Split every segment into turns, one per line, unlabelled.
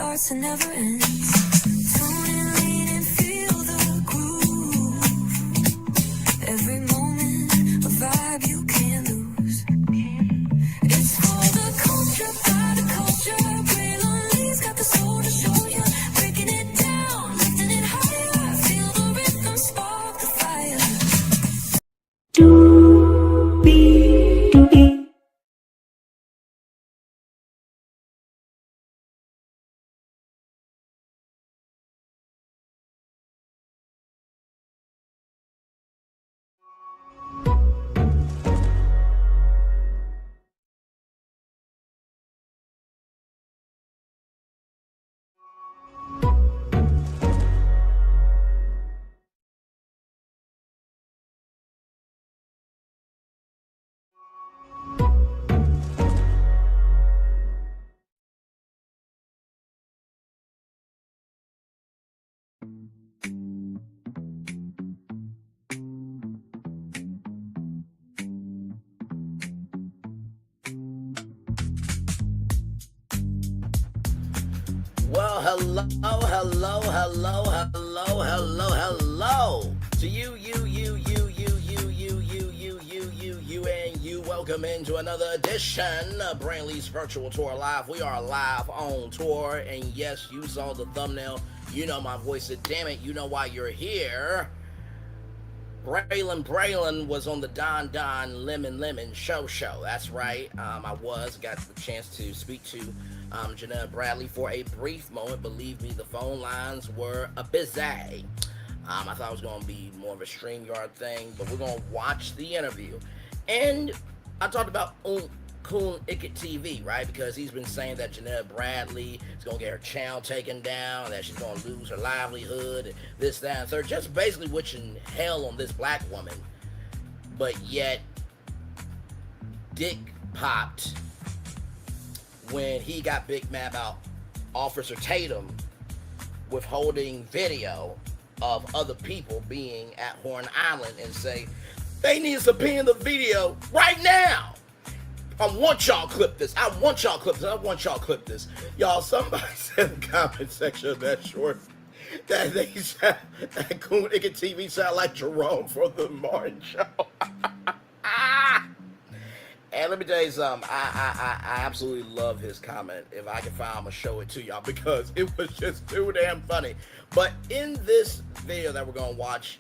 starts and never ends. Tune in, lean and feel the groove. Every moment, a vibe you can't lose. It's for the culture, by the culture. Braylon Lee's got the soul to show you. Breaking it down, lifting it higher. Feel the rhythm, spark the fire.
Well, hello to you, and you. Welcome into another edition of Braylon's Virtual Tour Live. We are live on tour, and yes, you saw the thumbnail. You know my voice, so damn it, you know why you're here. Braylon was on the Don Lemon show. That's right. I got the chance to speak to Janelle Bradley for a brief moment. Believe me, the phone lines were a busy. I thought it was going to be more of a StreamYard thing, but we're going to watch the interview. And I talked about coonicket TV, right? Because he's been saying that Janelle Bradley is going to get her channel taken down, that she's going to lose her livelihood, this, that, and third. Just basically wishing hell on this black woman. But yet, Dick popped when he got big mad about Officer Tatum withholding video of other people being at Horn Island and say, they need to subpoena the video right now. I want y'all clip this. Y'all, somebody said in the comment section of that short that they said that coonicket TV sound like Jerome for the Martin Show. And let me tell you something, I absolutely love his comment. If I can find, I'm going to show it to y'all because it was just too damn funny. But in this video that we're going to watch,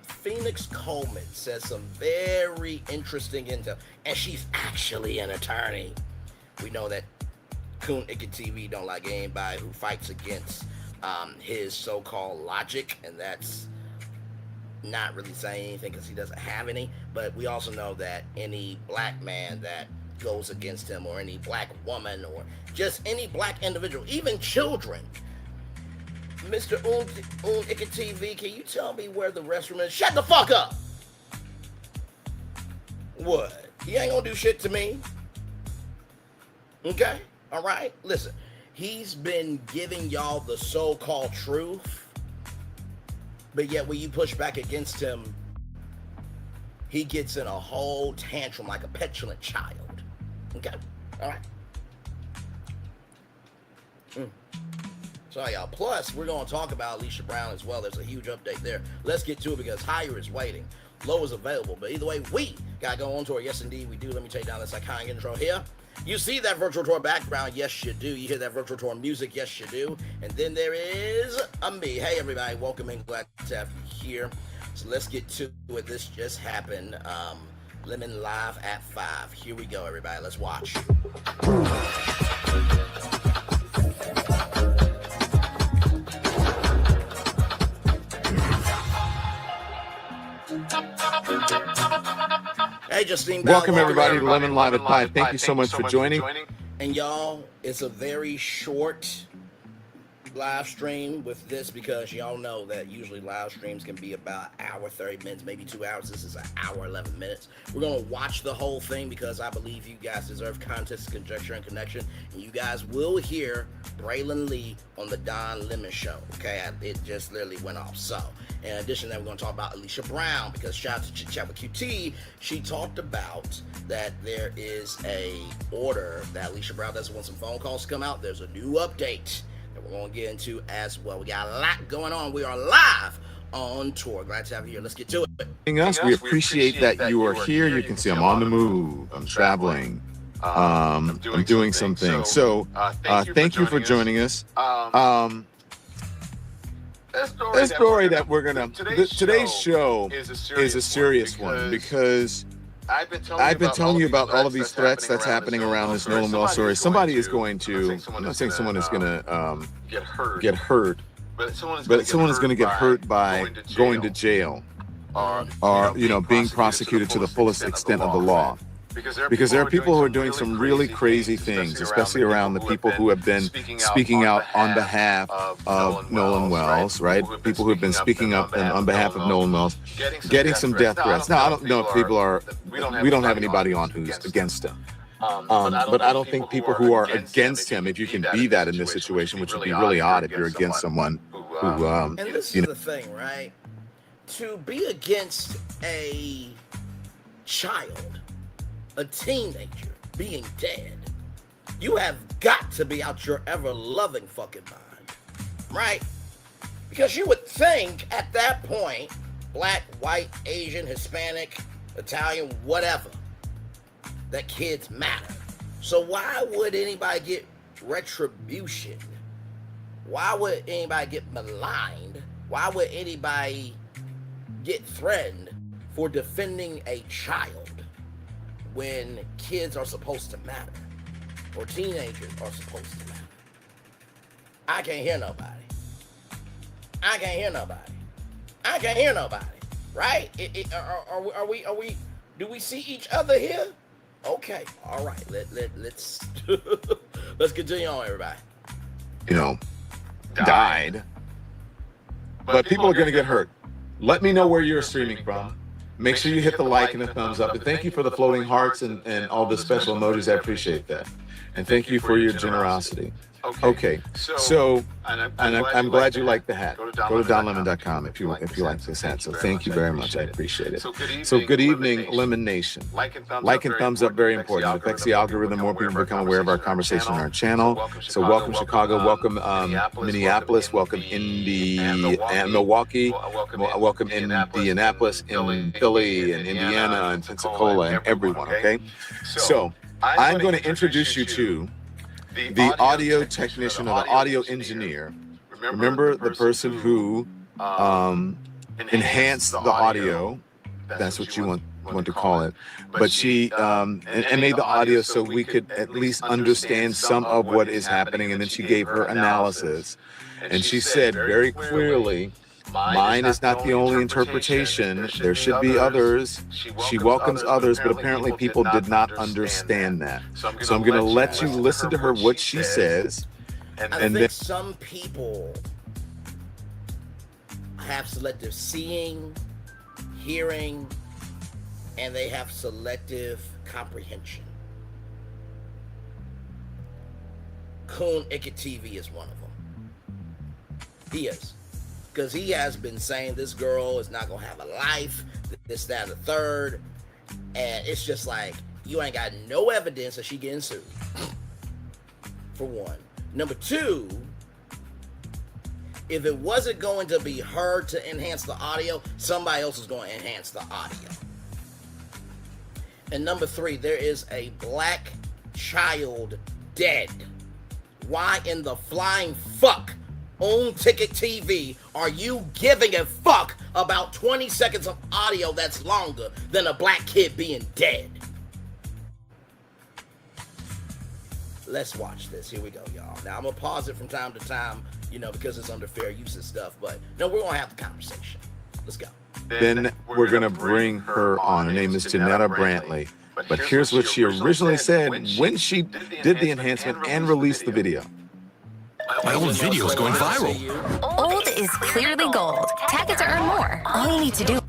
Phoenix Coleman says some very interesting intel, and she's actually an attorney. We know that coonicket TV don't like anybody who fights against his so-called logic, and that's not really saying anything because he doesn't have any. But we also know that any black man that goes against him, or any black woman, or just any black individual, even children. Mr. Coonicket TV, can you tell me where the restroom is? Shut the fuck up! What? He ain't gonna do shit to me. Okay? Alright? Listen, he's been giving y'all the so-called truth, but yet when you push back against him, he gets in a whole tantrum like a petulant child. Okay? Alright? So y'all, plus we're going to talk about Alicia Brown as well. There's a huge update there. Let's get to it because higher is waiting. Low is available. But either way, we got to go on tour. Yes, indeed, we do. Let me take down this iconic intro here. You see that virtual tour background? Yes, you do. You hear that virtual tour music? Yes, you do. And then there is me. Hey, everybody. Welcome in. Glad to have you here. So let's get to it. This just happened. Lemon live at 5. Here we go, everybody. Let's watch. Hey, Justine.
Welcome everybody to Lemon Live at 5. Thank you so much for joining.
And y'all, it's a very short live stream with this because y'all know that usually live streams can be about an hour, 30 minutes, maybe 2 hours. This is an hour, 11 minutes. We're going to watch the whole thing because I believe you guys deserve context, conjecture, and connection. And you guys will hear Braylon Lee on the Don Lemon Show. Okay, it just literally went off. So, in addition to that, we're going to talk about Alicia Brown, because shout out to Chit Chat with QT. She talked about that there is a order that Alicia Brown doesn't want some phone calls to come out. There's a new update that we're going to get into as well. We got a lot going on. We are live on tour. Glad to have you here. Let's get to it.
We appreciate that you are here. You can see I'm on the move. I'm traveling. I'm doing some things. So thank you for joining us. That story that we're gonna today's show is a serious one, because I've been telling you about all of these threats that's happening around this Nolan Wells story. Somebody is going to, I'm not saying someone is going to get hurt, but someone is going to get hurt by going to jail, or being prosecuted to the fullest extent of the law. Because there are people who are doing some really crazy things, especially around the people who have been speaking out on behalf of Nolan Wells, right? People who have been speaking up on behalf of Nolan Wells, getting some death threats. Now, I don't know if people are, we don't have anybody on who's against him. But I don't think people who are against him, if you can be that in this situation, which would be really odd if you're against someone who,
and this is the thing, right? To be against a child, a teenager being dead, you have got to be out your ever-loving fucking mind, right? Because you would think at that point, black, white, Asian, Hispanic, Italian, whatever, that kids matter. So why would anybody get retribution? Why would anybody get maligned? Why would anybody get threatened for defending a child when kids are supposed to matter, or teenagers are supposed to matter? I can't hear nobody. I can't hear nobody. I can't hear nobody. Right? Are we? Do we see each other here? Okay. All right. Let's let's continue on, everybody.
Died. But people are going to get hurt. Let me know where you're streaming from. Make sure you hit the like and the thumbs up. And thank you for the floating hearts and all the special emojis. I appreciate that. And thank you for your generosity. Okay. So, and I'm glad you like the hat. Go to donlemon.com if you like this hat. So thank you very much. I appreciate it. So good evening, Lemon Nation. Like and thumbs up, very important. It affects the algorithm. More people become aware of our conversation on our channel. So welcome Chicago, welcome Minneapolis, welcome Milwaukee, welcome Indianapolis, in Philly, and Indiana, and Pensacola, and everyone. Okay. So I'm going to introduce you to the audio technician or the audio engineer. Remember the person who enhanced the audio. That's what you want to call it. But she and made the audio so we could at least understand some of what is happening. And then she gave her analysis. And she said very clearly, mine is not the only interpretation. There should be others. She welcomes others, but apparently people did not understand that. So I'm going to let you listen to her, what she says.
I think some people have selective seeing, hearing, and they have selective comprehension. Coonicket TV is one of them. He is. Because he has been saying this girl is not going to have a life, this, that, and the third. And it's just like, you ain't got no evidence that she getting sued. For one. Number two, if it wasn't going to be her to enhance the audio, somebody else is going to enhance the audio. And number three, there is a black child dead. Why in the flying fuck on Ticket TV are you giving a fuck about 20 seconds of audio that's longer than a black kid being dead? Let's watch this. Here we go, y'all. Now, I'm going to pause it from time to time, because it's under fair use and stuff. But, no, we're going to have the conversation. Let's go.
Then we're going to bring her on. Her name is Janetta Brantley. But here's what she originally said when she did the enhancement and released the video.
My old video is going viral.
Old is clearly gold. Tag it to earn more. All you need to do.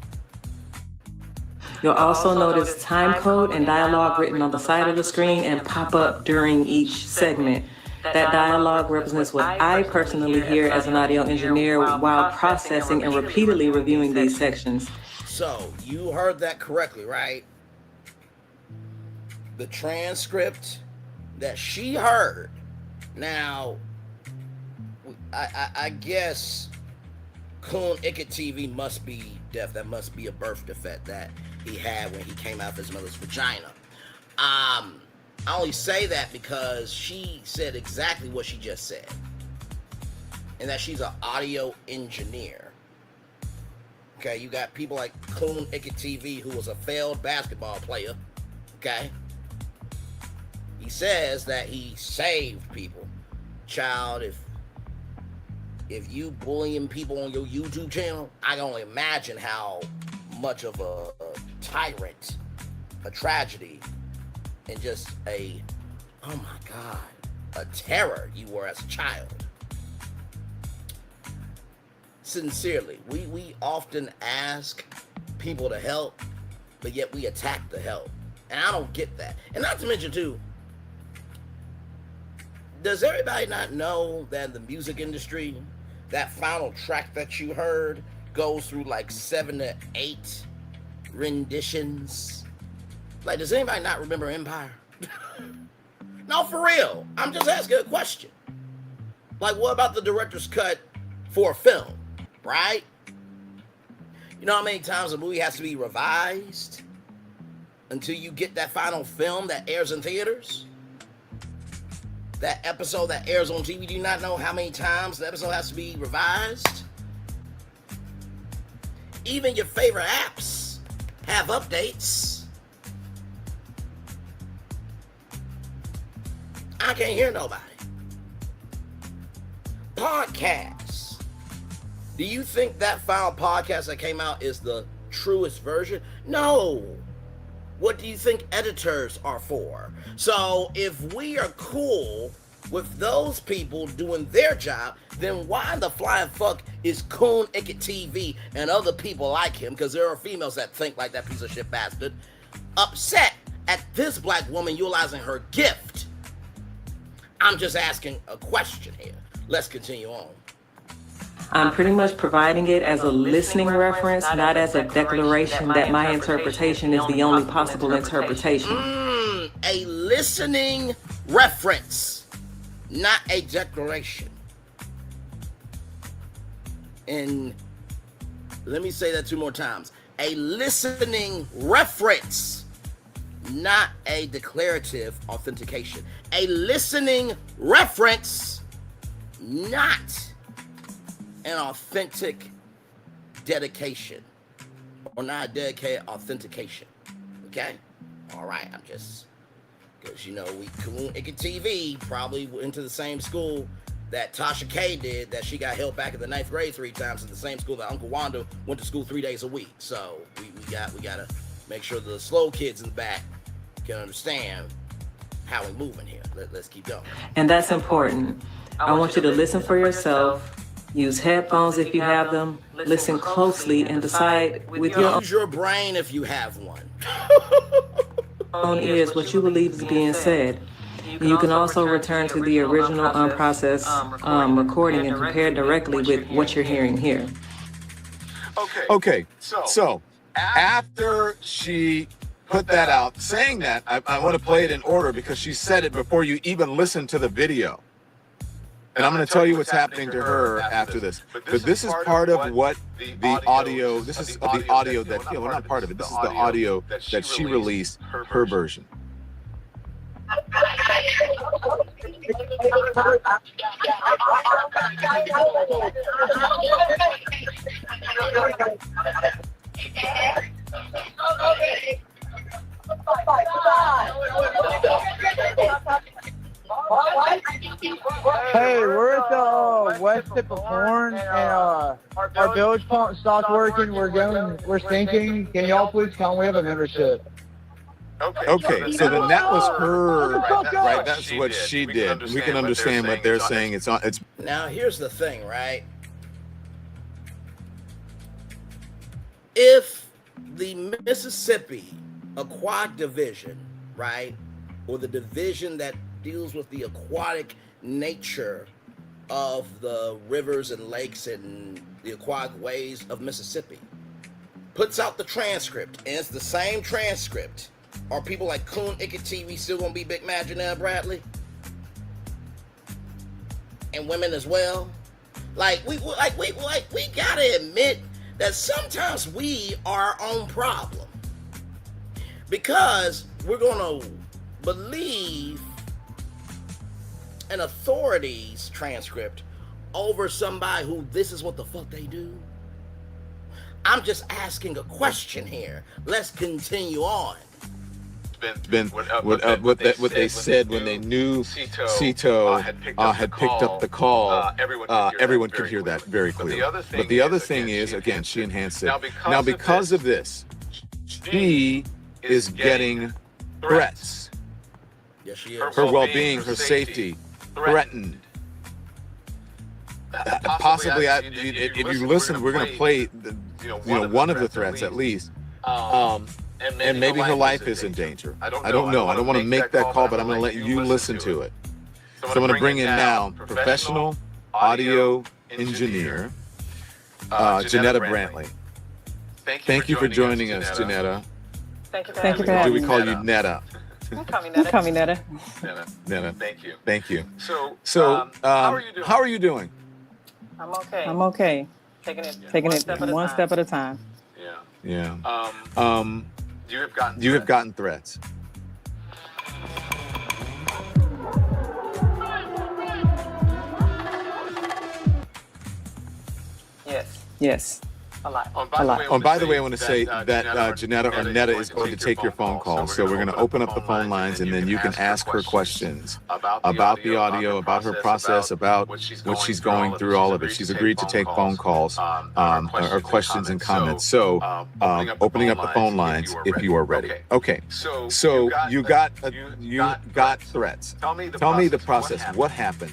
You'll also notice time code and dialogue written on the side of the screen and pop up during each segment. That dialogue represents what I personally hear as an audio engineer while processing and repeatedly reviewing these sections.
So, you heard that correctly, right? The transcript that she heard. Now, I guess coonicket TV must be deaf. That must be a birth defect that he had when he came out of his mother's vagina. I only say that because she said exactly what she just said. And that she's an audio engineer. Okay, you got people like coonicket TV, who was a failed basketball player. Okay? He says that he saved people. Child, if you bullying people on your YouTube channel, I can only imagine how much of a tyrant, a tragedy, and just a, oh my God, a terror you were as a child. Sincerely, we often ask people to help, but yet we attack the help. And I don't get that. And not to mention, too, does everybody not know that in the music industry, that final track that you heard goes through like 7 to 8 renditions? Like, does anybody not remember Empire? No, for real. I'm just asking a question. Like, what about the director's cut for a film, right? You know how many times a movie has to be revised until you get that final film that airs in theaters? That episode that airs on TV, do you not know how many times the episode has to be revised? Even your favorite apps have updates. I can't hear nobody. Podcasts. Do you think that final podcast that came out is the truest version? No. What do you think editors are for? So if we are cool with those people doing their job, then why the flying fuck is coonicket TV and other people like him, because there are females that think like that piece of shit bastard, upset at this black woman utilizing her gift? I'm just asking a question here. Let's continue on.
I'm pretty much providing it as a listening reference, not as a declaration that my interpretation is the only possible interpretation.
A listening reference, not a declaration. And let me say that 2 more times. A listening reference, not a declarative authentication. A listening reference, not an authentic dedication, or not a dedicated authentication. Okay? All right, I'm just, because you know, coonicket TV probably went to the same school that Tasha K did, that she got held back in the 9th grade 3 times, in the same school that Uncle Wanda went to school 3 days a week. So we gotta make sure the slow kids in the back can understand how we moving here. Let's keep going.
And that's important. I want you to listen for yourself. Use headphones if you have them. Listen closely and decide with your
Use your brain if you have one.
own ears what you believe is being said. You can also return to the original unprocessed recording and compare directly with what you're hearing here.
Okay, so after she put that out, saying that, I want to play it in order because she said it before you even listened to the video. And I'm going to tell you what's happening to her after this. But this is part of what the audio, this is the audio that, well, not part of it, this is the audio that she released, her version.
Hey, we're at the west tip of Horn, and our village pump stopped working. We're sinking. Can y'all please come? We have a membership.
Okay, so then that was her, right? That's what she did. We can understand what they're saying. It's
Now, here's the thing, right? If the Mississippi Aquatic Division, right, or the division that deals with the aquatic nature of the rivers and lakes and the aquatic ways of Mississippi. Puts out the transcript, and it's the same transcript. Are people like Coonicket TV still gonna be big mad Janelle Bradley? And women as well? We gotta admit that sometimes we are our own problem. Because we're gonna believe an authority's transcript over somebody who this is what the fuck they do. I'm just asking a question here. Let's continue on.
What they said when they knew Cito had picked up the call, everyone could hear that very clearly. But the other thing is, again, she enhanced it. Now, because of this, she is getting threats.
Yes, she is.
Her well-being, her safety threatened. Possibly, if you listen, we're going to play, one of the threats at least. And maybe her life is in danger. I don't know. I don't want to make that call, but I'm going to let you listen to it. So I'm going to bring in now professional audio engineer, Janetta Brantley. Thank you for joining us, Janetta.
Thank you for having me.
Do we call you Netta?
Call me Netta.
Netta. Thank you. So, how are you doing?
I'm okay. Taking it one step at a time.
Yeah. You have gotten threats.
Yes. A lot.
By the way, I want to say that Janetta or Netta is going to take your phone call. So we're going to open up the phone lines, and then you can ask her questions about the audio, about her process, about what she's going through, all of it. She's agreed to take phone calls or questions and comments. So opening up the phone lines if you are ready. Okay. So you got threats. Tell me the process. What happened?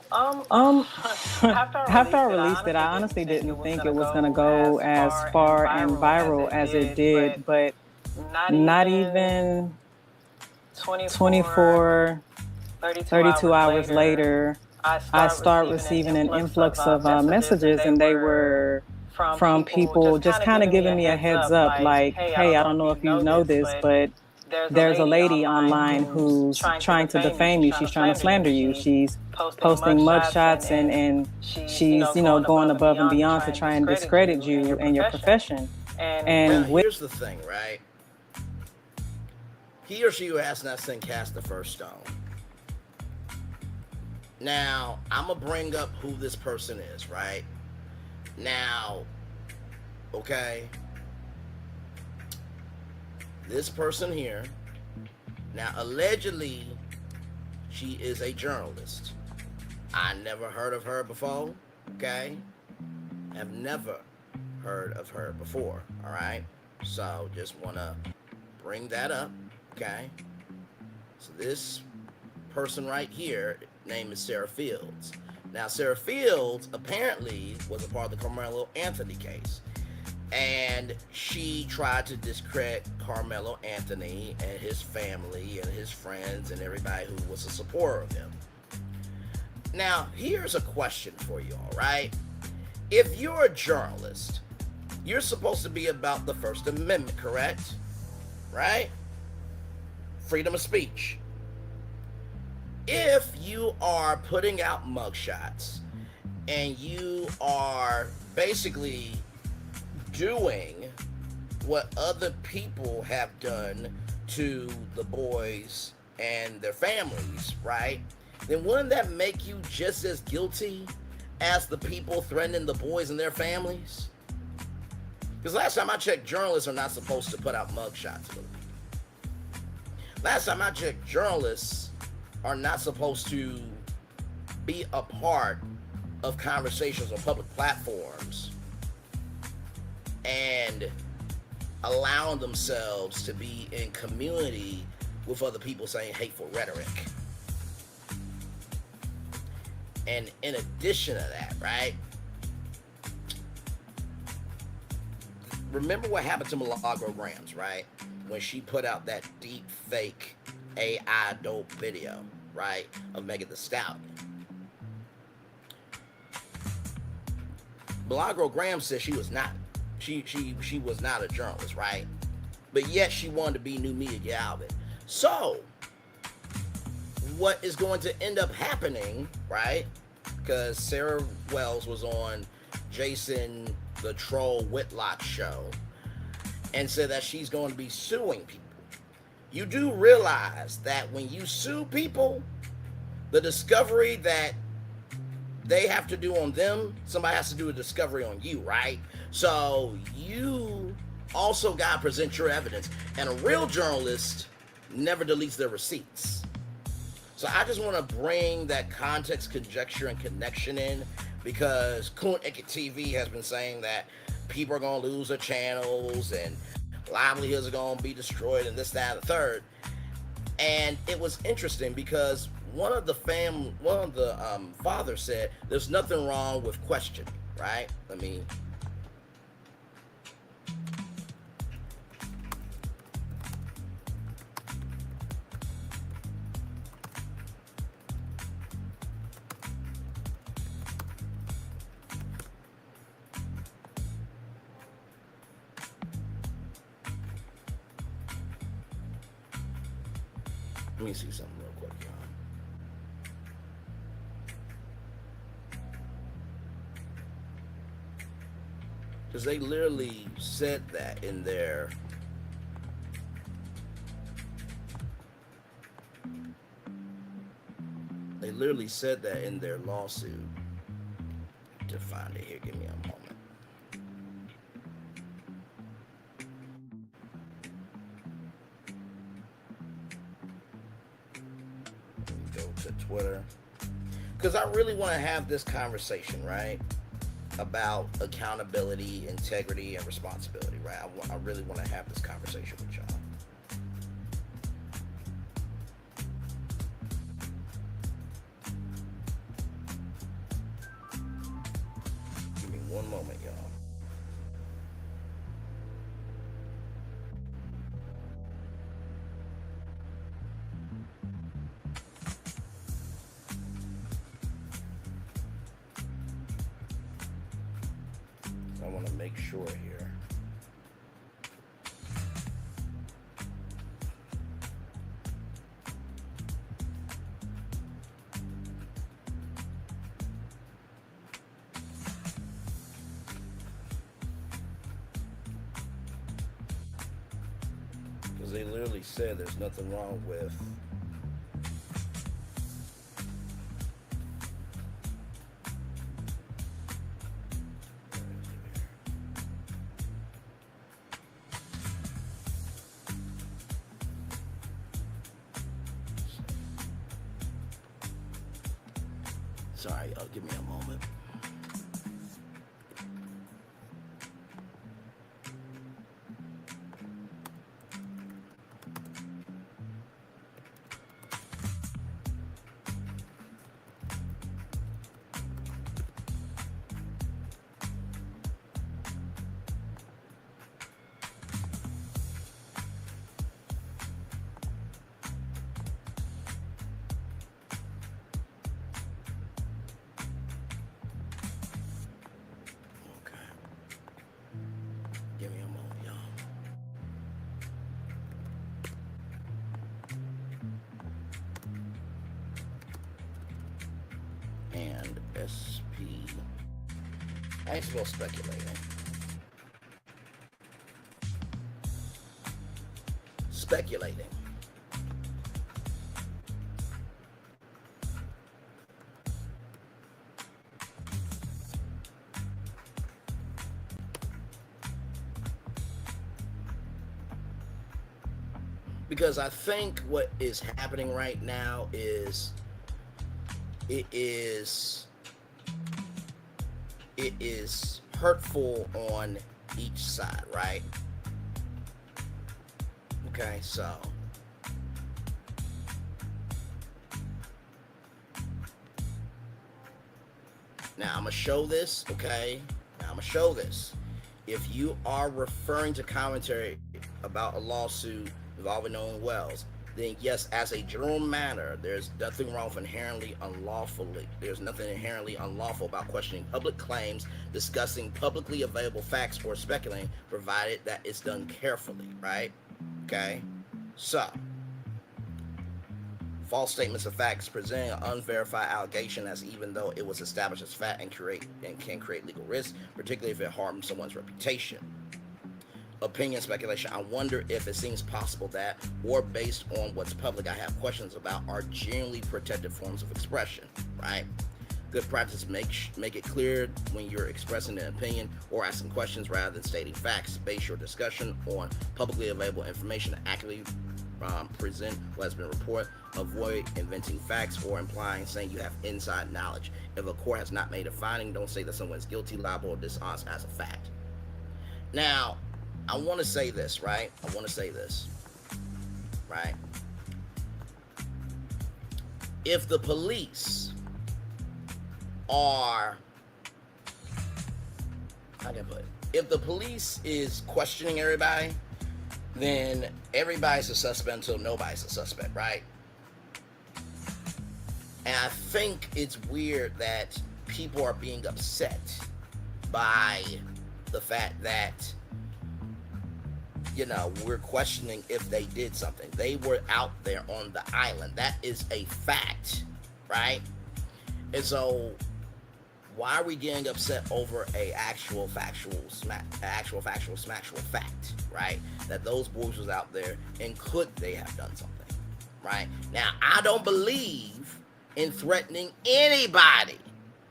After I released it, I honestly didn't think it was going to go as far and viral as it did, but not even 24, 32 hours later, I start receiving an influx of messages, and they were from people just kind of giving me a heads up, like, hey, I don't know if you know this, but there's a lady online who's trying to defame you. She's trying to slander you. She's posting mugshots and she's, going above and beyond to try and discredit you and your profession. And
here's the thing, right? He or she who has not sinned cast the first stone. Now, I'm going to bring up who this person is, right? Now, okay? This person here, now allegedly, she is a journalist. I never heard of her before, okay? I've never heard of her before, all right? So just want to bring that up, okay? So this person right here, name is Sarah Fields. Now, Sarah Fields apparently was a part of the Carmelo Anthony case. And she tried to discredit Carmelo Anthony and his family and his friends and everybody who was a supporter of him. Now, here's a question for you all, right? If you're a journalist, you're supposed to be about the First Amendment, correct? Right? Freedom of speech. If you are putting out mugshots and you are basically doing what other people have done to the boys and their families, right? Then wouldn't that make you just as guilty as the people threatening the boys and their families? Because last time I checked, journalists are not supposed to put out mugshots. Last time I checked, journalists are not supposed to be a part of conversations on public platforms and allowing themselves to be in community with other people saying hateful rhetoric. And in addition to that, right? Remember what happened to Milagro Grams, right? When she put out that deep fake AI dope video, right, of Megan Thee Stallion. Milagro Graham said she was not. She was not a journalist, right? But yet she wanted to be New Media Galvin. So what is going to end up happening, right? Because Sarah Wells was on Jason the Troll Whitlock show and said that she's going to be suing people. You do realize that when you sue people, the discovery that they have to do on them, somebody has to do a discovery on you, right? So you also got to present your evidence. And a real journalist never deletes their receipts. So I just want to bring that context, conjecture, and connection in, because Coonicket TV has been saying that people are going to lose their channels and livelihoods are going to be destroyed and this, that, and the third. And it was interesting because one of the fathers said, there's nothing wrong with questioning, right? Let me see something real quick, y'all. Because they literally said that in their lawsuit. To find it here, give me a moment. Twitter, because I really want to have this conversation, right, about accountability, integrity, and responsibility, right? I really want to have this conversation with y'all. Give me one moment, y'all. I want to make sure here. Because they literally said there's nothing wrong with Sorry, y'all, give me a moment. Give me a moment, y'all. And SP. I ain't supposed to speculate. Speculating. Because I think what is happening right now is it is hurtful on each side, right? Okay, so now I'm gonna show this, okay? Now I'm gonna show this. If you are referring to commentary about a lawsuit involving Nolan Wells, then yes, as a general matter, there's nothing wrong with there's nothing inherently unlawful about questioning public claims, discussing publicly available facts, or speculating, provided that it's done carefully, right? Okay, so false statements of facts, presenting an unverified allegation as even though it was established as fact and can create legal risk, particularly if it harms someone's reputation. Opinion speculation. I wonder if it seems possible that, or based on what's public, I have questions about, are generally protected forms of expression, right? Good practice, make it clear when you're expressing an opinion or asking questions rather than stating facts. Base your discussion on publicly available information to accurately present what has been reported. Avoid inventing facts or implying saying you have inside knowledge. If a court has not made a finding, don't say that someone is guilty, liable, or dishonest as a fact. Now, I want to say this, right? If the police are, if the police is questioning everybody, then everybody's a suspect until nobody's a suspect, right? And I think it's weird that people are being upset by the fact that, you know, we're questioning if they did something. They were out there on the island. That is a fact, right? And so why are we getting upset over a actual factual fact, right? That those boys was out there, and could they have done something, right? Now, I don't believe in threatening anybody,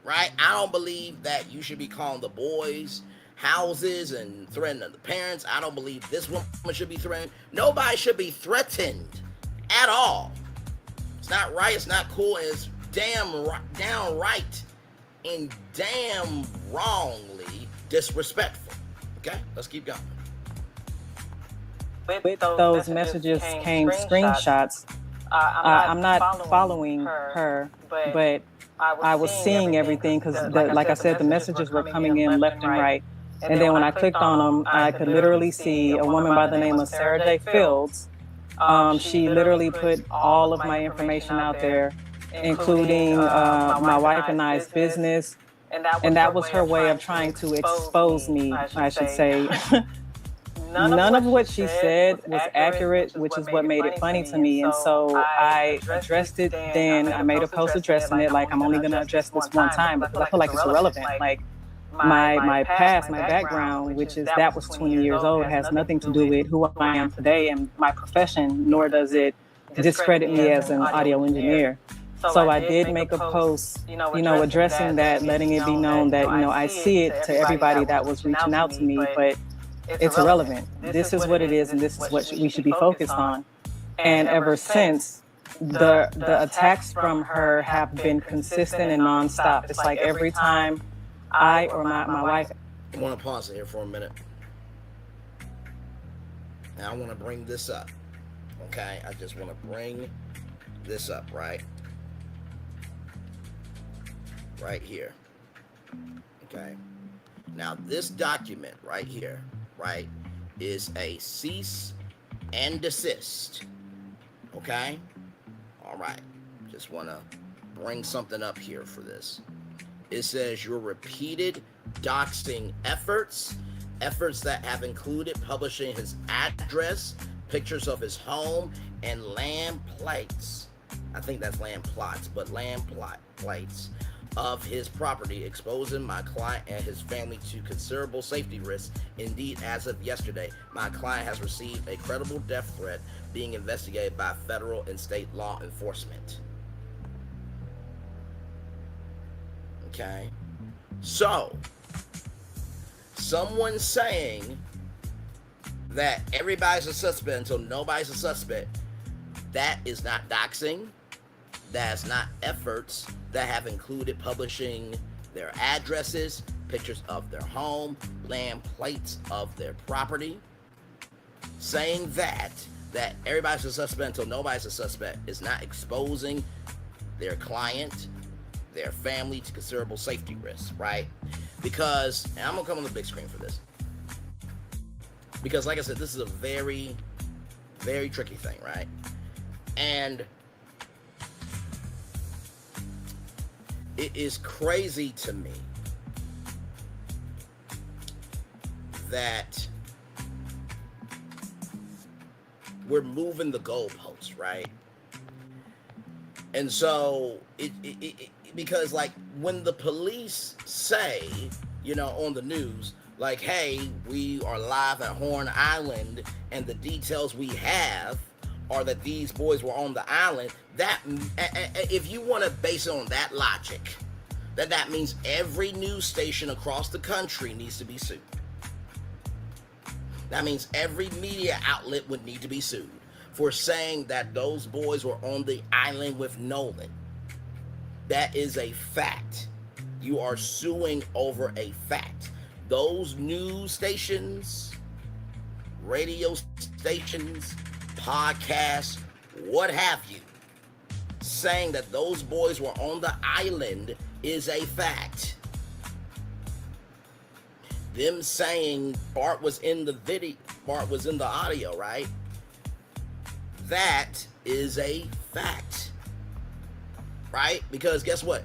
right? I don't believe that you should be calling the boys houses and threatening the parents. I don't believe this woman should be threatened. Nobody should be threatened at all. It's not right. It's not cool. And it's downright and damn wrongly disrespectful. Okay, let's keep going.
With those messages came screenshots. I'm not following her, but I was seeing everything because, like I said, the messages were coming in left and right. And then when I clicked on them, I could literally see a woman by the name of Sarah J. Fields. She literally put all of my information out there, including my wife and I's business. And that was her way of trying to expose me, I should say. None of what she said was accurate, which is what made it funny to me. And so I addressed it then. I made a post addressing it like I'm only going to address this one time because I feel like it's irrelevant. Like my past, my background, which is that was 20 years old, has nothing to do with who I am today and my profession, nor does it discredit me as an audio engineer. So I did make a post, addressing that, letting it be known that, I see it to everybody that was reaching out to me, but it's irrelevant. This is what it is, and this is what we should be focused on. And ever since, the attacks from her have been consistent and nonstop. It's like every time I or my wife.
I want to pause it here for a minute. Now I want to bring this up. Okay, I just want to bring this up, right? Right here. Okay. Now this document right here, right, is a cease and desist. Okay? All right. Just want to bring something up here for this. It says your repeated doxing efforts that have included publishing his address, pictures of his home, and land plates. I think that's land plots, but plates of his property, exposing my client and his family to considerable safety risks. Indeed, as of yesterday, my client has received a credible death threat being investigated by federal and state law enforcement. Okay, so someone saying that everybody's a suspect until nobody's a suspect, that is not doxing. That's not efforts that have included publishing their addresses, pictures of their home, land plates of their property. Saying that everybody's a suspect until nobody's a suspect is not exposing their client, their family to considerable safety risks, right? Because, and I'm gonna come on the big screen for this, because like I said, this is a very, very tricky thing, right? And it is crazy to me that we're moving the goalposts, right? And so because like when the police say, you know, on the news, like, hey, we are live at Horn Island and the details we have are that these boys were on the island, that if you want to base it on that logic, that means every news station across the country needs to be sued. That means every media outlet would need to be sued for saying that those boys were on the island with Nolan. That is a fact. You are suing over a fact. Those news stations, radio stations, podcasts, what have you, saying that those boys were on the island is a fact. Them saying Bart was in the video, Bart was in the audio, right? That is a fact, right? Because guess what?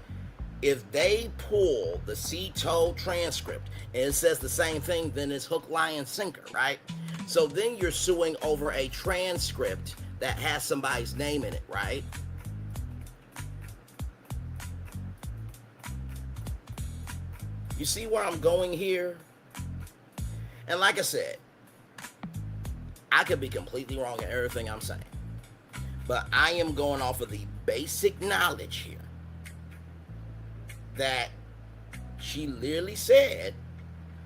If they pull the C-Toe transcript and it says the same thing, then it's hook, line, sinker, right? So then you're suing over a transcript that has somebody's name in it, right? You see where I'm going here? And like I said, I could be completely wrong in everything I'm saying, but I am going off of the basic knowledge here that she literally said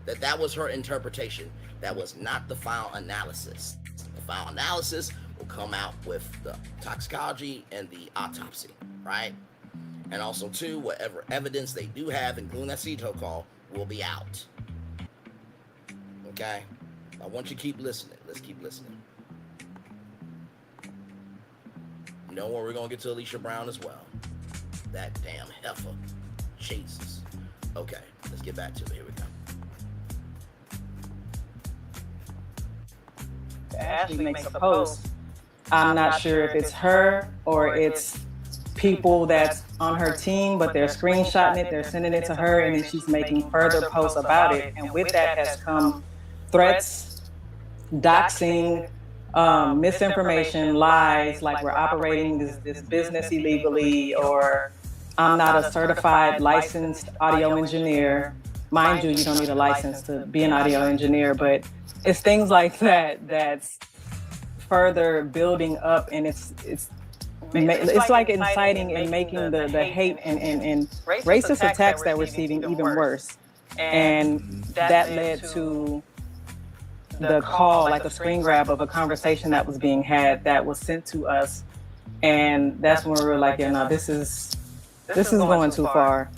that that was her interpretation. That was not the final analysis. The final analysis will come out with the toxicology and the autopsy, right? And also, too, whatever evidence they do have, including that C-Toe call, will be out. Okay? I want you to keep listening. Let's keep listening. You know what? We're going to get to Alicia Brown as well. That damn heifer. Jesus. Okay, let's get back to it. Here we go.
Ashley makes a post. I'm not sure if it's her or it's people that's on her team, but they're screenshotting it, they're sending it to her, and then she's making further posts about it. And with that has come threats, doxing, misinformation, lies, like we're operating this business illegally, or I'm not a certified licensed audio engineer. Mind you, you don't need a license to be an audio engineer, but it's things like that that's further building up, and it's like inciting and making the hate and racist attacks that we're receiving even worse. And that led to the call, like a screen grab of a conversation that was being had that was sent to us. And that's when we were like, yeah, no, this is going too far.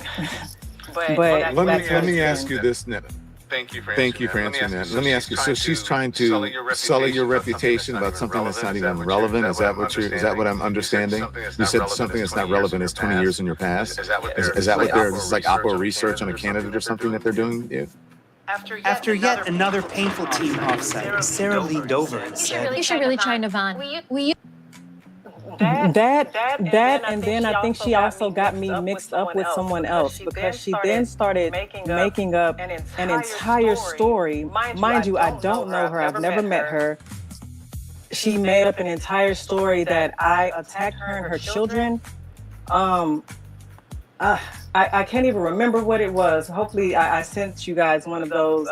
But
let me ask you this, Netta. Thank you for answering that. Let me ask you. So she's trying to sully your reputation about something that's not even relevant. Is that what I'm understanding? You said something that's not relevant is 20 years in your past. Is that what they're? This is like Oppo research on a candidate or something that they're doing? Yeah.
After yet another painful team offsite, Sarah leaned over and said,
You should really try Navon.
That, and then I think she also got me mixed up with someone else, because she then started making up an entire story. Mind you, I don't know her. I've never met her. She made up an entire story that I attacked her and her children. I can't even remember what it was. Hopefully I sent you guys one of those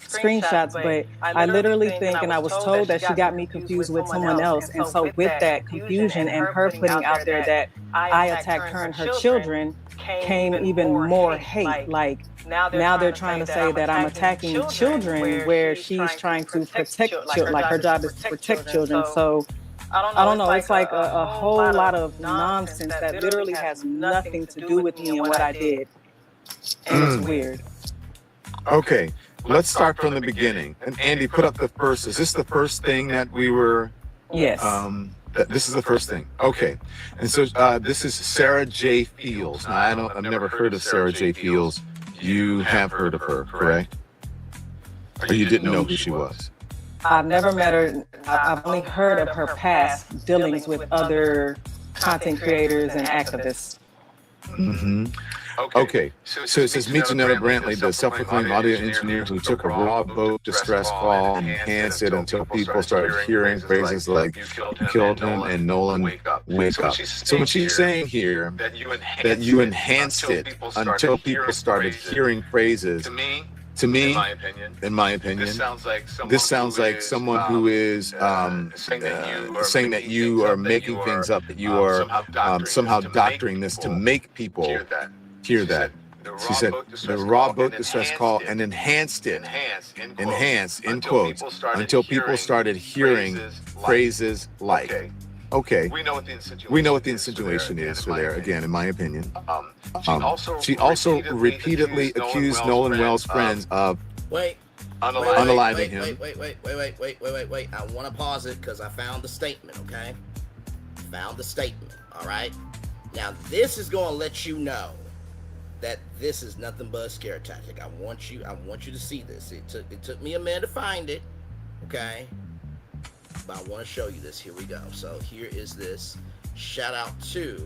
screenshots, but I literally think, and I was told that she got me confused with someone else. And so with that confusion and her putting out there that I attacked her and her children came even more hate. Like now they're trying to say that I'm attacking children where she's trying to protect children, like her job is to protect children. So I don't know. It's like a whole lot of nonsense that literally has nothing to do with me and what I did. And it's weird.
Okay, let's start from the beginning. And Andy, put up the first. Is this the first thing that we were?
Yes.
This is the first thing. Okay, and so this is Sarah J. Fields. Now, I've never heard of Sarah J. Fields. You have heard of her, correct? Or you didn't know who she was?
I've never met her. I've only heard of her past dealings with other content creators and activists.
Mm-hmm. Okay, so it says, meet Janetta Brantley, the self-proclaimed audio engineer who took a raw boat distress call and enhanced it until people started hearing phrases like, "You killed him," and "Nolan, wake up." So when she's saying here that you enhanced it until people started hearing phrases, to me, in my opinion, this sounds like someone who is saying that you are making things up, that you are somehow doctoring this to make people hear that. She said the raw boat distress call and enhanced it, enhanced in quotes, until people started hearing phrases like, okay, we know what the insinuation is for there, again, in my opinion. She also repeatedly accused Nolan Wells' friends of unaliving him.
Wait. I want to pause it because I found the statement, okay? Found the statement, all right? Now, this is going to let you know that this is nothing but a scare tactic. I want you to see this. It took me a minute to find it, okay? But I want to show you this. Here we go. So here is this. Shout out to,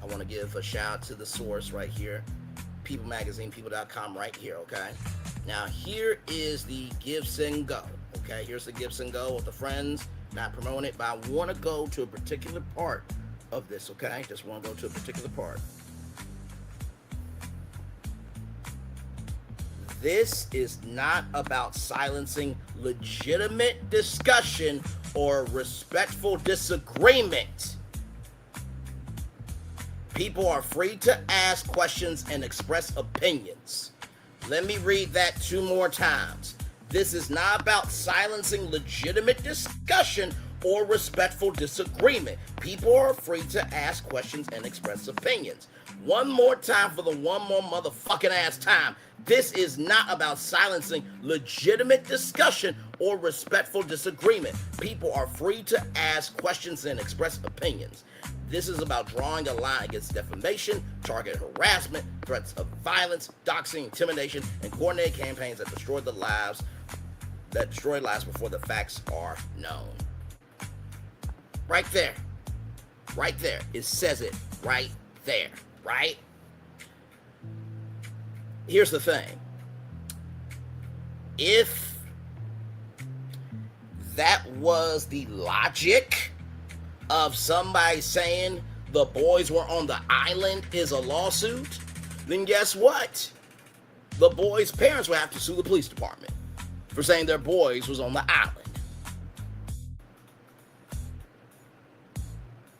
I want to give a shout out to the source right here. People Magazine, people.com right here, okay? Now here is the Give, Send, Go. Okay, here's the Give, Send, Go with the friends. Not promoting it, but I want to go to a particular part of this, okay? Just want to go to a particular part. This is not about silencing legitimate discussion or respectful disagreement. People are free to ask questions and express opinions. Let me read that 2 more times. This is not about silencing legitimate discussion or respectful disagreement. People are free to ask questions and express opinions. One more time for the one more motherfucking ass time. This is not about silencing legitimate discussion or respectful disagreement. People are free to ask questions and express opinions. This is about drawing a line against defamation, targeted harassment, threats of violence, doxing, intimidation, and coordinated campaigns that destroy lives before the facts are known. Right there. Right there. It says it right there. Right? Here's the thing. If that was the logic of somebody saying the boys were on the island is a lawsuit, then guess what? The boys' parents would have to sue the police department for saying their boys was on the island.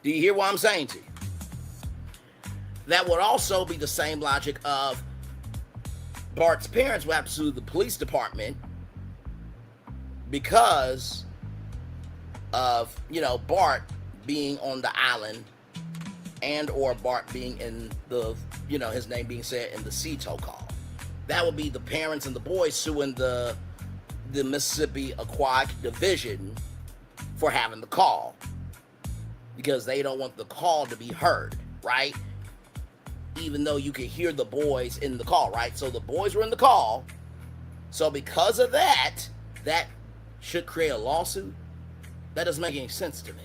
Do you hear what I'm saying to you? That would also be the same logic of Bart's parents would have to sue the police department because of, Bart being on the island and or Bart being in the, his name being said in the CETO call. That would be the parents and the boys suing the Mississippi Aquatic Division for having the call because they don't want the call to be heard, right? Even though you could hear the boys in the call, right? So the boys were in the call. So because of that, that should create a lawsuit. That doesn't make any sense to me.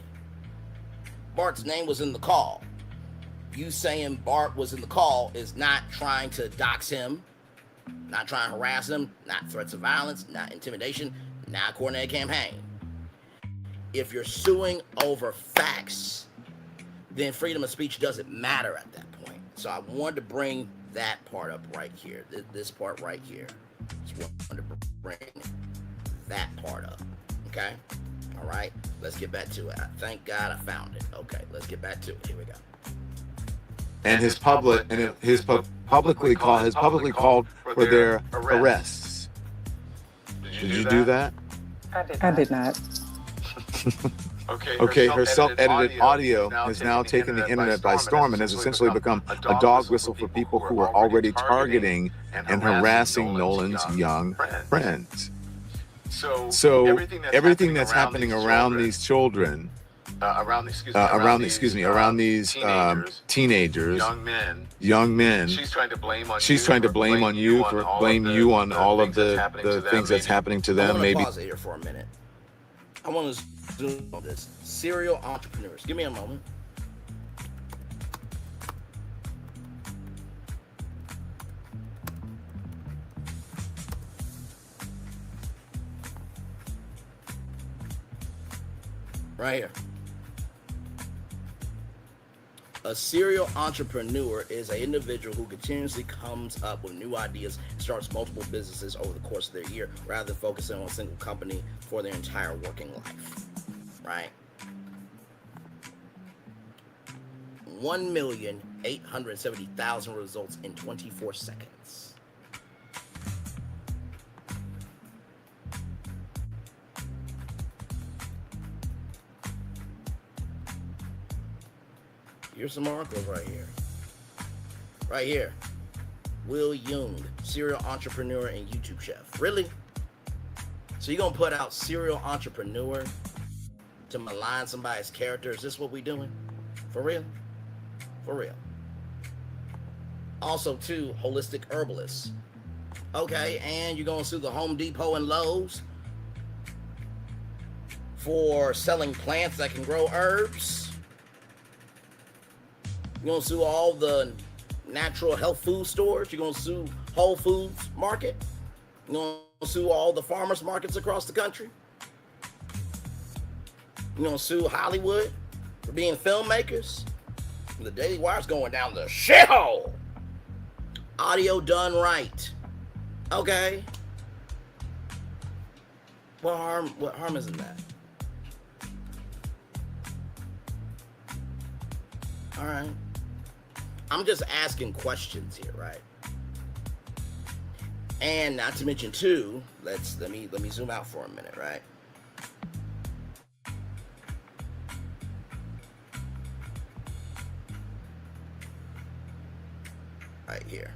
Bart's name was in the call. You saying Bart was in the call is not trying to dox him, not trying to harass him, not threats of violence, not intimidation, not a coordinated campaign. If you're suing over facts, then freedom of speech doesn't matter at that point. So I wanted to bring that part up right here. This part right here. Just wanted to bring that part up. Okay? All right? Let's get back to it. Thank God I found it. Okay, let's get back to it. Here we go.
And his publicly called for their arrests. Did you do that?
I did not.
Okay, her self-edited audio has now taken the internet by storm and has essentially become a dog whistle for people who are already targeting and harassing Nolan's young friends. So everything that's happening around these children, around these teenagers, young men. She's trying to blame you on all of the things that's happening to them.
I'm gonna
maybe.
Pause it here for a minute. I want to zoom on this. Serial entrepreneurs. Give me a moment. Right here. A serial entrepreneur is an individual who continuously comes up with new ideas and starts multiple businesses over the course of their year rather than focusing on a single company for their entire working life. Right? 1,870,000 results in 24 seconds. Here's some articles right here. Right here. Will Young, serial entrepreneur and YouTube chef. Really? So you're going to put out serial entrepreneur to malign somebody's character? Is this what we doing? For real? For real. Also, too, holistic herbalists. Okay, and you're going to sue the Home Depot and Lowe's for selling plants that can grow herbs. You're going to sue all the natural health food stores. You're going to sue Whole Foods Market. You're going to sue all the farmers markets across the country. You're going to sue Hollywood for being filmmakers. The Daily Wire's going down the shithole. Audio done right. Okay. What harm is in that? All right. I'm just asking questions here, right? And not to mention too, let me zoom out for a minute, right? Right here.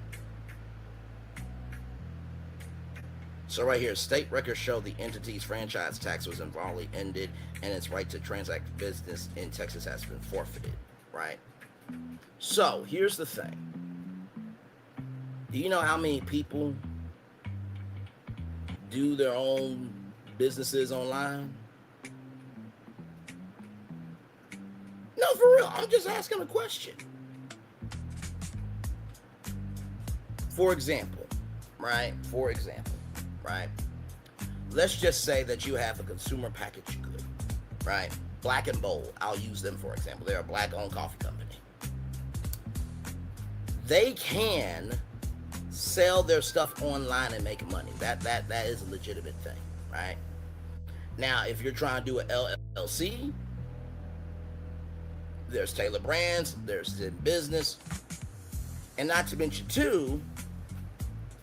So right here, state records show the entity's franchise tax was involuntarily ended and its right to transact business in Texas has been forfeited, right? So, here's the thing. Do you know how many people do their own businesses online? No, for real. I'm just asking a question. For example, right? Let's just say that you have a consumer packaged good, right? Black and Bold. I'll use them for example. They're a black-owned coffee company. They can sell their stuff online and make money. That is a legitimate thing, right? Now, if you're trying to do an LLC, there's Taylor Brands, there's Zen Business, and not to mention too,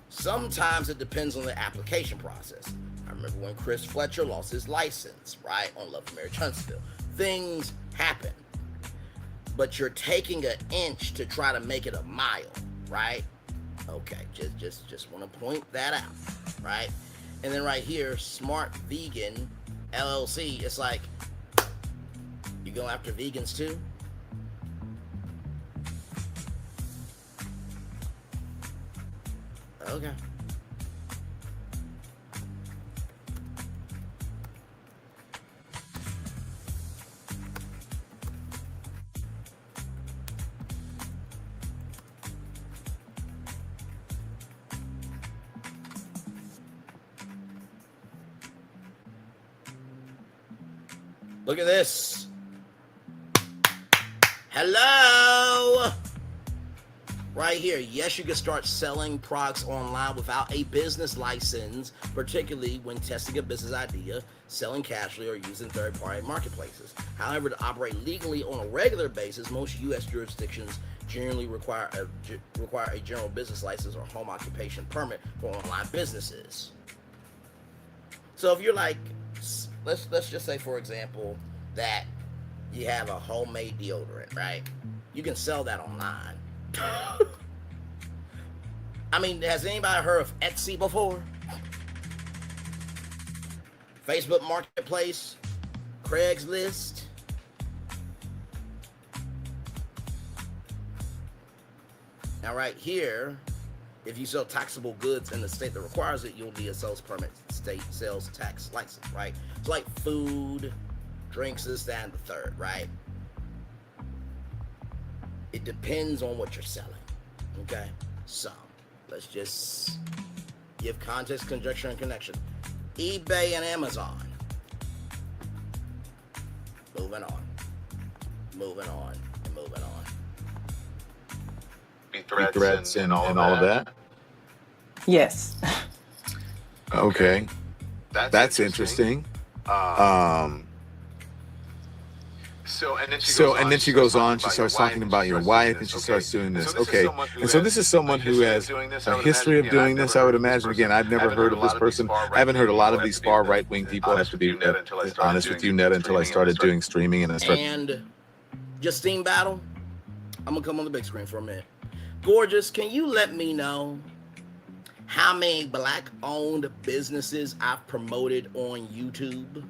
sometimes it depends on the application process. I remember when Chris Fletcher lost his license, right, on Love and Marriage Huntsville. Things happen. But you're taking an inch to try to make it a mile, right? Okay, just want to point that out, right? And then right here, Smart Vegan LLC, it's like, you go after vegans too? Okay. Look at this. Hello. Right here. Yes, you can start selling products online without a business license, particularly when testing a business idea, selling casually, or using third-party marketplaces. However, to operate legally on a regular basis, most U.S. jurisdictions generally require a general business license or home occupation permit for online businesses. So if you're like, let's just say, for example, that you have a homemade deodorant, right? You can sell that online. I mean, has anybody heard of Etsy before? Facebook Marketplace, Craigslist. Now right here, If you sell taxable goods in the state that requires it, you'll need a sales permit, state sales tax license, right? It's like food, drinks, this, that, and the third, right? It depends on what you're selling, okay? So, let's just give context, conjecture, and connection. eBay and Amazon. Moving on. Moving on. And moving on.
Threats and all of that?
Yes.
Okay. That's interesting. So and then she goes on. She starts talking about your wife, and she starts doing this. Okay, and so this is someone who has a history of doing this. I would imagine. Again, I've never heard of this person. I haven't heard a lot of these far right-wing people. I have to be honest with you, Netta, until I started doing streaming and I started.
And Justine Battle. I'm gonna come on the big screen for a minute. Gorgeous, can you let me know how many Black-owned businesses I've promoted on YouTube?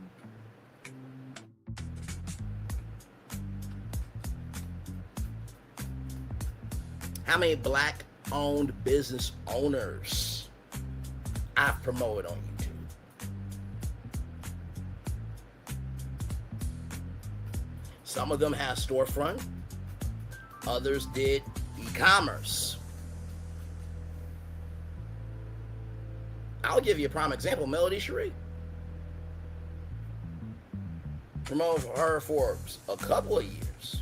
How many Black-owned business owners I've promoted on YouTube? Some of them have storefront. Others did e-commerce. I'll give you a prime example. Melody Cherie. Promoted for her for a couple of years.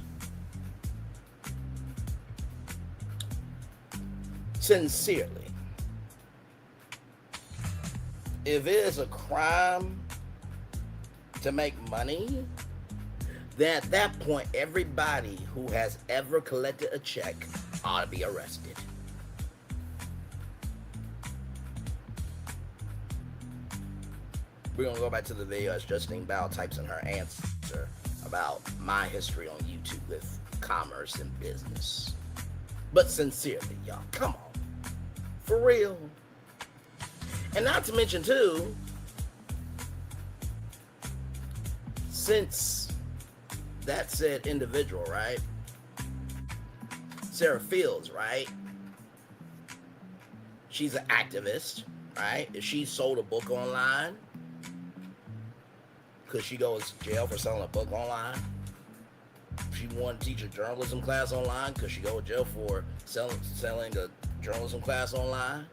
Sincerely, if it is a crime to make money, then at that point, everybody who has ever collected a check ought to be arrested. We're gonna go back to the video as Justine Bow types in her answer about my history on YouTube with commerce and business. But sincerely, y'all, come on. For real. And not to mention too, since that said individual, right? Sarah Fields, right? She's an activist, right? If she sold a book online, could she go to jail for selling a book online? If she wanted to teach a journalism class online, could she go to jail for selling a journalism class online?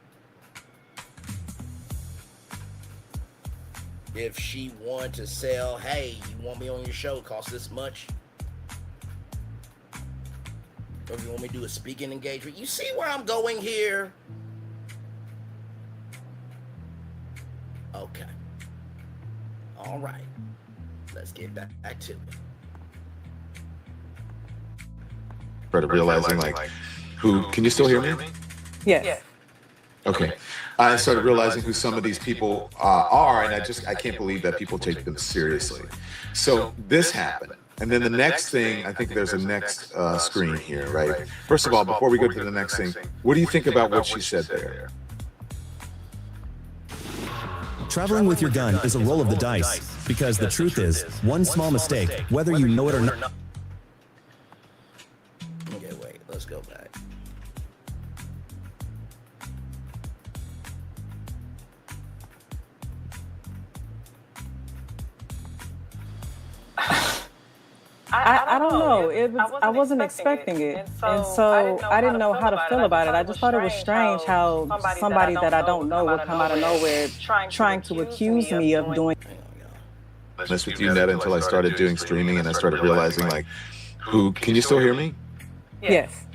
If she wanted to sell, hey, you want me on your show, it costs this much. Or if you want me to do a speaking engagement, you see where I'm going here? Okay. All right. Let's get back to it.
Started realizing, like, who, can you still hear me?
Yes.
Okay. I started realizing who some of these people are, and I can't believe that people take them seriously. So this happened. And then the next thing, I think there's a next screen here, right? First of all, before we go to the next thing, what do you think about what she said there?
Traveling with your gun is a roll of the dice, because the truth is, one small mistake, whether you know it or not.
Okay, wait, let's go back.
I don't know. I wasn't expecting it. And so I didn't know how to feel about it. I just thought it was strange how somebody that I don't know would come out of nowhere trying to accuse me of doing.
Honest with you, Netta, until I started doing streaming and I started realizing, like, who, can you still hear me?
Yes.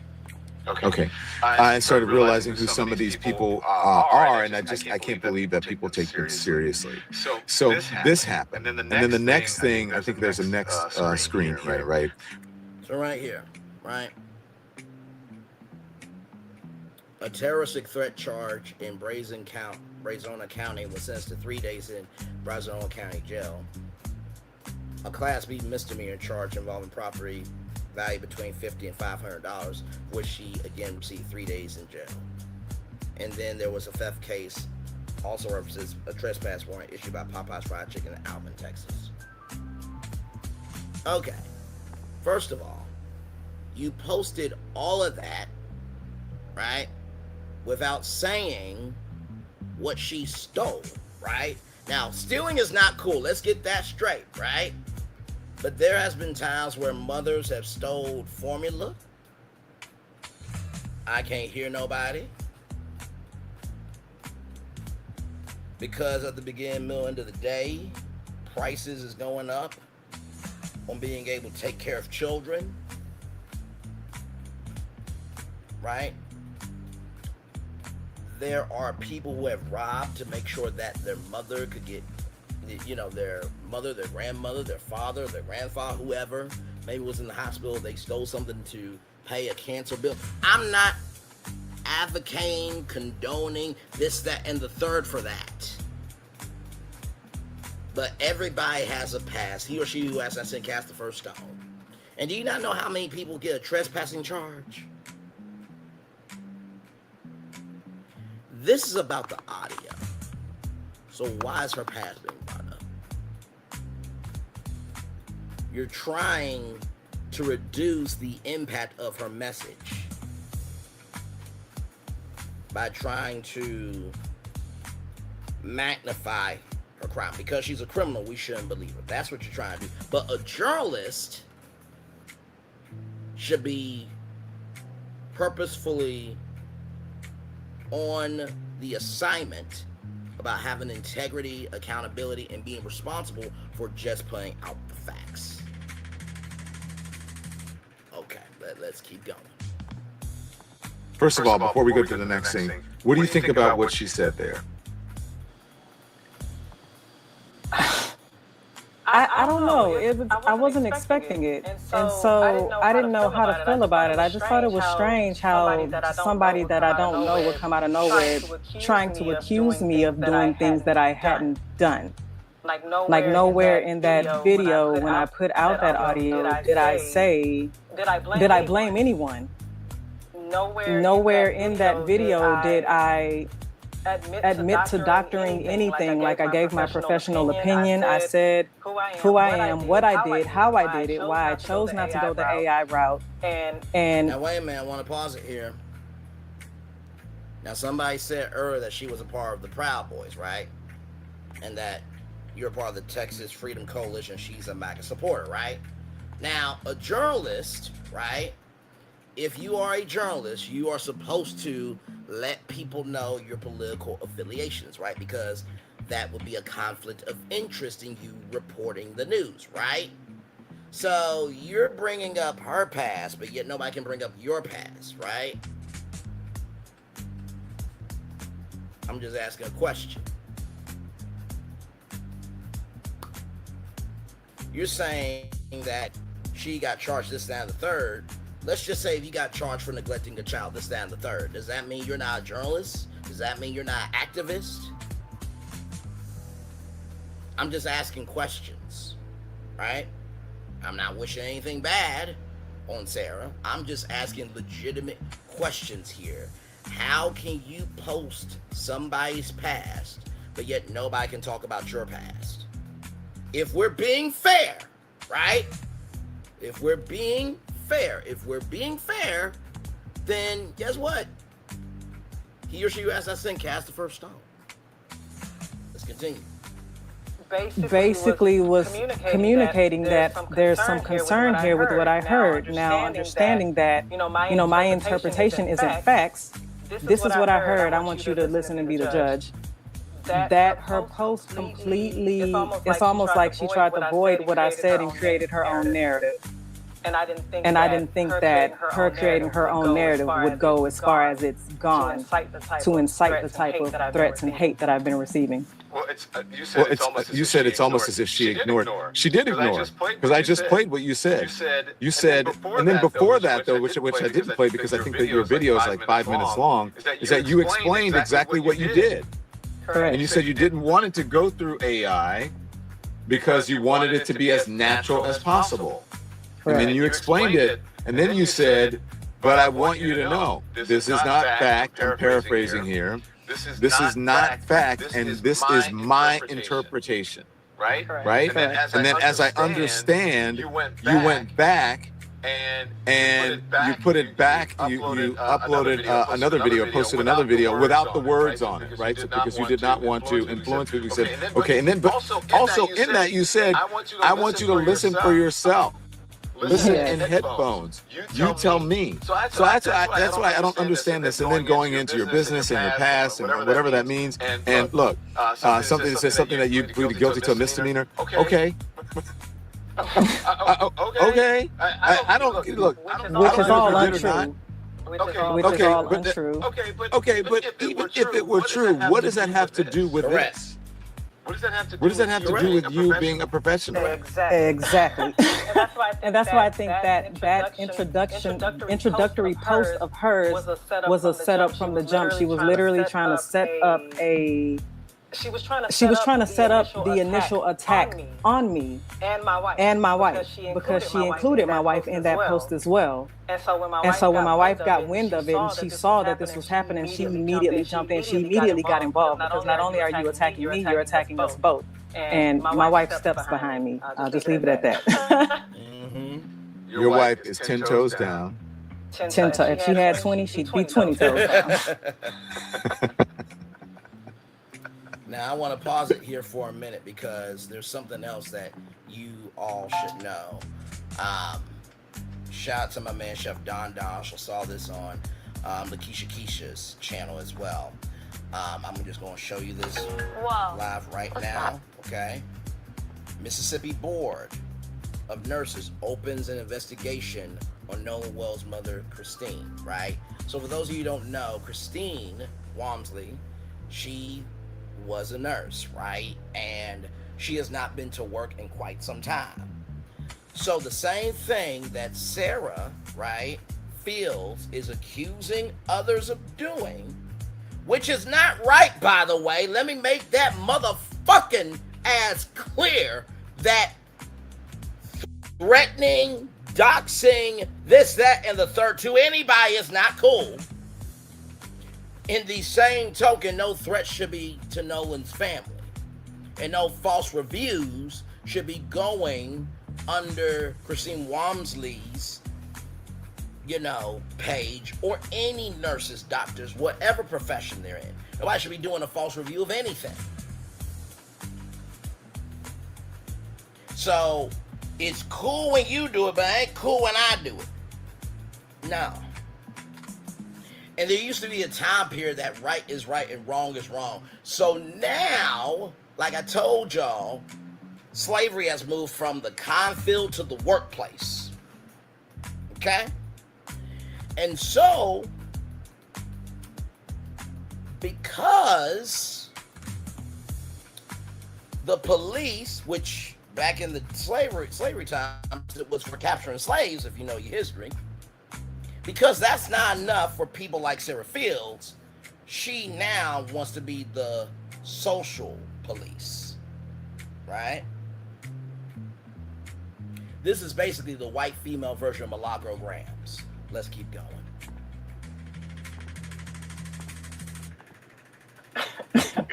Okay. I started realizing who some of these people are, and I can't believe that people take them seriously. So this happened. And then the next thing, I think there's a next screen here, right?
So right here, right? A terroristic threat charge in Brazelona County was sentenced to 3 days in Brazelona County Jail. A Class B misdemeanor charge involving property value between $50 and $500, which she again received 3 days in jail. And then there was a theft case, also references a trespass warrant issued by Popeye's Fried Chicken in Alvin, Texas. Okay, first of all, you posted all of that, right, without saying what she stole, right? Now, stealing is not cool. Let's get that straight, right? But there has been times where mothers have stole formula. I can't hear nobody. Because at the beginning, middle, end of the day, prices is going up on being able to take care of children, right? There are people who have robbed to make sure that their mother could get, you know, their mother, their grandmother, their father, their grandfather, whoever, maybe was in the hospital, they stole something to pay a cancer bill. I'm not advocating, condoning this, that, and the third for that. But everybody has a past. He or she who has that sin cast the first stone. And do you not know how many people get a trespassing charge? This is about the audio. So why is her past being brought up? You're trying to reduce the impact of her message by trying to magnify her crime. Because she's a criminal, we shouldn't believe her. That's what you're trying to do. But a journalist should be purposefully on the assignment about having integrity, accountability, and being responsible for just putting out the facts. Okay, let's keep going.
First of all, before we go to the next thing, what do you think about what she said there?
I don't know. I wasn't expecting it. And so I didn't know how to feel about it. I just thought it was strange how somebody that I don't know would come out of nowhere trying to accuse me of doing things that I hadn't done. Like nowhere in that video, when I put out that audio, did I blame anyone? Nowhere in that video did I admit to doctoring anything. Like, I gave my professional opinion. I said who I am, what I did, how I did it, why I chose not to go the AI route. And
now wait a minute, I want to pause it here. Now, somebody said earlier that she was a part of the Proud Boys, right? And that you're part of the Texas Freedom Coalition. She's a MAGA supporter, right? Now, a journalist, right? If you are a journalist, you are supposed to let people know your political affiliations, right? Because that would be a conflict of interest in you reporting the news, right? So you're bringing up her past, but yet nobody can bring up your past, right? I'm just asking a question. You're saying that she got charged this, that, and the third. Let's just say if you got charged for neglecting a child, this, that, and the third. Does that mean you're not a journalist? Does that mean you're not an activist? I'm just asking questions, right? I'm not wishing anything bad on Sarah. I'm just asking legitimate questions here. How can you post somebody's past, but yet nobody can talk about your past? If we're being fair, right? If we're being fair, then guess what? He or she who has that sin cast the first stone. Let's continue.
Basically was communicating that there's some concern here with what I heard. Now, understanding that, my interpretation isn't facts. This is what I heard. I want you to listen and be the judge. That her post completely, it's almost like she tried to void what I said and created her own narrative. And I didn't think that her creating her own narrative would go as far as it's gone to incite the type of threats and hate that I've been receiving.
Well, you said it's almost as if she ignored. She did ignore, because I just played what you said. You said, and then before that, though, which I didn't play because I think that your video is like 5 minutes long, is that you explained exactly what you did.
Correct.
And you said you didn't want it to go through AI because you wanted it to be as natural as possible. And then you explained it, and then you said, but I want you to know, this is not fact, I'm paraphrasing here, this is not fact, and this is my interpretation. Right? And then as I understand, you went back and you put it back. You uploaded another video, posted another video without the words on it, right? So because you did not want to influence people. You said, okay, and then but also in that you said, I want you to listen for yourself. Listen in headphones. You tell me. So that's why I don't understand this. And then going into your business and your past and whatever that means. And look, something that says something that you pleaded guilty to a misdemeanor. Okay. Okay. I don't look.
Which is all untrue. Which is all untrue.
Okay, but even if it were true, what does that have to do with this? What does that have to do with you being a professional?
Exactly. And that's why I think that introductory post of hers was a setup from the jump. She was literally trying to set up She was trying to set up the initial attack on me and my wife because she included my wife in that post as well. And so when my wife got wind of it and she saw that this was happening, she immediately jumped in. She immediately got involved because not only are you attacking me, you're attacking us both. And my wife steps behind me. I'll just leave it at that.
Your wife is 10 toes down.
10 toes. If she had 20, she'd be 20 toes down.
Now, I want to pause it here for a minute because there's something else that you all should know. Shout out to my man, Chef Don Dosh. I saw this on Lakeisha's channel as well. I'm just going to show you this live right now, okay? Mississippi Board of Nurses opens an investigation on Nolan Wells' mother, Christine, right? So for those of you who don't know, Christine Walmsley, she was a nurse, right? And she has not been to work in quite some time. So the same thing that Sarah, right, Fields is accusing others of doing, which is not right, by the way. Let me make that motherfucking ass clear that threatening, doxing, this, that, and the third to anybody is not cool. In the same token, no threat should be to Nolan's family. And no false reviews should be going under Christine Walmsley's, page, or any nurses, doctors, whatever profession they're in. Nobody should be doing a false review of anything. So, it's cool when you do it, but it ain't cool when I do it. No. And there used to be a time period that right is right and wrong is wrong. So now, like I told y'all, slavery has moved from the cornfield to the workplace. Okay? And so, because the police, which back in the slavery time, it was for capturing slaves, if you know your history, because that's not enough for people like Sarah Fields, she now wants to be the social police, right? This is basically the white female version of Milagro Grams. Let's keep going.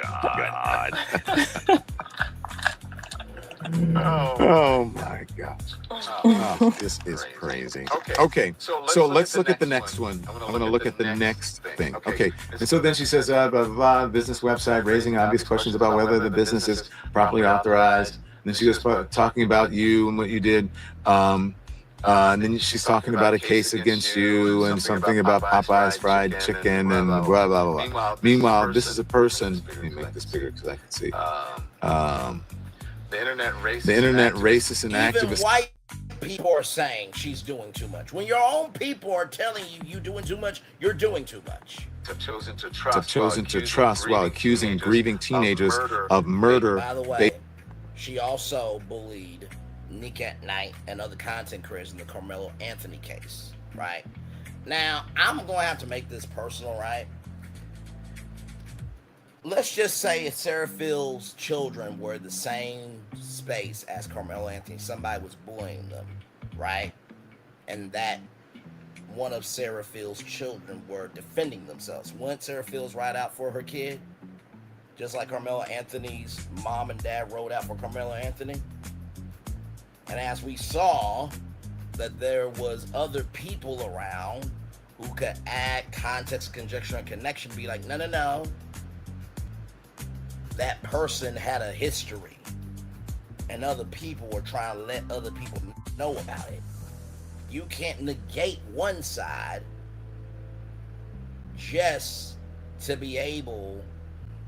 God.
Oh my gosh. Oh, this is crazy. Okay, so let's look at the next one. I'm going to look at the next thing. Okay, and so then she says, blah, blah, blah, business website, raising obvious questions about whether the business is properly authorized. And then she was talking about you and what you did. And then she's talking about a case against you and something about Popeye's fried chicken and blah, blah, blah, blah. Meanwhile, this is a person. Let me make this bigger because I can see. The internet racist and activist.
Even white people are saying she's doing too much. When your own people are telling you you're doing too much, you're doing too much.
Have chosen to trust while accusing grieving teenagers of murder.
By the way, she also bullied Nick at Night and other content creators in the Carmelo Anthony case, right? Now, I'm going to have to make this personal, right? Let's just say if Sarah Fields' children were the same space as Carmelo Anthony, somebody was bullying them, right? And that one of Sarah Fields' children were defending themselves. Wouldn't Sarah Fields ride out for her kid? Just like Carmelo Anthony's mom and dad rode out for Carmelo Anthony? And as we saw, that there was other people around who could add context, conjecture, and connection, be like, no. That person had a history, and other people were trying to let other people know about it. You can't negate one side just to be able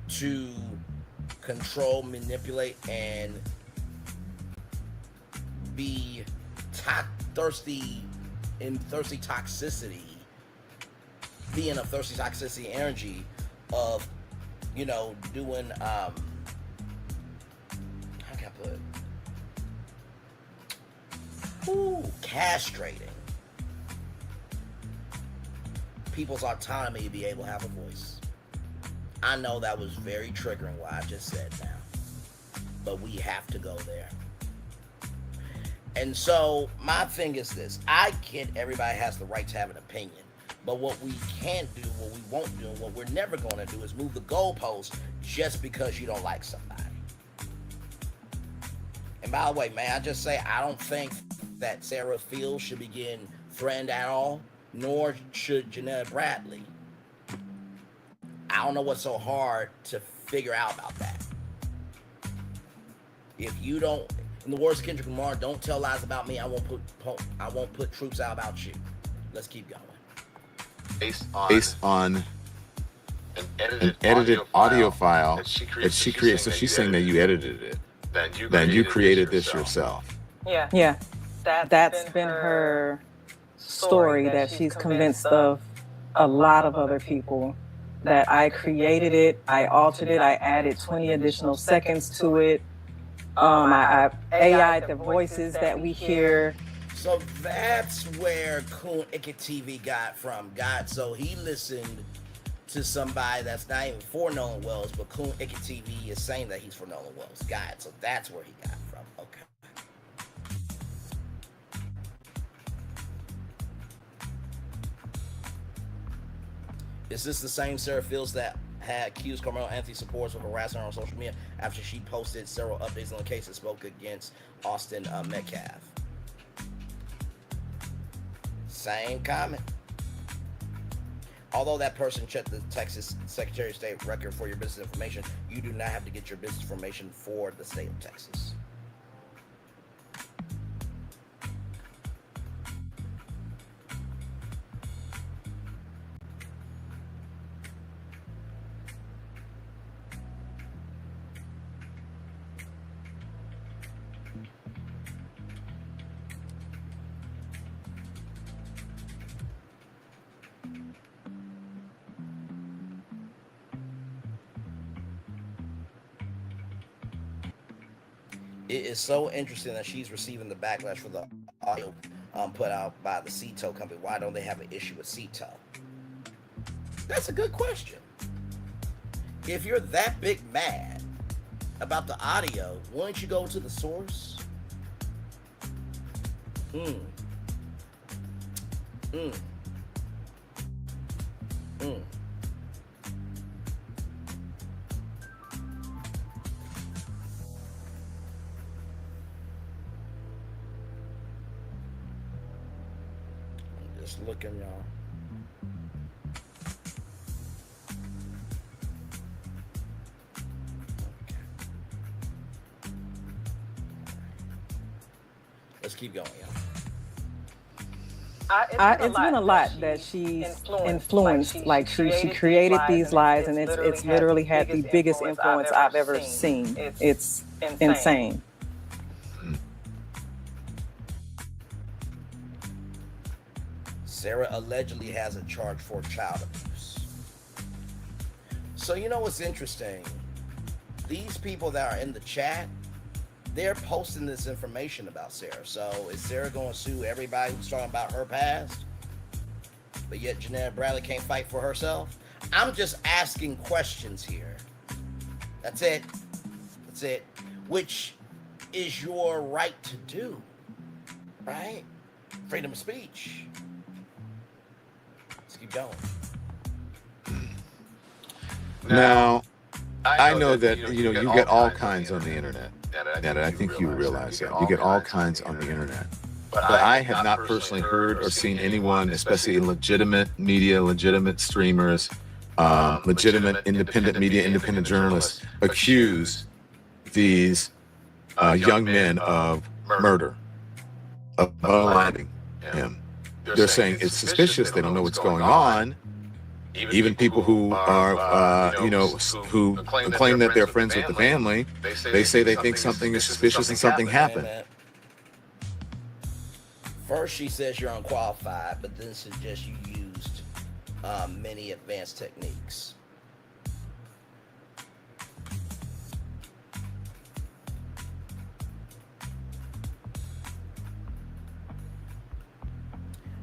to control, manipulate, and be thirsty toxicity, being a thirsty toxicity energy of, doing, how can I put it? Castrating people's autonomy to be able to have a voice. I know that was very triggering what I just said now, but we have to go there. And so my thing is this: I get everybody has the right to have an opinion, but what we can't do, what we won't do, and what we're never going to do is move the goalposts just because you don't like somebody. And by the way, may I just say, I don't think that Sarah Fields should be getting threatened at all, nor should Janetta Bradley. I don't know what's so hard to figure out about that. If you don't, in the words of Kendrick Lamar, don't tell lies about me, I won't put troops out about you. Let's keep going.
Based on an edited audio file that she created. So she's saying that you edited it. Then you created this yourself.
Yeah. That's been her story, that she's convinced of a lot of other people, that I created it, I altered it, I added 20 additional seconds to it. I AI'd the voices that we hear.
So that's where coonicket TV got. So he listened to somebody that's not even for Nolan Wells, but coonicket TV is saying that he's for Nolan Wells. Got it. So that's where he got it from. Okay. Is this the same Sarah Fields that had accused Carmelo Anthony supporters of harassing her on social media after she posted several updates on the case and spoke against Austin Metcalf? Same comment. Although that person checked the Texas Secretary of State record for your business information, you do not have to get your business information for the state of Texas. It is so interesting that she's receiving the backlash for the audio put out by the CETO company. Why don't they have an issue with CETO? That's a good question. If you're that big mad about the audio, why don't you go to the source? Just looking, y'all. Let's keep going, y'all.
It's been a lot that she's influenced. Like she created these lies, and it's literally had the biggest influence I've ever seen. It's insane.
Sarah allegedly has a charge for child abuse. So you know what's interesting? These people that are in the chat, they're posting this information about Sarah. So is Sarah going to sue everybody who's talking about her past? But yet Janetta Bradley can't fight for herself? I'm just asking questions here. That's it. That's it. Which is your right to do, right? Freedom of speech. Let's keep going.
Now, I know that you get all kinds on the internet. And I think you realize that. You get all kinds on the internet. but I have not personally heard or seen anyone, especially in legitimate media, legitimate streamers, legitimate independent media, independent journalists, accuse these young men of murder, of unaliving him. They're saying it's suspicious. They don't know what's going on. Even people who are, who claim that they're friends with the family, they say they think something is suspicious and something happened.
First, she says you're unqualified, but then suggests you used many advanced techniques.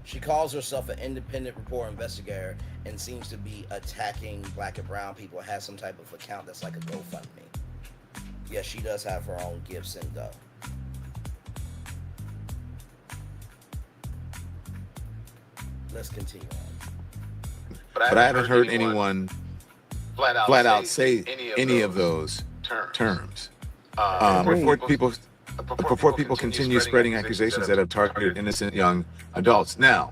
She calls herself an independent report investigator and seems to be attacking Black and brown people. Has some type of account that's like a GoFundMe. Yes, she does have her own gifts and dough. Let's continue on.
But I haven't heard anyone flat out say any of those terms. Before people continue spreading accusations that have targeted innocent young adults. Now,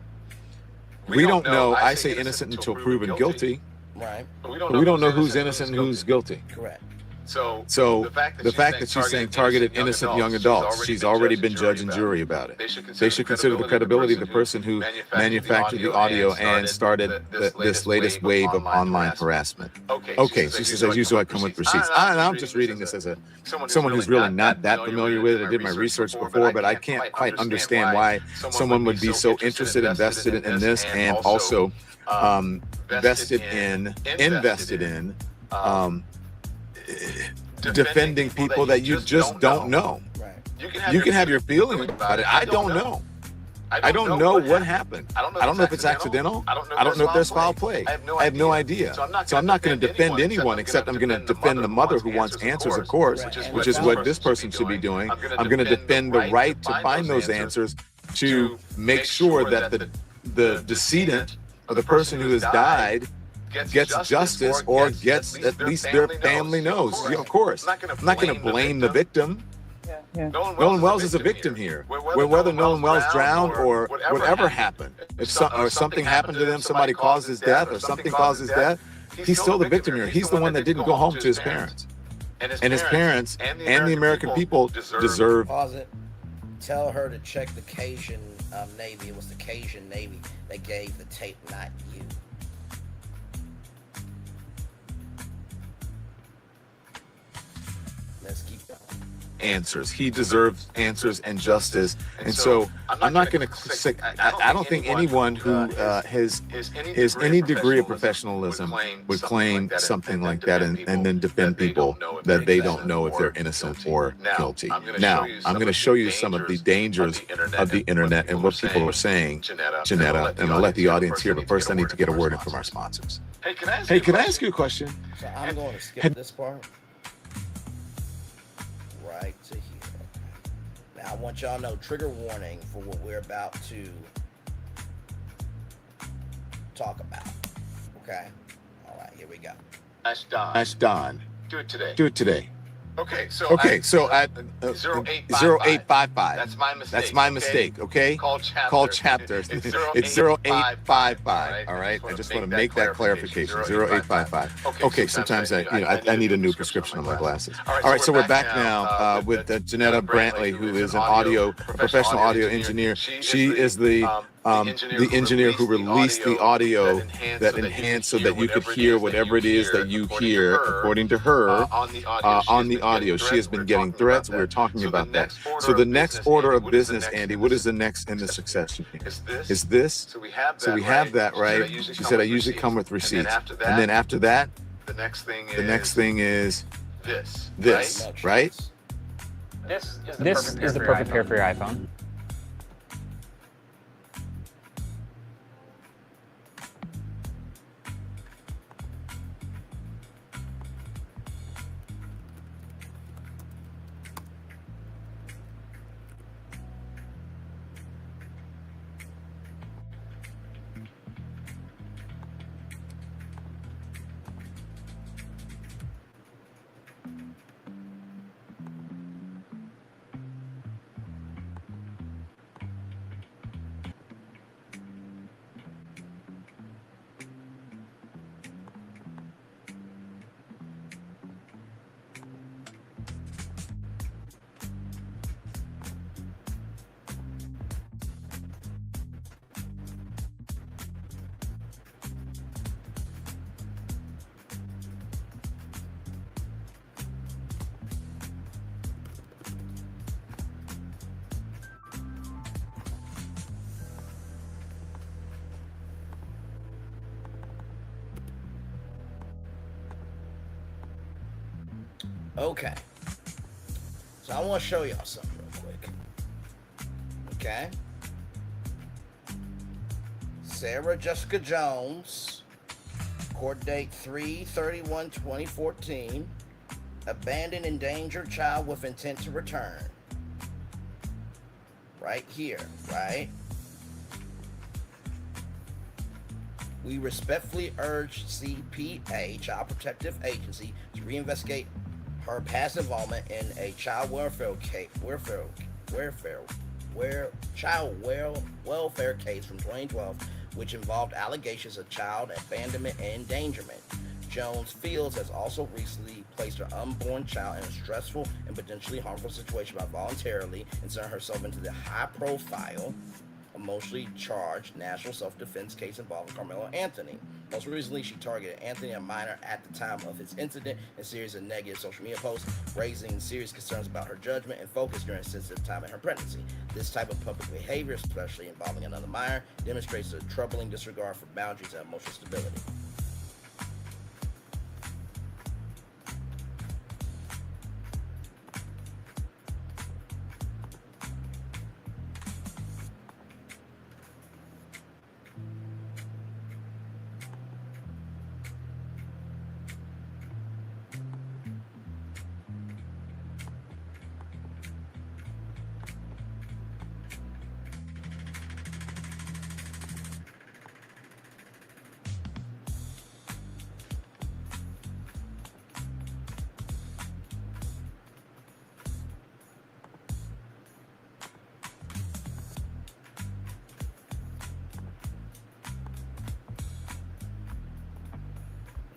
we don't know, I say innocent until proven guilty.
Right.
But we don't know who's innocent and who's guilty.
Correct.
So the fact that she's saying targeted innocent young adults, she's already been judge and jury about it. They should consider the credibility of the person who manufactured the audio and started this latest wave of online harassment. Okay, she says, as usual, I come with receipts. I'm just reading this as someone who's really not that familiar with it. I did my research before, but I can't quite understand why someone would be so invested in this and also invested in defending people that you just don't know. You can have your feelings about it. I don't know. I don't know what happened. I don't know if it's accidental. I don't know if there's foul play. I have no idea. So I'm not going to defend anyone, except I'm going to defend the mother who wants answers, of course, which is what this person should be doing. I'm going to defend the right to find those answers, to make sure that the decedent or the person who has died gets justice or gets at least their family knows. Yeah, of course. I'm not going to blame the victim.
Yeah.
Nolan Wells is a victim here. Whether Nolan Wells drowned or whatever happened, if something happened to them, somebody caused his death or something caused his death, he's still the victim here. He's the one that didn't go home to his parents. And his parents and the American people deserve.
Pause it. Tell her to check the Cajun Navy. It was the Cajun Navy that gave the tape, not you. Let's keep going.
Answers. He deserves answers and justice. And so I'm not going to say, I don't think anyone who has any degree of professionalism would claim something like that and then defend people that they don't know if they're innocent or guilty. Now, I'm going to show you some of the dangers of the internet and what people are saying, Janetta, and I'll let the audience hear, but first I need to get a word in from our sponsors. Hey, can I ask you a question?
So I'm going to skip this part. Right to here. Okay. Now I want y'all to know, trigger warning for what we're about to talk about. Okay? All right, here we go.
Ask Don.
Do it today.
Do it today.
Okay, so
at 0855.
That's my mistake.
Okay? Call chapter. It's 0855. All right? I just want to make that clarification. 0855. Okay, sometimes I need a new prescription on my glasses. All right, so we're back now with Janetta Brantley, who is a professional audio engineer. She is the engineer who released the audio that enhanced so that you could hear whatever it is that you hear, according to her, on the audio. She has been getting threats. We're talking about that. So the next order of business, Andy, what is the next in the succession here? Is this? So we have that, right? She said, I usually come with receipts. And then after that, the next thing is this, right?
This is the perfect pair for your iPhone.
Okay. So I want to show y'all something real quick. Okay. Sarah Jessica Jones, court date 3/31/2014, abandoned endangered child with intent to return. Right here, right? We respectfully urge CPA, Child Protective Agency, to reinvestigate her past involvement in a child welfare case from 2012, which involved allegations of child abandonment and endangerment. Jones Fields has also recently placed her unborn child in a stressful and potentially harmful situation by voluntarily inserting herself into the high-profile, emotionally charged national self-defense case involving Carmelo Anthony. Most recently, she targeted Anthony, a minor, at the time of his incident in a series of negative social media posts, raising serious concerns about her judgment and focus during a sensitive time in her pregnancy. This type of public behavior, especially involving another minor, demonstrates a troubling disregard for boundaries and emotional stability.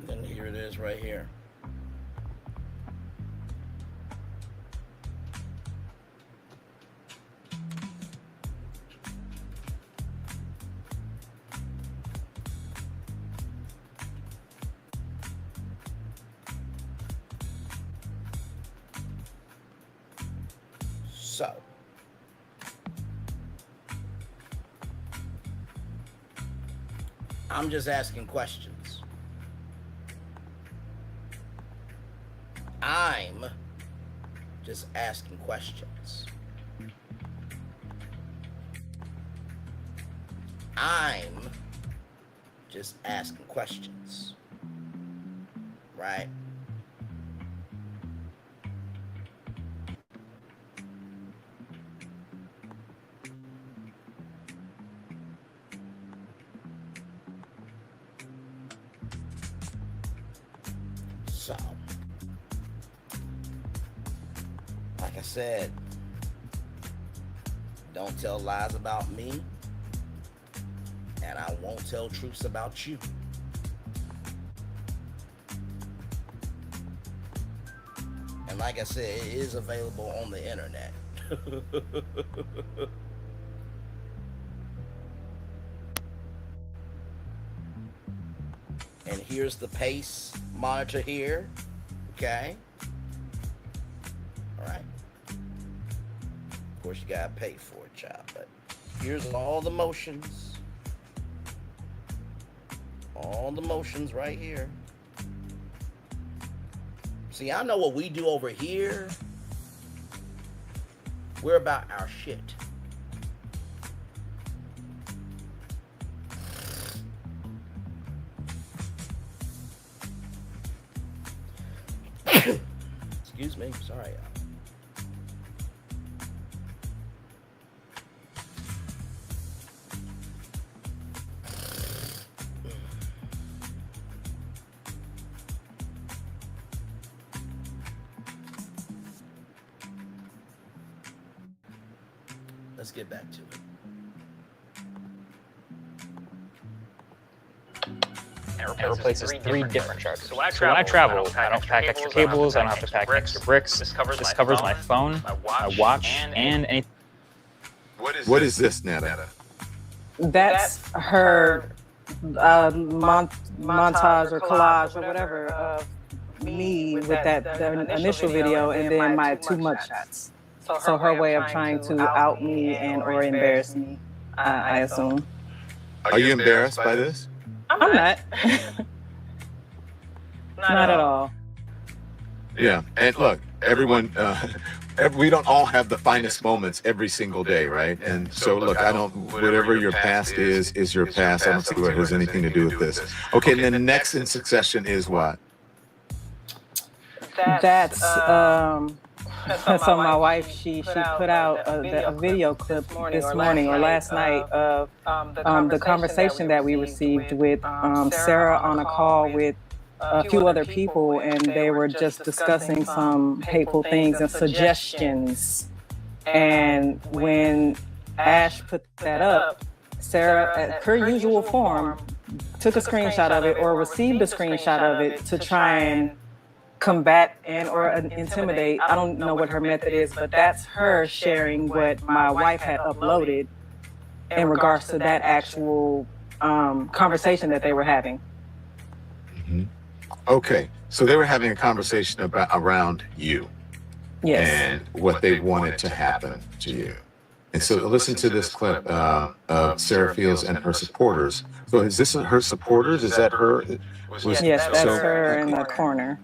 And here it is right here. So, I'm just asking questions. I'm just asking questions. I'm just asking questions. Right? So, like I said, don't tell lies about me, and I won't tell truths about you. And like I said, it is available on the internet. And here's the pace monitor here. Okay. All right. Of course, you gotta pay for it, child. But here's all the motions. All the motions right here. See, I know what we do over here. We're about our shit. Excuse me, sorry. Let's get back to it.
It replaces three different chargers. So when I travel, I don't pack extra cables, I don't have to pack extra bricks. This covers my phone, my watch, and anything.
What is this, Netta?
That's her montage or collage or whatever of me with the initial video, and then my too much shots. So her way of trying to out me and or embarrass me, I assume.
Are you embarrassed by this?
I'm not. Not at all.
Yeah, and look, everyone, we don't all have the finest moments every single day, right? And so, look, whatever your past is your past. I don't see what it has anything to do with this. Okay, and then next in succession is what?
That's so my wife, she put out a video clip this morning or last night of the conversation that we received with Sarah on a call with a few other people, and they were just discussing some hateful things and suggestions. And when Ash put that up, Sarah, at her usual form, took a screenshot of it or received a screenshot of it to try and combat and or intimidate. I don't know what her method is, but that's her sharing what my wife had uploaded in regards to that actual conversation that they were having.
Mm-hmm. Okay, so they were having a conversation around you.
Yes.
And what they wanted to happen to you. And so listen to this clip of Sarah Fields and her supporters. So is this her supporters? Is that her?
Yes, that's her in the corner.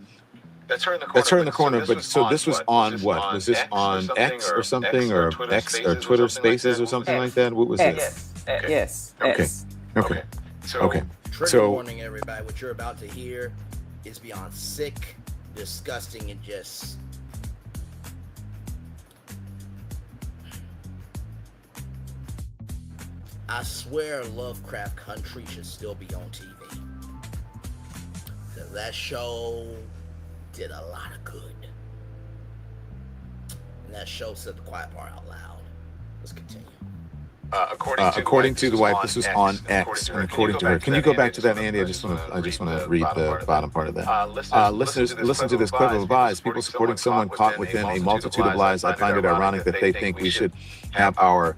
That's her in the corner. But so this was on what? Was this on X or something, or X or Twitter Spaces or something like that? What was this?
Yes.
Okay. Okay. Okay.
Trigger warning, everybody. What you're about to hear is beyond sick, disgusting, and just. I swear Lovecraft Country should still be on TV. Because that show did a lot of good. And that show said the quiet part out loud. Let's continue.
According to the wife, this was on X, and according to her. Can you go back to that, Andy? I just want to read the bottom part of that. Listeners, listen to this clip of lies. People supporting someone caught within a multitude of lies. I find it ironic that they think we should have our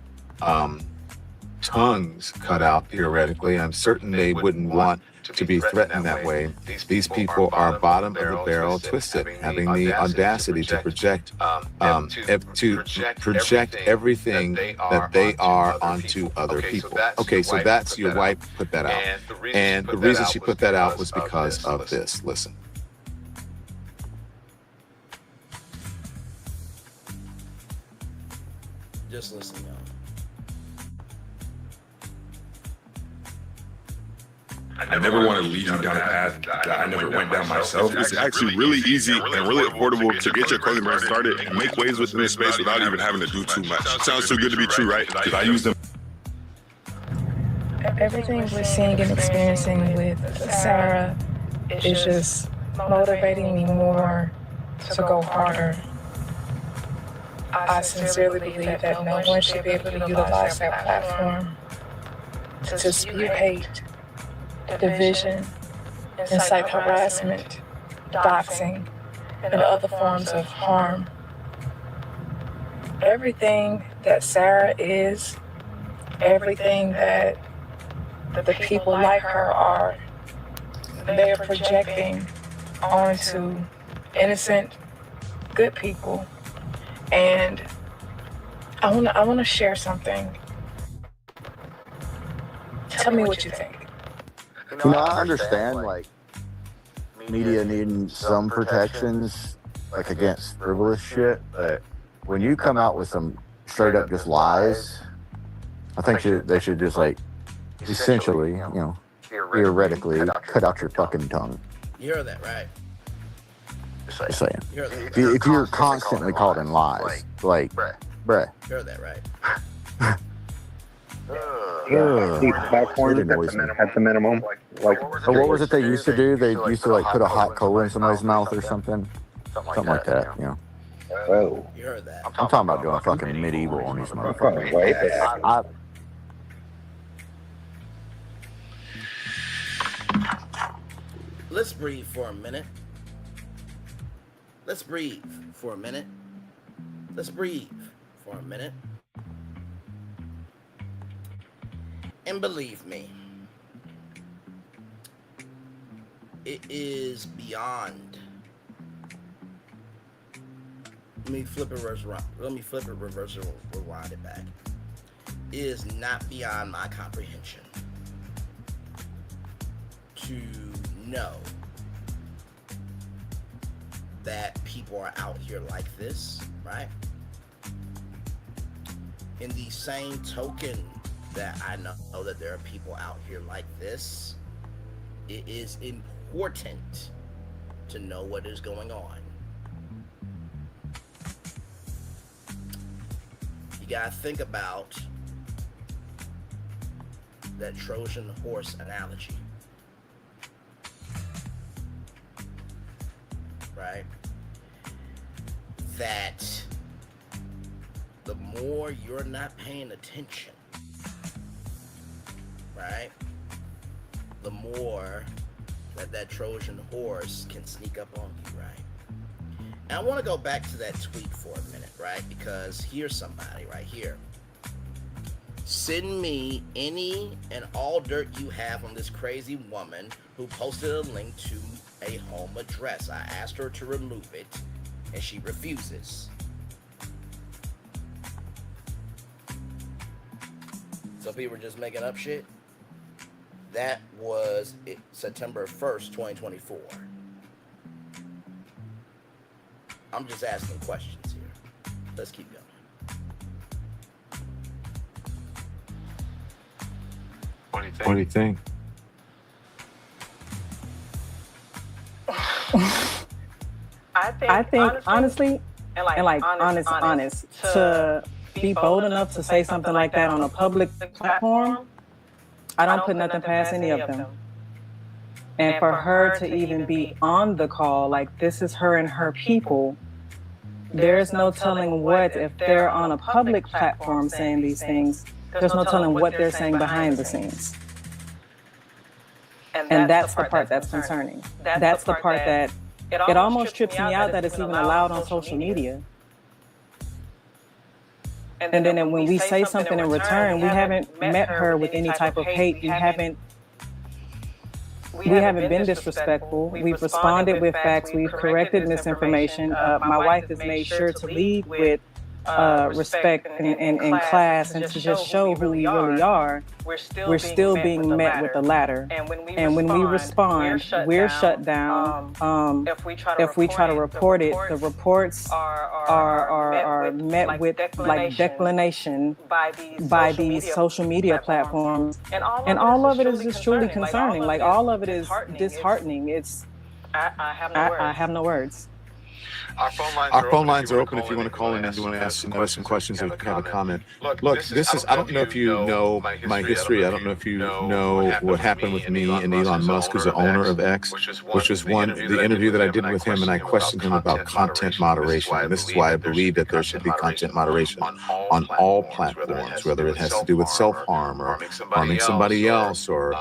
tongues cut out, theoretically. I'm certain they wouldn't want to be threatened that way. These people are bottom of the barrel twisted, having the audacity to project everything that they are onto other people. Okay, so that's your wife put that out. And the reason she put that out was because of this. Listen.
Just listen, y'all.
I never want to lead you down a path that I never went down myself. It's actually really easy and really affordable to get your clothing brand started and make waves within this space without even having to do too much. Sounds too good to be true, right? Because I use them.
Everything we're seeing and experiencing with Sarah is just motivating me more to go harder. I sincerely believe that no one should be able to utilize that platform to spew hate, division, incite harassment, doxing, and other forms of harm. Everything that Sarah is, everything that the people like her are, they are projecting onto innocent, good people. And I want to share something. Tell me what you think.
You know, I understand, like, media needing some protections, like, against frivolous shit, but when you come out with some straight up just lies, I think they should just, like, essentially, you know, theoretically, cut out your fucking tongue.
You heard that, right?
Just saying. If you're constantly calling lies, like, bruh.
You heard that, right?
It annoys me.
At the minimum. Like,
so what was it they used to do? They used to like put a hot coal in somebody's mouth or something? Something like that, you know.
Oh.
You heard that.
I'm talking about going fucking medieval on these motherfuckers.
Let's breathe for a minute. Let's breathe for a minute. Let's breathe for a minute. And believe me, it is beyond. Let me flip it reverse and rewind it back. It is not beyond my comprehension to know that people are out here like this, right? In the same token that I know that there are people out here like this, it is important to know what is going on. You gotta think about that Trojan horse analogy, right? That the more you're not paying attention, right, the more that Trojan horse can sneak up on you, right? And I want to go back to that tweet for a minute, right? Because here's somebody right here. Send me any and all dirt you have on this crazy woman who posted a link to a home address. I asked her to remove it, and she refuses. So people were just making up shit. That was September 1st, 2024. I'm just asking questions here. Let's keep going.
What do you think?
I think honestly, and like honest, to be bold enough to say something like that on a public platform, I don't put nothing past any of them. And for her to even be on the call, like this is her and her people, there's no telling what, if they're on a public platform saying these things, there's no telling what they're saying behind the scenes. And that's the part that's concerning. That's the part that it almost trips me out that it's even allowed on social media. And then when we say something in return, we haven't met her with any type of hate. We haven't been disrespectful. We've responded with facts. We've corrected misinformation. My wife has made sure to lead with respect and class, and to just show who we really are. We're still being met with the latter. And when we respond, we're shut down. If we try to report it, the reports are met with like declination by these social media platforms. And all of it is just truly concerning. Like all of it is disheartening. I have no words.
Our phone lines are open if you want to call in and you want to ask some questions or have a comment. Look, this is, I don't know if you know my history. I don't know if you know what happened with me and Elon Musk, who's the owner of X, which was the interview that I did with him, and I questioned him about content moderation. And this is why I believe that there should be content moderation on all platforms, whether it has to do with self-harm or harming somebody else, or,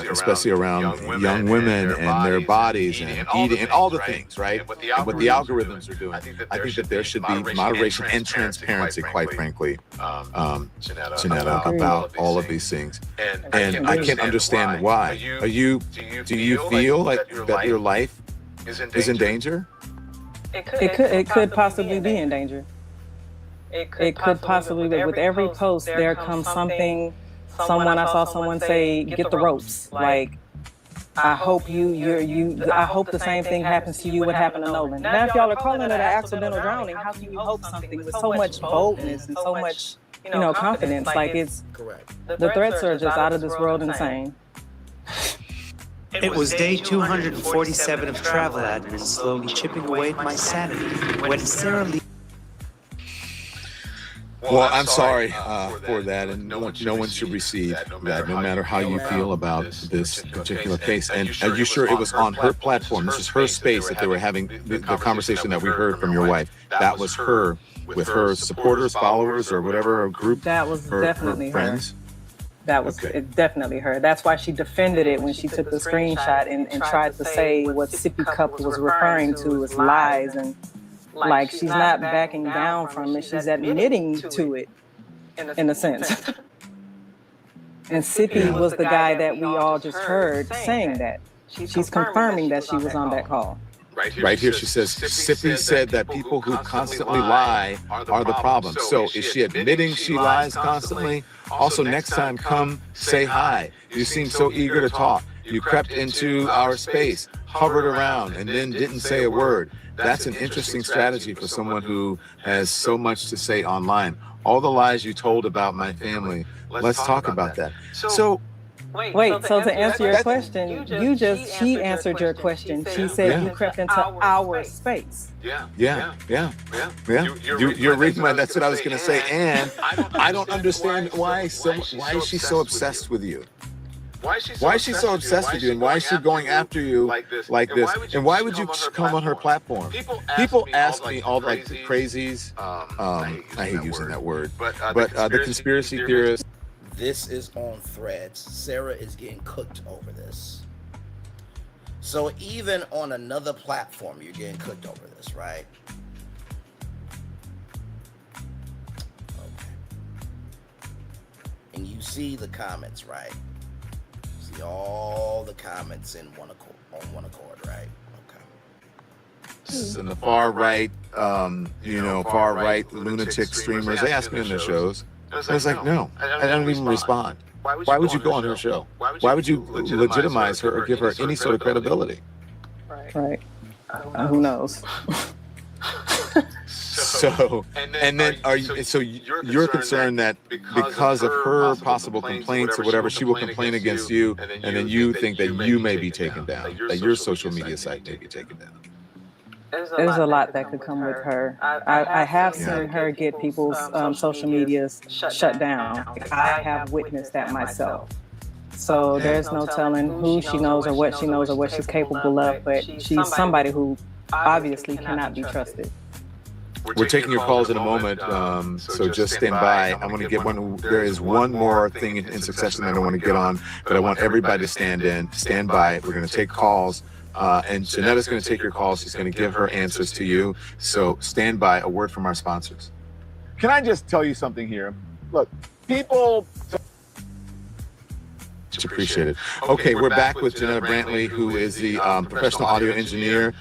especially around young women and their bodies and eating and all the things. Right? And what the algorithms are doing. I think that there should be moderation and transparency, quite frankly, Janetta, about all of these things. And I can't understand why. Do you feel like that your life is in danger?
It could possibly be in danger. It could possibly be. With every post, there comes something. I saw someone say, "Get the ropes." Like, I hope I hope the same thing happens to you what happened to Nolan. Now, if y'all are calling it an accidental drowning, how can you hope something with so much boldness and so much, confidence? Like, it's correct. The threats are just out of this world insane.
It was day 247 of travel admin slowly chipping away at my sanity when Sarah Lee.
Well, I'm sorry for that, and no one should receive that, no matter how you feel about this particular case. And are you sure it was on her platform? This is her space that they were having the conversation that we heard from your wife. That was her with her supporters, followers, or whatever group.
That was definitely
her friends.
That was definitely her. That's why she defended it when she took the screenshot and tried to say what Sippy Cup was referring to as lies, and like she's not backing down from it. She's admitting to it, in a sense. And Sippy was the guy that we all just heard saying that. She's confirming that she was on that call.
Right here, she says, Sippy said that people who constantly lie are the problem. So is she admitting she lies constantly? Also, next time, come say hi. You seem so eager to talk. You crept into our space. hovered around and then didn't say a word. That's an interesting strategy for someone who has so much to say online. All the lies you told about my family, let's talk about that. So
Wait, so to answer your question, she answered your question. She said you crept into our space.
Yeah. You're reading my, that's what I was going to say. And I don't understand why is she so obsessed with you? Why is she so obsessed with you, and why is she going after you like this? And why would you come on her platform? People ask me all like the crazies. I hate using that word, but the conspiracy theorists.
This is on Threads. Sarah is getting cooked over this. So even on another platform, you're getting cooked over this, right? Okay. And you see the comments, right? See all the comments in one accord, right? Okay.
This is in the far right, far right lunatic streamers. They ask me on their shows. I was like, no, I don't even respond. Why would you go on her show? Why would you legitimize her or give her any sort of credibility?
Right. Who knows?
So, and then you're concerned that because of her possible complaints or whatever, she will complain against you, and then you think that you may be taken down, that your social media site may be taken down.
There's a lot that could come with her. I have seen her get people's social medias shut down. I have witnessed that myself. So there's no telling who she knows or what she knows or what she's capable of, but she's somebody who obviously cannot be trusted.
We're taking your calls in a moment, so just stand by. I want to get there is one more thing in succession that I want to get on, but I want everybody to stand by. We're going to take calls. And Janetta's going to take your calls. She's going to give her answers to you. So stand by. A word from our sponsors. Can I just tell you something here? Look, people... Appreciate it. Okay, we're back with Janetta Brantley, who is the professional audio engineer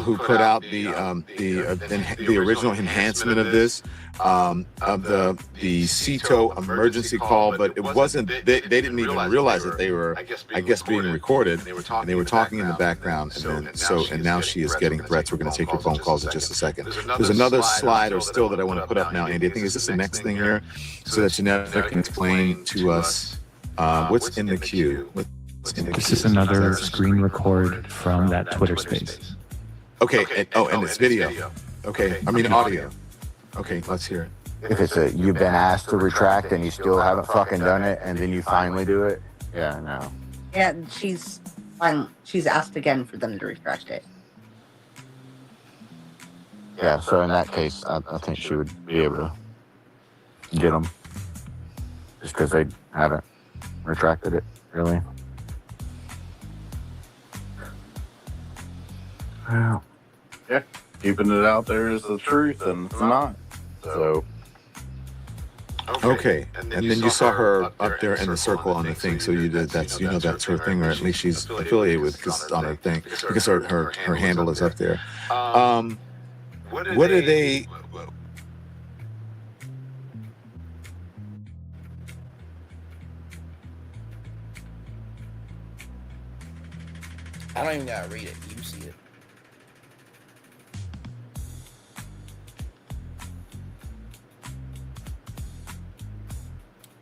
who put out the original enhancement of this, of the CETO emergency call, but it wasn't. They didn't even realize that they were, I guess, being recorded, and they were talking in the background. And now she is getting threats. We're going to take your phone calls in just a second. There's another slide or still that I want to put up now, Andy. I think is this the next thing here, so that Janetta can explain to us. What's in the queue?
This is another screen record from that Twitter space.
Okay, and it's video. Okay, I mean audio. Okay, let's hear it.
If it's you've been asked to retract and you still haven't fucking done it, and then you finally do it, yeah, no.
Yeah, she's asked again for them to retract it.
Yeah, so in that case, I think she would be able to get them, just because they haven't retracted it, really.
Well, yeah, keeping it out there is the truth, and it's not. So.
Okay, and then you saw her up there in the circle on the thing. So that's her thing, or at least she's affiliated with because it's on her thing, because her handle is up there. What are they?
I don't even gotta read it. You see it.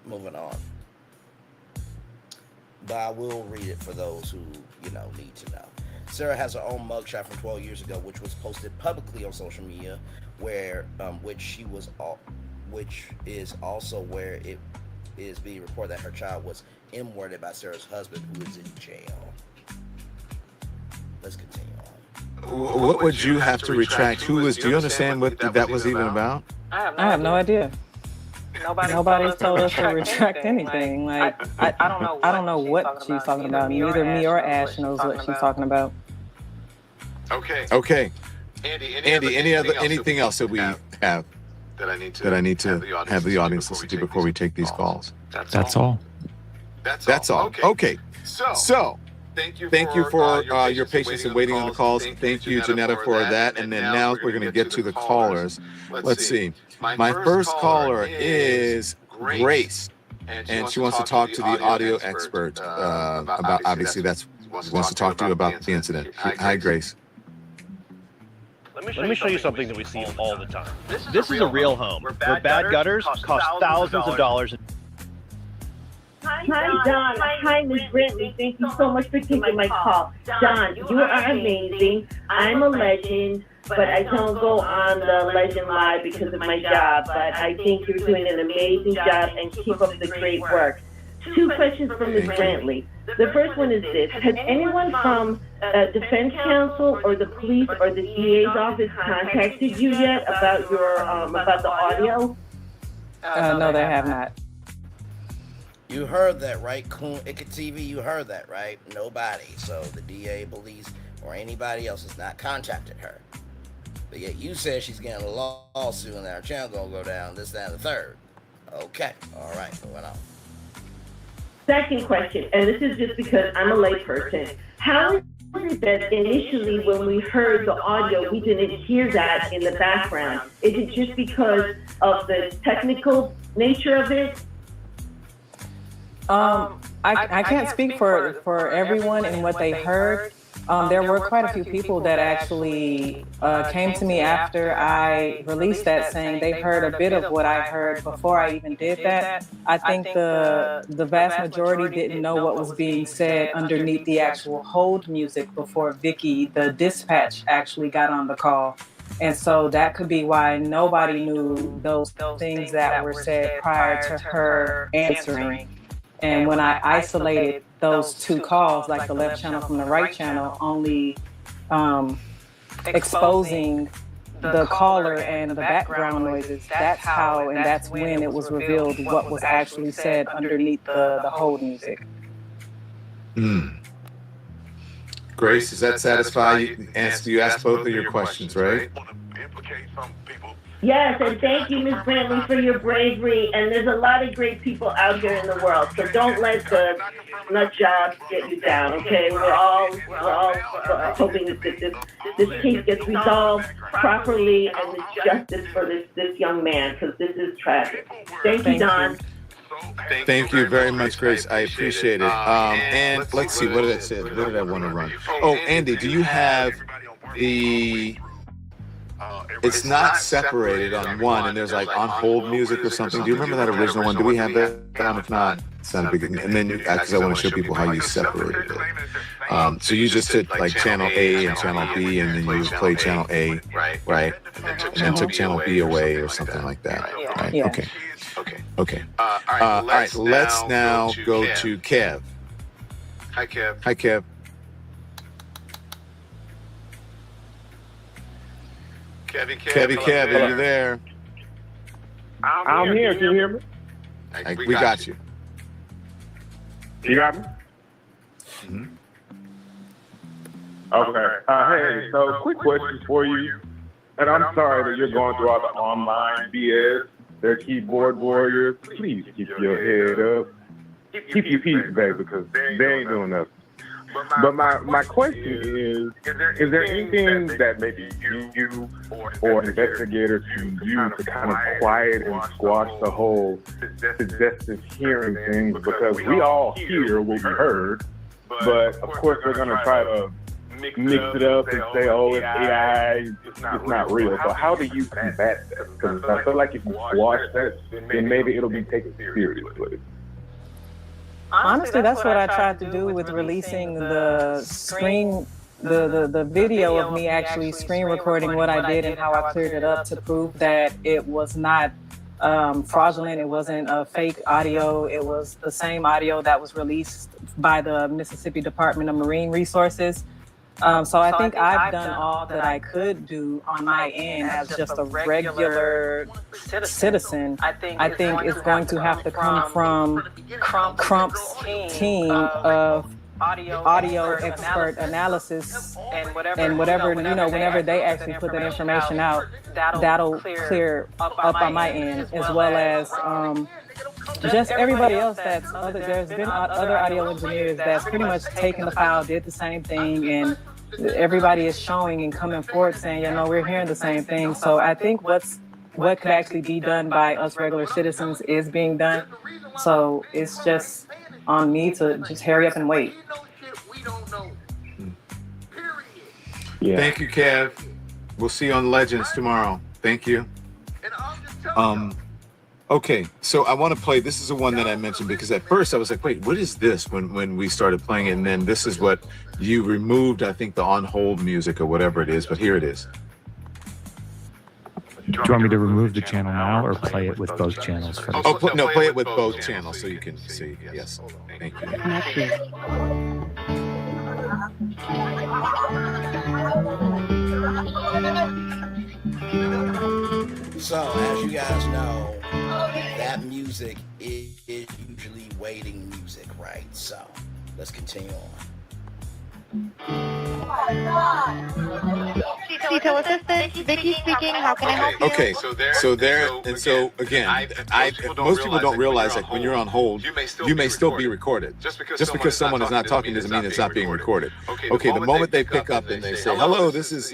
Moving on. But I will read it for those who, need to know. Sarah has her own mugshot from 12 years ago, which was posted publicly on social media, which is also where it is being reported that her child was M-worded by Sarah's husband, who is in jail. Let's continue on.
What would you have to retract? Do you understand what that was even about?
I have no idea. Nobody's told us to retract anything. Like I don't know what she's talking about. Neither me or Ash knows what she's talking about.
Okay. Andy, anything else that we have that I need to have the audience listen to before we take these calls?
That's all.
That's all. Okay. So. Thank you for your patience in waiting on the calls. Thank you, Janetta, for that. And then now we're going to get to the callers. Let's see. My first caller is Grace, and she wants to talk to the audio expert about, obviously, that's wants to talk to you about the incident. Hi, Grace.
Let me show you something that we see all the time. This is a real home where bad gutters cost thousands of dollars.
Hi, Don. Hi, Ms. Brantley. Thank you so much for taking my call. Don, you are amazing. I'm a legend, but I don't go on the Legend Live because of my job. But I think you're doing an amazing job and keep up the great work. 2 questions from Ms. Brantley. The first one is this. Has anyone from Defense Counsel or the police or the DA's office contacted you yet about your about the audio?
No, they have not.
You heard that, right? Coonicket TV, you heard that, right? Nobody. So the DA, police, or anybody else has not contacted her. But yet you said she's getting a lawsuit and our channel gonna go down, this, that, and the third. Okay. All right. Moving on.
Second question, and this is just because I'm a layperson. How is it that initially when we heard the audio, we didn't hear that in the background? Is it just because of the technical nature of it?
I can't speak for everyone and what they heard. There were quite a few people that actually came to me after I released that saying they heard a bit of what I heard before I even did that. I think the vast majority didn't know what was being said underneath the actual hold music before Vicky, the dispatch, actually got on the call. And so that could be why nobody knew those things that were said prior to her answering. And when I isolated those 2 calls, like the left channel from the right channel, only exposing the caller and the background noises, that's how and that's when it was revealed what was actually said underneath the hold music.
Grace, does that satisfy you? You asked both of your questions, right?
Yes, and thank you, Ms. Brantley, for your bravery. And there's a lot of great people out here in the world, so don't let the nut jobs get you down. Okay, we're all hoping that this case gets resolved properly and there's justice for this young man, because this is tragic. Thank you, Don.
Thank you very much, Grace. I appreciate it. And let's see, what did I say? What did I want to run? Oh, Andy, do you have the? It's not separated on one, and there's like on hold music or something. Do you remember that original one? Do we have that down? If not, it's not a big. And then because I want to show people how you separated it. So you just did like channel A and channel B, and then you play channel A, right? And then took channel B away or something like that. Right?
Yeah.
Okay. All right. Let's now go to Kev.
Hi, Kev.
Hi, Kev. Kev, are you there?
I'm here. Can you hear me?
We got you.
You got me?
Mm-hmm.
Okay. Hey, so quick question for you. And I'm sorry that you're going through all the online BS. They're keyboard warriors. Please keep your head up. Keep your peace, baby, because they ain't doing nothing. But my question is there anything that maybe you or investigators can use to kind of quiet and squash the whole suggestive hearing thing? Because we all hear what we heard, but of course we're going to try to mix it up and say, oh, it's AI, it's not real. So how do you combat that? Because I feel like if you squash that, then maybe it'll be taken seriously.
Honestly, that's what I tried to do with releasing the the video of me actually screen recording what I did and how I cleared it up to prove that it was not fraudulent. It wasn't a fake audio. It was the same audio that was released by the Mississippi Department of Marine Resources. So I think I've done all that I could do on my end as just a regular citizen. I think it's going to have to come from Crump's team of audio expert analysis and whatever, whenever they actually put that information out, that'll clear up on my end, as well as just everybody else there's been other audio engineers that's pretty much taken the file, did the same thing, and everybody is showing and coming forward saying, we're hearing the same thing. So I think what could actually be done by us regular citizens is being done. So it's just on me to just hurry up and wait.
Yeah.
Thank you, Kev. We'll see you on Legends tomorrow. Thank you. Okay, so I want to play. This is the one that I mentioned because at first I was like, wait, what is this when we started playing it? And then this is what you removed, I think, the on hold music or whatever it is, but here it is.
Do you want me to remove the channel now or play it with both channels first?
Oh, play it with both channels so you can see. Yes, thank you.
So, as you guys know, that music is usually waiting music, right? So, let's continue on.
Detail assistant, Vicky speaking. How can I help you?
Okay, so again, most people don't realize that when you're on hold, you may still be recorded. Just because someone is not talking doesn't mean it's not being recorded. Okay, the moment they pick up and they say, "Hello, this is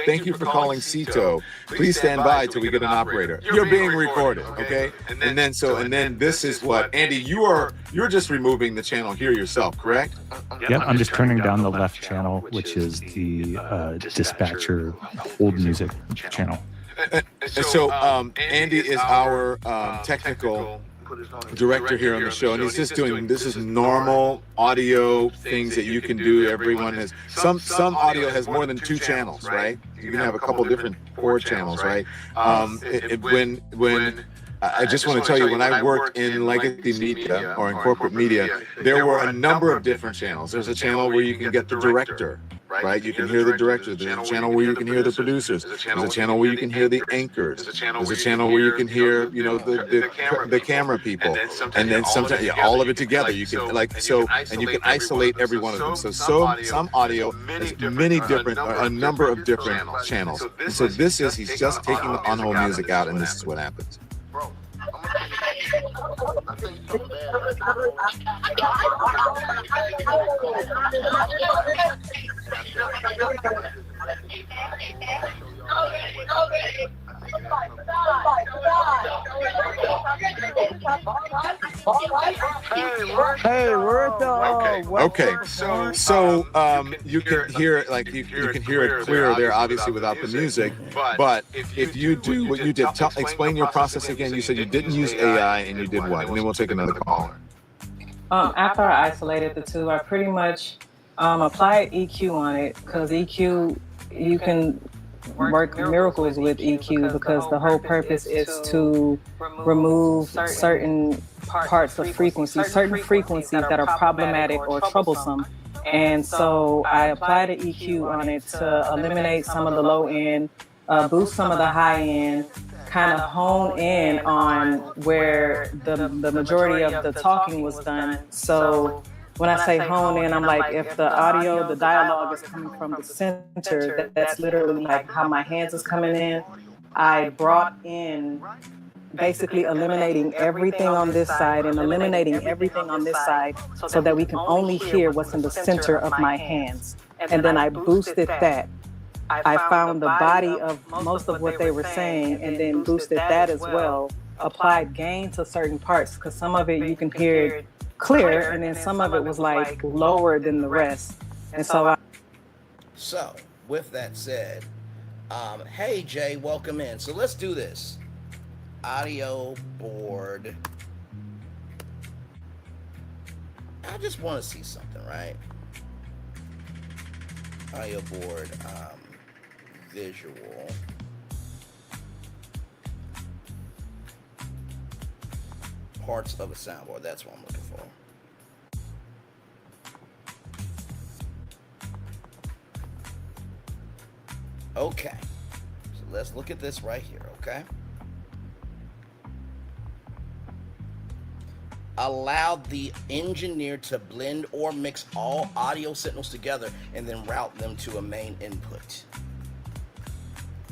thank you for calling Cito. Please stand by till we get an operator." You're being recorded, okay? And then this is what Andy, you're just removing the channel here yourself, correct?
Yep, I'm just turning down the left channel, which is the dispatcher hold music channel.
So Andy is our technical director here on the show, and he's just doing, this is normal audio things that you can do. Everyone has some audio has more than 2 channels, right? You can have a couple different 4 channels, right? When I just want to tell you, when I worked in legacy media or in corporate media, there were a number of different channels. There's a channel where you can get the director, right? You can hear the director. There's a channel where you can hear the producers. There's a channel where you can hear the anchors. There's a channel where you can hear, the camera people. And then sometimes, all of it together. You can and you can isolate every one of them. So some audio has a number of different channels. And so he's just taking the on-hold music out, and this is what happens.
Hey, we're at the
Okay, so you can hear it, like you can hear it clear there, obviously without the music. But if you do what you did, explain your process again. You said you didn't use AI and you did what? And then we'll take another caller.
After I isolated the two, I pretty much applied EQ on it, because EQ, you can work miracles with EQ, because the whole purpose is to remove certain parts of frequencies, certain frequencies that are problematic or troublesome. And so I applied an EQ on it to eliminate some of the low end, boost some of the high end, kind of hone in on where the majority of the talking was done. So when I say hone in, I'm like, if the audio, the dialogue is coming from the center, that's literally like how my hands is coming in. I brought in basically eliminating everything on this side and eliminating everything on this side so that we can only hear what's in the center of my hands. And then I boosted that. I found the body of most of what they were saying and then boosted that as well. Applied gain to certain parts, because some of it you can hear it clear, and then some of it was like lower than the rest. And so
with that said, hey Jay, welcome in. So let's do this. Audio board. I just want to see something, right? Audio board, visual. Parts of a soundboard, that's what I'm looking for. Okay, so let's look at this right here, okay? Allow the engineer to blend or mix all audio signals together and then route them to a main input.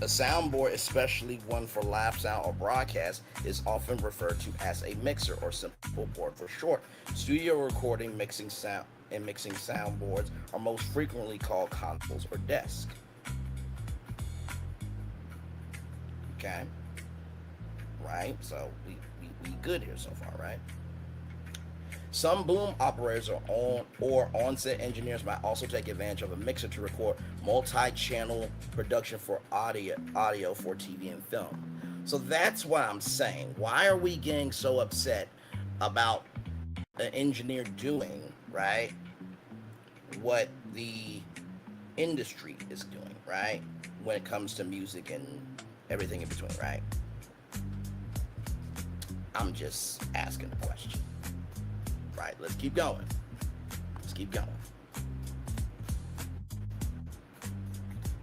A soundboard, especially one for live sound or broadcast, is often referred to as a mixer or simple board for short. Studio recording, mixing sound, and mixing soundboards are most frequently called consoles or desks. Okay, right? So we good here so far, right? Some boom operators or on-set engineers might also take advantage of a mixer to record multi-channel production for audio for TV and film. So that's what I'm saying. Why are we getting so upset about an engineer doing, right, what the industry is doing, right, when it comes to music and everything in between, right? I'm just asking the question. Right, let's keep going. Let's keep going.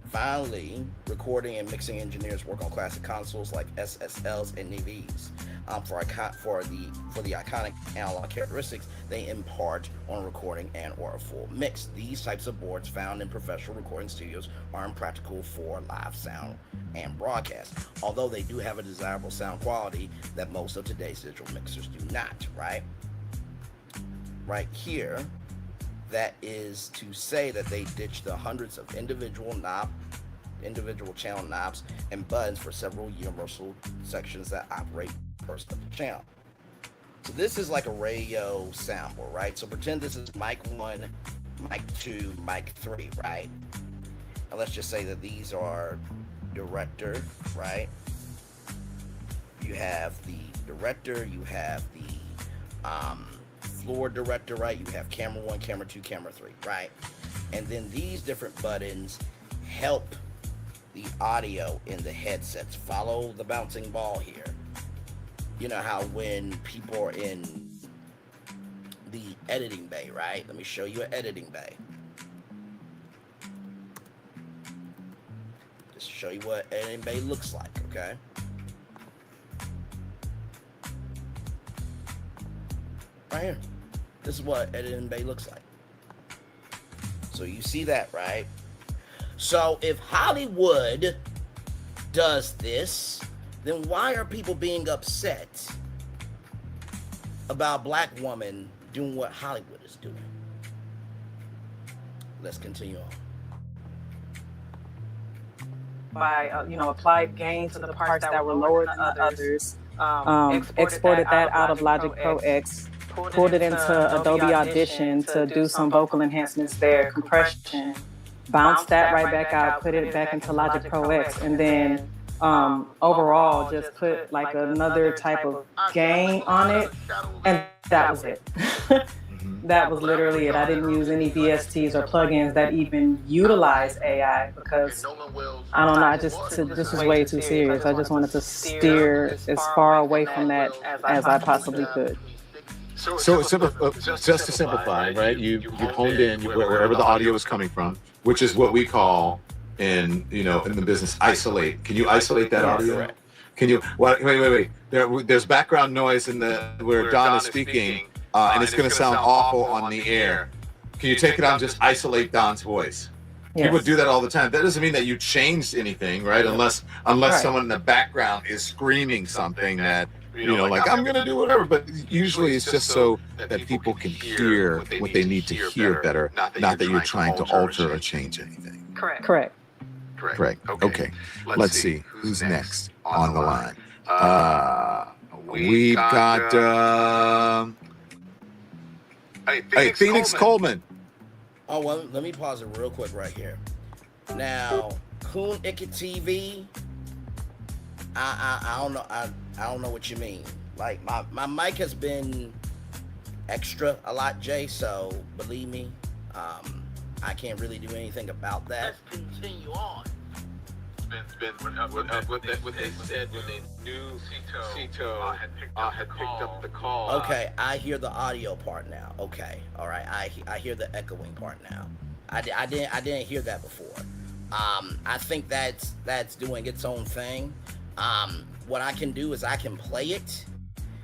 Finally, recording and mixing engineers work on classic consoles like SSLs and NVs. For the iconic analog characteristics they impart on recording and or a full mix. These types of boards found in professional recording studios are impractical for live sound and broadcast, although they do have a desirable sound quality that most of today's digital mixers do not, right? Right here, that is to say that they ditched the hundreds of individual channel knobs and buttons for several universal sections that operate per channel. So this is like a radio soundboard, right? So pretend this is mic 1, mic 2, mic 3, right? And let's just say that these are director, right? You have the director, you have the floor director, right? You have camera 1, camera 2, camera 3, right? And then these different buttons help the audio in the headsets. Follow the bouncing ball here. You know how when people are in the editing bay, right? Let me show you an editing bay. Just show you what editing bay looks like, okay? Right here. This is what editing bay looks like. So you see that, right? So if Hollywood does this, then why are people being upset about black women doing what Hollywood is doing? Let's continue on.
By applied gain to the parts that were lower than the others, exported that out of Logic Pro X, pulled it into Adobe Audition to do some vocal enhancements there, compression, bounced that right back out, put it back into Logic Pro X, and then overall just put like another type of gain on it, and that was it. That was literally it. I didn't use any VSTs or plugins that even utilize AI because I don't know. This was way too serious. I just wanted to steer as far away from that as I possibly could.
So just to simplify, right? You honed in wherever the audio is coming from, which is what we call in the business isolate. Can you isolate that audio? Can you? Wait. There's background noise where Don is speaking, and it's going to sound awful on the air. Can you take it out and just isolate Don's voice? Yes. People do that all the time. That doesn't mean that you changed anything, right? Unless someone in the background is screaming something that. Like I'm going to do whatever, but usually it's just so that people can hear what they need to hear better, not that you're trying to alter or change anything.
Correct.
Okay. Let's see. Who's next on the line? We've got Phoenix Coleman.
Oh, well, let me pause it real quick right here. Now, coonicket TV, I don't know. I don't know what you mean. Like my mic has been extra a lot, Jay. So believe me, I can't really do anything about that.
Let's continue on. What they said when they knew Cito had picked up the call.
Okay, I hear the audio part now. Okay, all right. I hear the echoing part now. I didn't hear that before. I think that's doing its own thing. What I can do is I can play it,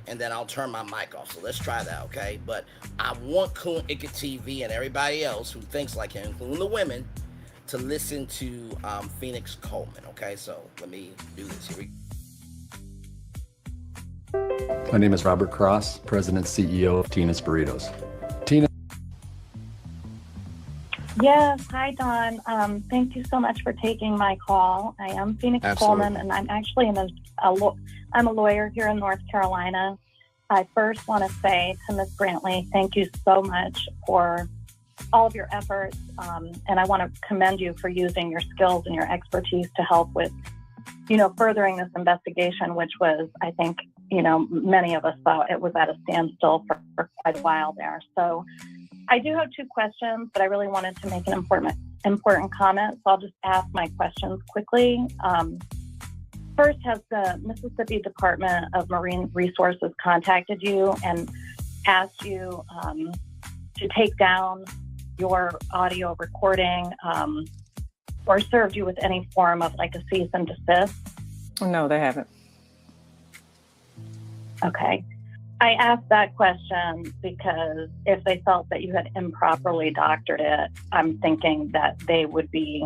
and then I'll turn my mic off. So let's try that, okay? But I want coonicket TV and everybody else who thinks like him, including the women, to listen to Phoenix Coleman, okay? So let me do this. Here we
My name is Robert Cross, President CEO of Tina's Burritos. Tina.
Yes, hi Don. Thank you so much for taking my call. I am Phoenix Coleman, and I'm actually I'm a lawyer here in North Carolina. I first want to say to Ms. Brantley, thank you so much for all of your efforts. And I want to commend you for using your skills and your expertise to help with, furthering this investigation, which was, I think, many of us thought it was at a standstill for quite a while there. So I do have 2 questions, but I really wanted to make an important comment. So I'll just ask my questions quickly. First, has the Mississippi Department of Marine Resources contacted you and asked you to take down your audio recording or served you with any form of like a cease and desist?
No, they haven't.
Okay. I asked that question because if they felt that you had improperly doctored it, I'm thinking that they would be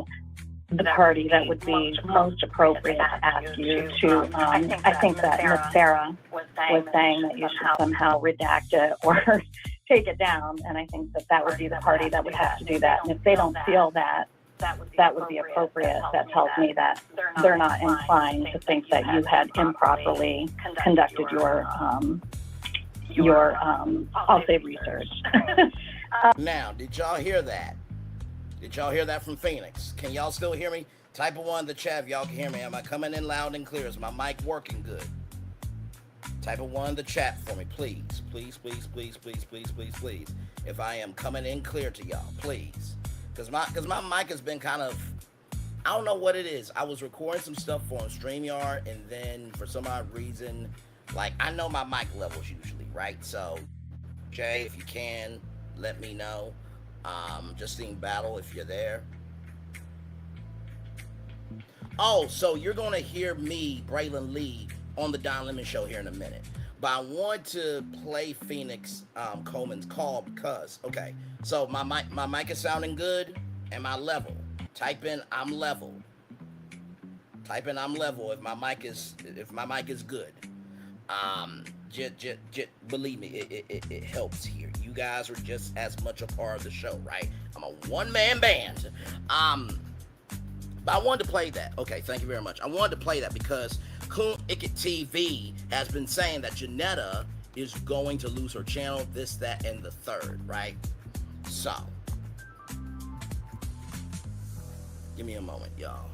the party that would be most appropriate to ask you to. I think that Ms. Sarah was saying that you should somehow redact it or take it down, and I think that would be the party that would have to do that. And if they don't feel that would be appropriate, that tells me that they're not inclined to think that you had improperly conducted your I'll say research.
Now, did y'all hear that? Did y'all hear that from Phoenix? Can y'all still hear me? Type of 1 in the chat if y'all can hear me. Am I coming in loud and clear? Is my mic working good? Type of 1 in the chat for me, please. Please, please, please, please, please, please, please. If I am coming in clear to y'all, please. Because my mic has been kind of, I don't know what it is. I was recording some stuff on StreamYard, and then for some odd reason, like, I know my mic levels usually, right? So, Jay, if you can, let me know. Justine Battle, if you're there. Oh, so you're going to hear me, Braylon Lee, on the Don Lemon Show here in a minute. But I want to play Phoenix Coleman's call because, okay, so my mic is sounding good. Am I level? Type in I'm level. Type in I'm level if my mic is good. Believe me, it helps here. You guys are just as much a part of the show, right? I'm a one-man band. But I wanted to play that. Okay, thank you very much. I wanted to play that because Coonicket TV has been saying that Janetta is going to lose her channel, this, that, and the third, right? So, give me a moment, y'all.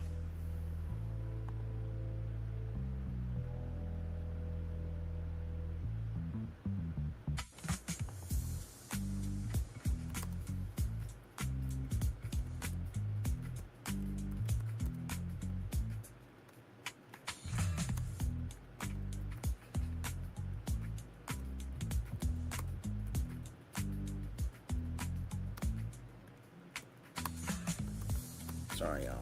Sorry, y'all.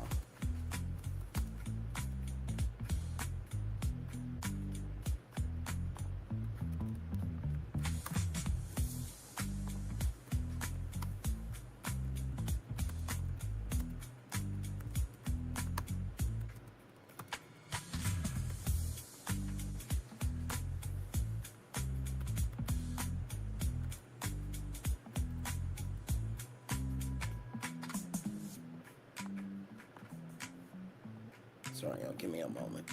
Sorry, y'all, give me a moment.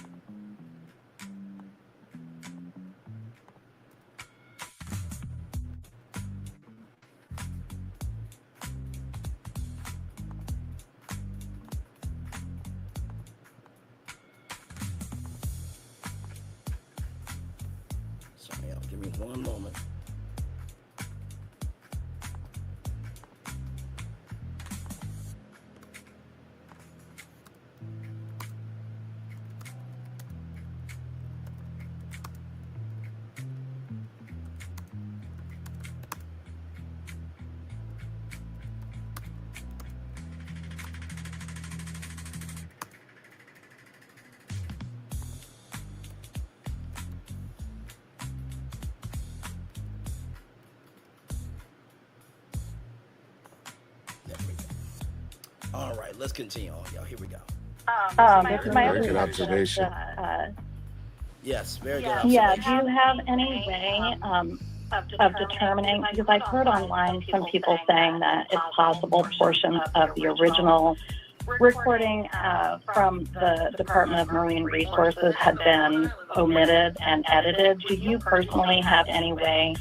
Sorry, y'all, give me one moment. All right, let's continue on, y'all. Here we go.
This is my
Very
other
good
question.
observation.
Yes, very good
Yeah,
observation.
do you have any way of determining, because I've heard online some people saying that it's possible portions of the original recording from the Department of Marine Resources had been omitted and edited. Do you personally have any way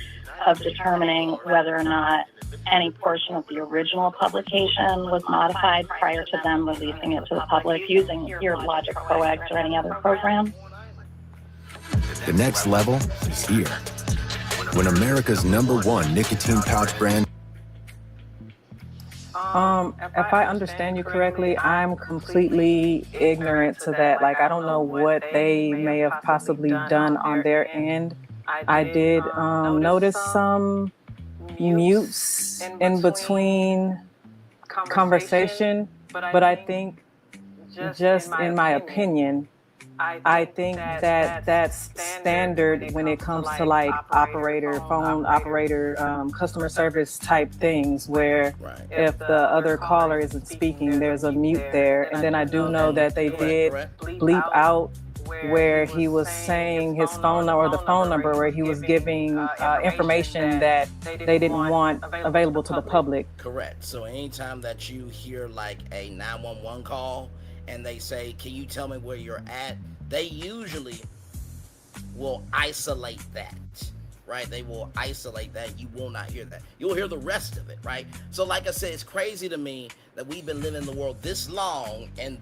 of determining whether or not any portion of the original publication was modified prior to them releasing it to the public using your Logic Pro X or any other program?
The next level is here. When America's #1 nicotine pouch brand.
If I understand you correctly, I'm completely ignorant to that. Like, I don't know what they may have possibly done on their end. I did notice some mutes in between conversation, but I think, just in my opinion, I think that that's standard when it comes to like phone operator, customer service type things, where if the other caller isn't speaking, there's a mute there. And then I do know that they did bleep out where he was saying his phone number, or the phone number where he was giving information that they didn't want available to the public.
Correct. So anytime that you hear like a 911 call and they say, can you tell me where you're at? They usually will isolate that, right? They will isolate that. You will not hear that. You'll hear the rest of it, right? So like I said, it's crazy to me that we've been living in the world this long and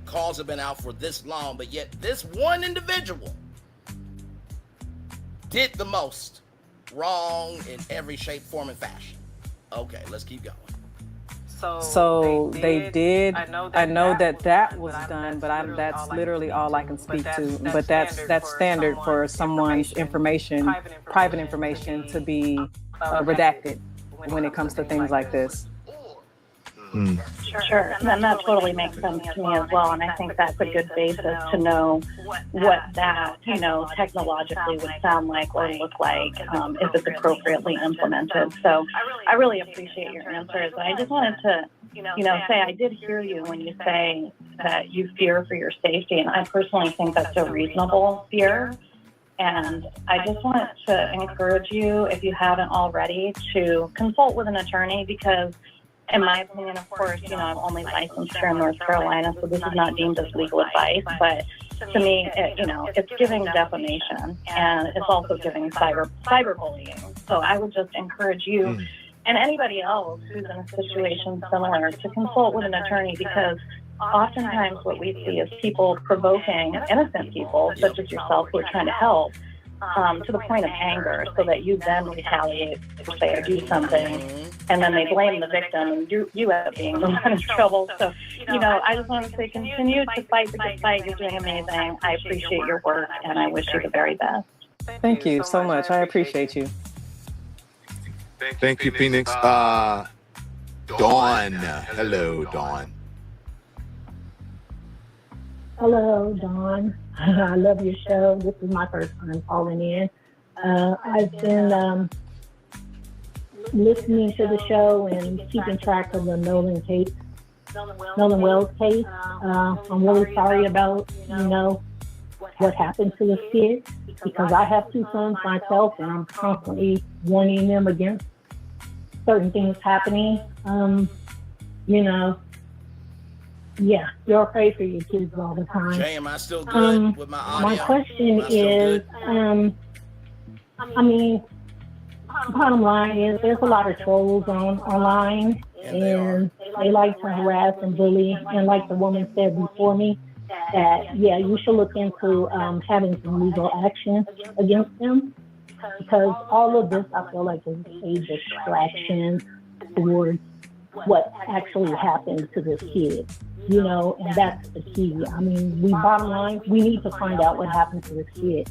calls have been out for this long, but yet this one individual did the most wrong in every shape, form, and fashion. Okay, let's keep going.
So they did. I know that was done, but that's literally all I can speak to. But that's standard for someone's information, private information, to be redacted when it comes to things like this.
Sure, and that totally makes sense to me as well, and I think that's a good basis to know what that, technologically would sound like or look like if it's appropriately implemented. So I really appreciate your answers. I just wanted to, say I did hear you when you say that you fear for your safety, and I personally think that's a reasonable fear. And I just wanted to encourage you, if you haven't already, to consult with an attorney, because in my opinion, of course, I'm only licensed here in North Carolina, so this is not deemed as legal advice. But to me, it's giving defamation, and it's also giving cyberbullying. So I would just encourage you and anybody else who's in a situation similar to consult with an attorney, because oftentimes what we see is people provoking innocent people, such as yourself, who are trying to help, to the point of anger, so that you then retaliate, say, or do something, and then they blame the victim, and you end up being the one in trouble. So, I just want to say, continue to fight the good fight. You're doing amazing. I appreciate your work, and I wish you the very best.
Thank you so much. I appreciate you.
Thank you, Phoenix. Dawn. Hello, Dawn.
Hello, Dawn. I love your show. This is my first time calling in. I've been listening to the show and keeping track of the Nolan Wells case. I'm really sorry about, what happened to the kid, because I have two sons myself, and I'm constantly warning them against certain things happening. Yeah, you're afraid for your kids all the time.
Jay, am I still good with my audio?
My question is, bottom line is there's a lot of trolls online, and they like to harass and bully. And like the woman said before me, that, you should look into having some legal action against them, because all of this, I feel like, is a distraction towards what actually happened to this kid. And that's the key. Bottom line, we need to find out what happened to this kid,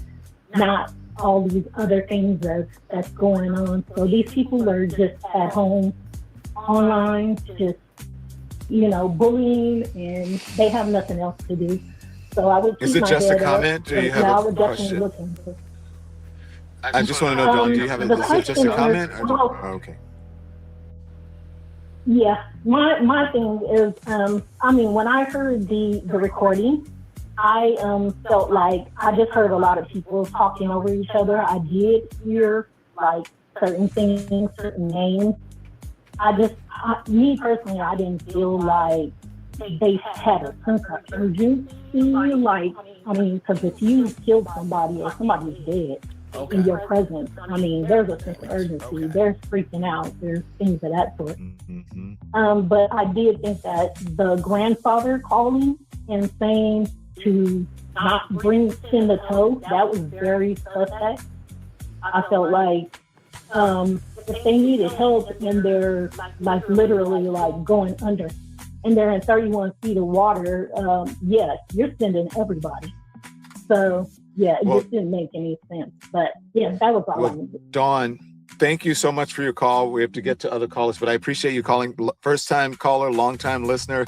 not all these other things that's going on. So these people are just at home, online, just, bullying, and they have nothing else to do. So I would keep
Is it
my
just a
head
comment?
up,
Do you
and I
have a
would definitely
question?
look into it.
I just want to know, Dawn, do you have is it just a comment? Okay.
Yeah, my thing is, when I heard the recording, I felt like I just heard a lot of people talking over each other. I did hear like certain things, certain names. Me personally, I didn't feel like, they had a sense of urgency, like, I mean, because if you killed somebody or somebody's dead in your presence, I mean, there's a sense of urgency. There's freaking out. There's things of that sort. But I did think that the grandfather calling and saying to not send the tow, that was very suspect. I felt like if they needed help and they're like literally like going under and they're in 31 feet of water, yes, you're sending everybody. So yeah, it just didn't make any sense. But yeah, that was all I needed.
Dawn, thank you so much for your call. We have to get to other callers, but I appreciate you calling. First time caller, long time listener.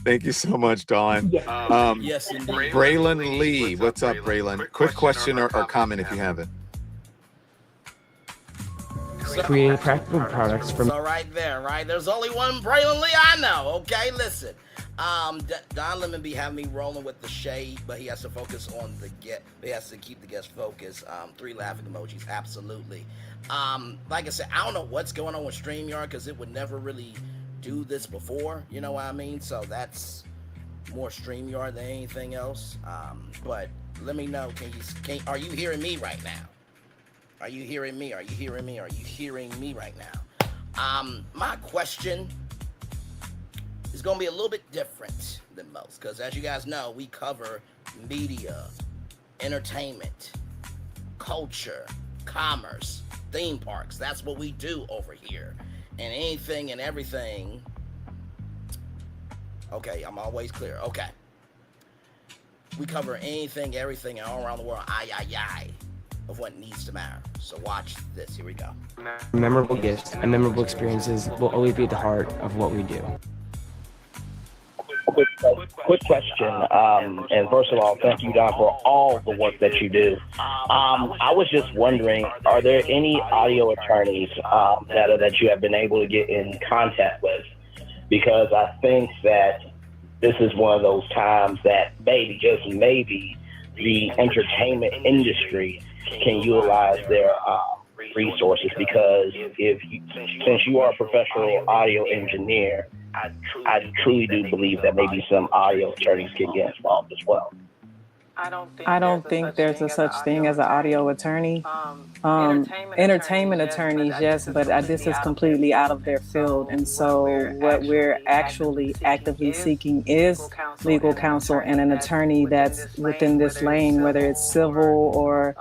Thank you so much, Dawn.
Yes, indeed.
Braylon Lee, what's up, Braylon? Quick question or comment if you have it.
Create practical products from.
So right there, right? There's only one Braylon Lee I know. Okay, listen. Don Lemon be having me rolling with the shade, but he has to focus on the get. He has to keep the guest focused. 3 laughing emojis, absolutely. Like I said, I don't know what's going on with StreamYard because it would never really do this before. You know what I mean? So that's more StreamYard than anything else. But let me know. Are you hearing me right now? Are you hearing me? Are you hearing me? Are you hearing me right now? My question is going to be a little bit different than most because, as you guys know, we cover media, entertainment, culture, commerce, theme parks. That's what we do over here. And anything and everything. Okay, I'm always clear. Okay. We cover anything, everything, and all around the world. Of what needs to matter. So watch this. Here we go.
Memorable gifts and memorable experiences will always be at the heart of what we do.
Quick question. And first of all, thank you, Don, for all the work that you do. I was just wondering, are there any audio attorneys that you have been able to get in contact with? Because I think that this is one of those times that maybe, just maybe, the entertainment industry can utilize their resources, because since you are a professional audio engineer, I truly do believe that maybe some audio attorneys can get involved as well.
I don't think there's a such thing as an audio attorney. Entertainment attorneys, yes, but this is completely out of their field. And so what we're actually actively seeking is legal counsel and an attorney that's within this lane, whether it's civil or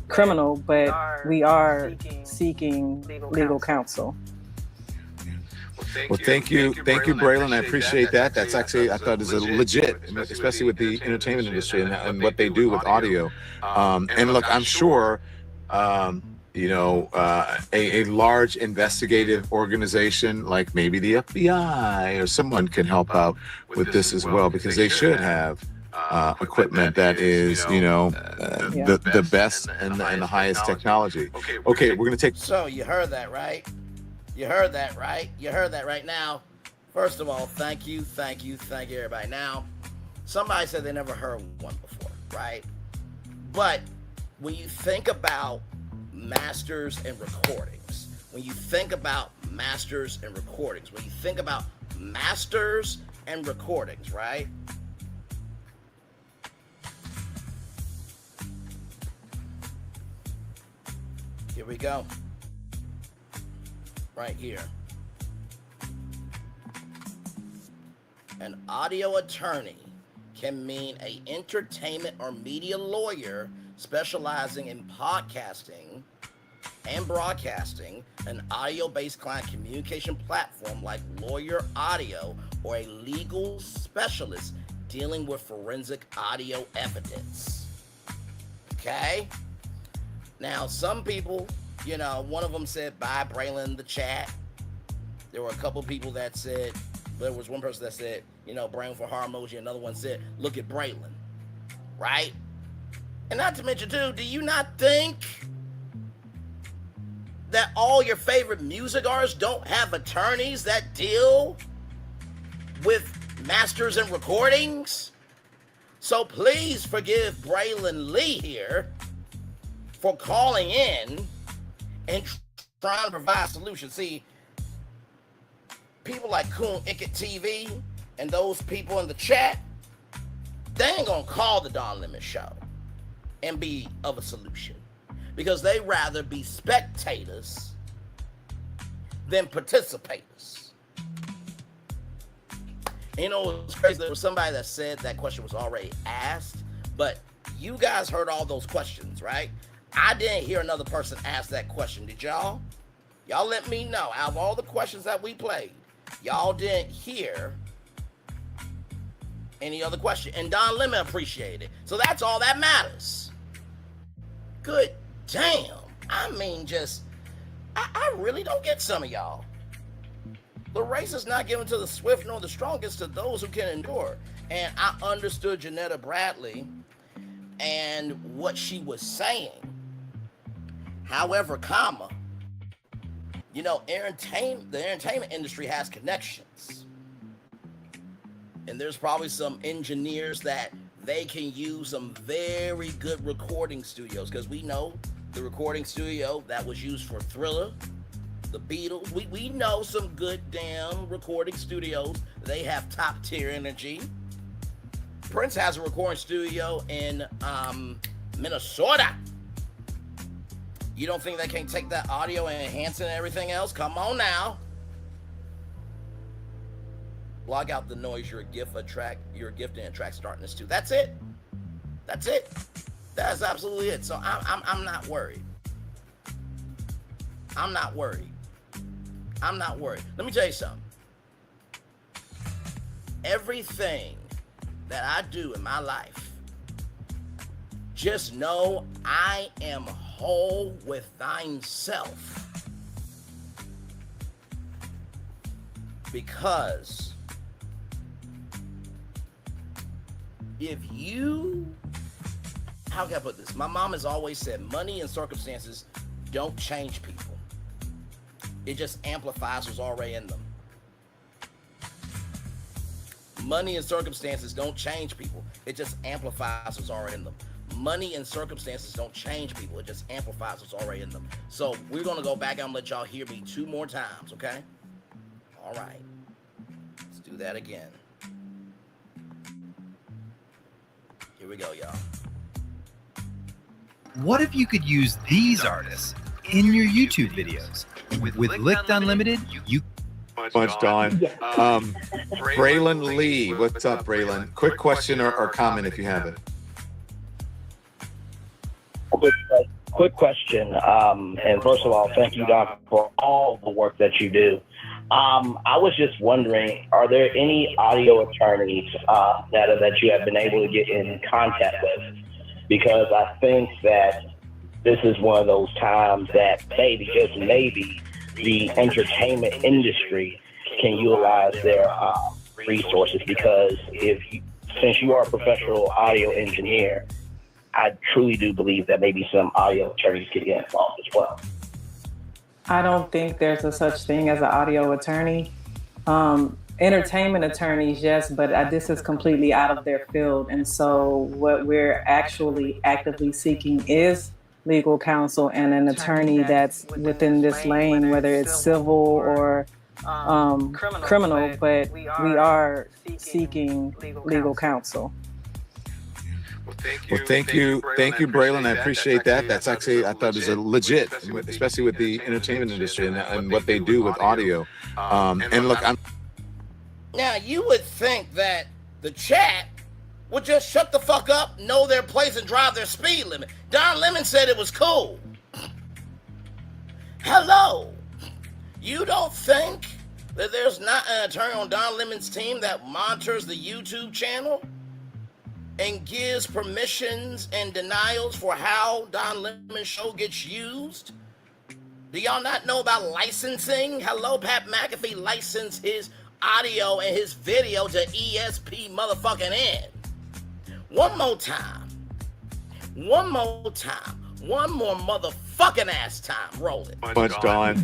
criminal, but we are seeking legal counsel.
Well, thank you, Braylon. I appreciate that. That's actually, I thought, is a legit, especially with the entertainment industry and what they do with audio. And look, I'm sure, a large investigative organization like maybe the FBI or someone can help out with this as well, because they should have equipment that is, the best and the highest technology. Okay, we're gonna take.
So you heard that, right? You heard that, right? You heard that right now. First of all, thank you, everybody. Now, somebody said they never heard one before, right? But when you think about masters and recordings, when you think about masters and recordings, right? Here we go. Right here. An audio attorney can mean an entertainment or media lawyer specializing in podcasting and broadcasting, an audio-based client communication platform like Lawyer Audio, or a legal specialist dealing with forensic audio evidence. Okay? Now, some people, one of them said, bye, Braylon, in the chat. There were a couple people that said, there was one person that said, Braylon for heart emoji. Another one said, look at Braylon. Right? And not to mention, too, do you not think that all your favorite music artists don't have attorneys that deal with masters and recordings? So please forgive Braylon Lee here for calling in and trying to provide solutions. See, people like coonicket TV, and those people in the chat, they ain't gonna call the Don Lemon Show and be of a solution, because they rather be spectators than participators. You know, it's crazy. There was somebody that said that question was already asked, but you guys heard all those questions, right? I didn't hear another person ask that question. Did y'all? Y'all let me know. Out of all the questions that we played, y'all didn't hear any other question. And Don Lemon appreciated it. So that's all that matters. Good damn. I mean, just, I really don't get some of y'all. The race is not given to the swift nor the strongest, to those who can endure. And I understood Janetta Bradley and what she was saying. However, you know, the entertainment industry has connections. And there's probably some engineers that they can use some very good recording studios, because we know the recording studio that was used for Thriller, the Beatles. We know some good damn recording studios. They have top tier energy. Prince has a recording studio in Minnesota. You don't think they can take that audio and enhance it and everything else? Come on now. Block out the noise. You're a gift and attract startness too. That's it. That's it. That's absolutely it. So I'm not worried. I'm not worried. I'm not worried. Let me tell you something. Everything that I do in my life, just know I am whole with thine self. Because if you, how can I put this? My mom has always said money and circumstances don't change people. It just amplifies what's already in them. Money and circumstances don't change people. It just amplifies what's already in them. Money and circumstances don't change people. It just amplifies what's already in them. So we're going to go back and let y'all hear me 2 more times, okay? All right. Let's do that again. Here we go, y'all.
What if you could use these artists in your YouTube videos? With Licked Unlimited, you...
Much, Don. Braylon Lee. What's up, Braylon? Quick question or comment if you have it.
Quick question. And first of all, thank you, Don, for all the work that you do. I was just wondering, are there any audio attorneys that you have been able to get in contact with? Because I think that this is one of those times that maybe, just maybe, the entertainment industry can utilize their resources. Because since you are a professional audio engineer, I truly do believe that maybe some audio attorneys could get involved as well.
I don't think there's a such thing as an audio attorney. Entertainment attorneys, yes, but this is completely out of their field. And so what we're actually actively seeking is legal counsel and an attorney that's within this lane, whether it's civil or criminal, but we are seeking legal counsel.
Well, thank you, Braylon. I appreciate that. That's actually, I thought it was a legit, especially with the entertainment industry and what they do with audio. And look,
now you would think that the chat would just shut the fuck up, know their place, and drive their speed limit. Don Lemon said it was cool. Hello. You don't think that there's not an attorney on Don Lemon's team that monitors the YouTube channel and gives permissions and denials for how Don Lemon's show gets used? Do y'all not know about licensing? Hello, Pat McAfee licensed his audio and his video to ESP motherfucking N. One more time. One more motherfucking ass time. Roll it.
Much, Don.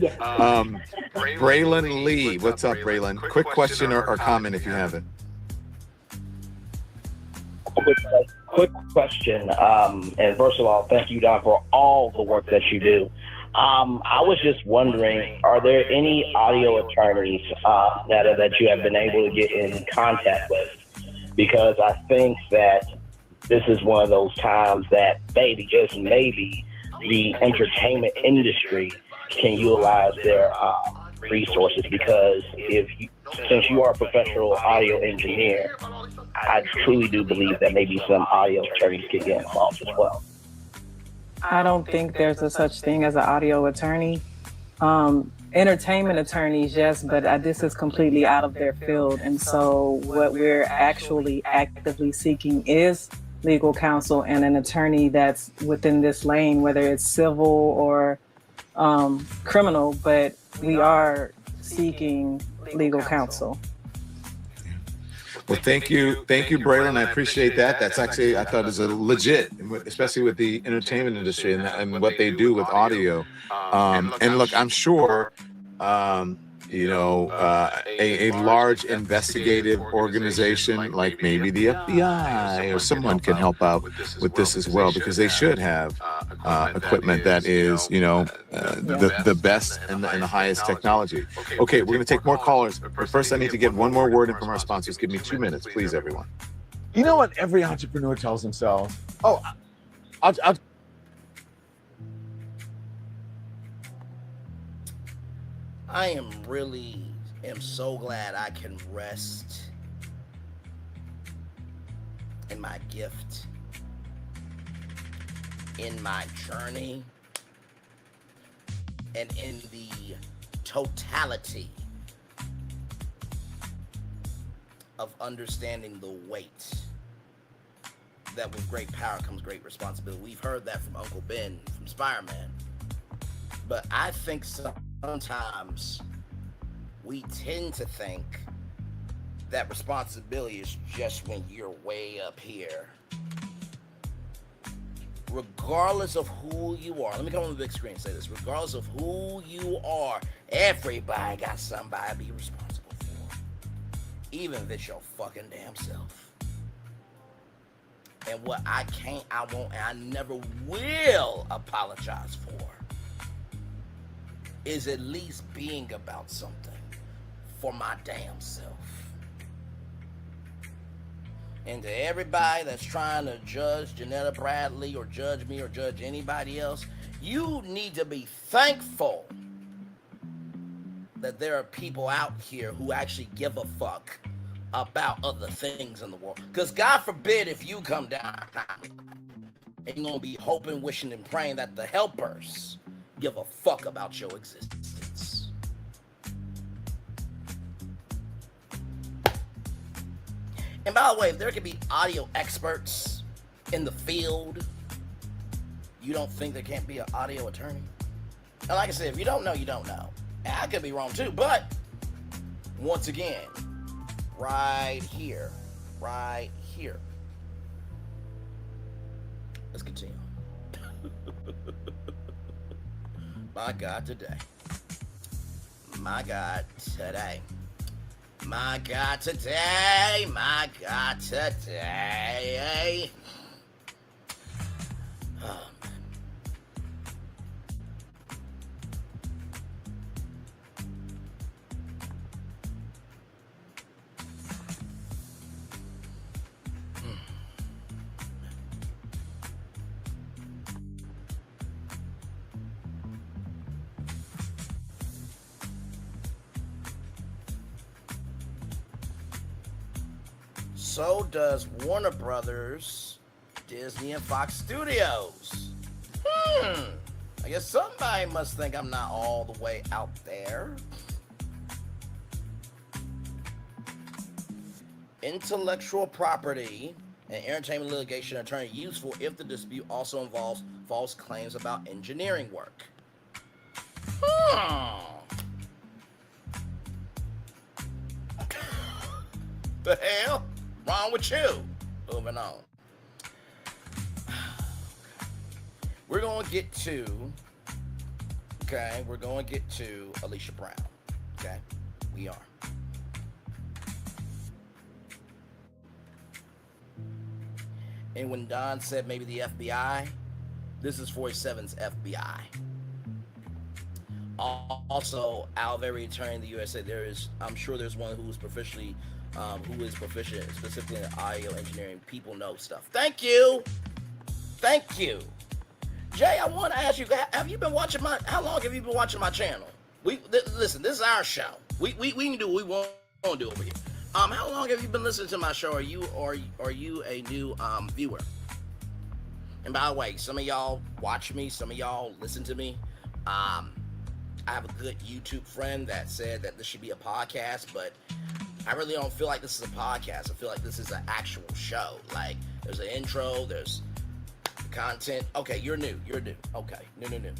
Braylon Lee. What's up, Braylon? Quick question or comment if you have it.
Quick question. And first of all, thank you, Don, for all the work that you do. I was just wondering, are there any audio attorneys that you have been able to get in contact with? Because I think that this is one of those times that maybe, just maybe, the entertainment industry can utilize their resources. Because since you are a professional audio engineer, I truly do believe that maybe some audio attorneys can get involved as well.
I don't think there's a such thing as an audio attorney. Entertainment attorneys, yes, but this is completely out of their field. And so what we're actually actively seeking is legal counsel and an attorney that's within this lane, whether it's civil or criminal, but we are seeking legal counsel.
Well, thank you, Braylon. I appreciate that. That's actually, I thought, is a legit, especially with the entertainment industry and what they do with audio. And look, I'm sure, a large investigative organization like maybe the FBI or someone can help out with this as well, because they should have equipment that is, the best and the highest technology. Okay, we're going to take more callers, but first I need to get one more word in from our sponsors. Give me 2 minutes, please, everyone.
You know what every entrepreneur tells themselves? Oh, I'll
I am so glad I can rest in my gift, in my journey, and in the totality of understanding the weight that with great power comes great responsibility. We've heard that from Uncle Ben, from Spider-Man. But I think sometimes we tend to think that responsibility is just when you're way up here. Regardless of who you are, let me come on the big screen and say this. Regardless of who you are, everybody got somebody to be responsible for. Even if it's your fucking damn self. And what I can't, I won't, and I never will apologize for is at least being about something for my damn self. And to everybody that's trying to judge Janetta Bradley or judge me or judge anybody else, you need to be thankful that there are people out here who actually give a fuck about other things in the world. Because God forbid if you come down and you're going to be hoping, wishing, and praying that the helpers give a fuck about your existence. And by the way, if there could be audio experts in the field, you don't think there can't be an audio attorney? And like I said, if you don't know, you don't know. And I could be wrong too, but once again, right here. Let's continue. My God, today. My God, today. My God, today. My God, today. Oh, so does Warner Brothers, Disney, and Fox Studios. I guess somebody must think I'm not all the way out there. Intellectual property and entertainment litigation attorney useful if the dispute also involves false claims about engineering work. The hell? Wrong with you? Moving on. We're going to get to Alicia Brown. Okay? We are. And when Don said maybe the FBI, this is 47's FBI. Also, out of every attorney in the USA, I'm sure there's one who is proficient specifically in audio engineering. People know stuff. Thank you. Jay, I want to ask you, have you been watching how long have you been watching my channel? Listen, this is our show. We can do what we want to do over here. How long have you been listening to my show? Are you a new viewer? And by the way, some of y'all watch me, some of y'all listen to me. I have a good YouTube friend that said that this should be a podcast, but I really don't feel like this is a podcast. I feel like this is an actual show. Like, there's an intro, there's content. Okay, you're new. Okay, new.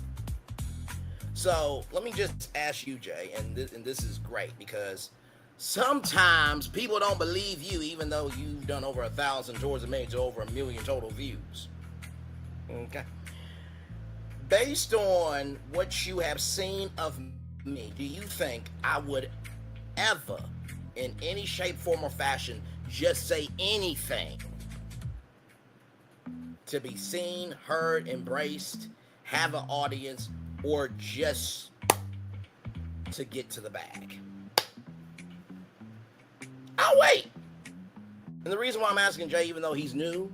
So let me just ask you, Jay, and this is great because sometimes people don't believe you, even though you've done over 1,000 tours and made over 1 million total views. Okay. Based on what you have seen of me, do you think I would ever, in any shape, form, or fashion, just say anything to be seen, heard, embraced, have an audience, or just to get to the bag? I'll wait. And the reason why I'm asking Jay, even though he's new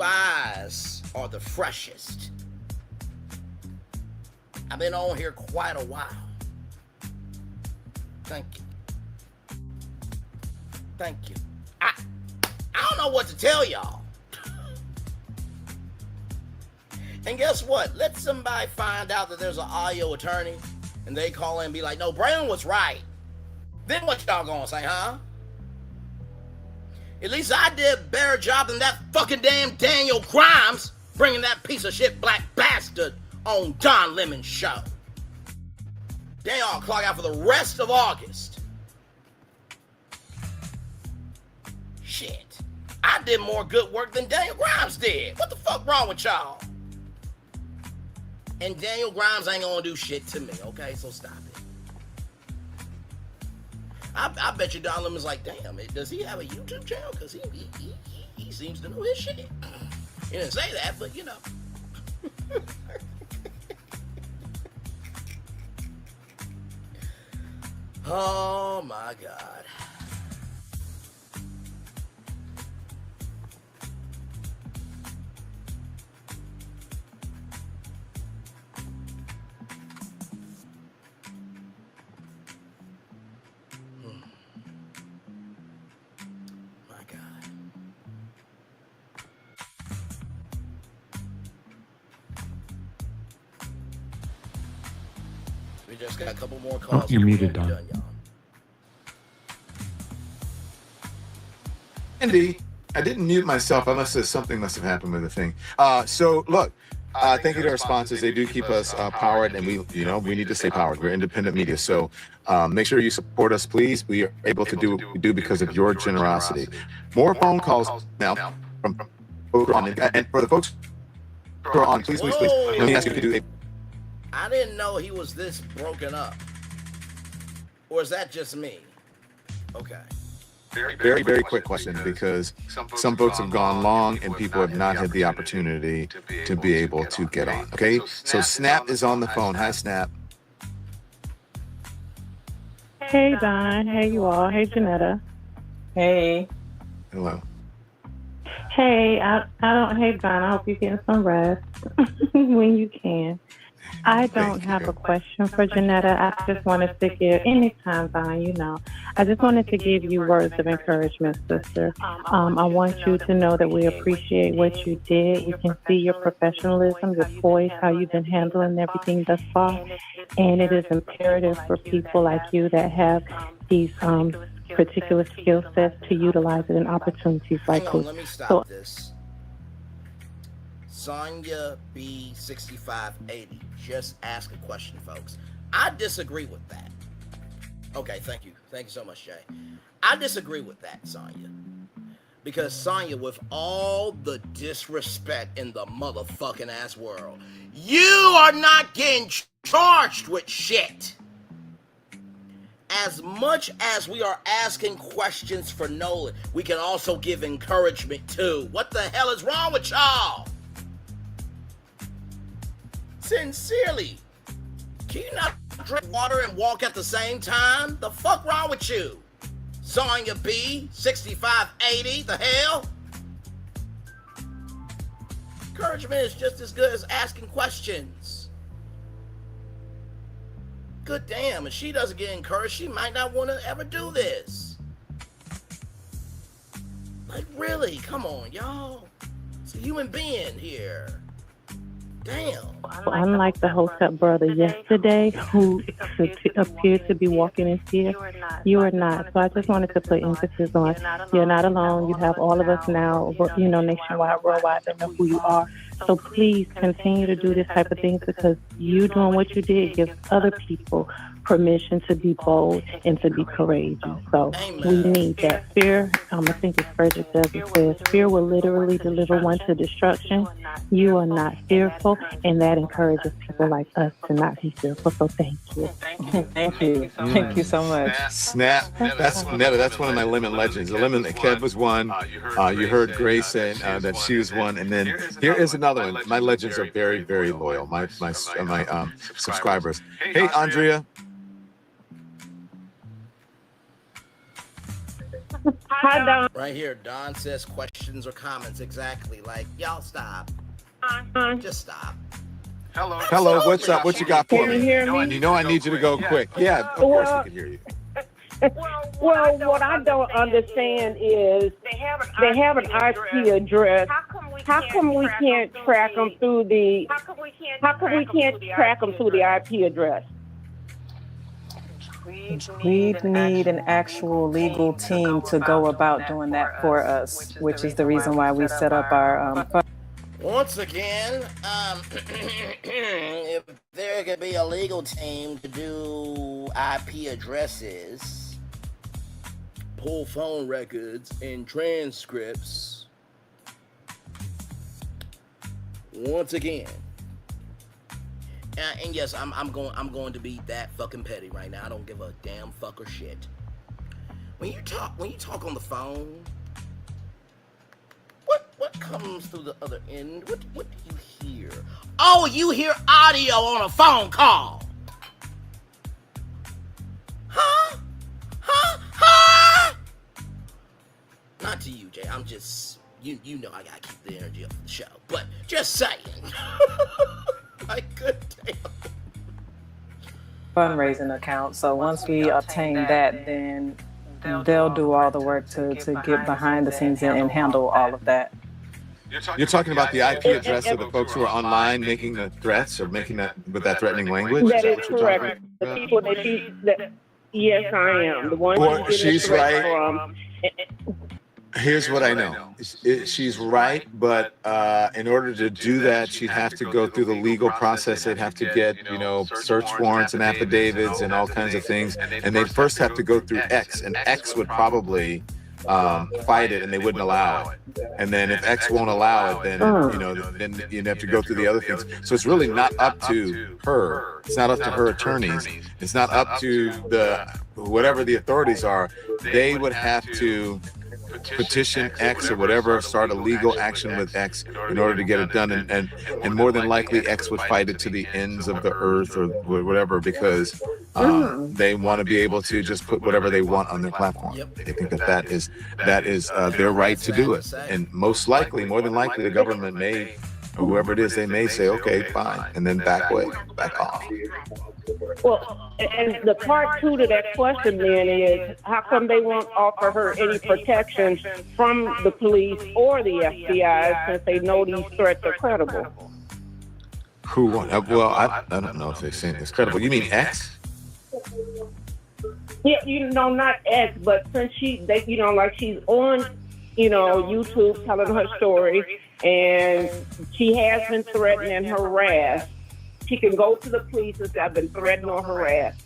eyes are the freshest. I've been on here quite a while. Thank you. I don't know what to tell y'all. And guess what? Let somebody find out that there's an audio attorney and they call in and be like, no, Braylon was right. Then what y'all gonna say, huh? At least I did a better job than that fucking damn Daniel Grimes bringing that piece of shit black bastard on Don Lemon's show. They all clock out for the rest of August. Shit. I did more good work than Daniel Grimes did. What the fuck wrong with y'all? And Daniel Grimes ain't gonna do shit to me, okay? So stop it. I bet you Don Lemon's like, damn, does he have a YouTube channel? Because he seems to know his shit. He didn't say that, but you know. Oh my God. We just got a couple more calls.
Oh, you're muted, Don.
Andy, I didn't mute myself unless something must have happened with the thing. So look, thank you to our sponsors. They do keep us powered, and we need to stay powered. We're independent media, so make sure you support us, please. We are able to do what we do because of your generosity. More phone calls now from folks who are on, and for the folks who are on, please, let me ask you to do a.
I didn't know he was this broken up. Or is that just me? Okay.
Very, very quick question, because some folks have gone long and people have not had the opportunity to be able to get on. Okay, so Snap is on the phone. Hi, Snap.
Hey, Don. Hey, you all. Hey, Janetta.
Hey.
Hello.
Hey, hey, Don. I hope you're getting some rest when you can. I don't have a question for Janetta. I just wanted to give, anytime, Don, I just wanted to give you words of encouragement, sister. I want you to know that we appreciate what you did. We can see your professionalism, your poise, how you've been handling everything thus far. And it is imperative for people like you that have these particular skill sets to utilize it in opportunities like this.
Let me stop this. Sonya B6580 just asked a question, folks. I disagree with that. Okay, thank you. Thank you so much, Jay. I disagree with that, Sonya. Because Sonya, with all the disrespect in the motherfucking ass world, you are not getting charged with shit. As much as we are asking questions for Nolan, we can also give encouragement too. What the hell is wrong with y'all? Sincerely, Can you not drink water and walk at the same time? The fuck wrong with you? Sawing your B, 6580, the hell? Encouragement is just as good as asking questions. Good damn, if she doesn't get encouraged, she might not want to ever do this. Like, really? Come on, y'all. It's a human being here. Damn.
Unlike the hotel brother yesterday who appeared to be walking in fear, you are not. So I just wanted to put emphasis on you're not alone. You have all of us now, nationwide, worldwide, that know who you are. So please continue to do this type of things because you doing what you did gives other people permission to be bold and to be courageous. So we need that. Fear, I think it's Frederick Douglass says, fear will literally deliver one to destruction. You are not fearful, and that encourages people like us to not be fearful. So thank you.
Thank you. Thank you so much.
Snap. That's one of my lemon legends. The lemon that Kev was one. You heard Grace saying that she was one, and then here is another one. My legends are very, very loyal. My subscribers. Hey, Andrea.
Hi, Don.
Right here, Don says questions or comments exactly. Like, y'all stop. Just stop.
Hello, what's up? What you got for me?
Can you hear me?
You know I need you to go quick. Yeah, of course we can hear you.
Well, what I don't understand is they have an IP address. How come we can't track them through the? How come we can't track them through the IP address?
We need an actual legal team to go about doing that for us, which is the reason why we set up our
Once again, if there could be a legal team to do IP addresses, pull phone records and transcripts, once again. And yes, I'm going to be that fucking petty right now. I don't give a damn fuck or shit. When you talk on the phone, what comes through the other end? What do you hear? Oh, you hear audio on a phone call. Huh? Not to you, Jay. I'm just you know I gotta keep the energy up for the show. But just saying. My good damn.
fundraising account. So once we obtain that, then they'll do all the work to get behind the scenes and handle all of that.
You're talking about the IP address of the folks who are online making the threats or making that with that threatening language?
That is correct. The people yes, I am. The ones
well,
who
she's right.
From.
Here's what I know. She's right, but in order to do that, she'd have to go through the legal process. They'd have to get, search warrants and affidavits and all kinds of things. And they'd first have to go through X, and X would probably fight it, and they wouldn't allow it. And then if X won't allow it, then then you'd have to go through the other things. So it's really not up to her. It's not up to her attorneys. It's not up to whatever the authorities are. They would have to petition X or whatever, start a legal action with X in order to get it done, and more than likely X would fight it to the ends of the earth or whatever, because they want to be able to just put whatever they want on their platform. They think that is their right to do it, and most likely, more than likely, the government may, or whoever it is, they may say, okay, fine, and then back off.
Well, and the part two to that question then is, how come they won't offer her any protection from the police or the FBI since they know these threats are credible?
Who won't? Well, I don't know if they're saying it's credible. You mean X?
Yeah, not X, but since she's on, YouTube telling her story, and she has been threatened and harassed. She can go to the police and say, I've been threatened or harassed.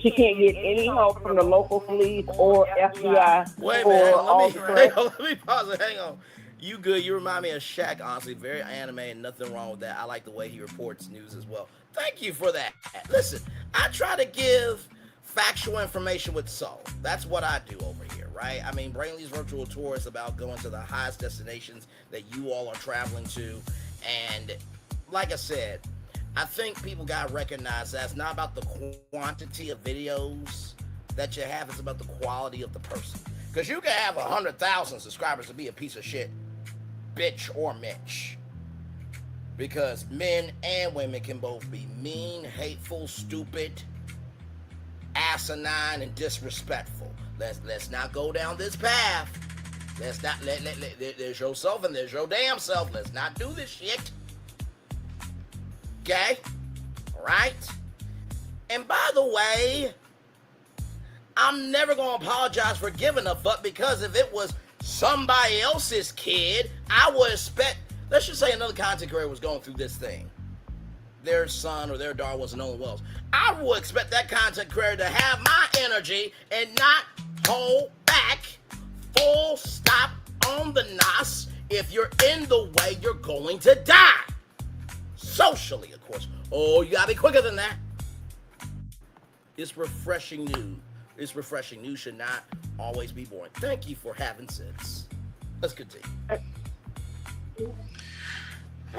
She can't get any help from the local police or FBI.
Wait a minute, let me pause it. Hang on. You good. You remind me of Shaq, honestly. Very anime, nothing wrong with that. I like the way he reports news as well. Thank you for that. Listen, I try to give factual information with soul. That's what I do over here, right? I mean, Braylon's virtual tour is about going to the highest destinations that you all are traveling to. And like I said, I think people gotta recognize that it's not about the quantity of videos that you have, it's about the quality of the person. Because you can have 100,000 subscribers and be a piece of shit, bitch or Mitch. Because men and women can both be mean, hateful, stupid, asinine, and disrespectful. Let's not go down this path. Let's not there's yourself and there's your damn self. Let's not do this shit. Okay? Alright? And by the way, I'm never gonna apologize for giving a fuck, because if it was somebody else's kid, I would expect, let's just say another content creator was going through this thing. Their son or their daughter was Nolan Wells. I would expect that content creator to have my energy and not hold back. Full stop on the nos. If you're in the way, you're going to die. Socially, of course. Oh, you gotta be quicker than that. It's refreshing news. It's refreshing news should not always be boring. Thank you for having sense. Let's continue.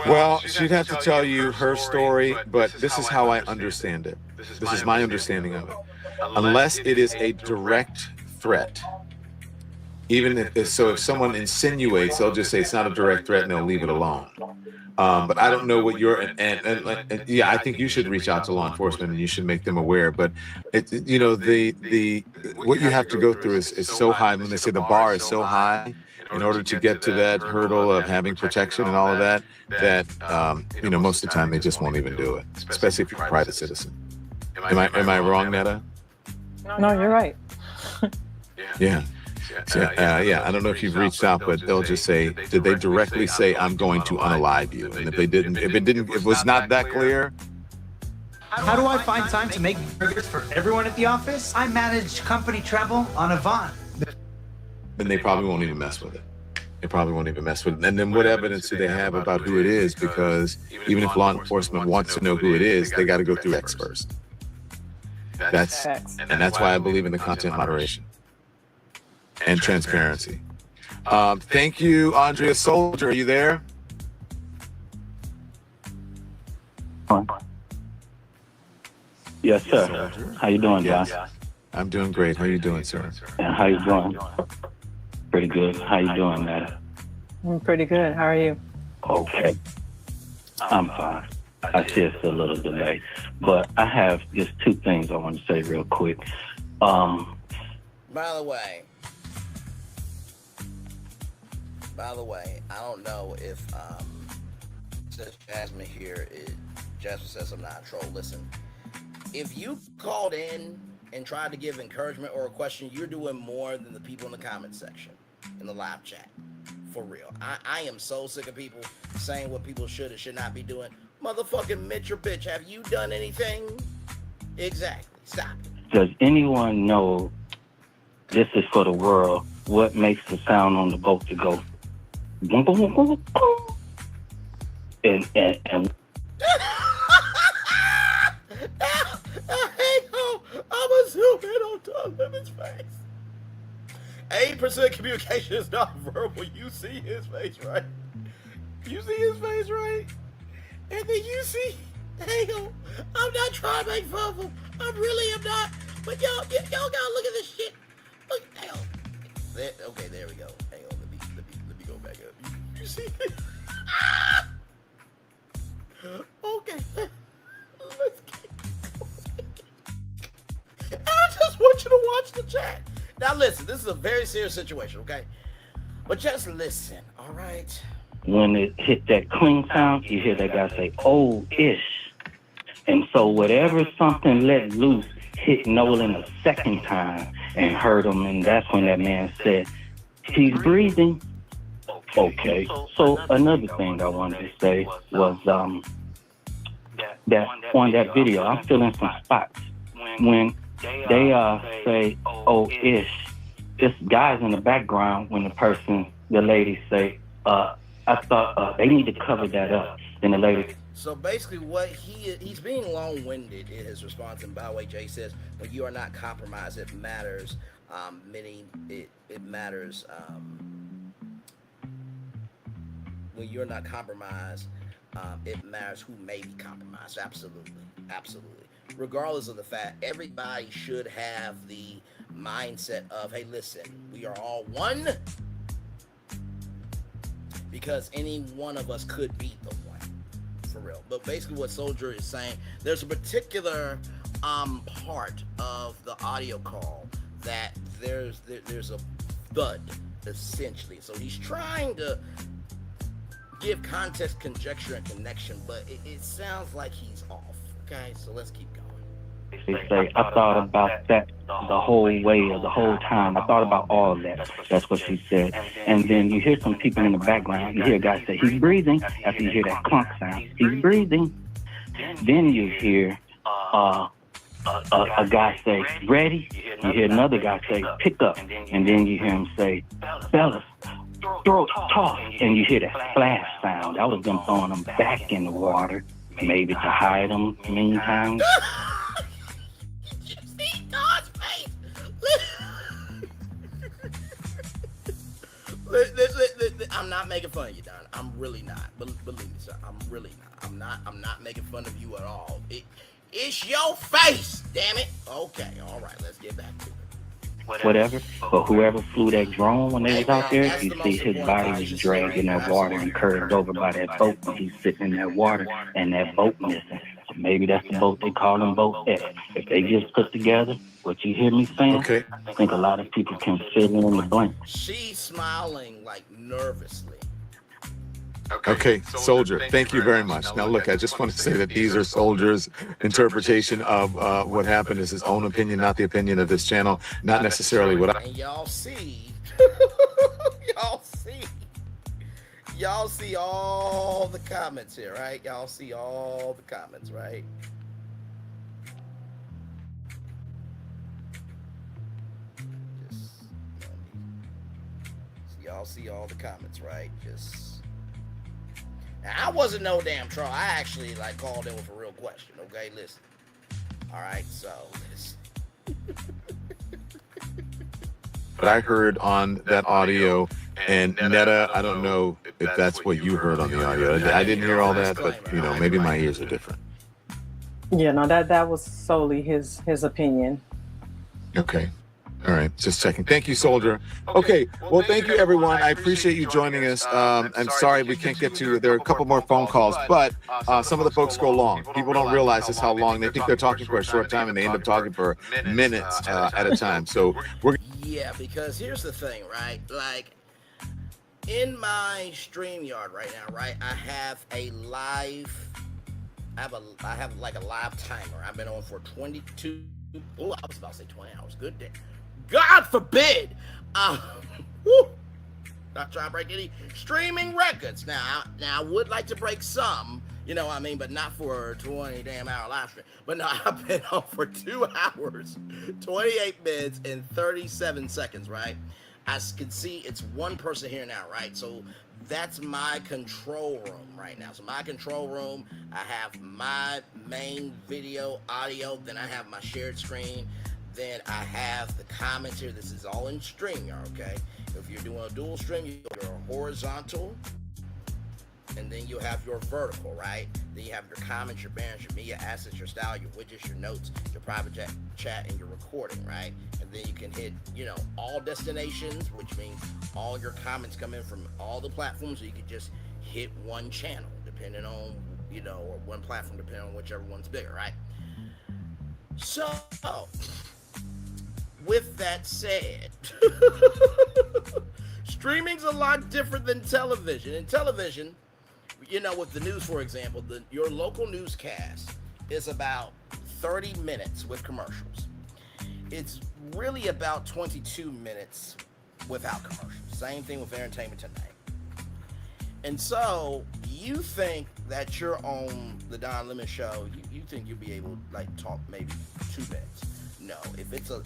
Well, she'd have to tell you her story, but this is how I understand it. This is my understanding of it. Unless it is a direct threat. Even if someone insinuates, they'll just say it's not a direct threat and they'll leave it alone. But I don't know what your and yeah, I think you should reach out to law enforcement and you should make them aware. But what you have to go through is so high. When they say the bar is so high, in order to get to that hurdle of having protection and all of that, most of the time they just won't even do it, especially if you're a private citizen. Am I wrong, Netta?
No, you're right.
Yeah. Yeah, I don't know if you've reached out, but they'll just say, did they directly say, I'm going to unalive you? And if it was not that clear.
How do I find time to make burgers for everyone at the office? I manage company travel on Avant.
Then they probably won't even mess with it. And then what evidence do they have about who it is? Because even if law enforcement wants to know who it is, they got to go through X first. That's why I believe in the content moderation and transparency. Thank you, Andrea Soldier. Are you there?
Yes, sir. How you doing, John?
I'm doing great. How you doing, sir?
And how you doing? Pretty good. How you doing, Netta?
I'm pretty good. How are you?
Okay. I'm fine. I see it's a little delay, but I have just two things I want to say real quick.
By the way, I don't know if since Jasmine here, Jasmine says I'm not a troll. Listen, if you called in and tried to give encouragement or a question, you're doing more than the people in the comment section, in the live chat. For real. I am so sick of people saying what people should and should not be doing. Motherfucking Mitch or bitch, have you done anything? Exactly. Stop it.
Does anyone know, this is for the world, what makes the sound on the boat to go boom, boom, boom, boom, boom? And
I'm a zoom in on Tom Lemon's face. 80% communication is not verbal. You see his face, right? You see his face, right? And then you see, hang on, I'm not trying to make fun of him. I really am not. But y'all gotta look at this shit. Look, hang on. Okay, there we go. Hang on, let me go back up. You see it? Okay. Let's keep going. I just want you to watch the chat. Now listen, this is a very serious situation, okay? But just listen, all right?
when it hit that cling sound, you hear that guy say, "Oh, ish." And so whatever something let loose hit Nolan a second time and hurt him, and that's when that man said, "He's breathing." Okay. So another thing I wanted to say was that on that video, I'm feeling some spots when they say, "Oh, ish." This guy's in the background when the lady say, I thought they need to cover that up. And the lady.
So basically what he's being long-winded in his response. And by the way, Jay says, when you are not compromised, it matters. Meaning it matters when you're not compromised. it matters who may be compromised. Absolutely. Regardless of the fact, everybody should have the mindset of, hey, listen, we are all one, because any one of us could be the one, for real. But basically what Soldier is saying, there's a particular part of the audio call that there's a thud, essentially. So he's trying to give context, conjecture, and connection, but it sounds like he's off. Okay, so let's keep going.
They say, I thought about that the whole way or the whole time. I thought about all of that. That's what she said. And then you hear some people in the background. You hear a guy say, he's breathing. After you hear that clunk sound, he's breathing. Then you hear a guy say, ready. You hear another guy say, pick up. And then you hear him say, fellas, throw toss. And you hear that splash sound. That was them throwing them back in the water, maybe to hide them many times.
I'm not making fun of you, Don. I'm really not. Believe me, sir. I'm really not. I'm not making fun of you at all. It's your face, damn it. Okay, all right. Let's get back to it.
Whatever. But whoever flew that drone when they was out there, you see his body was dragged in that water and curved over by that boat when he's sitting in that water and that boat missing. So maybe that's the boat they call them Boat X. If they just put together what you hear me saying,
okay.
I think a lot of people can fill in the blank.
She's smiling like nervously.
Okay, Soldier, thank you very much. Now, look, I just want to say that these are Soldier's interpretation of what happened. Is his own opinion, not the opinion of this channel, not necessarily what I...
And y'all see, y'all see all the comments here, right? Y'all see all the comments, right? Y'all see all the comments, right? Now, I wasn't no damn troll. I actually called in with a real question. Okay, listen. All right, so
But I heard on that audio, and Netta, I don't know if that's what you heard on the audio. I didn't hear all that, but maybe my ears are different.
Yeah, no, that was solely his opinion.
Okay. All right, just checking. Thank you, Soldier. Okay, well, thank you, everyone. I appreciate you joining us. I'm sorry we can't get to, there are a couple more phone calls, but some of the folks go long. People don't realize just how long. They think they're talking for a short time, and they end up talking for minutes at a time. So we're...
Yeah, because here's the thing, right? Like, in my StreamYard right now, right, I have a live timer. I've been on for 22, I was about to say 20 hours. Good day. God forbid! Not trying to break any streaming records. Now I would like to break some, but not for 20 damn hour live stream. But no, I've been on for 2 hours, 28 minutes, and 37 seconds, right? I can see it's one person here now, right? So that's my control room right now. So my control room, I have my main video, audio, then I have my shared screen. Then I have the comments here. This is all in StreamYard, okay? If you're doing a dual stream, you go to horizontal, and then you have your vertical, right? Then you have your comments, your banners, your media assets, your style, your widgets, your notes, your private chat, and your recording, right? And then you can hit, all destinations, which means all your comments come in from all the platforms, so you can just hit one channel, depending on, or one platform, depending on whichever one's bigger, right? So... with that said, streaming's a lot different than television. In television, with the news, for example, your local newscast is about 30 minutes with commercials. It's really about 22 minutes without commercials. Same thing with Entertainment Tonight. And so you think that you're on the Don Lemon Show, you think you'll be able to talk maybe 2 minutes. No, if it's a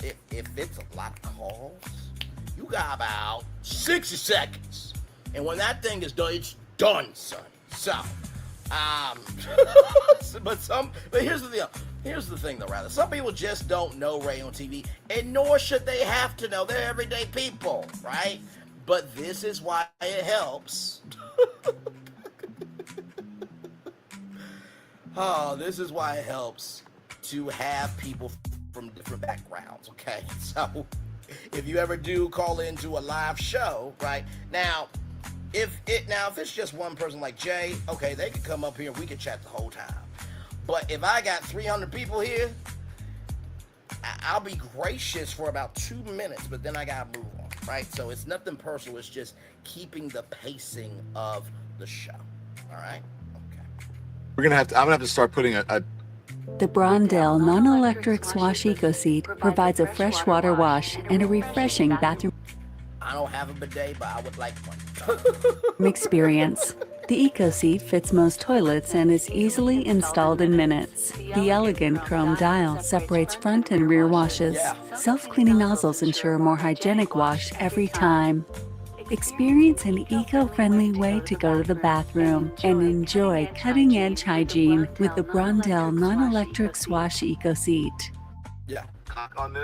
lot of calls, you got about 60 seconds. And when that thing is done, it's done, son. So, but here's the deal. Here's the thing, though, rather. Some people just don't know radio and TV, and nor should they have to know. They're everyday people, right? But this is why it helps. Oh, this is why it helps to have people from different backgrounds, okay? So if you ever do call into a live show, right? Now, if it's just one person like Jay, okay, they could come up here and we could chat the whole time. But if I got 300 people here, I'll be gracious for about 2 minutes, but then I gotta move on, right? So it's nothing personal, it's just keeping the pacing of the show, all right?
I'm gonna have to start putting a
The Brondell non-electric Swash Eco-Seat provides a freshwater wash and a refreshing bathroom
I don't have a bidet, but I would like one.
experience. The Eco-Seat fits most toilets and is easily installed in minutes. The elegant chrome dial separates front and rear washes. Self-cleaning nozzles ensure a more hygienic wash every time. Experience an eco-friendly way to go to the bathroom and enjoy cutting-edge hygiene with the Brondell non-electric Swash Eco-Seat.
Yeah.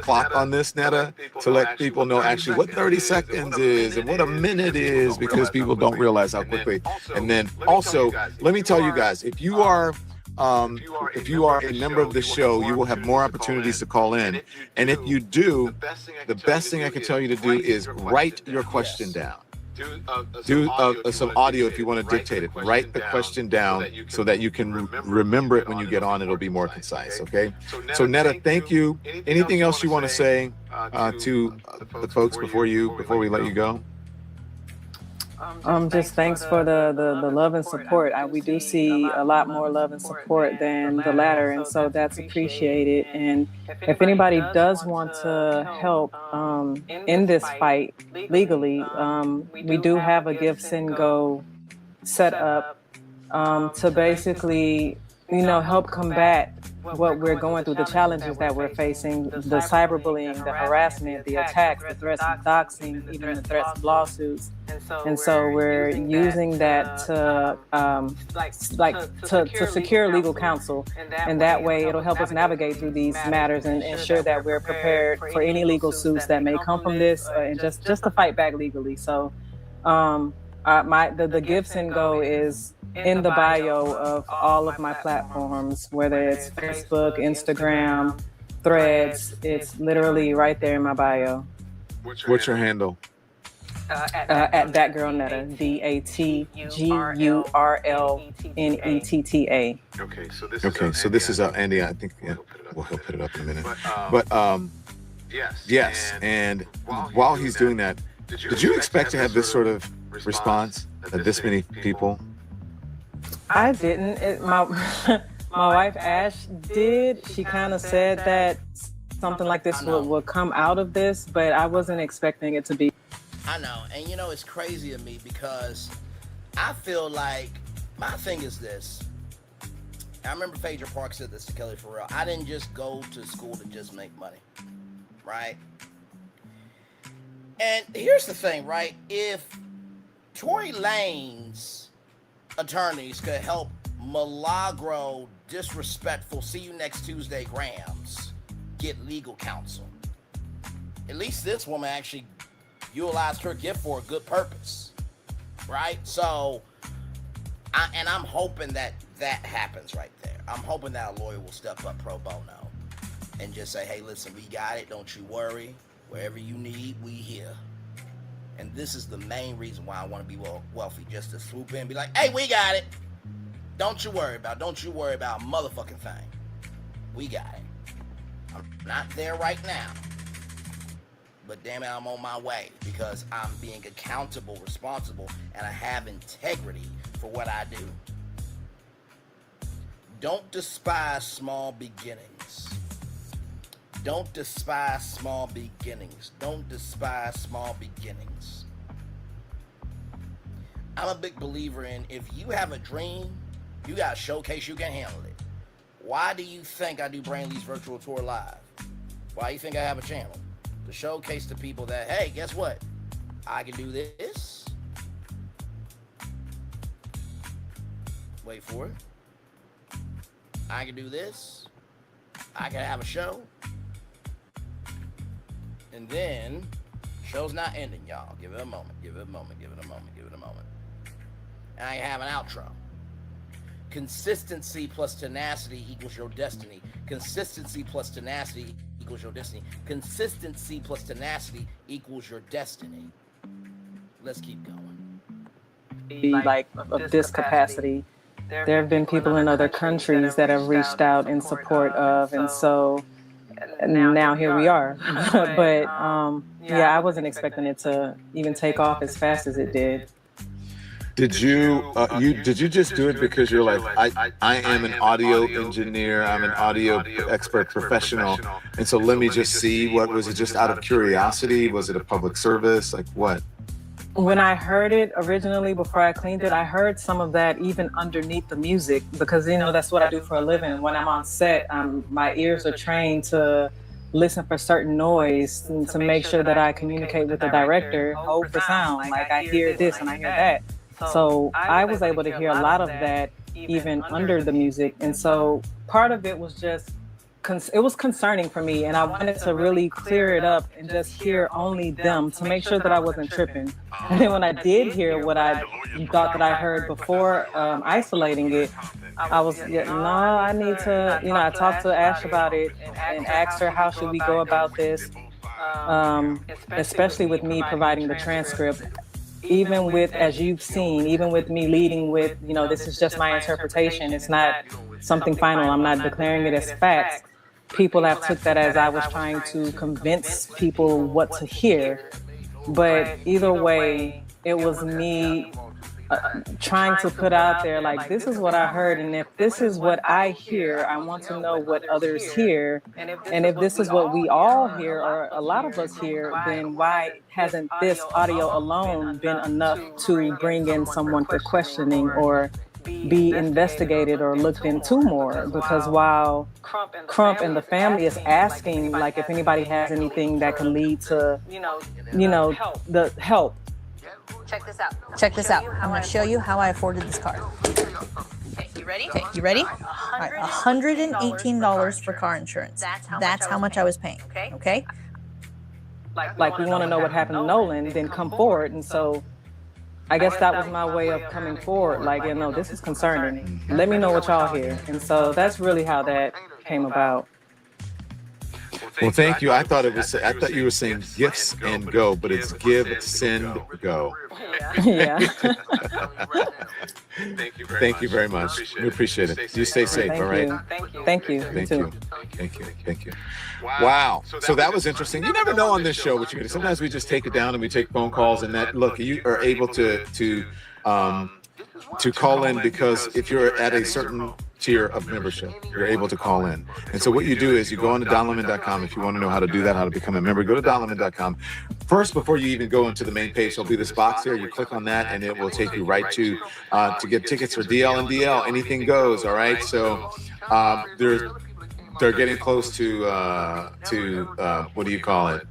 Clock on this, Netta, to let people know actually what 30 seconds is and what a minute is, because people don't realize how quickly. And then also, let me tell you guys, if you are a member of the show, you will have more opportunities to call in. And if you do, the best thing I can tell you to do is write your question down. Do some audio if you want to dictate it. Write the question down so that you can remember it when you get on. It'll be more concise, okay? So Netta, thank you. Anything else you want to say to the folks before we let you go?
Just thanks for the love and support. We do see a lot more love and support than the latter, and so that's appreciated. And if anybody does want to help in this fight legally, we do have a Give, Send, Go set up to basically, help combat what we're going through, the challenges that we're facing, the cyberbullying, the harassment, the attacks, the threats of doxing, even the threats of lawsuits. And so we're using that to secure legal counsel, and that way it'll help us navigate through these matters and ensure that we're prepared for any legal suits that may come from this, and just to fight back legally. So the Give, Send, Go is in the bio of all of my platforms, whether it's Facebook, Instagram, Threads. It's literally right there in my bio.
What's your handle?
At that girl Netta, DATGURLNETTA.
Okay, so this is Andy. I think he'll put it up in a minute. But yes. And while he's doing that, did you expect to have this sort of response? This many people?
I didn't. My wife Ash did. She kind of said that something like this would come out of this, but I wasn't expecting it to be.
I know, and it's crazy to me because I feel like my thing is this. I remember Phaedra Park said this to Kelly Farrell. I didn't just go to school to just make money, right? And here's the thing, right? If Tory Lanez attorneys could help Milagro disrespectful see you next Tuesday Grams get legal counsel, at least this woman actually utilized her gift for a good purpose, right? So I'm hoping that happens right there. I'm hoping that a lawyer will step up pro bono and just say, hey, listen, we got it, don't you worry, wherever you need, we here. And this is the main reason why I want to be wealthy, just to swoop in and be like, hey, we got it. Don't you worry about a motherfucking thing. We got it. I'm not there right now, but damn it, I'm on my way because I'm being accountable, responsible, and I have integrity for what I do. Don't despise small beginnings. Don't despise small beginnings. Don't despise small beginnings. I'm a big believer in if you have a dream, you got to showcase you can handle it. Why do you think I do Brainley's virtual tour live? Why do you think I have a channel? To showcase to people that, hey, guess what? I can do this. Wait for it. I can do this. I can have a show. And then, show's not ending, y'all. Give it a moment, give it a moment, give it a moment, give it a moment. And I have an outro. Consistency plus tenacity equals your destiny. Consistency plus tenacity equals your destiny. Consistency plus tenacity equals your destiny. Let's keep going.
Like of this capacity, there have been people in other countries that have reached out in support of, and so now here we are. But yeah, I wasn't expecting it to even take off as fast as it did.
Did you just do it because you're like, I am an audio engineer, I'm an audio expert professional, and so let me just see? What was it? Just out of curiosity? Was it a public service? Like what?
When I heard it originally, before I cleaned it, I heard some of that even underneath the music, because that's what I do for a living. When I'm on set, my ears are trained to listen for certain noise and to make sure that I communicate with the director, hold the sound, like I hear this and I hear that. So I was able to hear a lot of that even under the music. And so part of it was just, it was concerning for me. And I wanted to really clear it up and just hear only them to make sure that I wasn't tripping. And then when I did hear what I thought that I heard before isolating it, I was, I need to, I talked to Ash about it and asked her, how should we go about this? Especially with me providing the transcript. Even with, as you've seen, even with me leading with, this is just my interpretation. It's not something final. I'm not declaring it as facts. People have took that as I was trying to convince people what to hear. But either way, it was me trying to put out there, like, this is what I heard. And if this is what I hear, I want to know what others hear. And if this is what we all hear, or a lot of us hear, then why hasn't this audio alone been enough to bring in someone for questioning or be investigated or looked into more? Because while Crump and the family is asking, like, if anybody has anything that can lead to, the help.
Check this out. Check this out. I'm going to show you how I afforded this car. Okay, you ready? Okay, you ready? All right, $118 for car insurance. That's how much I was paying. Okay?
Like, we want to know what happened to Nolan, then come forward. And so I guess that was my way of coming forward. Like, this is concerning. Let me know what y'all hear. And so that's really how that came about.
Well, thank you. I thought you were saying gifts and go, but it's give, send, go.
Yeah.
Thank you very much. We appreciate it. You stay safe, all right?
Thank you.
Thank you. Wow. So that was interesting. You never know on this show what you're going to. Sometimes we just take it down and we take phone calls, and that, look, you are able to call in, because if you're at a certain tier of membership, you're able to call in. And so what you do is you go on to donlemon.com. If you want to know how to do that, how to become a member, go to donlemon.com. First, before you even go into the main page, there'll be this box here. You click on that and it will take you right to get tickets for DL and DL. Anything goes, all right? So they're getting close to what do you call it?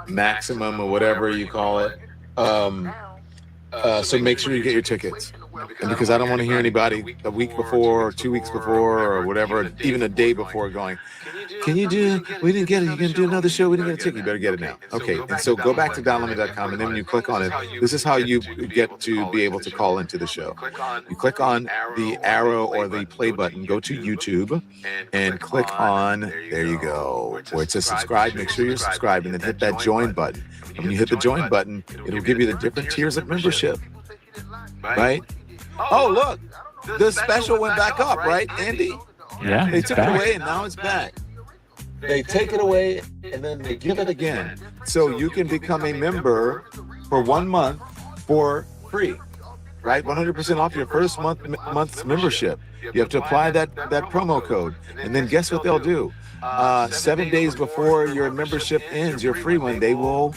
Maximum or whatever you call it. So make sure you get your tickets. And because I don't want to hear anybody a week before, or 2 weeks before, or whatever, even a day before going, we didn't get it, you can do another show, we didn't get a ticket, you better get it now. Okay, and so go back to donlemon.com, and then when you click on it, this is how you get to be able to call into the show. You click on the arrow or the play button, go to YouTube, and click on, there you go, where it says subscribe, make sure you're subscribed, and then hit that join button. And when you hit the join button, it'll give you the different tiers of membership, right? Oh, look, the special went back up, right, Andy?
Yeah,
they took it away and now it's back. They take it away and then they give it again. So you can become a member for 1 month for free, right? 100% off your first month's membership. You have to apply that promo code. And then guess what they'll do? 7 days before your membership ends, your free one, they will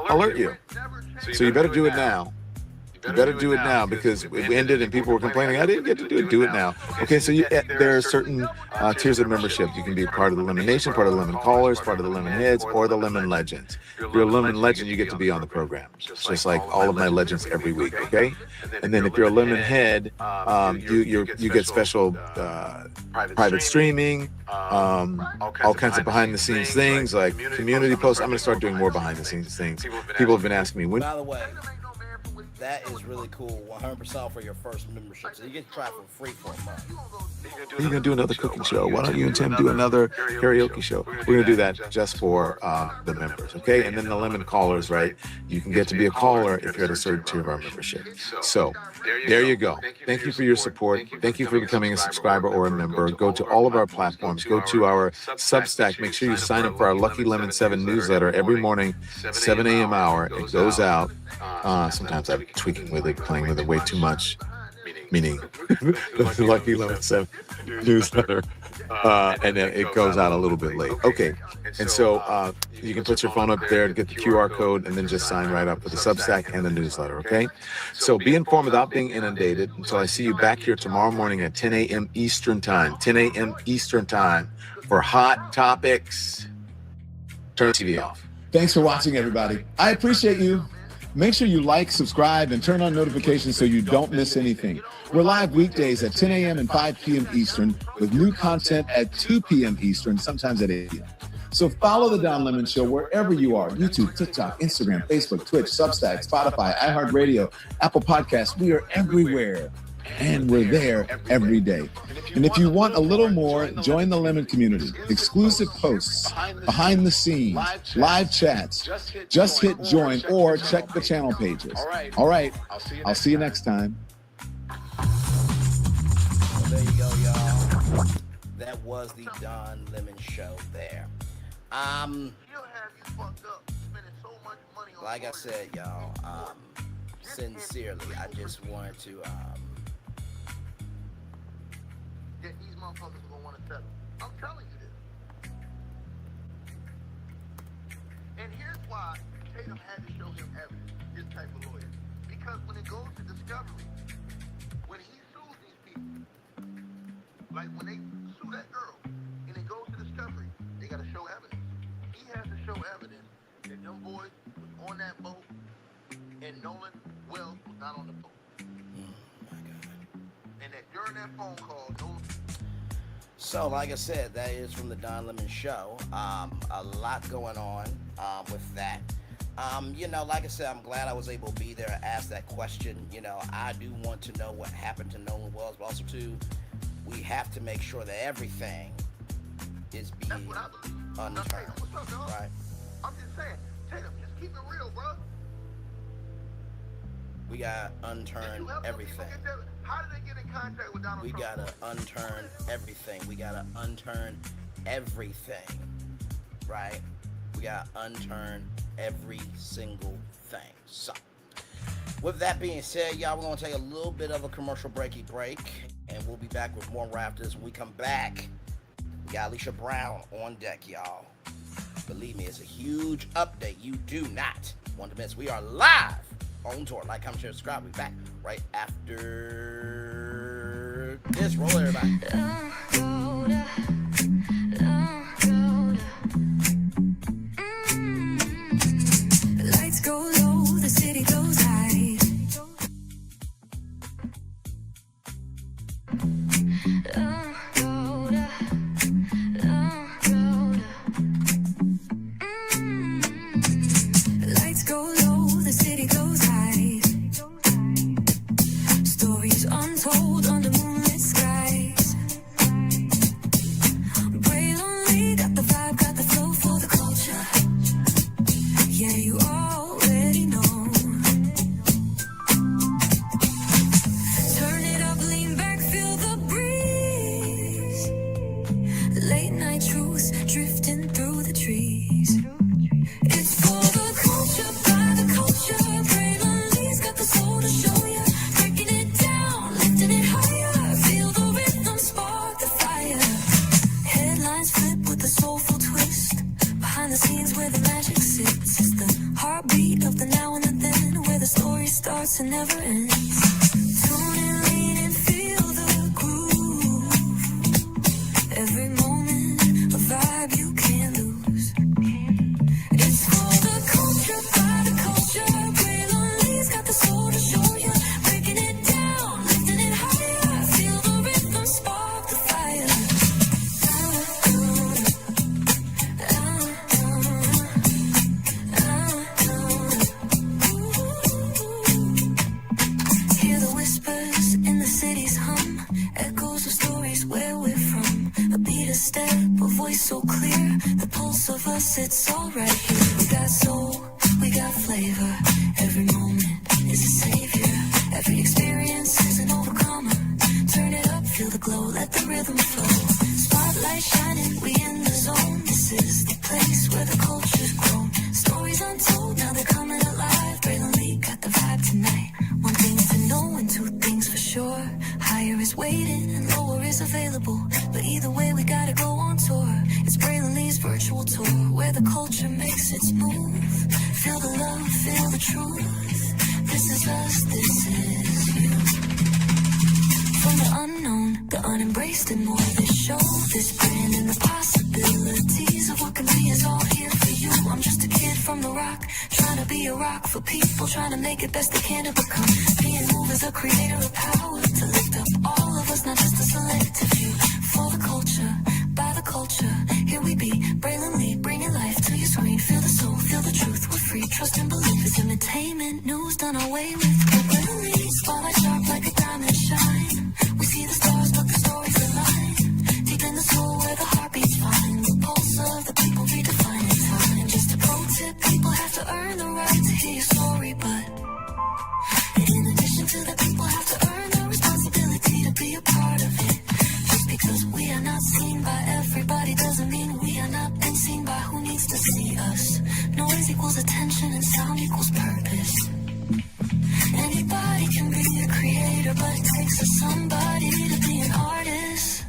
alert you. So you better do it now. You better do it now, because it ended and people were complaining, I didn't get to do it. Do it now. Okay, so there are certain tiers of membership. You can be part of the Lemon Nation, part of the Lemon Callers, part of the Lemon Heads, or the Lemon Legends. If you're a Lemon Legend, you get to be on the program, just like all of my legends every week, okay? And then if you're a Lemon Head, you get special private streaming, all kinds of behind-the-scenes things, like community posts. I'm going to start doing more behind-the-scenes things. People have been asking me, when...
By the way, That is really cool. 100% for your first membership. So you get to try for free for a month.
You're gonna do another cooking show. Why don't you and Tim do another karaoke show? We're gonna do that just for the members, okay? And then the lemon callers, right? You can get to be a caller if you're at a certain tier of our membership. So there you go. Thank you for your support. Thank you for becoming a subscriber or a member. Go to all of our platforms. Go to our Substack. Make sure you sign up for our Lucky Lemon 7 newsletter every morning, 7 a.m. hour. It goes out. Sometimes I'm tweaking with it, playing with it way too much. Meaning the Lucky Lemon 7 newsletter. And then it goes out a little bit late. Okay. And so you can put your phone up there to get the QR code and then just sign right up for the Substack and the newsletter, okay? So be informed without being inundated until I see you back here tomorrow morning at 10 a.m. Eastern Time. 10 a.m. Eastern Time for Hot Topics. Turn the TV off.
Thanks for watching, everybody. I appreciate you. Make sure you like, subscribe, and turn on notifications so you don't miss anything. We're live weekdays at 10 a.m. and 5 p.m. Eastern with new content at 2 p.m. Eastern, sometimes at 8 p.m. So follow The Don Lemon Show wherever you are. YouTube, TikTok, Instagram, Facebook, Twitch, Substack, Spotify, iHeartRadio, Apple Podcasts. We are everywhere. And we're there every day. And if you want a little more, join the Lemon community. Exclusive posts, behind the scenes, live chats. Just hit join or check the channel pages. All right. I'll see you next time.
Well, there you go, y'all. That was the Don Lemon Show there. Like I said, y'all, sincerely, I just wanted to
these motherfuckers are gonna want to settle. I'm telling you this. And here's why Tatum had to show him evidence, this type of lawyer. Because when it goes to discovery, when he sues these people, like when they sue that girl, and it goes to discovery, they gotta show evidence. He has to show evidence that them boys was on that boat, and Nolan Wells was not on the boat. And that during that phone call,
So, like I said, that is from the Don Lemon Show. A lot going on with that. You know, like I said, I'm glad I was able to be there and ask that question. You know, I do want to know what happened to Nolan Wells, but also, too, we have to make sure that everything is being unturned, right?
I'm just saying, Tatum, just keep it real, bro.
We gotta unturn everything.
How did they get in contact with Donald Trump?
We gotta unturn everything. We gotta unturn everything, right? We gotta unturn every single thing. So, with that being said, y'all, we're gonna take a little bit of a commercial break, and we'll be back with more Raptors. When we come back, we got Alicia Brown on deck, y'all. Believe me, it's a huge update. You do not want to miss. We are live on tour. Like, comment, share, subscribe. We'll be back right after this. Roll, everybody.
Lights go low, the city goes high. Lights go low, the city goes high. Stories untold under moonlit skies. Braylon got the vibe, got the flow for the culture. Yeah, you already know. Turn it up, lean back, feel the breeze. shining, we in the zone. This is the place where the culture's grown. Stories untold, now they're coming alive. Braylon Lee got the vibe tonight. One thing to know and two things for sure. Higher is waiting and lower is available. But either way, we gotta go on tour. It's Braylon Lee's virtual tour, where the culture makes its move. Feel the love, feel the truth. This is us, this is you. From the unknown, the unembraced and more. This show, this brand and the possibilities of what can be is all here for you. I'm just a kid from the rock, trying to be a rock for people, trying to make it best they can to become. Being moved is a creator of power to lift up all of us, not just a selective few. For the culture, by the culture, here we be. Braylon Lee, bringing life to your screen. Feel the soul, feel the truth. We're free, trust and belief. It's entertainment, news done away with. Braylon Lee, spotlight sharp like a diamond shine. We see the stars, but the stories align. Deep in the soul where the heartbeats find. The pulse of the people redefining time. Just a pro tip, people have to earn the right to hear your story, but in addition to that, people have to earn the responsibility to be a part of it. Just because we are not seen by everybody doesn't mean we are not been seen by who needs to see us. Noise equals attention and sound equals purpose. Anybody can be a creator, but it takes a somebody to be an artist.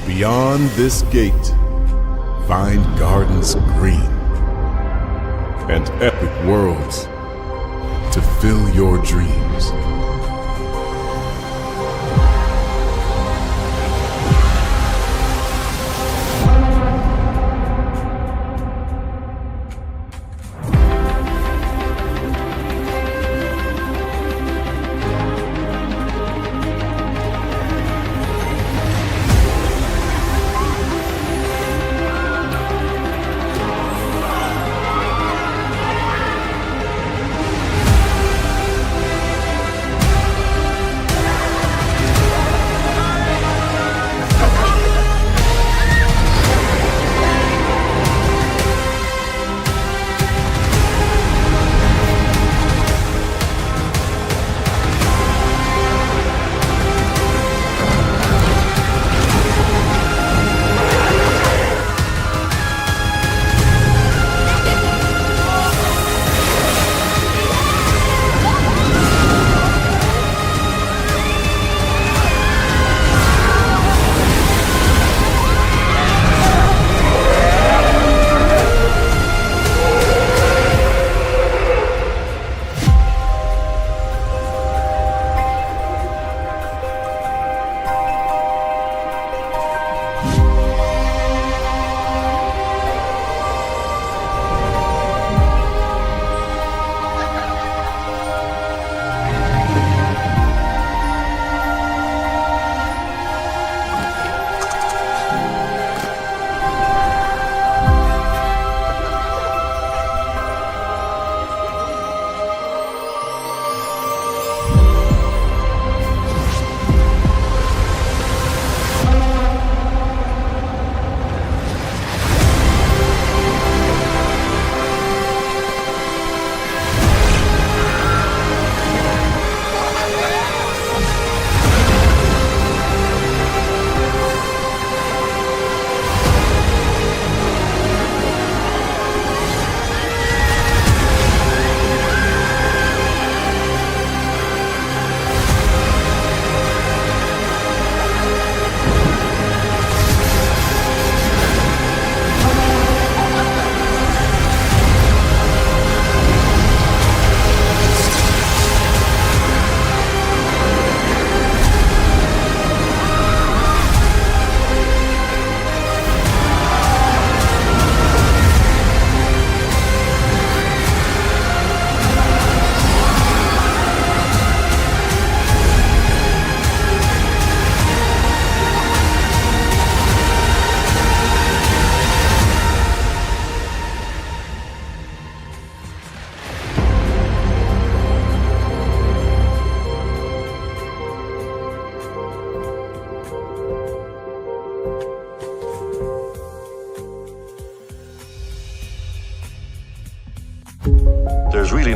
Beyond this gate, find gardens green and epic worlds to fill your dreams.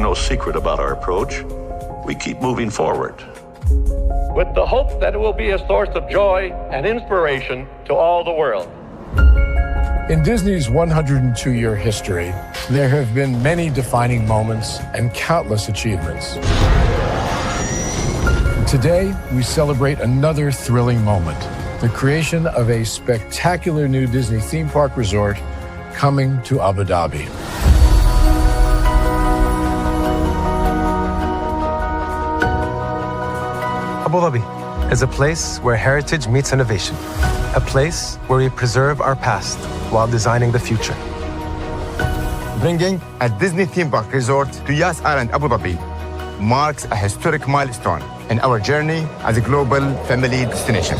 no secret about our approach. We keep moving forward.
With the hope that it will be a source of joy and inspiration to all the world.
In Disney's 102-year history, there have been many defining moments and countless achievements. Today, we celebrate another thrilling moment, the creation of a spectacular new Disney theme park resort coming to Abu Dhabi.
Abu Dhabi is a place where heritage meets innovation, a place where we preserve our past while designing the future.
Bringing a Disney theme park resort to Yas Island, Abu Dhabi marks a historic milestone in our journey as a global family destination.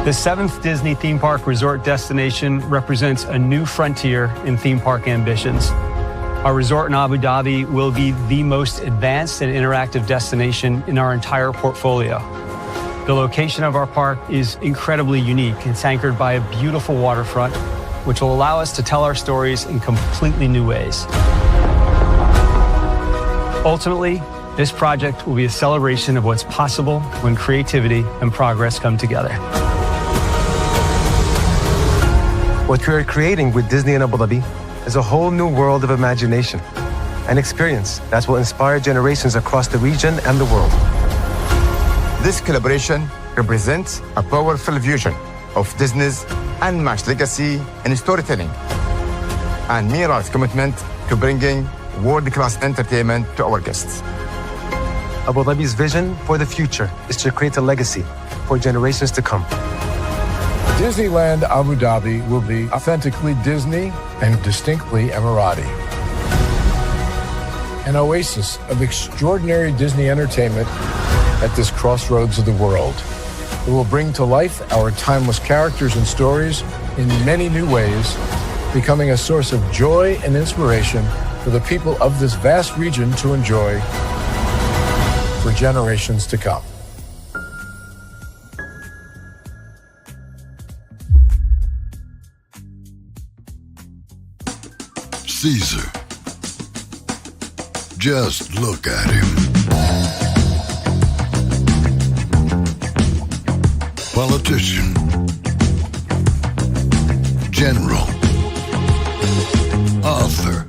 The 7th Disney theme park resort destination represents a new frontier in theme park ambitions. Our resort in Abu Dhabi will be the most advanced and interactive destination in our entire portfolio. The location of our park is incredibly unique. It's anchored by a beautiful waterfront, which will allow us to tell our stories in completely new ways. Ultimately, this project will be a celebration of what's possible when creativity and progress come together.
What we are creating with Disney in Abu Dhabi is a whole new world of imagination, an experience that will inspire generations across the region and the world.
This collaboration represents a powerful fusion of Disney's unmatched legacy in storytelling and Mirar's commitment to bringing world-class entertainment to our guests.
Abu Dhabi's vision for the future is to create a legacy for generations to come.
Disneyland Abu Dhabi will be authentically Disney and distinctly Emirati. An oasis of extraordinary Disney entertainment at this crossroads of the world. It will bring to life our timeless characters and stories in many new ways, becoming a source of joy and inspiration for the people of this vast region to enjoy for generations to come.
Caesar. Just look at him. Politician. General. Author.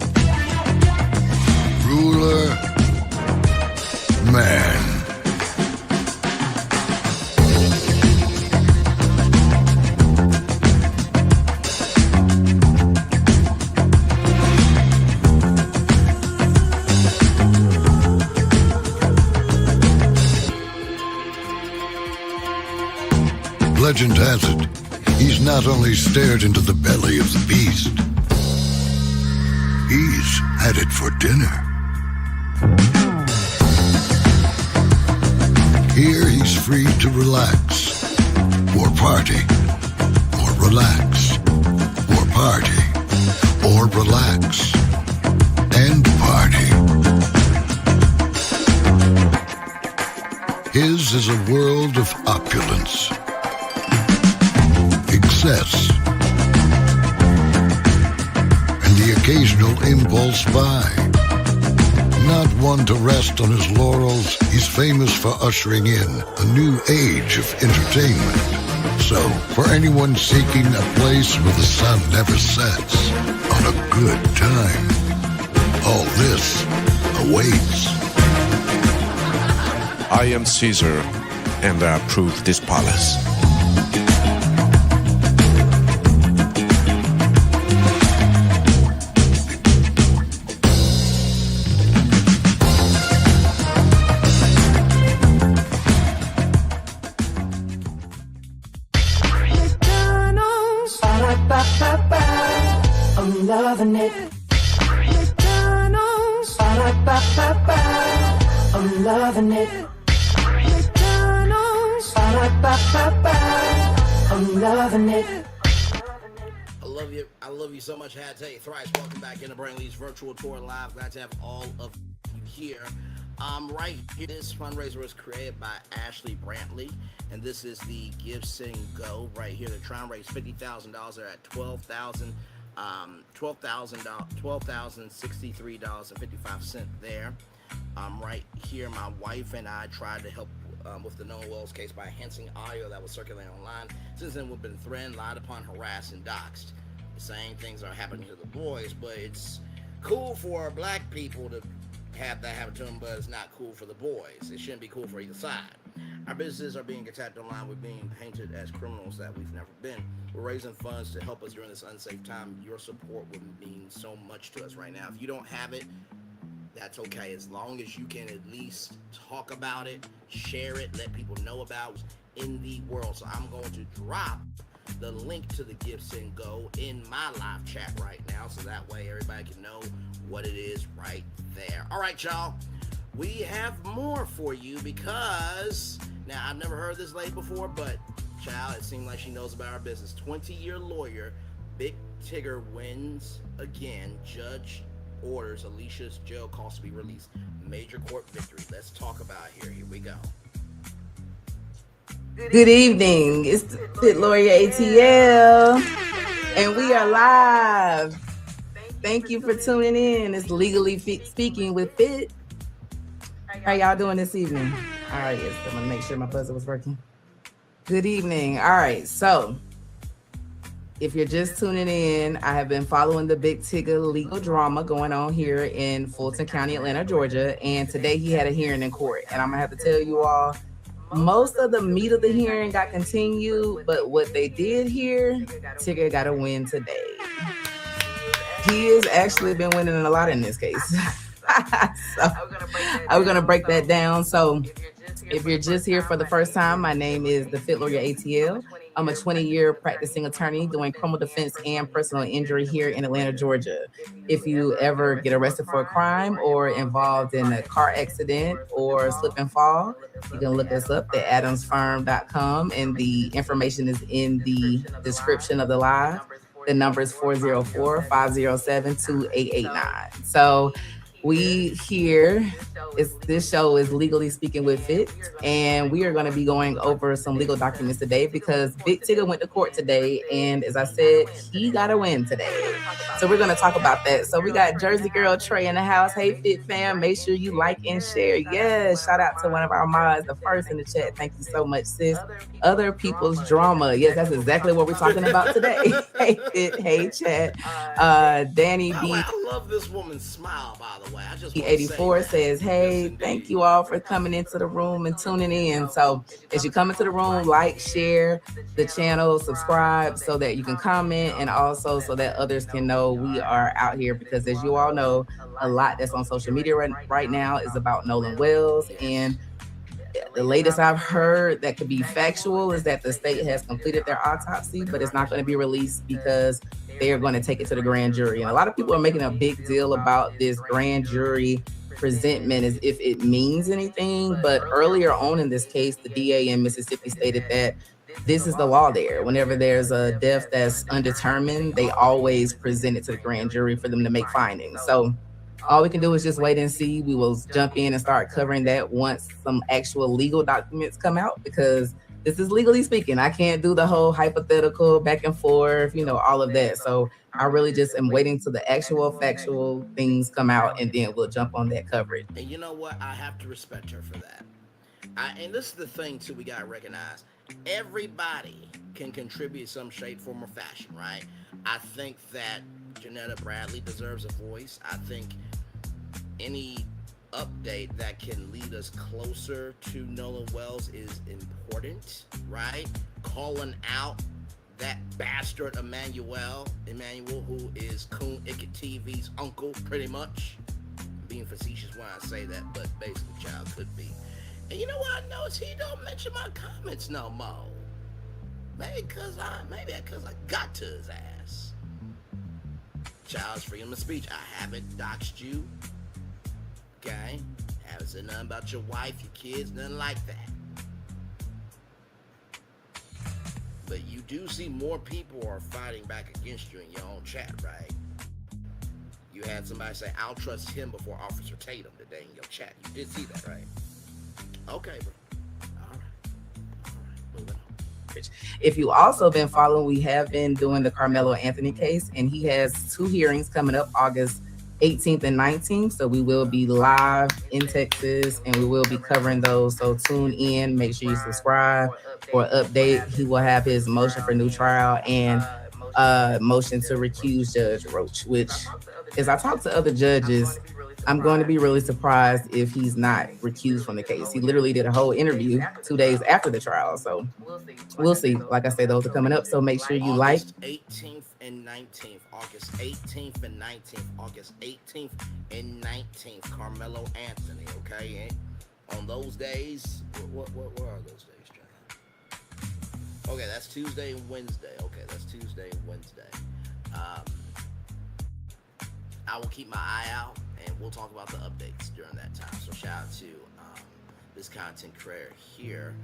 Ruler. Man. Legend has it, he's not only stared into the belly of the beast, he's had it for dinner. Here he's free to relax, or party, or relax, or party, or relax, and party. His is a world of opulence, excess, and the occasional impulse buy. Not one to rest on his laurels, he's famous for ushering in a new age of entertainment. So, for anyone seeking a place where the sun never sets on a good time, all this awaits.
I am Caesar, and I approve this palace.
I'm loving it. McDonald's. I'm loving it. McDonald's. I'm loving it.
I love you so much. I had to tell you thrice. Welcome back into Braylon's virtual tour live. Glad to have all of you here. Right here, this fundraiser was created by Ashley Brantley, and this is the Give, Sing, Go right here. They're trying to raise $50,000. They're at $12,000. $12,063.55 there. Right here, my wife and I tried to help with the Nolan Wells case by enhancing audio that was circulating online. Since then, we've been threatened, lied upon, harassed, and doxxed. The same things are happening to the boys, but it's cool for black people to have that happen to them, but it's not cool for the boys. It shouldn't be cool for either side. Our businesses are being attacked online. We're being painted as criminals that we've never been. We're raising funds to help us during this unsafe time. Your support would mean so much to us right now. If you don't have it, that's okay, as long as you can at least talk about it, share it, let people know about it in the world. So I'm going to drop the link to the Give, Send, Go in my live chat right now, so that way everybody can know what it is right there. All right, y'all, we have more for you because, now I've never heard this lady before, but child, it seems like she knows about our business. 20-year lawyer, Big Tigger wins again. Judge orders Alicia's jail costs to be released. Major court victory. Let's talk about it here. Here we go.
Good evening. It's the Fit Lawyer ATL, and we are live. Thank you for tuning in. It's Legally Speaking with Fit. How y'all doing this evening? All right, yes, I'm gonna make sure my buzzer was working. Good evening. All right, so if you're just tuning in, I have been following the Big Tigger legal drama going on here in Fulton County, Atlanta, Georgia. And today he had a hearing in court. And I'm gonna have to tell you all, most of the meat of the hearing got continued, but what they did here, Tigger got a win today. He has actually been winning a lot in this case. So I'm gonna break that down. So if you're just here for the first time, my name is the Fit Lawyer ATL. I'm a 20-year practicing attorney doing criminal defense and personal injury here in Atlanta, Georgia. If you ever get arrested for a crime or involved in a car accident or slip and fall, you can look us up at adamsfirm.com, and the information is in the description of the live. The number is 404-507-2889. So we here, this show is Legally Speaking with Fit, and we are going to be going over some legal documents today because Big Tigger went to court today, and as I said, he got a win today. So we're going to talk about that. So we got Jersey Girl Trey in the house. Hey, Fit fam, make sure you like and share. Yes, shout out to one of our mods, the first in the chat. Thank you so much, sis. Other people's drama. Yes, that's exactly what we're talking about today. Hey, Fit. Hey, chat. Danny B.
I love this woman's smile, by the way. I just
84 says, hey, thank you all for coming into the room and tuning in. So as you come into the room, like, share the channel, subscribe so that you can comment, and also so that others can know we are out here, because as you all know, a lot that's on social media right now is about Nolan Wells. And the latest I've heard that could be factual is that the state has completed their autopsy, but it's not going to be released because they are going to take it to the grand jury. And a lot of people are making a big deal about this grand jury presentment as if it means anything. But earlier on in this case, the DA in Mississippi stated that this is the law there. Whenever there's a death that's undetermined, they always present it to the grand jury for them to make findings. So all we can do is just wait and see. We will jump in and start covering that once some actual legal documents come out, because this is Legally Speaking. I can't do the whole hypothetical back and forth, all of that. So I really just am waiting till the actual factual things come out, and then we'll jump on that coverage.
And you know what? I have to respect her for that. And this is the thing, too, we got to recognize. Everybody can contribute some shape, form, or fashion, right? I think that Janetta Bradley deserves a voice. I think any update that can lead us closer to Nolan Wells is important, right? Calling out that bastard Emmanuel, who is coonicket TV's uncle, pretty much. I'm being facetious when I say that, but basically, child could be. And you know what I noticed? He don't mention my comments no more. Maybe because I got to his ass. Child's freedom of speech. I haven't doxed you. Okay? Haven't said nothing about your wife, your kids, nothing like that. But you do see more people are fighting back against you in your own chat, right? You had somebody say, I'll trust him before Officer Tatum today in your chat. You did see that, right? Okay, bro. All right. Moving on.
coverage. If you also been following, we have been doing the Carmelo Anthony case, and he has 2 hearings coming up August 18th and 19th. So we will be live in Texas, and we will be covering those. So tune in, make sure you subscribe for update. He will have his motion for new trial and motion to recuse Judge Roach, which, as I talk to other judges, I'm going to be really surprised if he's not recused from the case. He literally did a whole interview 2 days after the trial. So we'll see. Like I say, those are coming up. So make sure you like.
August 18th and 19th. August 18th and 19th. August 18th and 19th. Carmelo Anthony, okay? And on those days, what are those days, John? Okay, that's Tuesday and Wednesday. Okay, that's Tuesday and Wednesday. I will keep my eye out, and we'll talk about the updates during that time. So shout out to this content creator here,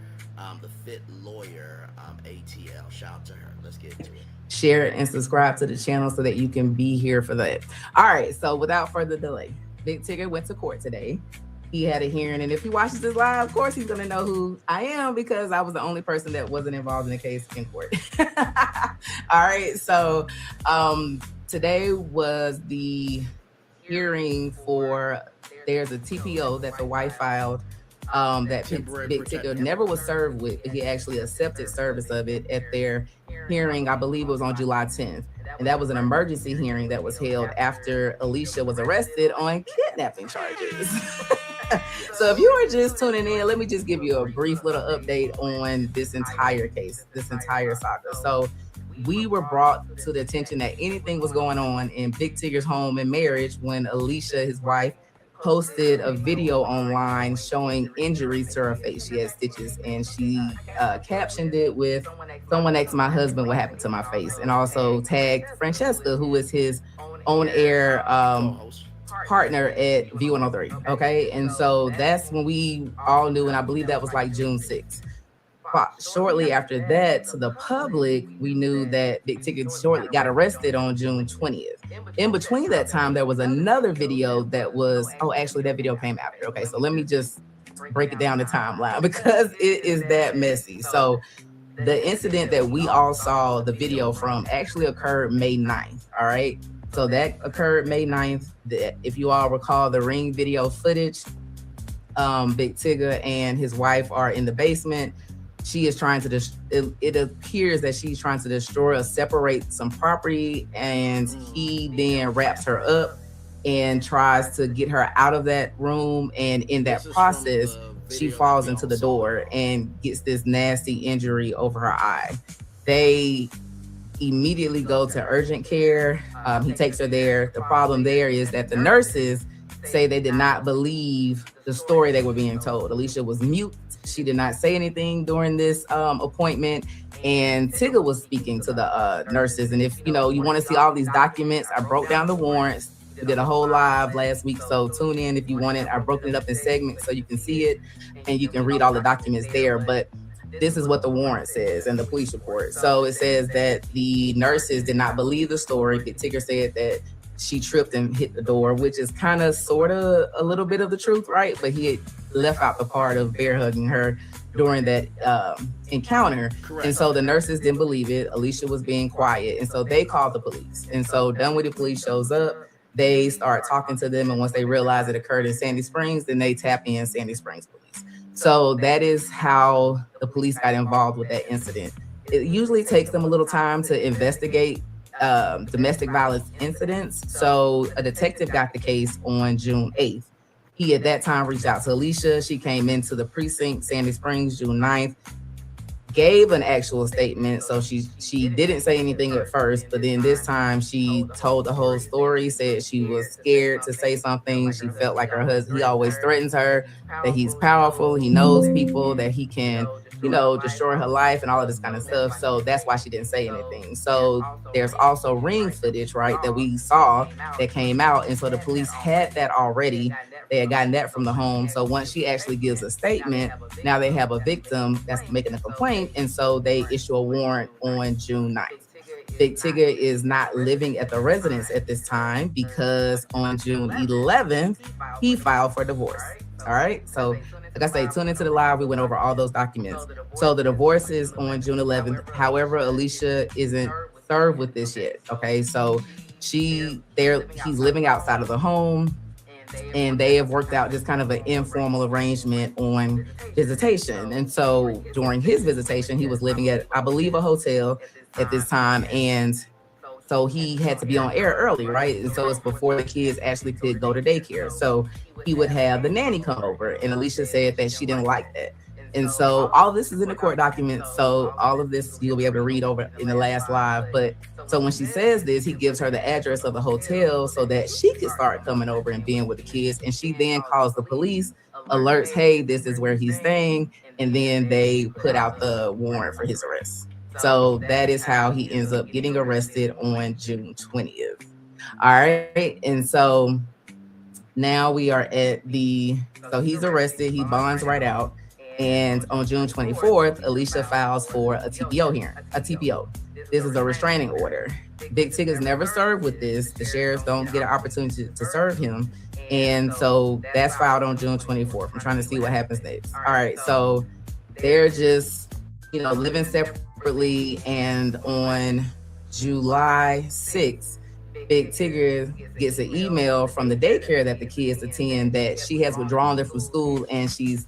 the Fit Lawyer, ATL. Shout out to her. Let's get into it.
Share it and subscribe to the channel so that you can be here for that. All right, so without further delay, Big Tigger went to court today. He had a hearing, and if he watches this live, of course he's going to know who I am, because I was the only person that wasn't involved in the case in court. All right, so today was the hearing for, there's a TPO that the wife filed that Big Tigger never was served with. He actually accepted service of it at their hearing, I believe it was on July 10th. And that was an emergency hearing that was held after Alicia was arrested on kidnapping charges. So if you are just tuning in, let me just give you a brief little update on this entire case, this entire saga. So we were brought to the attention that anything was going on in Big Tigger's home and marriage when Alicia, his wife, posted a video online showing injuries to her face. She had stitches, and she captioned it with, "Someone asked my husband what happened to my face," and also tagged Francesca, who is his on-air partner at V103. Okay, and so that's when we all knew, and I believe that was like June 6th. Shortly after that, to the public, we knew that Big Tigger shortly got arrested on June 20th. In between that time, there was another video that was, actually that video came after. Okay, so let me just break it down the timeline because it is that messy. So the incident that we all saw the video from actually occurred May 9th. All right, so that occurred May 9th. If you all recall the ring video footage, Big Tigger and his wife are in the basement. She is trying to, it appears that she's trying to destroy or separate some property, and he then wraps her up and tries to get her out of that room. And in that process, she falls into the door and gets this nasty injury over her eye. They immediately go to urgent care. He takes her there. The problem there is that the nurses say they did not believe the story they were being told. Alicia was mute. She did not say anything during this appointment, and Tigger was speaking to the nurses. And if you want to see all these documents, I broke down the warrants. We did a whole live last week, so tune in if you want it. I broke it up in segments so you can see it and you can read all the documents there. But this is what the warrant says and the police report. So it says that the nurses did not believe the story. Tigger said that she tripped and hit the door, which is kind of sort of a little bit of the truth, right? But he had left out the part of bear hugging her during that encounter. Correct. And so the nurses didn't believe it. Alicia was being quiet. And so they called the police. And so Dunwoody police shows up. They start talking to them. And once they realize it occurred in Sandy Springs, then they tap in Sandy Springs police. So that is how the police got involved with that incident. It usually takes them a little time to investigate domestic violence incidents. So a detective got the case on June 8th. He at that time reached out to Alicia. She came into the precinct, Sandy Springs, June 9th, gave an actual statement. So she didn't say anything at first, but then this time she told the whole story, said she was scared to say something. She felt like her husband, he always threatens her, that he's powerful, he knows people, that he can destroy her life and all of this kind of stuff. So that's why she didn't say anything. So there's also ring footage, right, that we saw that came out. And so the police had that already. They had gotten that from the home. So once she actually gives a statement, now they have a victim that's making a complaint. And so they issue a warrant on June 9th. Big Tigger is not living at the residence at this time because on June 11th, he filed for divorce. All right. So like I say, tune into the live. We went over all those documents. So the divorce is on June 11th. However, Alicia isn't served with this yet. Okay, so he's living outside of the home, and they have worked out just kind of an informal arrangement on visitation. And so during his visitation, he was living at, I believe, a hotel at this time, and so he had to be on air early, right? And so it's before the kids actually could go to daycare. So he would have the nanny come over, and Alicia said that she didn't like that. And so all of this is in the court documents. So all of this you'll be able to read over in the last live. But so when she says this, he gives her the address of the hotel so that she could start coming over and being with the kids. And she then calls the police, alerts, hey, this is where he's staying. And then they put out the warrant for his arrest. So that is how he ends up getting arrested on June 20th. All right. And so now we are at so he's arrested. He bonds right out. And on June 24th, Alicia files for a TPO hearing, a TPO. This is a restraining order. Big Tig is never served with this. The sheriffs don't get an opportunity to serve him. And so that's filed on June 24th. I'm trying to see what happens next. All right, so they're just, living separately. And on July 6th, Big Tigger gets an email from the daycare that the kids attend that she has withdrawn them from school, and she's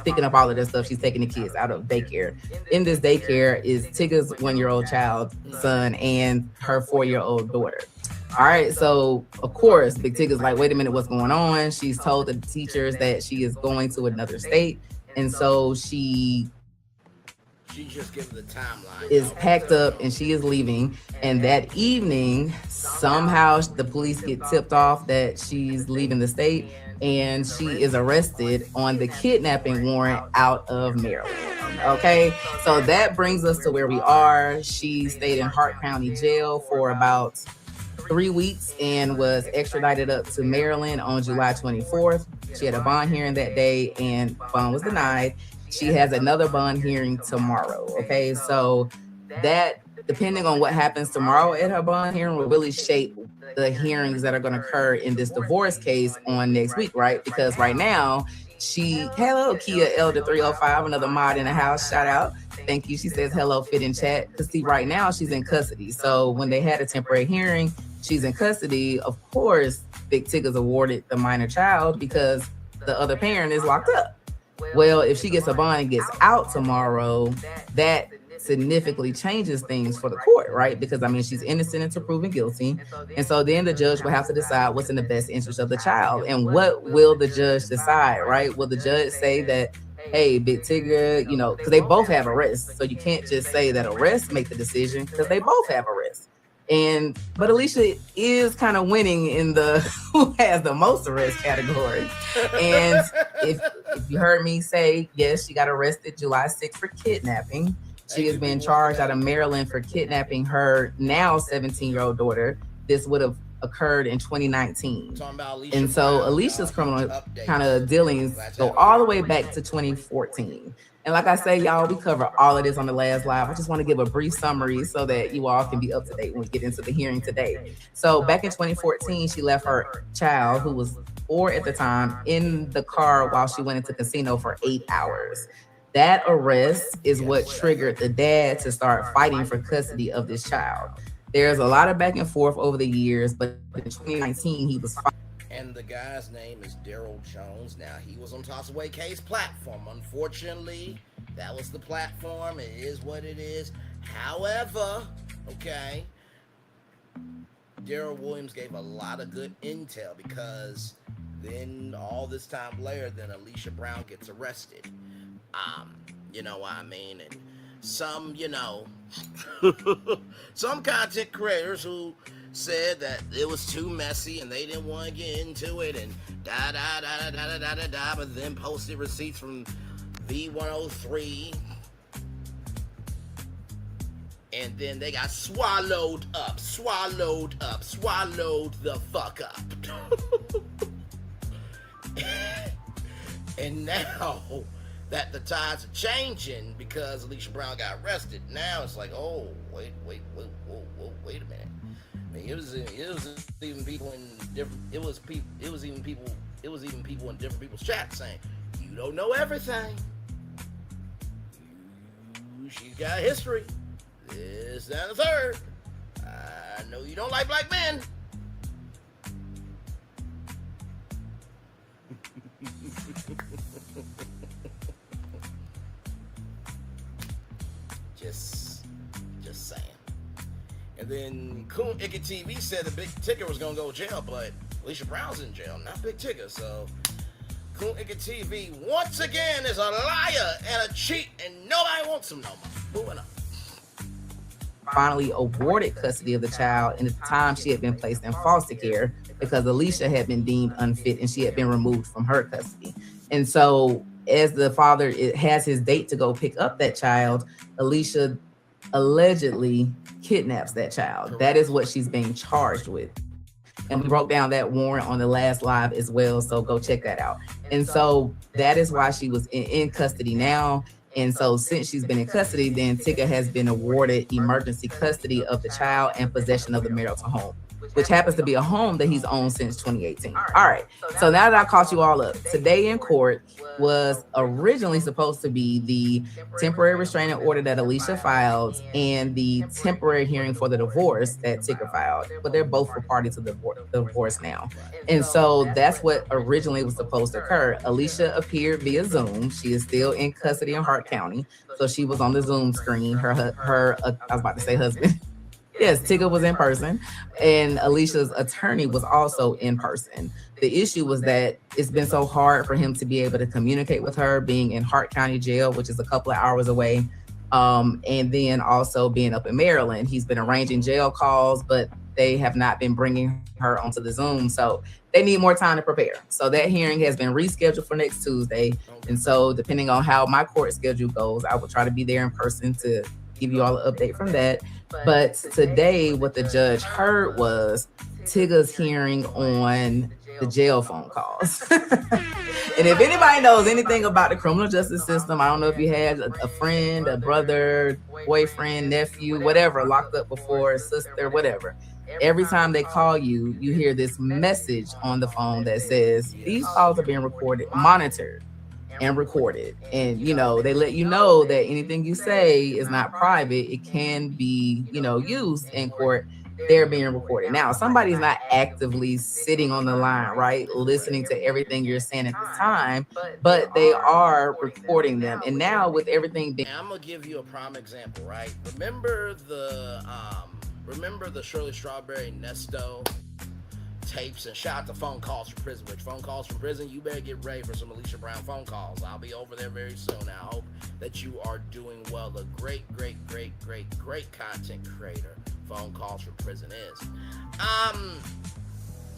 picking up all of this stuff. She's taking the kids out of daycare. In this daycare is Tigger's 1-year-old son and her 4-year-old daughter. All right, so of course, Big Tigger's like, wait a minute, what's going on? She's told the teachers that she is going to another state. And so she
just given the timeline.
Is packed up and she is leaving. And that evening, somehow the police get tipped off that she's leaving the state, and she is arrested on the kidnapping warrant out of Maryland. Okay, so that brings us to where we are. She stayed in Hart County Jail for about 3 weeks and was extradited up to Maryland on July 24th. She had a bond hearing that day, and bond was denied. She has another bond hearing tomorrow. Okay, so that, depending on what happens tomorrow at her bond hearing, will really shape the hearings that are going to occur in this divorce case on next week, right? Because right now, hello, Kia Elder 305, another mod in the house, shout out. Thank you. She says, hello, fit in chat. Because see, right now she's in custody. So when they had a temporary hearing, she's in custody. Of course, Big Tigger's awarded the minor child because the other parent is locked up. Well, if she gets a bond and gets out tomorrow, that significantly changes things for the court, right? Because she's innocent until proven guilty. And so then the judge will have to decide what's in the best interest of the child. And what will the judge decide, right? Will the judge say that, hey, Big Tigger, because they both have arrests. So you can't just say that arrests make the decision because they both have arrests. But Alicia is kind of winning in the who has the most arrest category. And if you heard me say, yes, she got arrested July 6th for kidnapping. She has been charged out of Maryland for kidnapping her now 17-year-old daughter. This would have occurred in 2019. And so Alicia's criminal kind of dealings go all the way back to 2014. And like I say, y'all, we cover all of this on the last live. I just want to give a brief summary so that you all can be up to date when we get into the hearing today. So back in 2014, she left her child, who was 4 at the time, in the car while she went into casino for 8 hours. That arrest is what triggered the dad to start fighting for custody of this child. There's a lot of back and forth over the years, but in 2019, he was fighting.
And the guy's name is Daryl Jones. Now, he was on Toss Away K's platform. Unfortunately, that was the platform. It is what it is. However, okay, Daryl Williams gave a lot of good intel, because then all this time later, then Alicia Brown gets arrested. You know what I mean? And some, some content creators who said that it was too messy and they didn't want to get into it and but then posted receipts from V103, and then they got swallowed the fuck up. And now that the tides are changing because Alicia Brown got arrested, now it's like, oh, wait a minute. I mean, it was even people in different. It was even people in different people's chats saying, You don't know everything. She's got a history. This, that, and the third. I know you don't like black men. Just saying. And then Coonicket TV said the Big Ticker was gonna go to jail, but Alicia Brown's in jail, not Big Ticker. So Coonicket TV once again is a liar and a cheat, and nobody wants him no more. Moving on.
Finally awarded custody of the child, and at the time she had been placed in foster care because Alicia had been deemed unfit and she had been removed from her custody. And so as the father has his date to go pick up that child, Alicia allegedly kidnaps that child. That is what she's being charged with. And we broke down that warrant on the last live as well, so go check that out. And so that is why she was in custody now. And so since she's been in custody, then Tigger has been awarded emergency custody of the child and possession of the marital home, which happens to be a home that he's owned since 2018. All right, so now that I caught you all up, today in court was originally supposed to be the temporary restraining order that Alicia filed and the temporary hearing for the divorce that Tigger filed, but they're both for party to the divorce now. And so that's what originally was supposed to occur. Alicia appeared via Zoom. She is still in custody in Hart County. So she was on the Zoom screen. Her I was about to say husband. Yes, Tigger was in person, and Alicia's attorney was also in person. The issue was that it's been so hard for him to be able to communicate with her, being in Hart County Jail, which is a couple of hours away, and then also being up in Maryland. He's been arranging jail calls, but they have not been bringing her onto the Zoom, so they need more time to prepare. So that hearing has been rescheduled for next Tuesday, and so depending on how my court schedule goes, I will try to be there in person to give you all an update from that. But today, what the judge heard was Tigger's hearing on the jail phone calls. And if anybody knows anything about the criminal justice system, I don't know if you had a friend, a brother, boyfriend, nephew, whatever, locked up before, sister, whatever. Every time they call you, you hear this message on the phone that says, these calls are being recorded, monitored and recorded. And, you know, they let you know that anything you say is not private. It can be, you know, used in court. They're being recorded. Now, somebody's not actively sitting on the line, right, listening to everything you're saying at this time, but they are recording them. And now with everything being...
I'm gonna give you a prime example, right? Remember the Shirley Strawberry Nesto tapes, and shout out to phone calls from prison, which phone calls from prison, you better get ready for some Alicia Brown phone calls. I'll be over there very soon. I hope that you are doing well. The great content creator phone calls from prison is.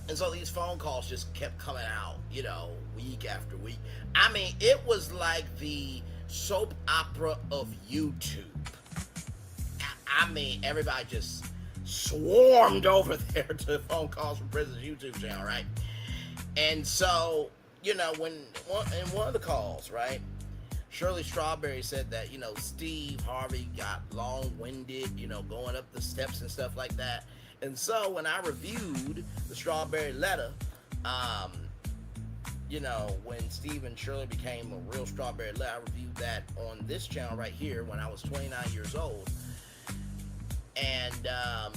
And so these phone calls just kept coming out, you know, week after week. I mean, it was like the soap opera of YouTube. I mean, everybody just swarmed over there to Phone Calls from Prison's YouTube channel, right? And so, you know, in one of the calls, right, Shirley Strawberry said that, you know, Steve Harvey got long-winded, you know, going up the steps and stuff like that. And so when I reviewed the Strawberry letter, you know, when Steve and Shirley became a real Strawberry letter, I reviewed that on this channel right here when I was 29 years old. And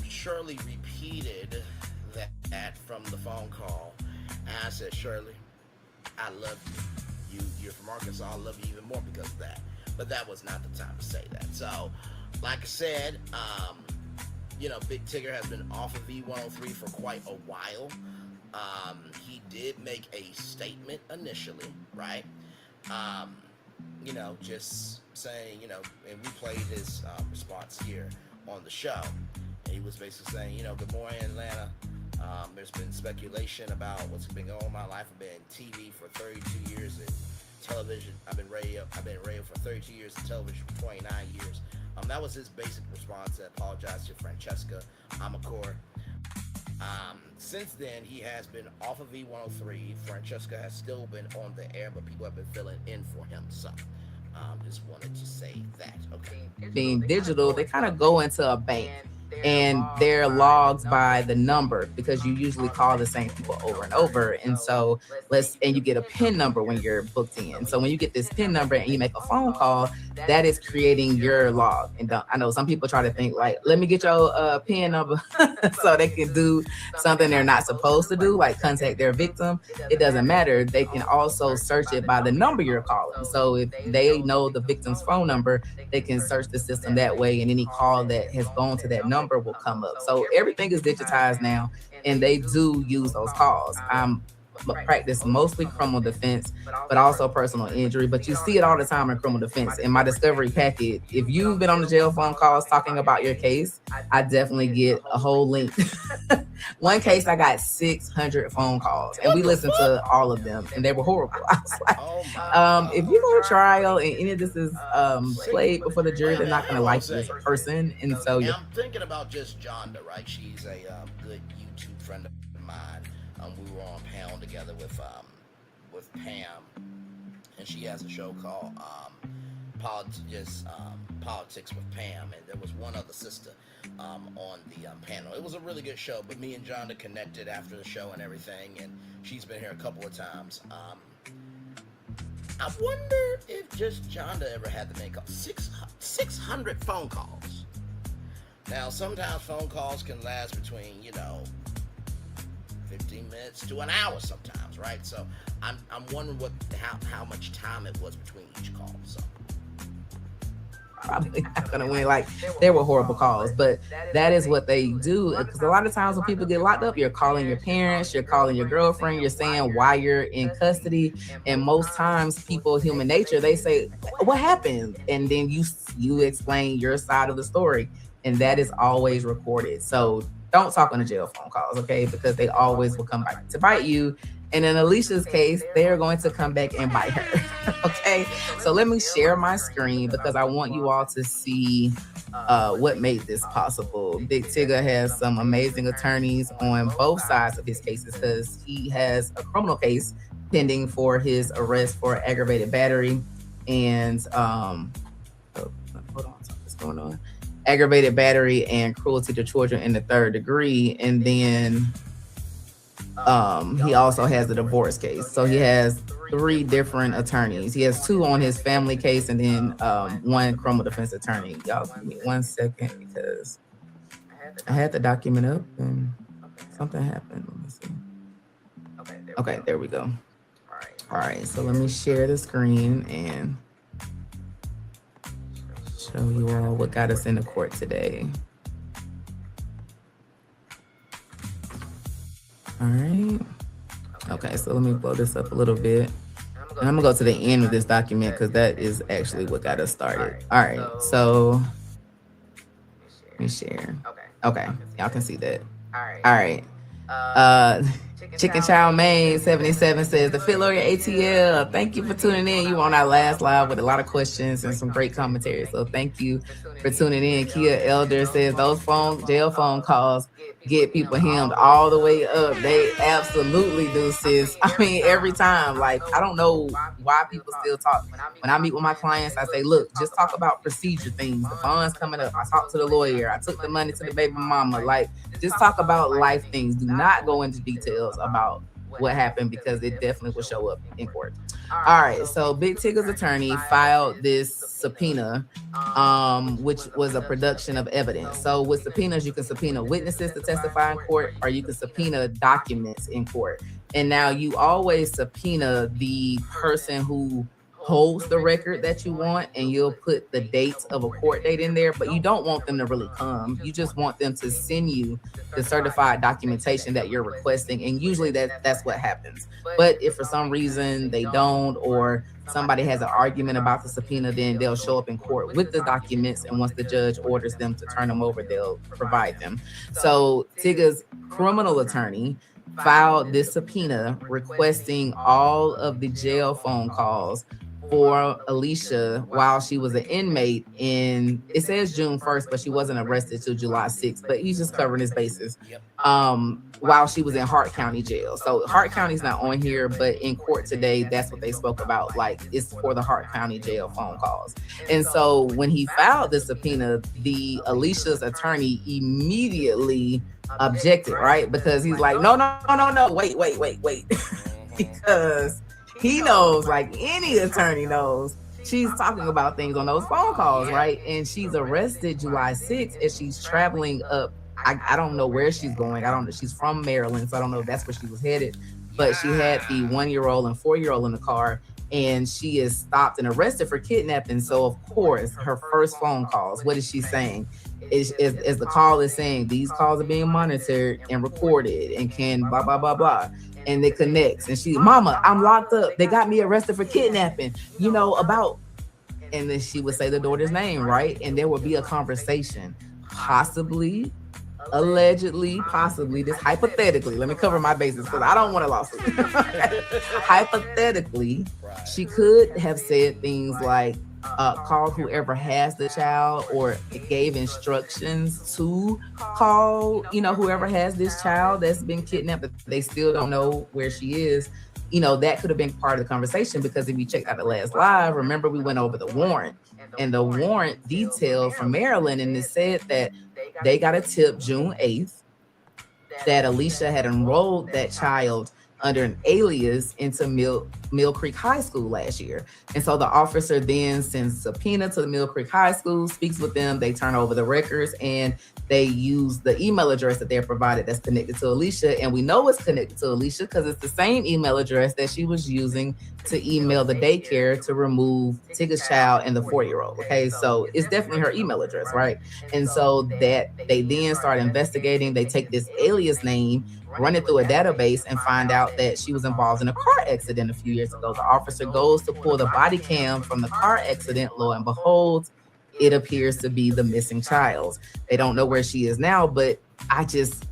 Shirley repeated that from the phone call. And I said, Shirley, I love you. You're from Arkansas. I love you even more because of that. But that was not the time to say that. So, like I said, you know, Big Tigger has been off of V103 for quite a while. He did make a statement initially, right? You know, just saying, you know, and we played his response here on the show. And he was basically saying, you know, good morning, Atlanta. There's been speculation about what's been going on in my life. I've been in TV for 32 years and television. I've been radio for 32 years and television for 29 years. That was his basic response. I apologize to Francesca Amakor. Since then, he has been off of V103. Francesca has still been on the air, but people have been filling in for him. So, just wanted to say that. Okay.
Being digital, they kind of go into a bank. and they're logged by the number because you usually call the same people over and over. And so and you get a PIN number when you're booked in. So when you get this PIN number and you make a phone call, that is creating your log. And I know some people try to think like, let me get your PIN number so they can do something they're not supposed to do, like contact their victim. It doesn't matter. They can also search it by the number you're calling. So if they know the victim's phone number, they can search the system that way, and any call that has gone to that number will come up. So everything is digitized now, and they do use those calls. Practice mostly criminal defense, but also personal injury. But you see it all the time in criminal defense. In my discovery packet, if you've been on the jail phone calls talking about your case, I definitely get a whole link. One case, I got 600 phone calls, and we listened to all of them, and they were horrible. I was like, if you go to trial and any of this is played before the jury, they're not going to like you as a person. And so
I'm thinking about just Jonda, right? She's a good YouTube friend of mine. We were on Pound together with Pam, and she has a show called Politics with Pam, and there was one other sister on the panel. It was a really good show, but me and Jonda connected after the show and everything, and she's been here a couple of times. I wonder if just Jonda ever had to make 600 phone calls. Now, sometimes phone calls can last between, 15 minutes to an hour sometimes, right? So I'm wondering how much time it was between each call. So
probably not gonna win. Like, there were horrible calls, but that is what they do. Because a lot of times when people get locked up, you're calling your parents, you're calling your girlfriend, you're saying why you're in custody, and most times people, human nature, they say, what happened? And then you explain your side of the story, and that is always recorded. So don't talk on the jail phone calls, okay? Because they always will come back to bite you. And in Alicia's case, they're going to come back and bite her, okay? So let me share my screen because I want you all to see what made this possible. Big Tigger has some amazing attorneys on both sides of his cases because he has a criminal case pending for his arrest for aggravated battery and, hold on, something's going on. Aggravated battery and cruelty to children in the 3rd degree. And then he also has a divorce case. So he has 3 different attorneys. He has 2 on his family case and then 1 criminal defense attorney. Y'all give me 1 second because I had the document up and something happened. Let me see. Okay, there we go. All right, so let me share the screen and show you all what got us into court today. All right. Okay, so let me blow this up a little bit. And I'm gonna go to the end of this document because that is actually what got us started. All right, so let me share. Okay, y'all can see that. All right. Chicken Chow Main 77 says, the Fit Lawyer ATL, thank you for tuning in. You were on our last live with a lot of questions and some great commentary. So thank you for tuning in. Kia Elder says, those jail phone calls get people hemmed all the way up. They absolutely do, sis. I mean, every time. Like, I don't know why people still talk. When I meet with my clients, I say, look, just talk about procedure things. The funds coming up. I talked to the lawyer. I took the money to the baby mama. Like, just talk about life things. Do not go into details about what happened because it definitely will show up in court. All right, so Big Tigger's attorney filed this subpoena, which was a production of evidence. So with subpoenas, you can subpoena witnesses to testify in court, or you can subpoena documents in court. And now you always subpoena the person who holds the record that you want, and you'll put the dates of a court date in there, but you don't want them to really come. You just want them to send you the certified documentation that you're requesting, and usually that's what happens. But if for some reason they don't, or somebody has an argument about the subpoena, then they'll show up in court with the documents, and once the judge orders them to turn them over, they'll provide them. So Tigger's criminal attorney filed this subpoena requesting all of the jail phone calls for Alicia while she was an inmate in, it says June 1st, but she wasn't arrested till July 6th, but he's just covering his bases. While she was in Hart County Jail. So Hart County's not on here, but in court today, that's what they spoke about. Like, it's for the Hart County Jail phone calls. And so when he filed the subpoena, the Alicia's attorney immediately objected, right? Because he's like, no, wait. Because he knows, like any attorney knows, she's talking about things on those phone calls, right? And she's arrested July 6th as she's traveling up. I don't know where she's going. I don't know. She's from Maryland, so I don't know if that's where she was headed. But she had the 1-year-old and 4-year-old in the car, and she is stopped and arrested for kidnapping. So, of course, her first phone calls, what is she saying? Is the call is saying, these calls are being monitored and recorded and can blah, blah, blah, blah. And it connects. And she, mama, I'm locked up. They got me arrested for kidnapping, about. And then she would say the daughter's name, right? And there would be a conversation, possibly, allegedly, possibly, this hypothetically, let me cover my bases because I don't want a lawsuit. Hypothetically, she could have said things like, call whoever has the child, or it gave instructions to call, whoever has this child that's been kidnapped, but they still don't know where she is. That could have been part of the conversation, because if you checked out the last live, remember we went over the warrant, and the warrant detailed from Maryland, and it said that they got a tip June 8th that Alicia had enrolled that child under an alias into Mill Creek High School last year. And so the officer then sends subpoena to the Mill Creek High School, speaks with them, they turn over the records, and they use the email address that they're provided that's connected to Alicia. And we know it's connected to Alicia because it's the same email address that she was using to email the daycare to remove Tigger's child and the 4-year-old. Okay, so it's definitely her email address, right? And so that they then start investigating, they take this alias name, run it through a database, and find out that she was involved in a car accident a few years ago. The officer goes to pull the body cam from the car accident, lo and behold, it appears to be the missing child. They don't know where she is now, but you just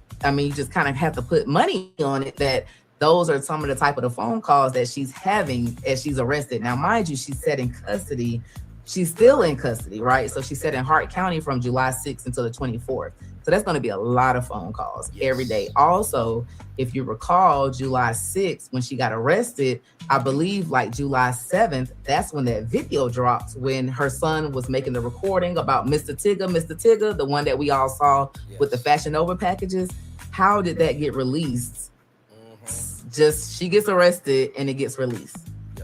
kind of have to put money on it that those are some of the type of the phone calls that she's having as she's arrested. Now, mind you, she's set in custody. She's still in custody, right? So she's set in Hart County from July 6th until the 24th. So that's going to be a lot of phone calls every day. Also, if you recall, July 6th, when she got arrested, I believe like July 7th, that's when that video dropped, when her son was making the recording about Mr. Tigger, the one that we all saw with the Fashion Nova packages. How did that get released? Just, she gets arrested and it gets released.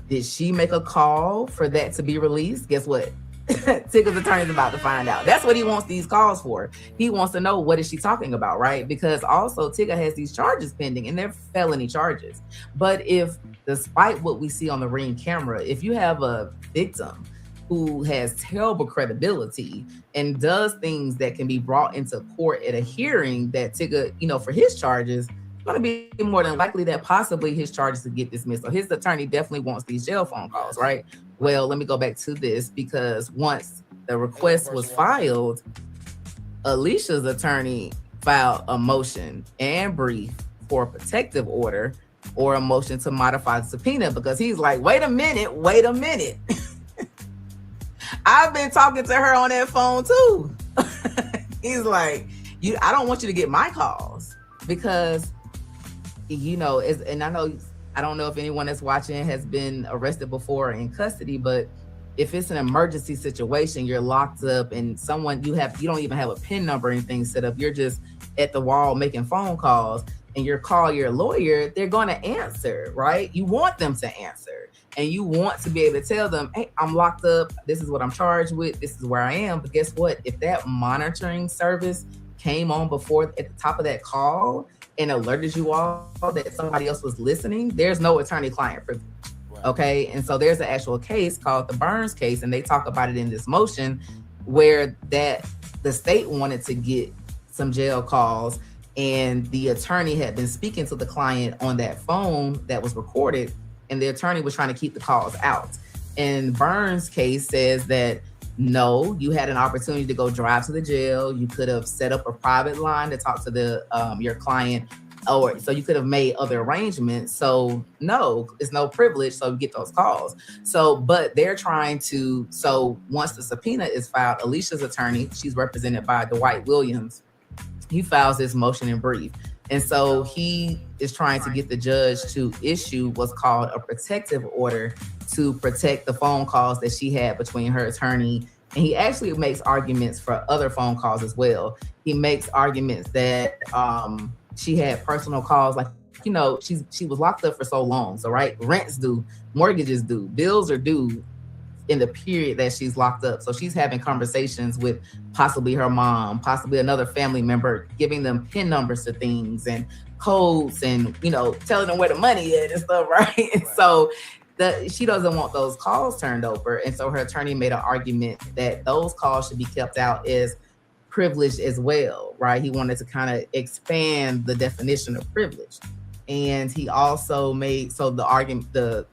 Did she make a call for that to be released? Guess what? Tigger's attorney's about to find out. That's what he wants these calls for. He wants to know, what is she talking about, right? Because also Tigger has these charges pending, and they're felony charges. But if, despite what we see on the Ring camera, if you have a victim who has terrible credibility and does things that can be brought into court at a hearing that Tigger, for his charges, it's going to be more than likely that possibly his charges will get dismissed. So his attorney definitely wants these jail phone calls, right? Well, let me go back to this, because once the request was filed, Alicia's attorney filed a motion and brief for a protective order or a motion to modify the subpoena, because he's like, wait a minute. I've been talking to her on that phone too. He's like, I don't want you to get my calls, because and I don't know if anyone that's watching has been arrested before or in custody, but if it's an emergency situation, you're locked up and you don't even have a PIN number or anything set up, you're just at the wall making phone calls, and you call your lawyer, they're going to answer, right? You want them to answer, and you want to be able to tell them, hey, I'm locked up, this is what I'm charged with, this is where I am. But guess what? If that monitoring service came on before at the top of that call and alerted you all that somebody else was listening, there's no attorney-client privilege, okay? And so there's an actual case called the Burns case, and they talk about it in this motion, where the state wanted to get some jail calls, and the attorney had been speaking to the client on that phone that was recorded, and the attorney was trying to keep the calls out. And Burns case says that, no, you had an opportunity to go drive to the jail. You could have set up a private line to talk to your client or so you could have made other arrangements. So no, it's no privilege. So you get those calls. So, but they're trying to, so once the subpoena is filed, Alicia's attorney, she's represented by Dwight Williams, he files this motion in brief. And so he is trying to get the judge to issue what's called a protective order to protect the phone calls that she had between her attorney. And he actually makes arguments for other phone calls as well. He makes arguments that she had personal calls, like, you know, she was locked up for so long. So, right, rent's due, mortgages due, bills are due in the period that she's locked up. So she's having conversations with possibly her mom, possibly another family member, giving them PIN numbers to things and codes and, you know, telling them where the money is and stuff, right? And so she doesn't want those calls turned over. And so her attorney made an argument that those calls should be kept out as privilege as well, right? He wanted to kind of expand the definition of privilege. And he also made, so the argument, the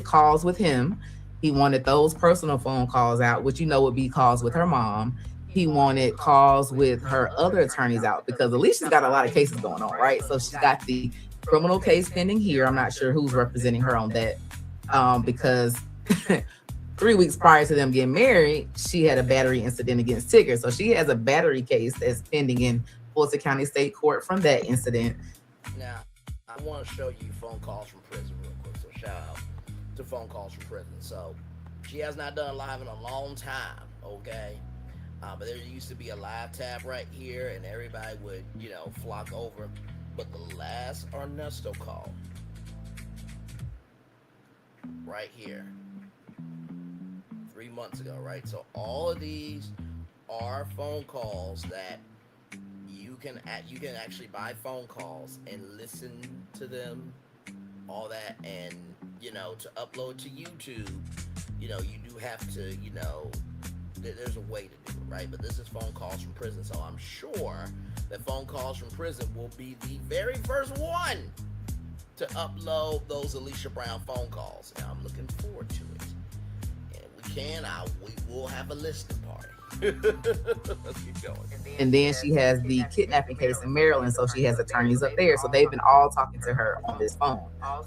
calls with him, he wanted those personal phone calls out, which, you know, would be calls with her mom. He wanted calls with her other attorneys out because Alicia's got a lot of cases going on, right? So she's got the criminal case pending here. I'm not sure who's representing her on that because 3 weeks prior to them getting married, she had a battery incident against Tigger. So she has a battery case that's pending in Fulton County State Court from that incident.
Now, I want to show you phone calls from prison real quick. So shout out to phone calls from prison. So she has not done live in a long time, okay? But there used to be a live tab right here, and everybody would, you know, flock over. But the last Ernesto call, right here, 3 months ago, right? So all of these are phone calls that you can actually buy phone calls and listen to them, all that, and, you know, to upload to YouTube, you know, you do have to, you know, there's a way to do it, right? But this is phone calls from prison, so I'm sure that phone calls from prison will be the very first one to upload those Alicia Brown phone calls, and I'm looking forward to it. And we will have a listening party. Let's keep going.
And then she has the kidnapping case in Maryland, so she has attorneys up there. So they've been all talking to her on this phone.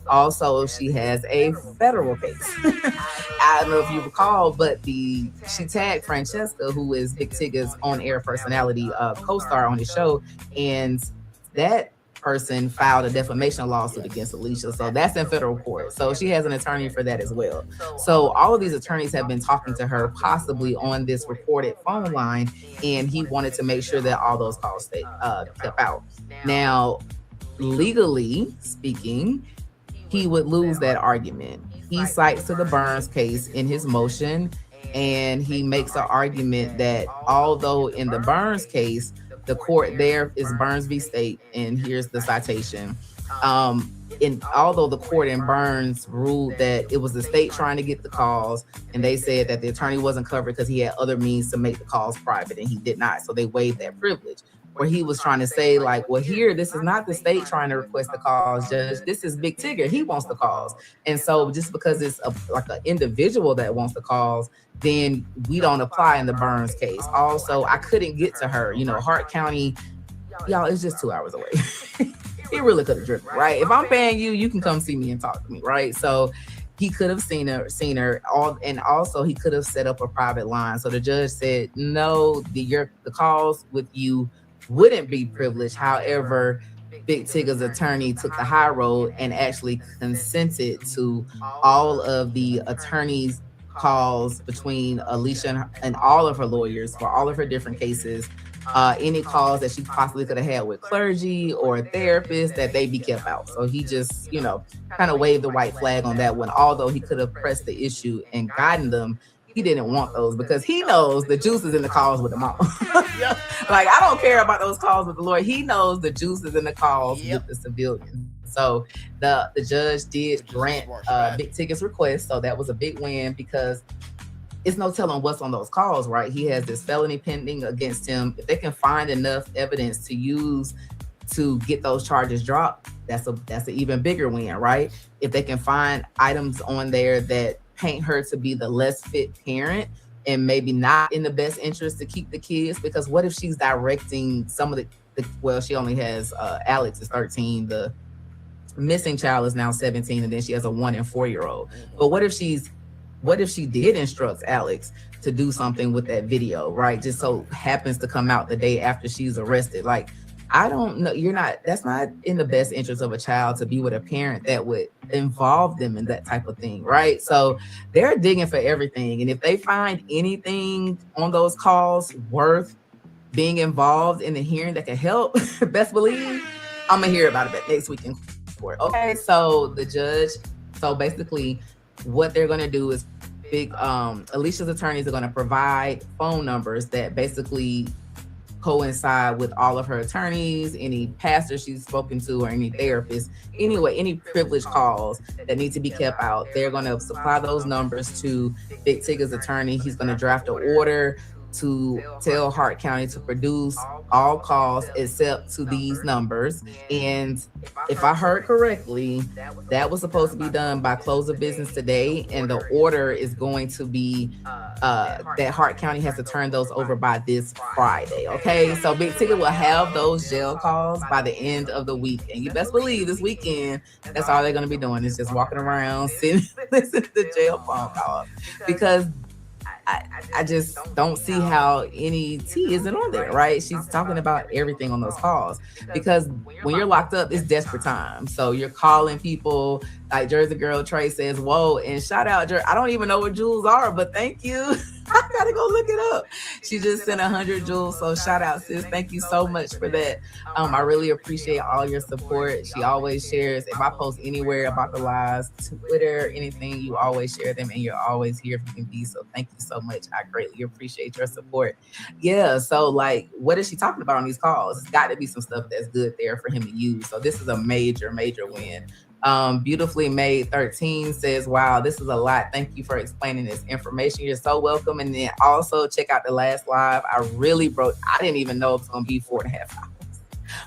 Also, she has a federal case. I don't know if you recall, but she tagged Francesca, who is Big Tigger's on-air personality, co-star on the show, and that person filed a defamation lawsuit against Alicia. So that's in federal court. So she has an attorney for that as well. So all of these attorneys have been talking to her possibly on this recorded phone line, and he wanted to make sure that all those calls stay kept out. Now, legally speaking, he would lose that argument. He cites to the Burns case in his motion, and he makes an argument that although in the Burns case, the court there is Burns v. State, and here's the citation. Although the court in Burns ruled that it was the state trying to get the calls, and they said that the attorney wasn't covered because he had other means to make the calls private, and he did not, so they waived that privilege. Where he was trying to say, like, well, here, this is not the state trying to request the calls, judge. This is Big Tigger. He wants the calls. And so just because it's like an individual that wants the calls, then we don't apply in the Burns case. Also, I couldn't get to her. You know, Hart County, y'all, it's just 2 hours away. He really could have driven, right? If I'm paying you, you can come see me and talk to me, right? So he could have seen her, and also he could have set up a private line. So the judge said, no, the calls with you wouldn't be privileged. However, Big Tigger's attorney took the high road and actually consented to all of the attorneys' calls between Alicia and all of her lawyers for all of her different cases. Any calls that she possibly could have had with clergy or a therapist, that they be kept out. So he just, you know, kind of waved the white flag on that one. Although he could have pressed the issue and gotten them, he didn't want those because he knows the juice is in the calls with the mom. Like, I don't care about those calls with the lawyer. He knows the juice is in the calls with the civilian. So the judge did grant Big Tigger's request. So that was a big win because it's no telling what's on those calls, right? He has this felony pending against him. If they can find enough evidence to use to get those charges dropped, that's an even bigger win, right? If they can find items on there that paint her to be the less fit parent and maybe not in the best interest to keep the kids, because what if she's directing some of she only has Alex is 13. The missing child is now 17, and then she has a 1 and 4-year-old. But what if she did instruct Alex to do something with that video, right? Just so happens to come out the day after she's arrested. Like, I don't know. That's not in the best interest of a child to be with a parent that would involve them in that type of thing, right? So they're digging for everything. And if they find anything on those calls worth being involved in the hearing that can help, best believe I'm gonna hear about it next week in court. Okay, so the judge, so basically what they're gonna do is Alicia's attorneys are gonna provide phone numbers that basically coincide with all of her attorneys, any pastor she's spoken to, or any therapist. Anyway, any privileged calls that need to be kept out, they're going to supply those numbers to Big Tigger's attorney. He's going to draft an order to tell Hart County to produce all calls except to these numbers. And if I heard correctly, that was supposed to be done by close of business today, and the order is going to be that Hart County has to turn those over by this Friday. Okay, so Big Tigger will have those jail calls by the end of the week, and you best believe this weekend that's all they're going to be doing is just walking around sitting listening to the jail phone calls, because I just don't see how any tea isn't on there, right? She's talking about everything on those calls, because when you're locked up, it's desperate times. So you're calling people, like Jersey Girl Trey says, whoa, and shout out, I don't even know what jewels are, but thank you. I gotta go look it up. She just sent 100 jewels, so shout out, sis. Thank you so much for that. I really appreciate all your support. She always shares. If I post anywhere about the lives, Twitter, anything, you always share them, and you're always here if you can be. So thank you so much. I greatly appreciate your support. Yeah, so like, what is she talking about on these calls? It's got to be some stuff that's good there for him to use. So this is a major, major win. Beautifully Made 13 says, wow, this is a lot. Thank you for explaining this information. You're so welcome. And then also check out the last live. I didn't even know it was going to be 4.5 hours.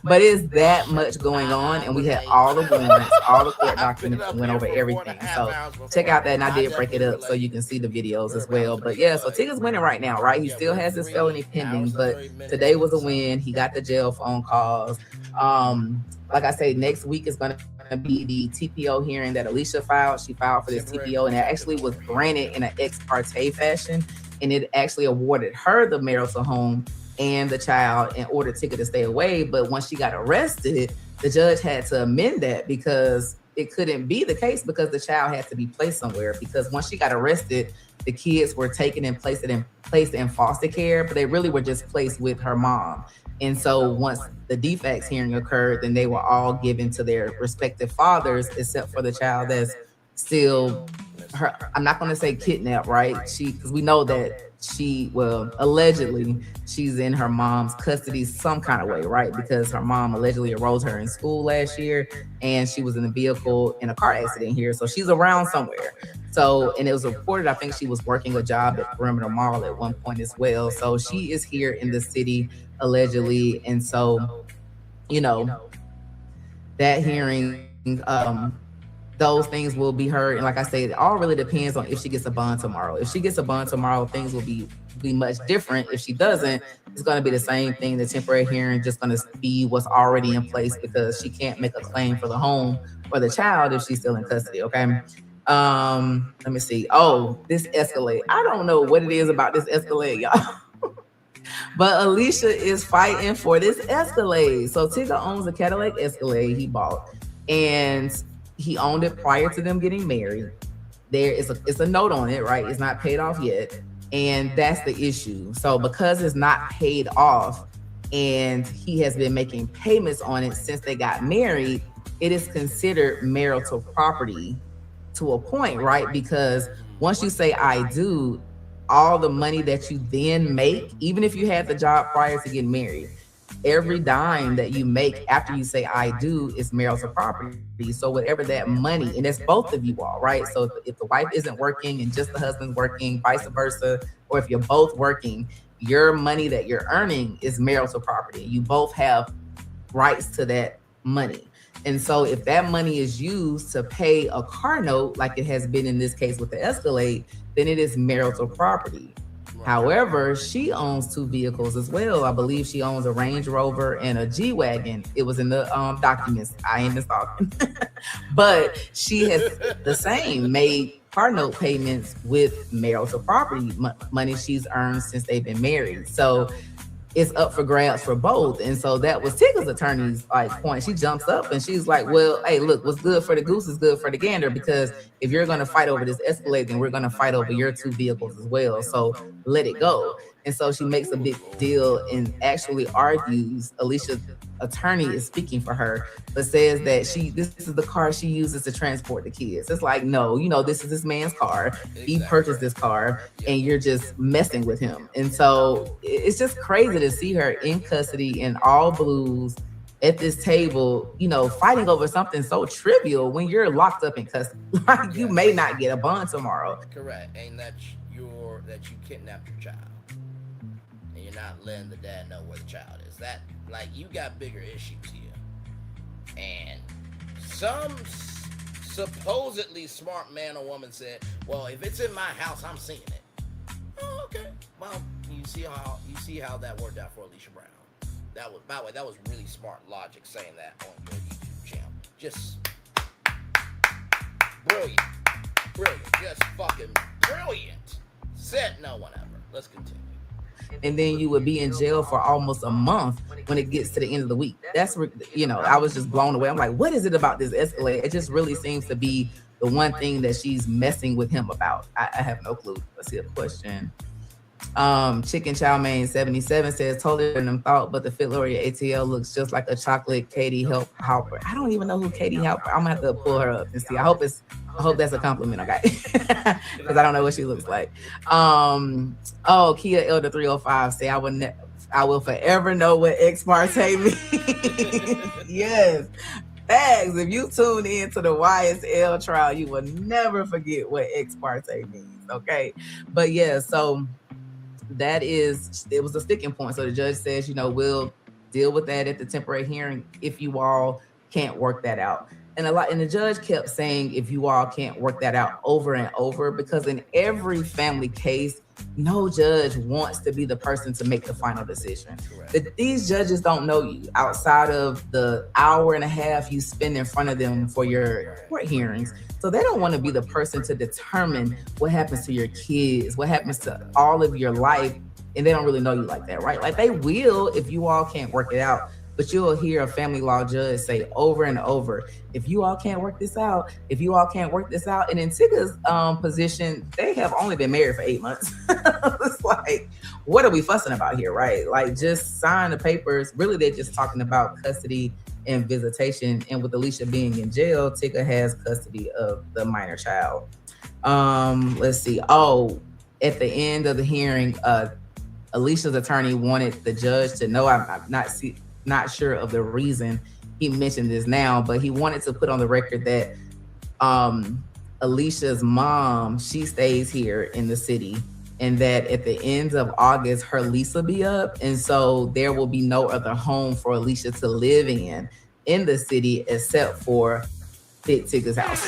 But it's that much going on, and we had all the warrants, all the court documents, and went over everything. So check out that, and I did break it up so you can see the videos as well. But yeah, so Tigger's winning right now, right? He still has his felony pending, but today was a win. He got the jail phone calls. Like I say, next week is going to be the TPO hearing that Alicia filed. She filed for this TPO, and it actually was granted in an ex parte fashion, and it actually awarded her the marital home and the child and ordered Tigger to stay away. But once she got arrested, the judge had to amend that because it couldn't be the case, because the child had to be placed somewhere. Because once she got arrested, the kids were taken and placed in foster care, but they really were just placed with her mom. And so once the defects hearing occurred, then they were all given to their respective fathers, except for the child that's still her. I'm not going to say kidnapped, right? Because we know that allegedly she's in her mom's custody some kind of way, right? Because her mom allegedly enrolled her in school last year, and she was in a vehicle in a car accident here. So she's around somewhere. So, and it was reported, I think she was working a job at Perimeter Mall at one point as well. So she is here in the city allegedly. And so, that hearing, those things will be heard. And like I said, it all really depends on if she gets a bond tomorrow. If she gets a bond tomorrow, things will be much different. If she doesn't, it's going to be the same thing. The temporary hearing just going to be what's already in place, because she can't make a claim for the home or the child if she's still in custody. Okay. Let me see. Oh, this Escalade. I don't know what it is about this Escalade, y'all. But Alicia is fighting for this Escalade. So Tigger owns a Cadillac Escalade he bought, and he owned it prior to them getting married. It's a note on it, right? It's not paid off yet. And that's the issue. So because it's not paid off and he has been making payments on it since they got married, it is considered marital property to a point, right? Because once you say I do, all the money that you then make, even if you had the job prior to getting married, every dime that you make after you say I do is marital property. So whatever that money, and that's both of you all, right? So if the wife isn't working and just the husband's working, vice versa, or if you're both working, your money that you're earning is marital property. You both have rights to that money. And so if that money is used to pay a car note, like it has been in this case with the Escalade, then it is marital property. However, she owns 2 vehicles as well. I believe she owns a Range Rover and a G-Wagon. It was in the documents. I ain't stalking. But she has the same made car note payments with marital property money she's earned since they've been married. So it's up for grabs for both. And so that was Tigger's attorney's point. She jumps up and she's like, well, hey, look, what's good for the goose is good for the gander, because if you're going to fight over this Escalade, then we're going to fight over your 2 vehicles as well. So let it go. And so she makes a big deal and actually argues, Alicia's attorney is speaking for her, but says that this is the car she uses to transport the kids. It's like, no, this is this man's car. He purchased this car and you're just messing with him. And so it's just crazy to see her in custody in all blues at this table, fighting over something so trivial when you're locked up in custody. Like, you may not get a bond tomorrow.
Correct. And that you kidnapped your child. And you're not letting the dad know where the child is. That, you got bigger issues here. And some supposedly smart man or woman said, well, if it's in my house, I'm seeing it. Oh, okay. Well, you see how that worked out for Alicia Brown. That was, by the way, that was really smart logic saying that on your YouTube channel. Just brilliant. Just fucking brilliant. Said no one ever. Let's continue.
And then you would be in jail for almost a month when it gets to the end of the week. That's, I was just blown away. I'm like, what is it about this Escalade? It just really seems to be the one thing that she's messing with him about. I have no clue. Let's see a question. Chicken Chow Mein 77 says, totally random thought, but the Fit Laurier ATL looks just like a chocolate Katie Halper. I don't even know who Katie Halper. I'm gonna have to pull her up and see. I hope that's a compliment, okay? Because I don't know what she looks like. Kia Elder 305 say, I will forever know what ex parte means. Yes. Facts. If you tune in to the YSL trial, you will never forget what ex parte means. Okay. But yeah, so it was a sticking point. So the judge says, we'll deal with that at the temporary hearing if you all can't work that out. And the judge kept saying, if you all can't work that out, over and over, because in every family case, no judge wants to be the person to make the final decision. These judges don't know you outside of the hour and a half you spend in front of them for your court hearings. So they don't want to be the person to determine what happens to your kids, what happens to all of your life. And they don't really know you like that, right? Like, they will if you all can't work it out. But you'll hear a family law judge say over and over, if you all can't work this out, if you all can't work this out. And in Tigger's position, they have only been married for 8 months. It's like, what are we fussing about here, right? Like, just sign the papers. Really, they're just talking about custody and visitation. And with Alicia being in jail, Tigger has custody of the minor child. Let's see. At the end of the hearing, Alicia's attorney wanted the judge to know, I'm not sure of the reason he mentioned this now, but he wanted to put on the record that Alicia's mom, she stays here in the city, and that at the end of August, her lease will be up. And so there will be no other home for Alicia to live in the city except for Fit Tigger's house.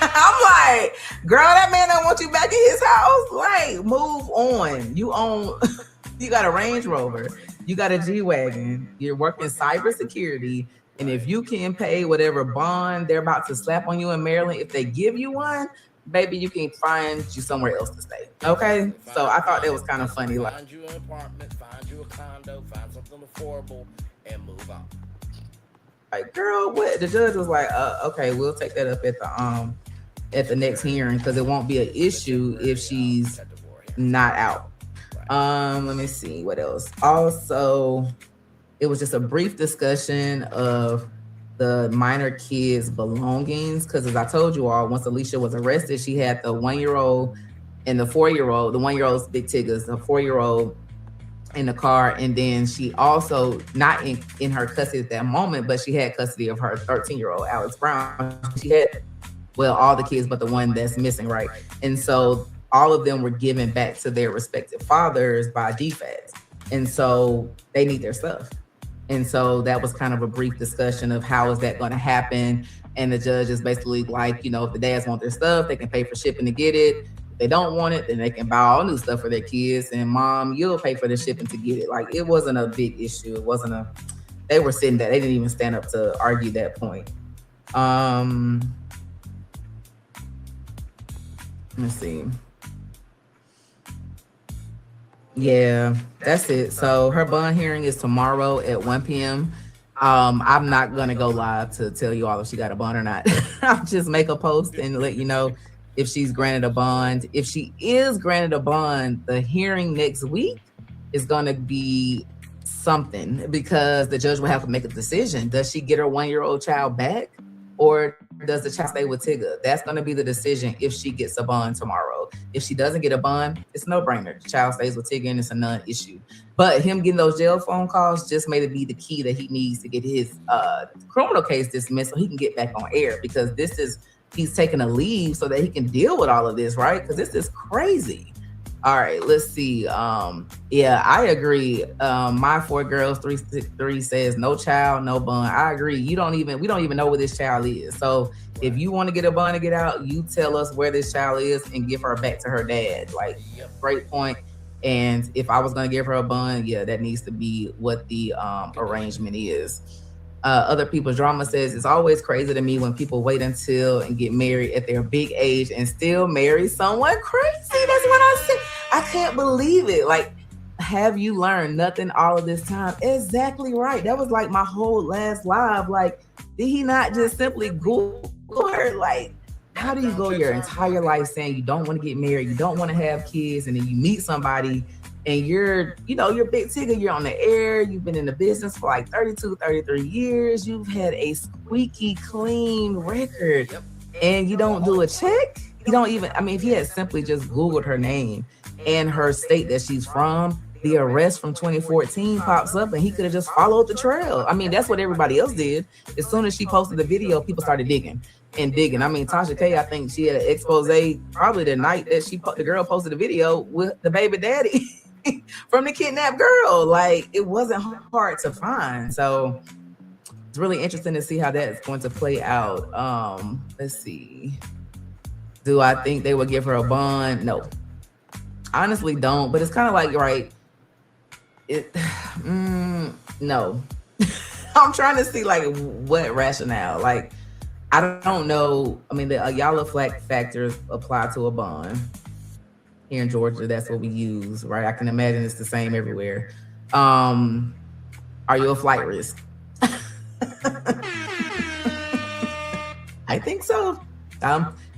I'm like, girl, that man don't want you back in his house. Like, move on. You got a Range Rover. You got a G-Wagon. You're working cybersecurity. And if you can pay whatever bond they're about to slap on you in Maryland, if they give you one, baby, you can find you somewhere else to stay. Okay? So I thought that was kind of funny. Like,
find you an apartment, find you a condo, find something affordable, and move on.
Like, girl, what? The judge was like, okay, we'll take that up at the next hearing, because it won't be an issue if she's not out. Let me see what else. Also, it was just a brief discussion of the minor kids' belongings, because as I told you all, once Alicia was arrested, she had the 1-year-old and the 4-year-old. The 1-year-old's Big Tigger's, the 4-year-old in the car. And then she also, not in her custody at that moment, but she had custody of her 13-year-old, Alex Brown. She had, all the kids but the one that's missing, right? And so all of them were given back to their respective fathers by defects. And so they need their stuff. And so that was kind of a brief discussion of how is that going to happen. And the judge is basically like, if the dads want their stuff, they can pay for shipping to get it. they don't want it, then they can buy all new stuff for their kids. And mom, you'll pay for the shipping to get it. Like, it wasn't a big issue. It wasn't they were sitting there. They didn't even stand up to argue that point. Let me see. Yeah, that's it. So her bond hearing is tomorrow at 1 p.m. I'm not gonna go live to tell you all if she got a bond or not. I'll just make a post and let you know if she's granted a bond. If she is granted a bond, the hearing next week is gonna be something, because the judge will have to make a decision. Does she get her 1-year-old child back, or does the child stay with Tigger? That's going to be the decision if she gets a bond tomorrow. If she doesn't get a bond, it's no brainer. The child stays with Tigger and it's a non-issue. But him getting those jail phone calls just made it be the key that he needs to get his criminal case dismissed so he can get back on air, because he's taking a leave so that he can deal with all of this, right? Because this is crazy. All right, let's see. Yeah, I agree. My 4 girls 363 says no child, no bond. I agree. We don't even know where this child is. So if you want to get a bond to get out, you tell us where this child is and give her back to her dad. Like, great point. And if I was gonna give her a bond, yeah, that needs to be what the arrangement is. Other People's Drama says it's always crazy to me when people wait until and get married at their big age and still marry someone crazy. That's what I said. I can't believe it. Like, have you learned nothing all of this time? Exactly right. That was like my whole last live. Like, did he not just simply Google her? Like, how do you go your entire life saying you don't want to get married, you don't want to have kids, and then you meet somebody and you're big Tigger, you're on the air, you've been in the business for like 32, 33 years, you've had a squeaky clean record, and you don't do a check? You don't even, if he had simply just Googled her name and her state that she's from, the arrest from 2014 pops up and he could have just followed the trail. That's what everybody else did. As soon as she posted the video, people started digging. Tasha K, I think she had an expose probably the night that the girl posted the video with the baby daddy from the kidnapped girl. Like, it wasn't hard to find. So it's really interesting to see how that's going to play out. Let's see. Do I think they would give her a bond? No. Honestly, don't. But it's kind of like, right, no. I'm trying to see, like, what rationale. Like, I don't know. The Ayala factors apply to a bond. Here in Georgia, that's what we use, right? I can imagine it's the same everywhere. Are you a flight risk? I think so.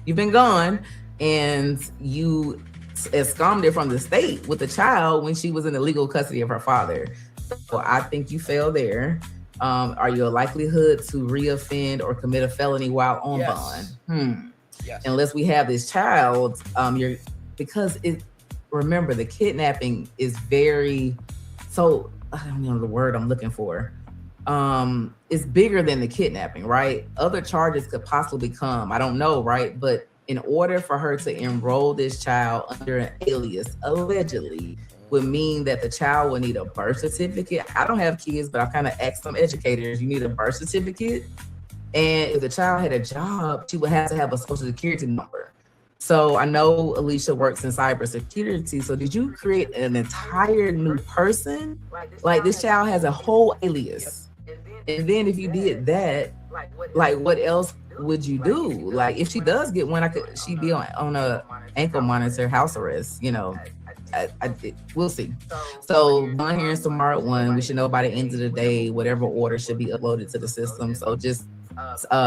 You've been gone and you absconded from the state with the child when she was in the legal custody of her father. So I think you fail there. Are you a likelihood to reoffend or commit a felony while on bond? Yes. Unless we have this child, remember, the kidnapping is very, so I don't know the word I'm looking for. It's bigger than the kidnapping, right? Other charges could possibly come, I don't know, right? But in order for her to enroll this child under an alias, allegedly, would mean that the child would need a birth certificate. I don't have kids, but I kind of asked some educators, you need a birth certificate. And if the child had a job, she would have to have a social security number. So I know Alicia works in cybersecurity. So did you create an entire new person? Like, this child has a whole alias. And then if you did that, like, what else would you do? Like, if she does get one, she'd be on a ankle monitor, house arrest, we'll see. So bond hearings tomorrow at 1. We should know by the end of the day whatever order should be uploaded to the system. So just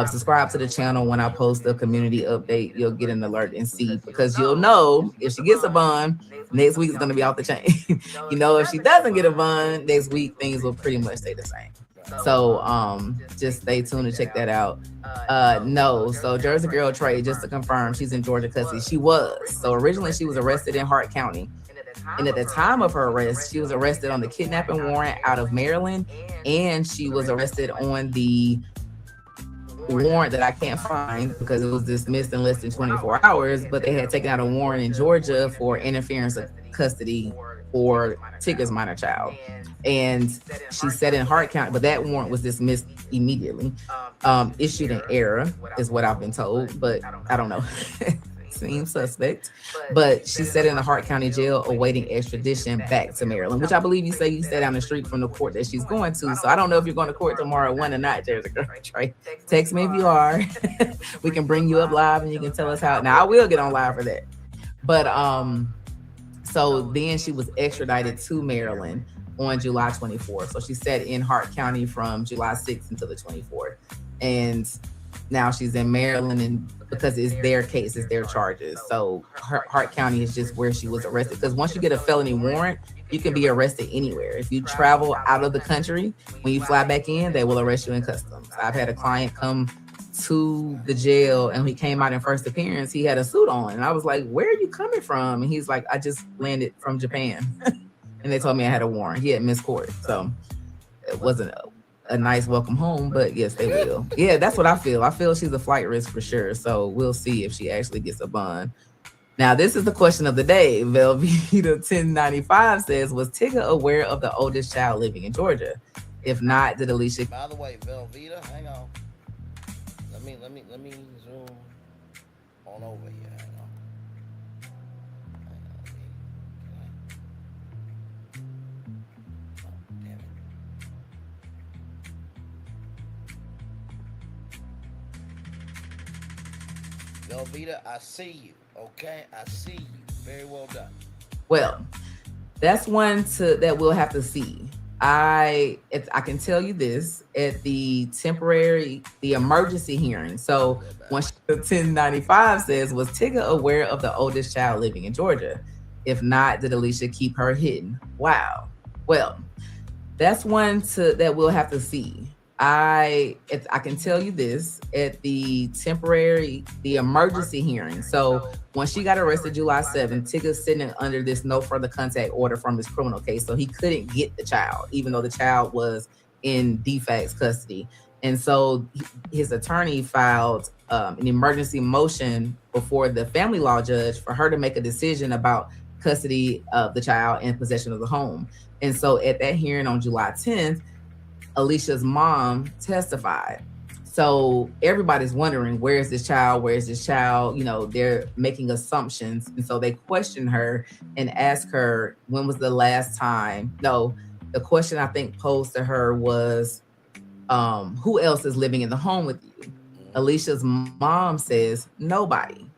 subscribe to the channel. When I post a community update, you'll get an alert and see, because you'll know if she gets a bond, next week is going to be off the chain. If she doesn't get a bond, next week things will pretty much stay the same. So just stay tuned to check that out. No, so Jersey Girl Trey, just to confirm, she's in Georgia custody. She was. So originally she was arrested in Hart County. And at the time of her arrest, she was arrested on the kidnapping warrant out of Maryland, and she was arrested on the warrant that I can't find because it was dismissed in less than 24 hours, but they had taken out a warrant in Georgia for interference of custody for Tigger's minor child. And she sat in Hart County, but that warrant was dismissed immediately. Issued in error is what I've been told, but I don't know. seems suspect. But she said in the Hart County Jail awaiting extradition back to Maryland, which I believe you say down the street from the court that she's going to. So I don't know if you're going to court tomorrow, one or not, Jersey Girl. Trey, text me if you are. We can bring you up live and you can tell us how. Now I will get on live for that. But so then she was extradited to Maryland on July 24th. So she sat in Hart County from July 6th until the 24th. And now she's in Maryland, and because it's their case, it's their charges. So Hart County is just where she was arrested. Because once you get a felony warrant, you can be arrested anywhere. If you travel out of the country, when you fly back in, they will arrest you in customs. I've had a client come to the jail, and he came out in first appearance. He had a suit on, and I was like, "Where are you coming from?" And he's like, "I just landed from Japan," and they told me I had a warrant. He had missed court, so it wasn't a nice welcome home, but yes, they will. Yeah, that's what I feel. I feel she's a flight risk for sure. So we'll see if she actually gets a bond. Now, this is the question of the day. Velveeta 1095 says, was Tigger aware of the oldest child living in Georgia? If not, did Alicia?
By the way, Velveeta, hang on. Let me zoom on over here. Hang on. Velveeta, I see you. Okay, I see you. Very well done.
Well, that's one that we'll have to see. I can tell you this at the emergency hearing. So when 1095 says, was Tigger aware of the oldest child living in Georgia? If not, did Alicia keep her hidden? Wow. Well, that's one that we'll have to see. I can tell you this at the emergency hearing. So when she got arrested July 7th, Tigger's sitting under this no further contact order from this criminal case. So he couldn't get the child, even though the child was in de facto custody. And so his attorney filed an emergency motion before the family law judge for her to make a decision about custody of the child and possession of the home. And so at that hearing on July 10th, Alicia's mom testified. So everybody's wondering, where is this child? Where is this child? You know, they're making assumptions. And so they questioned her and asked her, when was the last time? No, the question I think posed to her was, who else is living in the home with you? Alicia's mom says, nobody.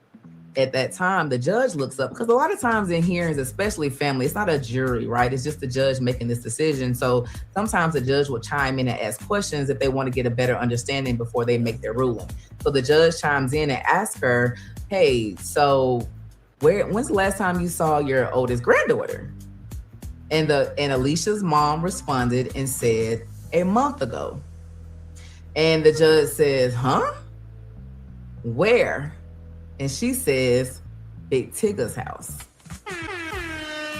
At that time, the judge looks up, because a lot of times in hearings, especially family, it's not a jury, right? It's just the judge making this decision. So sometimes the judge will chime in and ask questions if they want to get a better understanding before they make their ruling. So the judge chimes in and asks her, hey, so when's the last time you saw your oldest granddaughter? And Alicia's mom responded and said, a month ago. And the judge says, huh? Where? And she says, Big Tigger's house.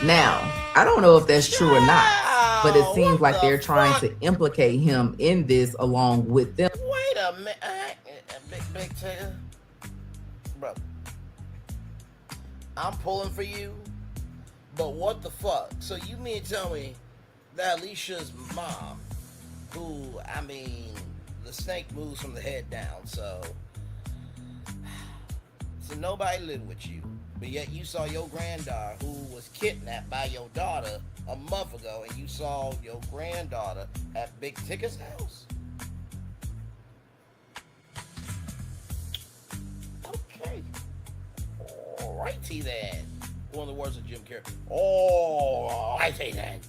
Now, I don't know if that's true or not, but it seems like they're trying to implicate him in this along with them.
Wait a minute, Big Tigger. Bro, I'm pulling for you, but what the fuck? So you mean to tell me that Alicia's mom, who, I mean, the snake moves from the head down, so nobody lived with you, but yet you saw your granddaughter who was kidnapped by your daughter a month ago, and you saw your granddaughter at Big Tigger's house? Okay. All righty then. One of the words of Jim Carrey. All righty then.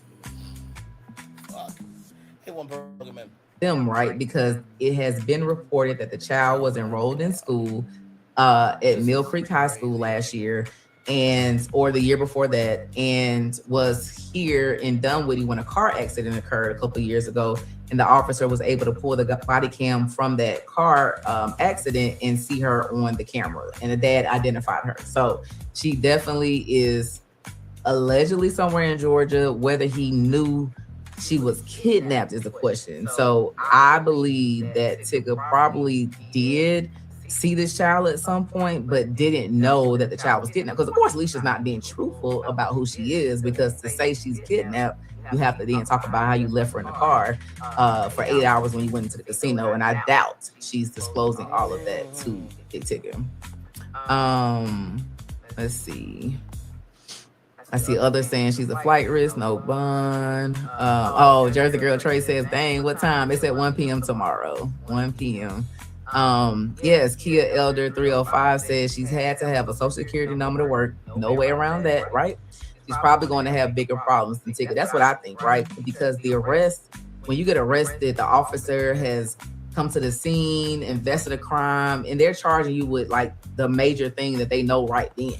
Fuck. Hey, one program.
Them, right? Because it has been reported that the child was enrolled in school at Mill Creek High School last year, or the year before that, and was here in Dunwoody when a car accident occurred a couple of years ago, and the officer was able to pull the body cam from that car accident and see her on the camera, and the dad identified her. So she definitely is allegedly somewhere in Georgia. Whether he knew she was kidnapped is the question. So I believe that Tigger probably did see this child at some point, but didn't know that the child was kidnapped. Because of course, Alicia's not being truthful about who she is, because to say she's kidnapped, you have to then talk about how you left her in the car for 8 hours when you went into the casino. And I doubt she's disclosing all of that to Big Tigger. Let's see. I see others saying she's a flight risk, no bond. Jersey Girl Trey says, dang, what time? It's at 1 p.m. tomorrow. 1 p.m. Yes, Kia Elder 305 says she's had to have a social security number to work. No way around that, right? She's probably going to have bigger problems than ticket. That's what I think, right? Because the arrest, when you get arrested, the officer has come to the scene, invested a crime, and they're charging you with like the major thing that they know right then.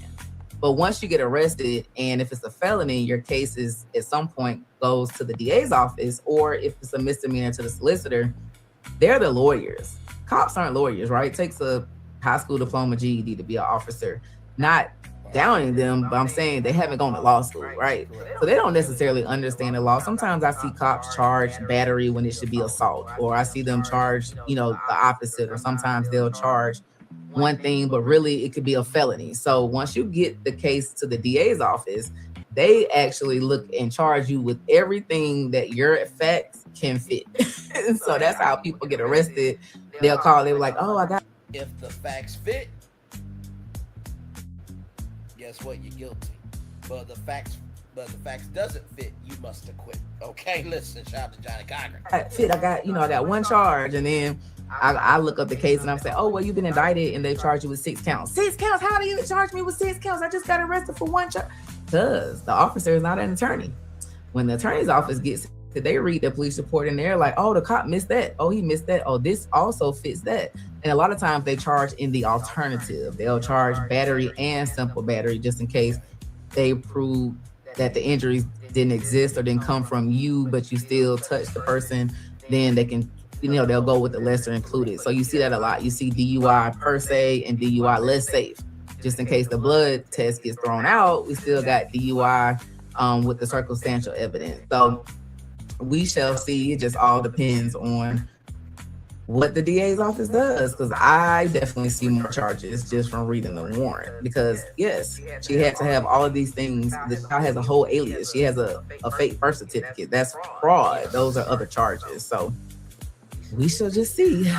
But once you get arrested, and if it's a felony, your case is at some point goes to the DA's office, or if it's a misdemeanor to the solicitor, they're the lawyers. Cops aren't lawyers, right? It takes a high school diploma, GED to be an officer. Not downing them, but I'm saying they haven't gone to law school, right? So they don't necessarily understand the law. Sometimes I see cops charge battery when it should be assault, or I see them charge, the opposite, or sometimes they'll charge one thing, but really it could be a felony. So once you get the case to the DA's office, they actually look and charge you with everything that your facts can fit. So that's how people get arrested. They'll call, they're like, oh, I got.
If the facts fit, guess what? You're guilty. But the facts doesn't fit, you must acquit. Okay, listen, shout out to Johnny Cochran.
I got one charge, and then I look up the case and I'm saying, oh, well, you've been indicted and they charged you with 6 counts. 6 counts? How do you charge me with 6 counts? I just got arrested for 1 charge. Because the officer is not an attorney. When the attorney's office gets, they read the police report and they're like, oh, the cop missed that. Oh, he missed that. Oh, this also fits that. And a lot of times they charge in the alternative. They'll charge battery and simple battery just in case they prove that the injuries didn't exist or didn't come from you, but you still touched the person. Then they can, they'll go with the lesser included. So you see that a lot. You see DUI per se and DUI less safe. Just in case the blood test gets thrown out, we still got DUI with the circumstantial evidence. So we shall see. It just all depends on what the DA's office does, because I definitely see more charges just from reading the warrant. Because yes, she had to have all of these things. The child has a whole alias. She has a fake birth certificate. That's fraud. Those are other charges. So we shall just see.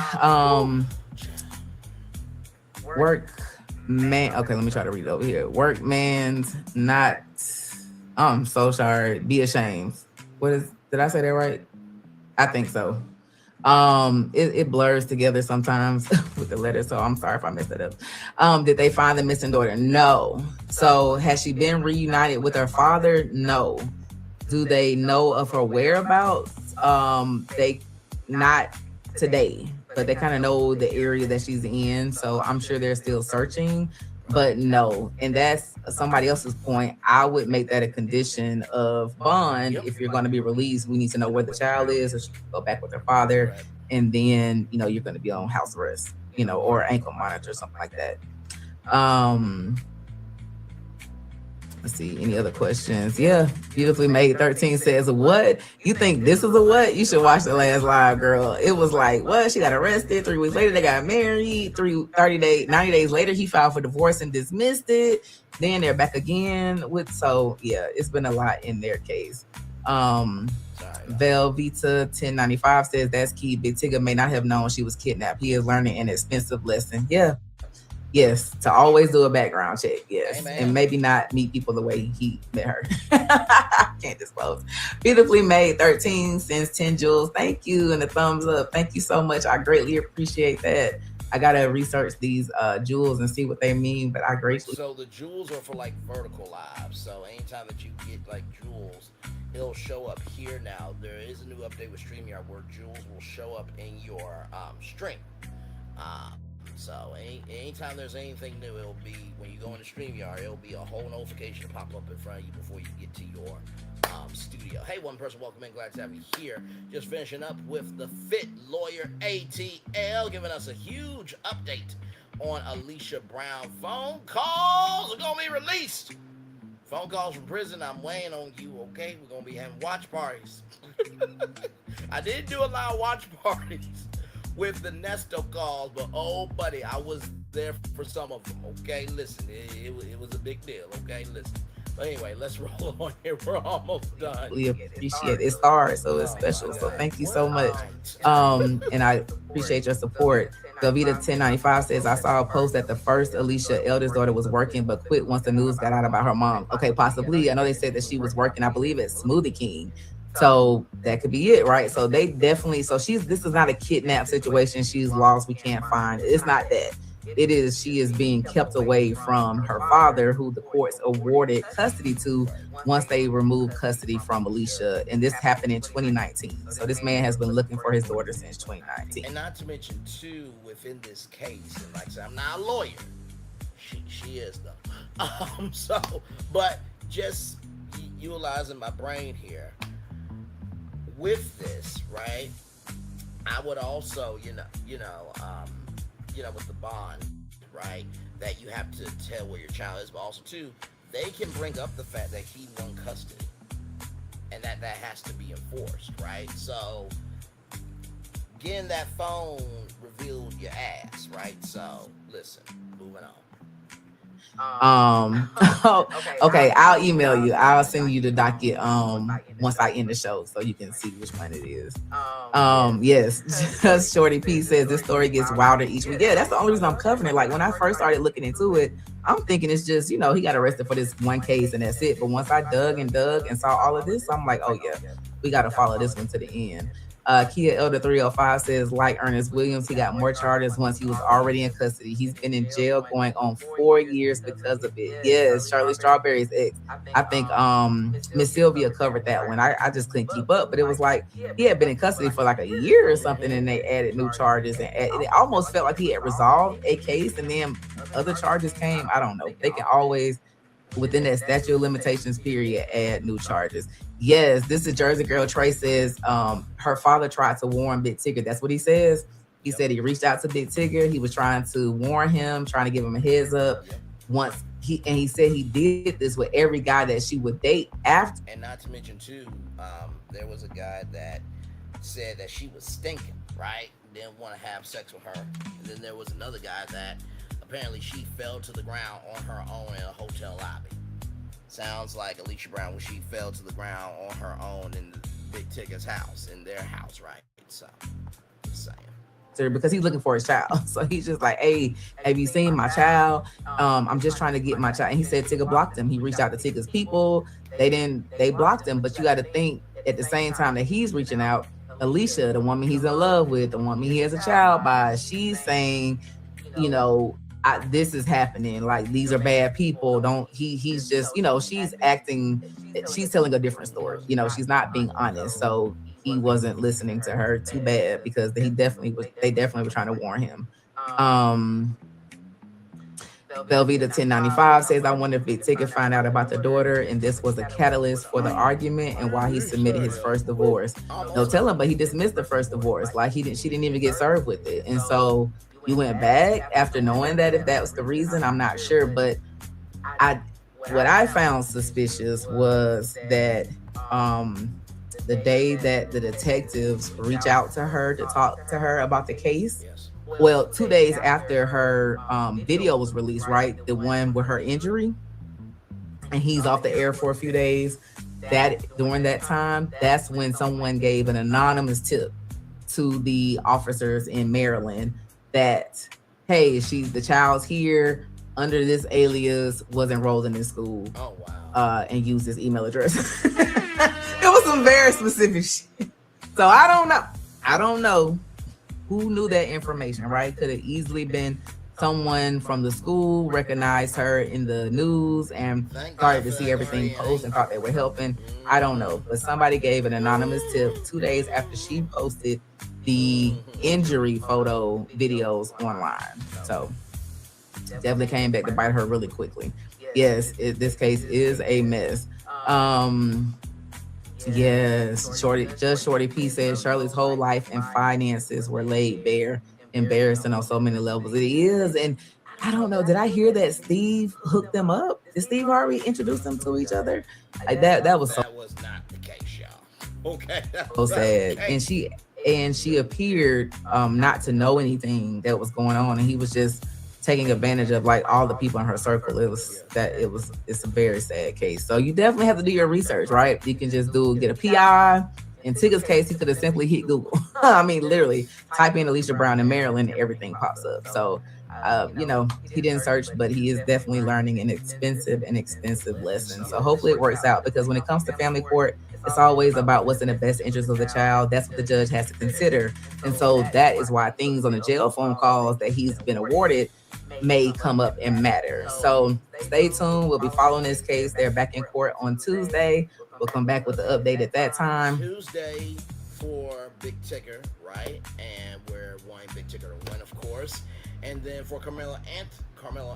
Workman. Okay, let me try to read it over here. Workman's not. I'm so sorry. Be ashamed. Did I say that right? I think so. It blurs together sometimes with the letters, so I'm sorry if I messed that up. Did they find the missing daughter? No. So has she been reunited with her father? No. Do they know of her whereabouts? They not today, but they kind of know the area that she's in, so I'm sure they're still searching, but no. And that's somebody else's point. I would make that a condition of bond. If you're going to be released, we need to know where the child is, or she can go back with her father, and then you're going to be on house arrest, or ankle monitor, something like that. Let's see, any other questions? Yeah, Beautifully Made 13 says, what? You think this is a what? You should watch the last live, girl. It was like, what? She got arrested. 3 weeks later, they got married. 90 days later, he filed for divorce and dismissed it. Then they're back again so yeah, it's been a lot in their case. Velvita 1095 says, that's key. Big Tigger may not have known she was kidnapped. He is learning an expensive lesson. Yeah. Yes, to always do a background check. Yes, and maybe not meet people the way he met her. Can't disclose. Beautifully Made 13 sends 10 jewels. Thank you, and a thumbs up. Thank you so much. I greatly appreciate that. I gotta research these jewels and see what they mean, but I greatly.
So the jewels are for like vertical live. So anytime that you get like jewels, it'll show up here now. There is a new update with StreamYard where jewels will show up in your stream. So anytime there's anything new, it'll be, when you go into StreamYard, it'll be a whole notification pop up in front of you before you get to your studio. Hey, one person, welcome in. Glad to have you here. Just finishing up with the Fit Lawyer ATL, giving us a huge update on Alicia Brown. Phone calls are going to be released. Phone calls from prison. I'm weighing on you, okay? We're going to be having watch parties. I did do a lot of watch parties with the Nesto calls, but oh buddy, I was there for some of them. Okay, listen, it was a big deal. Okay, listen. But anyway, let's roll on here. We're almost done.
We appreciate it. It's hard, so it's special. So thank you so much. And I appreciate your support. Velveeta 1095 says, I saw a post that the first Alicia eldest daughter was working, but quit once the news got out about her mom. Okay, possibly. I know they said that she was working, I believe, at Smoothie King. So that could be it, right? So they definitely, this is not a kidnap situation. She's lost, we can't find. It's not that. It is, she is being kept away from her father, who the courts awarded custody to once they removed custody from Alicia. And this happened in 2019. So this man has been looking for his daughter since 2019.
And not to mention, too, within this case, and like I said, I'm not a lawyer. She is, though. But just utilizing my brain here. With this, right, I would also, with the bond, right, that you have to tell where your child is, but also too, they can bring up the fact that he won custody, and that has to be enforced, right? So getting that phone revealed your ass, right? So listen, moving on.
Okay, I'll email you. I'll send you the docket once I end the show so you can see which one it is. Yes, just Shorty P says this story gets wilder each week. Yeah, that's the only reason I'm covering it. Like when I first started looking into it, I'm thinking it's just, he got arrested for this one case and that's it. But once I dug and saw all of this, I'm like, oh yeah, we got to follow this one to the end. Kia Elder 305 says, like Ernest Williams, he got more charges once he was already in custody. He's been in jail going on 4 years because of it. Yes, Charlie Strawberry's ex. I think Miss Sylvia covered that one. I just couldn't keep up, but it was like he had been in custody for like a year or something, and they added new charges, and it almost felt like he had resolved a case, and then other charges came. I don't know. They can always, within that statute of limitations period, add new charges. Yes, this is Jersey Girl. Trey says her father tried to warn Big Tigger. That's what he says. He said he reached out to Big Tigger. He was trying to warn him, trying to give him a heads up. He said he did this with every guy that she would date after.
And not to mention too, there was a guy that said that she was stinking, right? Didn't want to have sex with her. And then there was another guy that apparently she fell to the ground on her own in a hotel lobby. Sounds like Alicia Brown when she fell to the ground on her own in the Big Tigger's house, in their house, right? So, just saying.
Because he's looking for his child. So he's just like, hey, have you seen my child? I'm just trying to get my child. And he said Tigger blocked him. He reached out to Tigger's people. They blocked him. But you got to think at the same time that he's reaching out, Alicia, the woman he's in love with, the woman he has a child by, she's saying, this is happening. Like, these are bad people. He's just, she's acting, she's telling a different story. She's not being honest. So he wasn't listening to her. Too bad, because they definitely were trying to warn him. Velveeta 1095 says, I wonder if Big Tigger found out about the daughter and this was a catalyst for the argument and why he submitted his first divorce. No telling, but he dismissed the first divorce. Like she didn't even get served with it. And so you went back after knowing that. If that was the reason, I'm not sure. But what I found suspicious was that the day that the detectives reach out to her to talk to her about the case, well, 2 days after her video was released, right? The one with her injury, and he's off the air for a few days. During that time, that's when someone gave an anonymous tip to the officers in Maryland that, hey, the child's here under this alias, was enrolled in this school.
Oh, wow.
And used his email address. It was some very specific shit. So I don't know who knew that information, right? Could have easily been someone from the school, recognized her in the news and started to see everything post and thought they were helping. I don't know, but somebody gave an anonymous tip 2 days after she posted the injury photo videos online. So definitely came back to bite her really quickly. Yes, this case is a mess. Yes, Shorty P says Shirley's whole life and finances were laid bare. Embarrassing on so many levels. It is. And I don't know, did I hear that Steve hooked them up? Did Steve Harvey introduce them to each other? Like that was so.
That was not the case, y'all. Okay.
So sad. Okay. And she appeared not to know anything that was going on, and he was just taking advantage of like all the people in her circle. It's a very sad case. So you definitely have to do your research, right? You can just get a PI. In Tigger's case, he could have simply hit Google. I mean, literally, type in Alicia Brown in Maryland, and everything pops up. So, he didn't search, but he is definitely learning an expensive lesson. So hopefully it works out, because when it comes to family court, it's always about what's in the best interest of the child. That's what the judge has to consider. And so that is why things on the jail phone calls that he's been awarded may come up and matter. So stay tuned. We'll be following this case. They're back in court on Tuesday. We'll come back with the update at that time.
Tuesday for Big Ticker, right? And we're wanting Big Ticker to win, of course. And then for Carmelo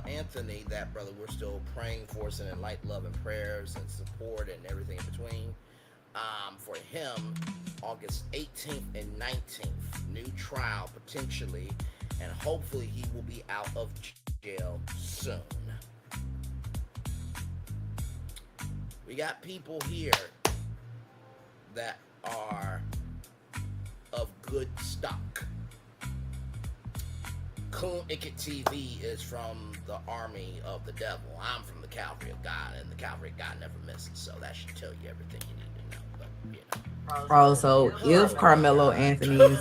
Anthony, that brother, we're still praying for, sending light, love, and prayers and support and everything in between. For him, August 18th and 19th, new trial potentially, and hopefully he will be out of jail soon. We got people here that are of good stock. Coonicket TV is from the army of the devil. I'm from the Calvary of God, and the Calvary of God never misses. So that should tell you everything you need to know. But
Also, if Carmelo Anthony's,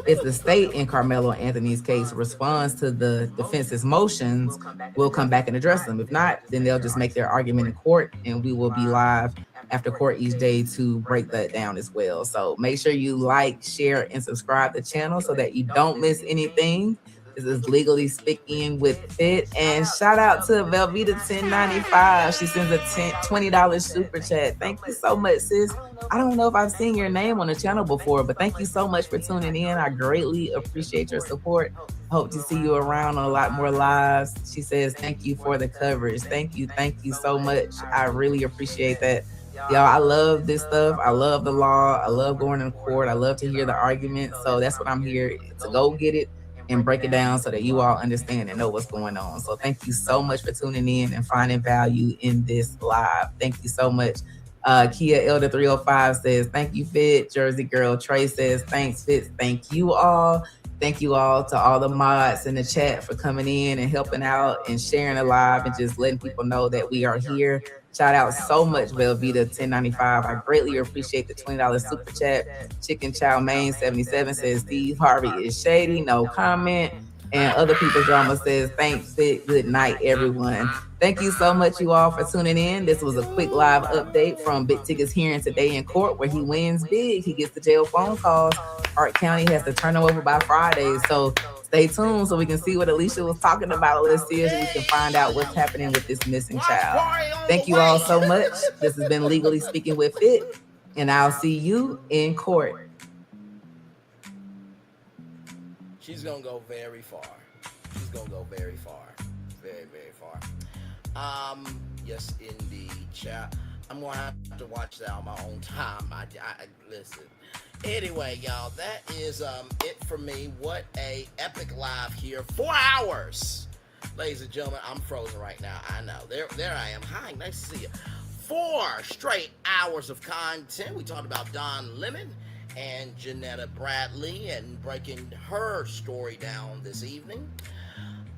if the state in Carmelo Anthony's case responds to the defense's motions, we'll come back and address them. If not, then they'll just make their argument in court, and we will be live after court each day to break that down as well. So make sure you like, share, and subscribe to the channel so that you don't miss anything. This is Legally Speaking with Fit. And shout out to Velveeta 1095. She sends a $20 super chat. Thank you so much, sis. I don't know if I've seen your name on the channel before, but thank you so much for tuning in. I greatly appreciate your support. Hope to see you around on a lot more lives. She says, thank you for the coverage. Thank you so much. I really appreciate that. Y'all, I love this stuff. I love the law. I love going in court. I love to hear the arguments. So that's what I'm here to go get it and break it down so that you all understand and know what's going on. So thank you so much for tuning in and finding value in this live. Thank you so much. Kia Elder 305 says, thank you, Fit. Jersey Girl Trey says, thanks, Fit. Thank you all. Thank you all to all the mods in the chat for coming in and helping out and sharing the live and just letting people know that we are here. Shout out so much, Velveeta 1095. I greatly appreciate the $20 super chat. Chicken Chow Main 77 says Steve Harvey is shady. No comment. And Other People's Drama says, thanks, Fit. Good night, everyone. Thank you so much, you all, for tuning in. This was a quick live update from Big Ticker's hearing today in court, where he wins big. He gets the jail phone calls. Hart County has to turn them over by Friday. So stay tuned so we can see what Alicia was talking about. Let's see if we can find out what's happening with this missing child. Thank you all so much. This has been Legally Speaking with Fit, and I'll see you in court.
she's gonna go very far. She's gonna go very far. Very, very far. Yes, indeed, chat. I'm gonna have to watch that on my own time. I listen. Anyway, y'all, that is it for me. What a epic live here. 4 hours. Ladies and gentlemen, I'm frozen right now. I know. There I am. Hi, nice to see you. 4 straight hours of content. We talked about Don Lemon and Janetta Bradley and breaking her story down this evening.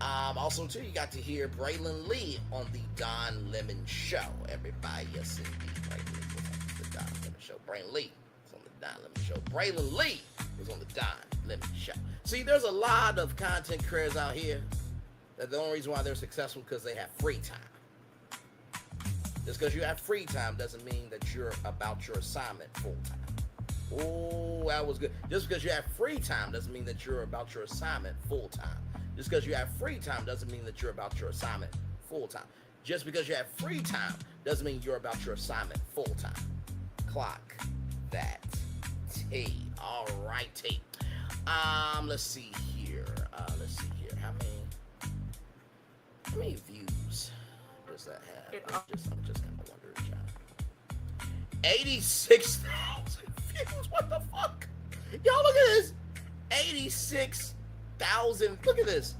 Also, too, you got to hear Braylon Lee on the Don Lemon Show. Everybody, yes, indeed. Braylon was on the Don Lemon Show. Braylon Lee was on the Don Lemon Show. Braylon Lee was on the Don Lemon Show. See, there's a lot of content creators out here that the only reason why they're successful because they have free time. Just because you have free time doesn't mean that you're about your assignment full time. Oh, that was good. Just because you have free time doesn't mean that you're about your assignment full time. Just because you have free time doesn't mean that you're about your assignment full time. Just because you have free time doesn't mean you're about your assignment full time. Clock that T. All righty. Let's see here. How many views does that have? I'm just kind of wondering, John. 86,000 views. What the fuck? Y'all look at this. 86,000. Look at this.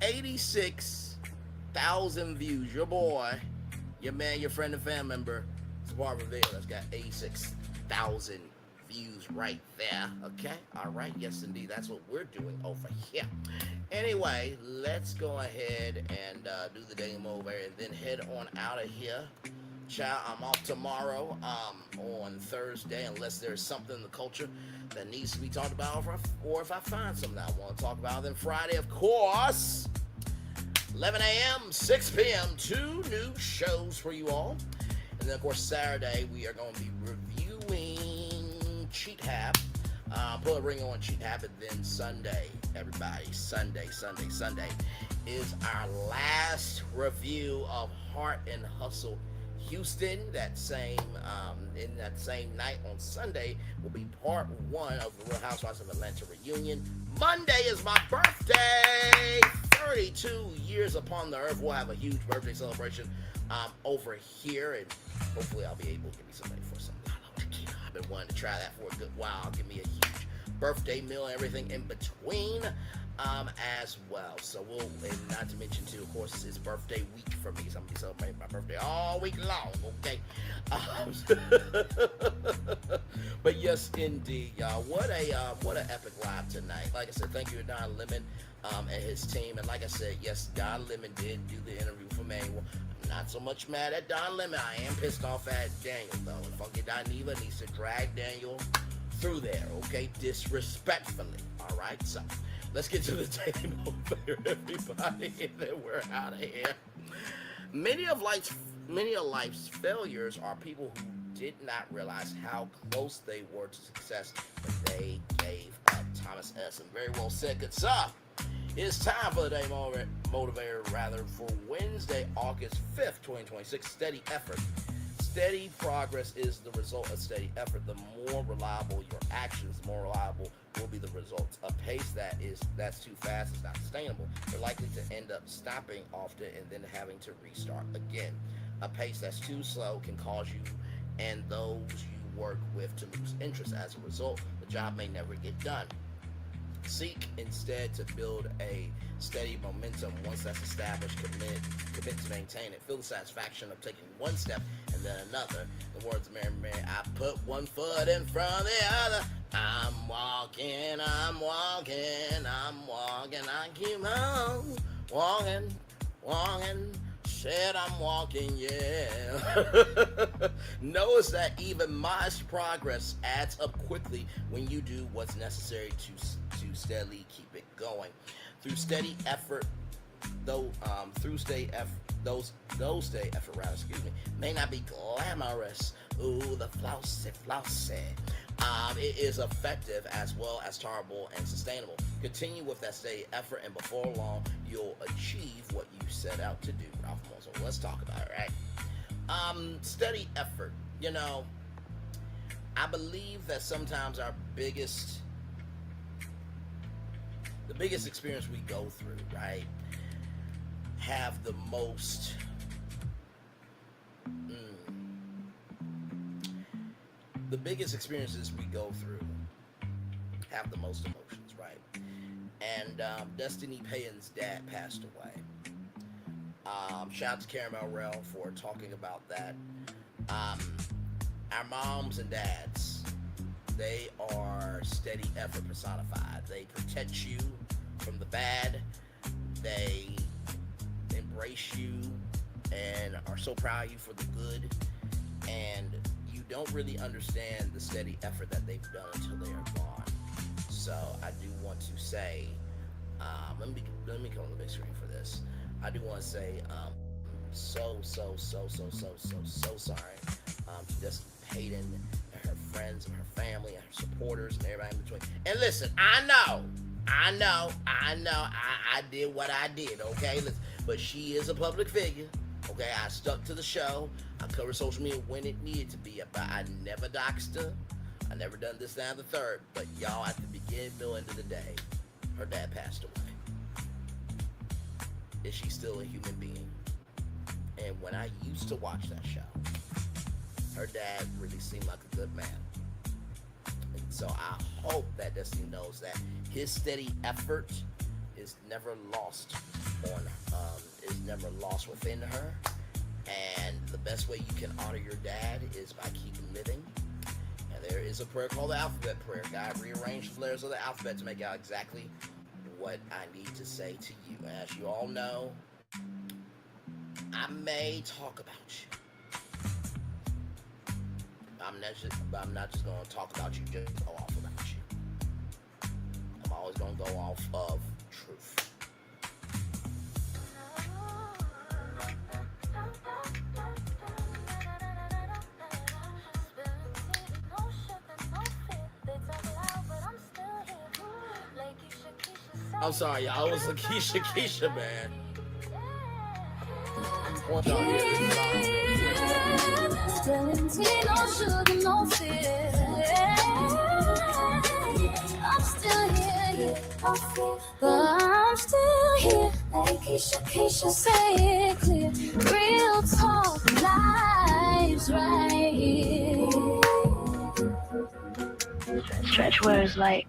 86,000 views. Your boy, your man, your friend and family member, Barbara Vale, that's got 86,000 views right there. Okay? All right. Yes, indeed. That's what we're doing over here. Anyway, let's go ahead and do the game over and then head on out of here reach out. I'm off tomorrow on Thursday, unless there's something in the culture that needs to be talked about, or if I find something I want to talk about. Then Friday, of course, 11 a.m., 6 p.m., 2 new shows for you all. And then, of course, Saturday, we are going to be reviewing Cheat Hap. Put a ring on Cheat Hap. And then Sunday, everybody, Sunday is our last review of Heart and Hustle Houston. That same in that same night on Sunday will be part 1 of the Real Housewives of Atlanta reunion. Monday is my birthday. 32 years upon the earth. We'll have a huge birthday celebration over here, and hopefully I'll be able to give me somebody for some tequila. I've been wanting to try that for a good while. Give me a huge birthday meal and everything in between as well. So and not to mention too, of course, it's birthday week for me, so I'm gonna be celebrating my birthday all week long, okay? But yes, indeed, y'all, what an epic live tonight. Like I said, thank you to Don Lemon and his team, and like I said, yes, Don Lemon did do the interview for Manuel. I'm not so much mad at Don Lemon. I am pissed off at Daniel, though. And Funky Dineva needs to drag Daniel through there, okay? Disrespectfully, all right? So let's get to the table there, everybody, and then we're out of here. Many of life's failures are people who did not realize how close they were to success when they gave up. Thomas Edison, very well said, good stuff. It's time for the Day Motivator, for Wednesday, August 5th, 2026. Steady effort. Steady progress is the result of steady effort. The more reliable your actions, the more reliable will be the results. A pace that's too fast is not sustainable. You're likely to end up stopping often and then having to restart again. A pace that's too slow can cause you and those you work with to lose interest. As a result, the job may never get done. Seek instead to build a steady momentum. Once that's established, commit to maintain it. Feel the satisfaction of taking one step and then another. The words of Mary, I put one foot in front of the other. I'm walking, I keep on walking. Said I'm walking, yeah. Notice that even modest progress adds up quickly when you do what's necessary to steadily keep it going. Through steady effort, may not be glamorous. Ooh, the flousy. It is effective as well as tolerable and sustainable. Continue with that steady effort, and before long, you'll achieve what you set out to do. Ralph Mozo, let's talk about it, right? Steady effort. You know, I believe that sometimes the biggest experience we go through, right, have the most the biggest experiences we go through have the most emotions, right? And Destiny Payton's dad passed away. Shout out to Caramel Rell for talking about that. Our moms and dads, they are steady effort personified. They protect you from the bad. They embrace you and are so proud of you for the good. And you don't really understand the steady effort that they've done until they are gone. So I do want to say, let me come on the big screen for this. I do want to say, so sorry to Destiny Payton and her friends and her family and her supporters and everybody in between. And listen, I know, I did what I did, okay? Listen, but she is a public figure, okay? I stuck to the show. I covered social media when it needed to be, but I never doxed her. I never done this, that, and the third. But y'all, at the beginning, middle, end of the day, her dad passed away. Is she still a human being? And when I used to watch that show, her dad really seemed like a good man. And so I hope that Destiny knows that his steady effort is never lost within her. And the best way you can honor your dad is by keeping living. And there is a prayer called the alphabet prayer. God rearranged the letters of the alphabet to make out exactly what I need to say to you. And as you all know, I may talk about you. I'm not just gonna talk about you, just go off about you. I'm always gonna go off of truth. I'm sorry, y'all. It was Keisha, man.
Spilling tea, no sugar, no fear. I'm still here, but I'm still here. Like Keisha, say it clear. Real talk, lives right here.
Stretch words like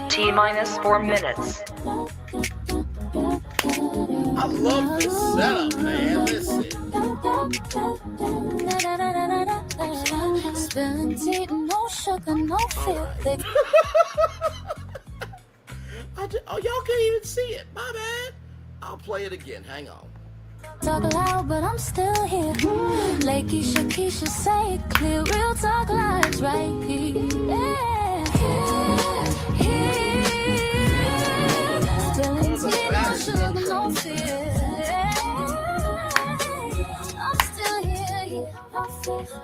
T-minus 4 minutes.
I love this setup, man. Listen.
Spilling tea, no sugar, no fear.
Oh, y'all can't even see it. My bad. I'll play it again. Hang on.
Talk loud, but I'm still here. Like Keisha, say it clear. Real talk, lives right here. Spilling tea, no sugar, no fear. I'm still here,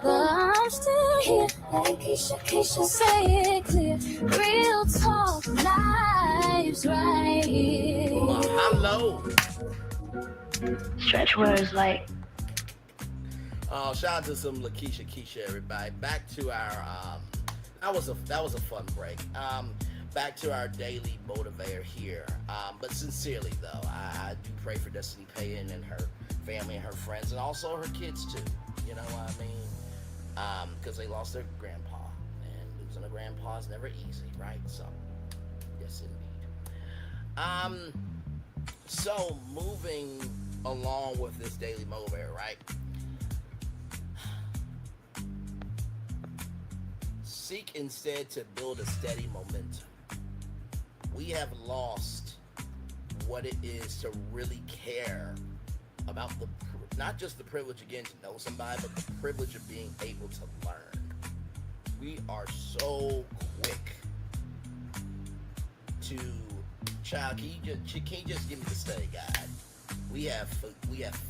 but I'm still here. Like Keisha, say it clear. Real talk, lives right here.
Hello.
stretch words like
shout out to some Keisha, everybody. Back to our that was a fun break. Back to our daily motivator here. But sincerely though, I do pray for Destiny Payton and her family and her friends and also her kids too. You know what I mean? Because they lost their grandpa, and losing a grandpa is never easy, right? So, yes indeed. So moving along with this daily motivator, right? Seek instead to build a steady momentum. We have lost what it is to really care about not just the privilege again to know somebody, but the privilege of being able to learn. We are so quick to, child, can you just give me the study guide? We have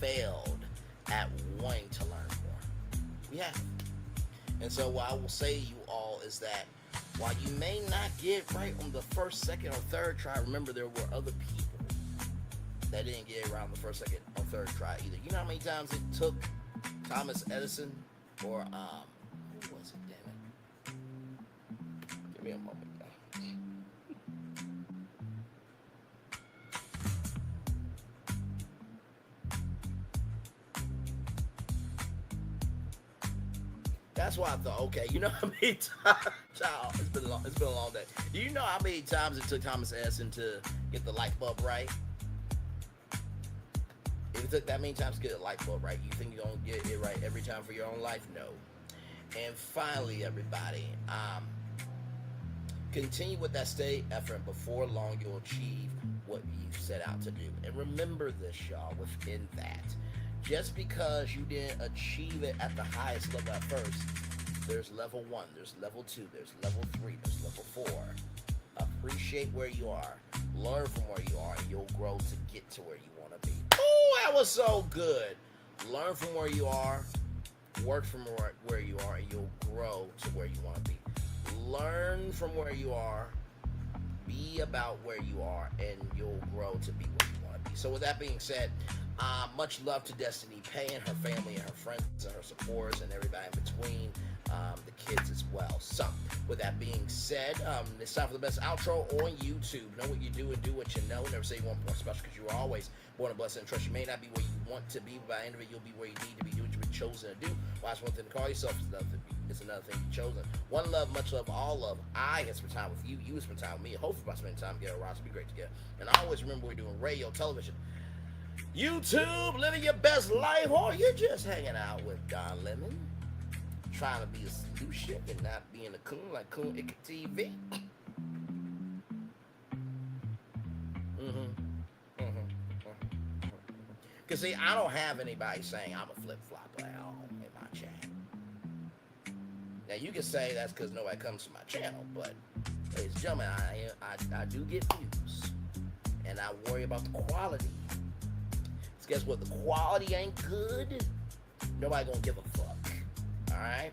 failed at wanting to learn more. We have. And so what I will say to you all is that while you may not get right on the first, second, or third try, remember there were other people that didn't get it right on the first, second, or third try either. You know how many times it took Thomas Edison or who was it? Damn it! Give me a moment. That's why I thought, okay, you know how many times, child, it's been a long day. Do you know how many times it took Thomas Edison to get the light bulb right? If it took that many times to get a light bulb right, you think you're going to get it right every time for your own life? No. And finally, everybody, continue with that steady effort. Before long, you'll achieve what you set out to do. And remember this, y'all, within that. Just because you didn't achieve it at the highest level at first, there's level 1, there's level 2, there's level 3, there's level 4. Appreciate where you are, learn from where you are, and you'll grow to get to where you want to be. Oh, that was so good. Learn from where you are, work from where you are, and you'll grow to where you want to be. Learn from where you are, be about where you are, and you'll grow to be where you want to be. So with that being said, much love to Destiny Payton, her family, and her friends, and her supporters, and everybody in between, the kids as well. So, with that being said, it's time for the best outro on YouTube. Know what you do and do what you know. Never say you want more special because you are always born a blessing and trust. You may not be where you want to be, but by the end of it, you'll be where you need to be. Do what you've been chosen to do. Why it's one thing to call yourself, it's another thing you've chosen. One love, much love, all love. I get spend time with you. You spend time with me. Hopefully, by spending time together, Ross, be great together. And always remember, we're doing radio, television, YouTube, living your best life, or you're just hanging out with Don Lemon. trying to be a solution and not being a coon like coonicket TV. Because, see, I don't have anybody saying I'm a flip-flopper at all in my chat. Now, you can say that's because nobody comes to my channel, but, ladies and gentlemen, I do get views, and I worry about the quality. Because guess what? The quality ain't good. Nobody gonna give a fuck. All right?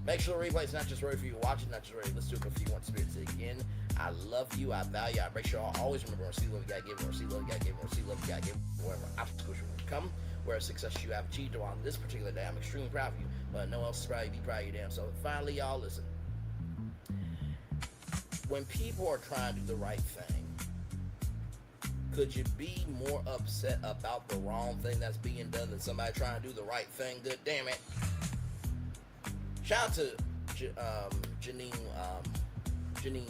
Make sure the replay is not just ready for you to watch it, not just ready to listen to it, but if you want to experience it again. I love you, I value you, I make sure I always remember, receive love, you gotta give, receive love, you gotta give, receive love, you gotta give, wherever obstacles you come, where success you have achieved on this particular day. I'm extremely proud of you, but no one else is proud of you, be proud of your damn self. Finally, y'all, listen. When people are trying to do the right thing, could you be more upset about the wrong thing that's being done than somebody trying to do the right thing? Good damn it. Shout out to Janine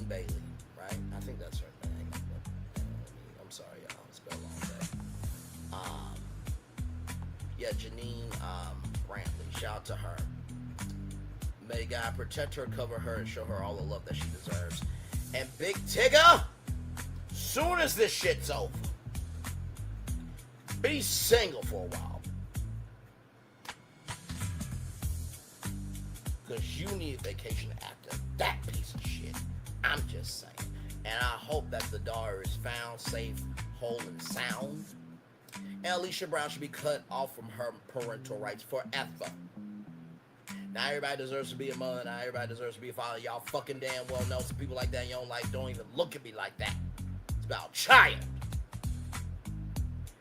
Bailey, right? I think that's her name. I'm sorry, y'all. It's been a long day. Yeah, Janine Brantley. Shout out to her. May God protect her, cover her, and show her all the love that she deserves. And Big Tigger, soon as this shit's over, be single for a while. Because you need a vacation after that piece of shit. I'm just saying. And I hope that the daughter is found safe, whole, and sound. And Alicia Brown should be cut off from her parental rights forever. Not everybody deserves to be a mother. Not everybody deserves to be a father. Y'all fucking damn well know some people like that in your own life don't even look at me like that. It's about child.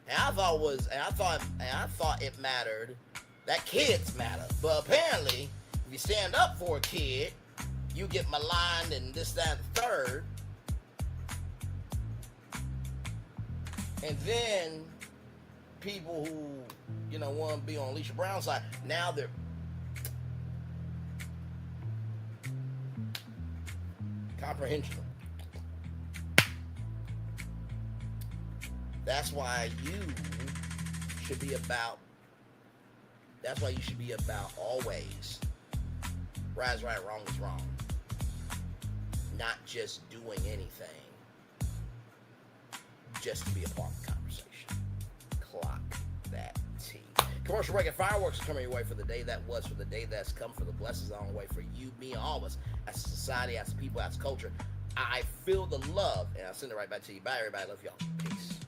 And I thought it mattered that kids matter. But apparently, if you stand up for a kid, you get maligned and this, that, and the third. And then people who, want to be on Alicia Brown's side, now they're comprehension. That's why you should be about always right is right, wrong is wrong. Not just doing anything just to be a part of the conversation. Clock that T. Commercial break and fireworks are coming your way for the day that was, for the day that's come, for the blessings on the way for you, me, and all of us as a society, as a people, as a culture. I feel the love, and I'll send it right back to you. Bye, everybody. Love y'all. Peace.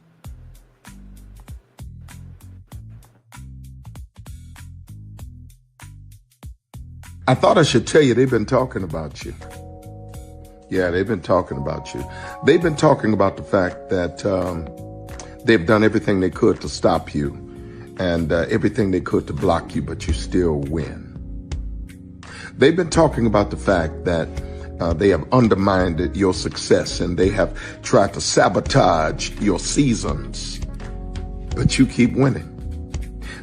I thought I should tell you they've been talking about you. Yeah, they've been talking about you. They've been talking about the fact that they've done everything they could to stop you and everything they could to block you, but you still win. They've been talking about the fact that they have undermined your success and they have tried to sabotage your seasons, but you keep winning.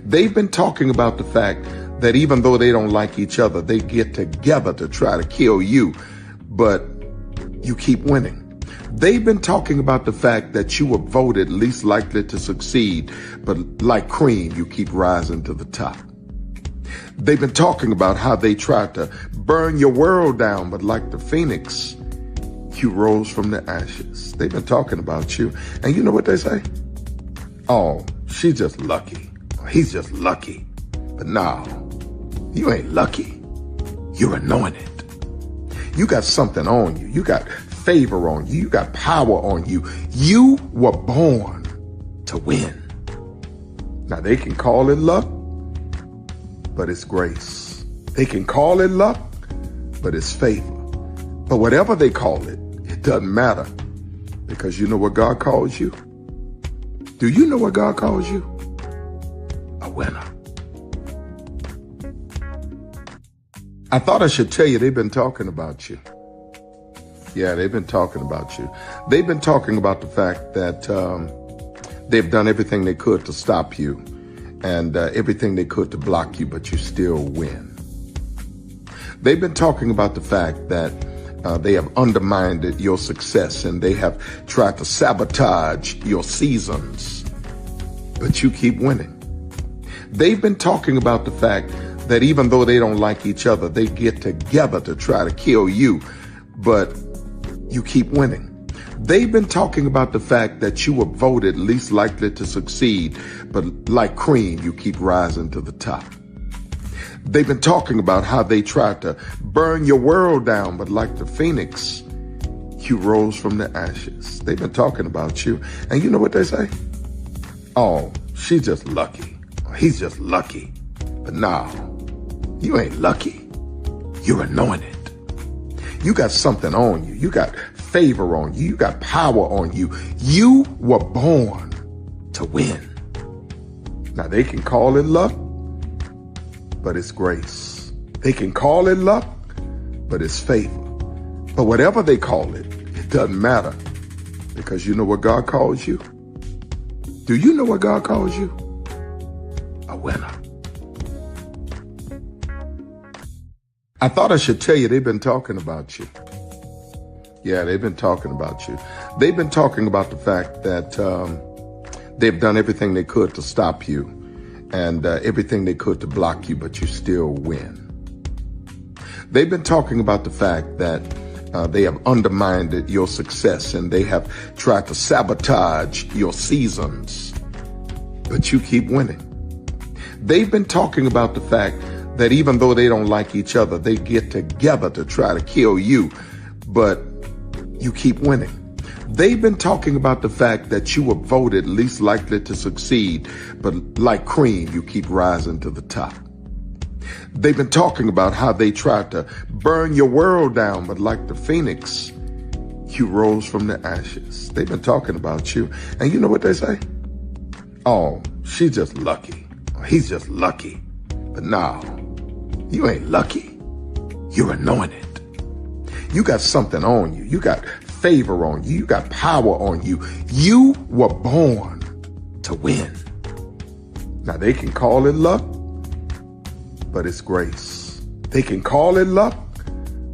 They've been talking about the fact that even though they don't like each other, they get together to try to kill you, but you keep winning. They've been talking about the fact that you were voted least likely to succeed, but like cream, you keep rising to the top. They've been talking about how they tried to burn your world down, but like the Phoenix, you rose from the ashes. They've been talking about you. And you know what they say? Oh, she's just lucky. He's just lucky. But no, you ain't lucky. You're anointed. You got something on you. You got favor on you. You got power on you. You were born to win. Now they can call it luck, but it's grace. They can call it luck, but it's favor. But whatever they call it, it doesn't matter, because you know what God calls you? Do you know what God calls you? A winner. I thought I should tell you they've been talking about you. Yeah, they've been talking about you. They've been talking about the fact that they've done everything they could to stop you and everything they could to block you, but you still win. They've been talking about the fact that they have undermined your success and they have tried to sabotage your seasons, but you keep winning. They've been talking about the fact that even though they don't like each other, they get together to try to kill you, but you keep winning. They've been talking about the fact that you were voted least likely to succeed, but like cream, you keep rising to the top. They've been talking about how they tried to burn your world down, but like the Phoenix, you rose from the ashes. They've been talking about you, and you know what they say? Oh, she's just lucky. He's just lucky. But no, you ain't lucky. You're anointed. You got something on you. You got favor on you. You got power on you. You were born to win. Now they can call it luck, but it's grace. They can call it luck, but it's favor. But whatever they call it, it doesn't matter, because you know what God calls you? Do you know what God calls you? A winner. I thought I should tell you, they've been talking about you. Yeah, they've been talking about you. They've been talking about the fact that they've done everything they could to stop you and everything they could to block you, but you still win. They've been talking about the fact that they have undermined your success and they have tried to sabotage your seasons, but you keep winning. They've been talking about the fact that even though they don't like each other, they get together to try to kill you, but you keep winning. They've been talking about the fact that you were voted least likely to succeed, but like cream, you keep rising to the top. They've been talking about how they tried to burn your world down, but like the Phoenix, you rose from the ashes. They've been talking about you, and you know what they say? Oh, she's just lucky. He's just lucky. But no, you ain't lucky. You're anointed. You got something on you. You got favor on you. You got power on you. You were born to win. Now they can call it luck, but it's grace. They can call it luck,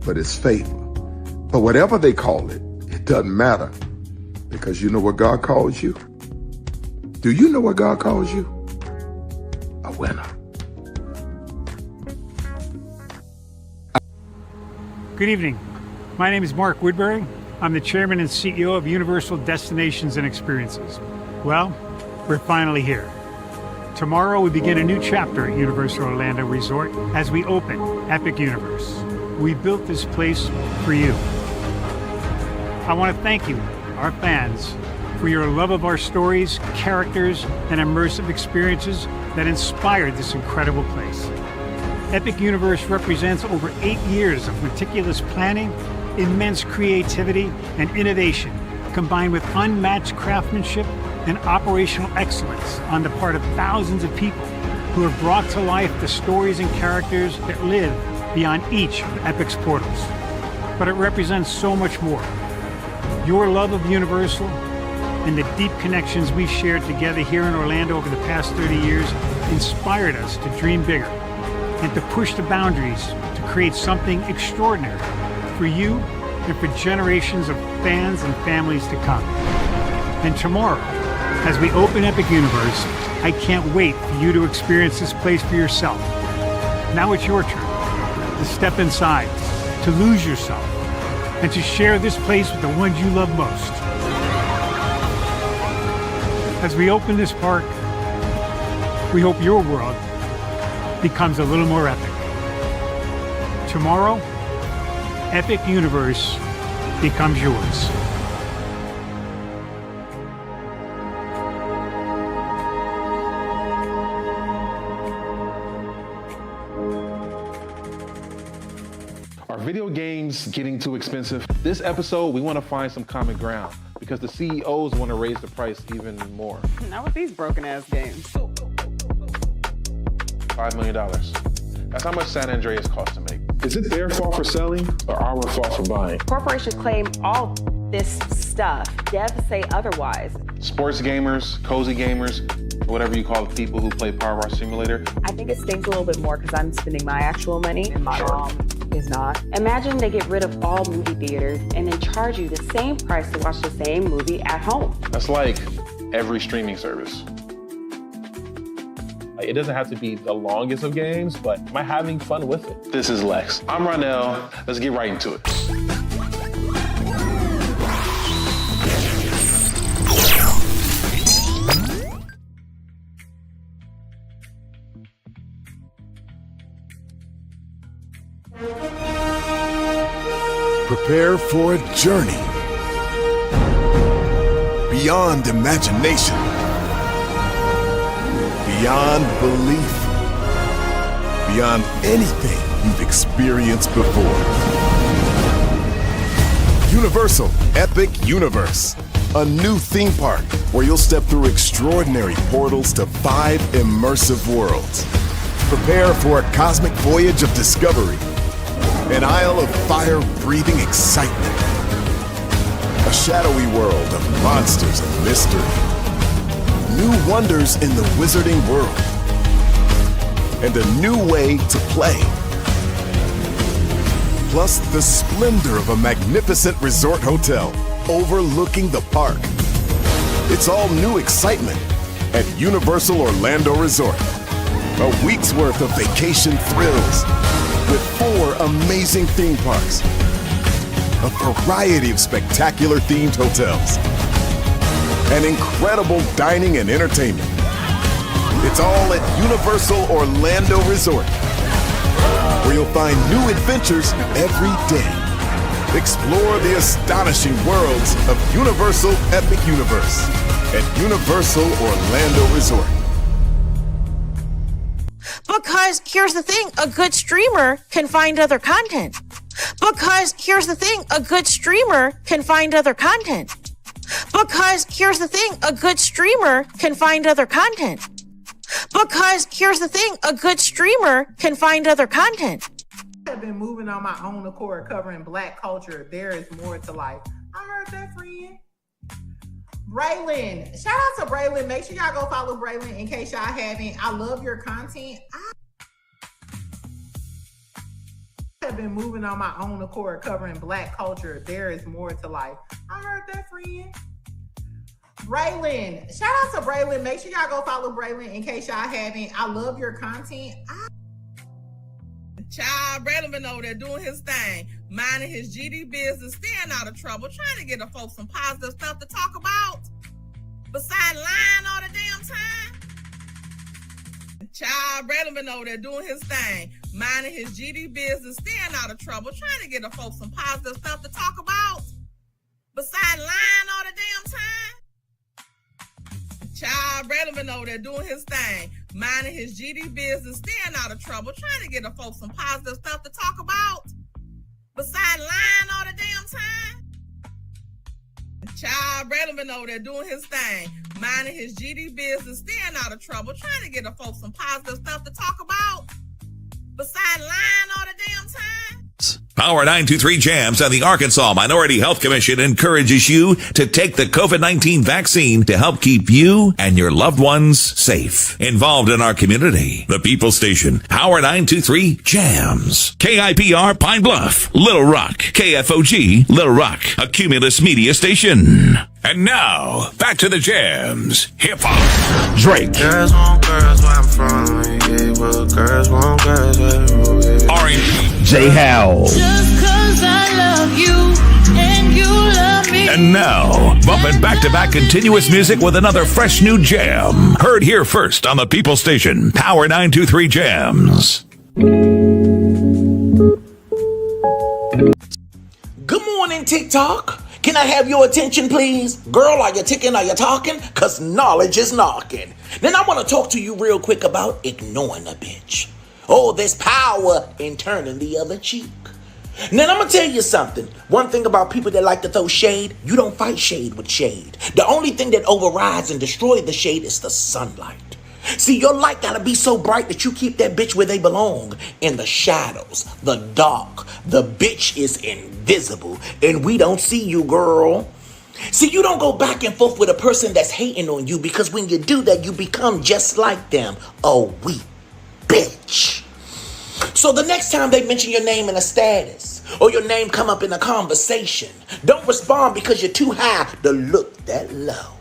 but it's favor. But whatever they call it, it doesn't matter, because you know what God calls you? Do you know what God calls you? A winner.
Good evening. My name is Mark Woodbury. I'm the chairman and CEO of Universal Destinations and Experiences. Well, we're finally here. Tomorrow we begin a new chapter at Universal Orlando Resort as we open Epic Universe. We built this place for you. I want to thank you, our fans, for your love of our stories, characters, and immersive experiences that inspired this incredible place. Epic Universe represents over 8 years of meticulous planning, immense creativity, and innovation, combined with unmatched craftsmanship and operational excellence on the part of thousands of people who have brought to life the stories and characters that live beyond each of Epic's portals. But it represents so much more. Your love of Universal and the deep connections we've shared together here in Orlando over the past 30 years inspired us to dream bigger and to push the boundaries to create something extraordinary for you and for generations of fans and families to come. And tomorrow, as we open Epic Universe, I can't wait for you to experience this place for yourself. Now it's your turn to step inside, to lose yourself, and to share this place with the ones you love most. As we open this park, we hope your world becomes a little more epic. Tomorrow, Epic Universe becomes yours.
Are video games getting too expensive? This episode, we want to find some common ground because the CEOs want to raise the price even more.
Not with these broken ass games.
$5 million. That's how much San Andreas costs to make. Is it their fault for selling or our fault for buying?
Corporations claim all this stuff. Devs say otherwise.
Sports gamers, cozy gamers, whatever you call the people who play Power Wash Simulator.
I think it stings a little bit more because I'm spending my actual money and my mom is not. Imagine they get rid of all movie theaters and then charge you the same price to watch the same movie at home.
That's like every streaming service. Like It doesn't have to be the longest of games, but am I having fun with it? This is Lex. I'm Ronell. Let's get right into it.
Prepare for a journey beyond imagination, beyond belief, beyond anything you've experienced before. Universal Epic Universe, a new theme park where you'll step through extraordinary portals to 5 immersive worlds. Prepare for a cosmic voyage of discovery, an isle of fire-breathing excitement, a shadowy world of monsters and mystery, new wonders in the wizarding world, and a new way to play. Plus the splendor of a magnificent resort hotel overlooking the park. It's all new excitement at Universal Orlando Resort. A week's worth of vacation thrills with 4 amazing theme parks, a variety of spectacular themed hotels, and incredible dining and entertainment. It's all at Universal Orlando Resort, where you'll find new adventures every day. Explore the astonishing worlds of Universal Epic Universe at Universal Orlando Resort.
Because here's the thing, a good streamer can find other content. Because here's the thing, a good streamer can find other content. Because here's the thing, a good streamer can find other content. Because here's the thing, a good streamer can find other content.
I've been moving on my own accord, covering Black culture. There is more to life. I heard that, friend. Braylon, shout out to Braylon. Make sure y'all go follow Braylon in case y'all haven't. I love your content. I have been moving on my own accord, covering Black culture. There is more to life. I heard that, friend. Braylon, shout out to Braylon. Make sure y'all go follow Braylon in case y'all haven't. I love your content.
Child, Braylon been over there doing his thing, minding his GD business, staying out of trouble, trying to get the folks some positive stuff to talk about. Besides lying all the damn time. Child, Braylon been over there doing his thing, minding his GD business, staying out of trouble, trying to get the folks some positive stuff to talk about. Besides lying all the damn time. Child, Braylon been over there doing his thing, minding his GD business, staying out of trouble, trying to get the folks some positive stuff to talk about. Besides lying all the damn time. Child, Braylon been over there doing his thing, minding his GD business, staying out of trouble, trying to get the folks some positive stuff to talk about. Besides lying all the damn time.
Power 923 Jams and the Arkansas Minority Health Commission encourages you to take the COVID-19 vaccine to help keep you and your loved ones safe. Involved in our community, the People Station, Power 923 Jams. KIPR Pine Bluff, Little Rock, KFOG, Little Rock, a Cumulus Media Station. And now, back to the jams. Hip-hop. Drake.
Girls want girls where I'm from. Yeah, well, girls want girls where
R&B. J. Howell.
Just 'cause I love you and you love me.
And now, bumping back-to-back continuous music with another fresh new jam. Heard here first on the People Station, Power 923 Jams.
Good morning, TikTok. Can I have your attention, please? Girl, are you ticking? Are you talking? Because knowledge is knocking. Then I want to talk to you real quick about ignoring a bitch. Oh, there's power in turning the other cheek. Now, I'm going to tell you something. One thing about people that like to throw shade, you don't fight shade with shade. The only thing that overrides and destroys the shade is the sunlight. See, your light gotta be so bright that you keep that bitch where they belong, in the shadows, the dark. The bitch is invisible, and we don't see you, girl. See, you don't go back and forth with a person that's hating on you, because when you do that, you become just like them, a weak bitch. So the next time they mention your name in a status, or your name come up in a conversation, don't respond because you're too high to look that low.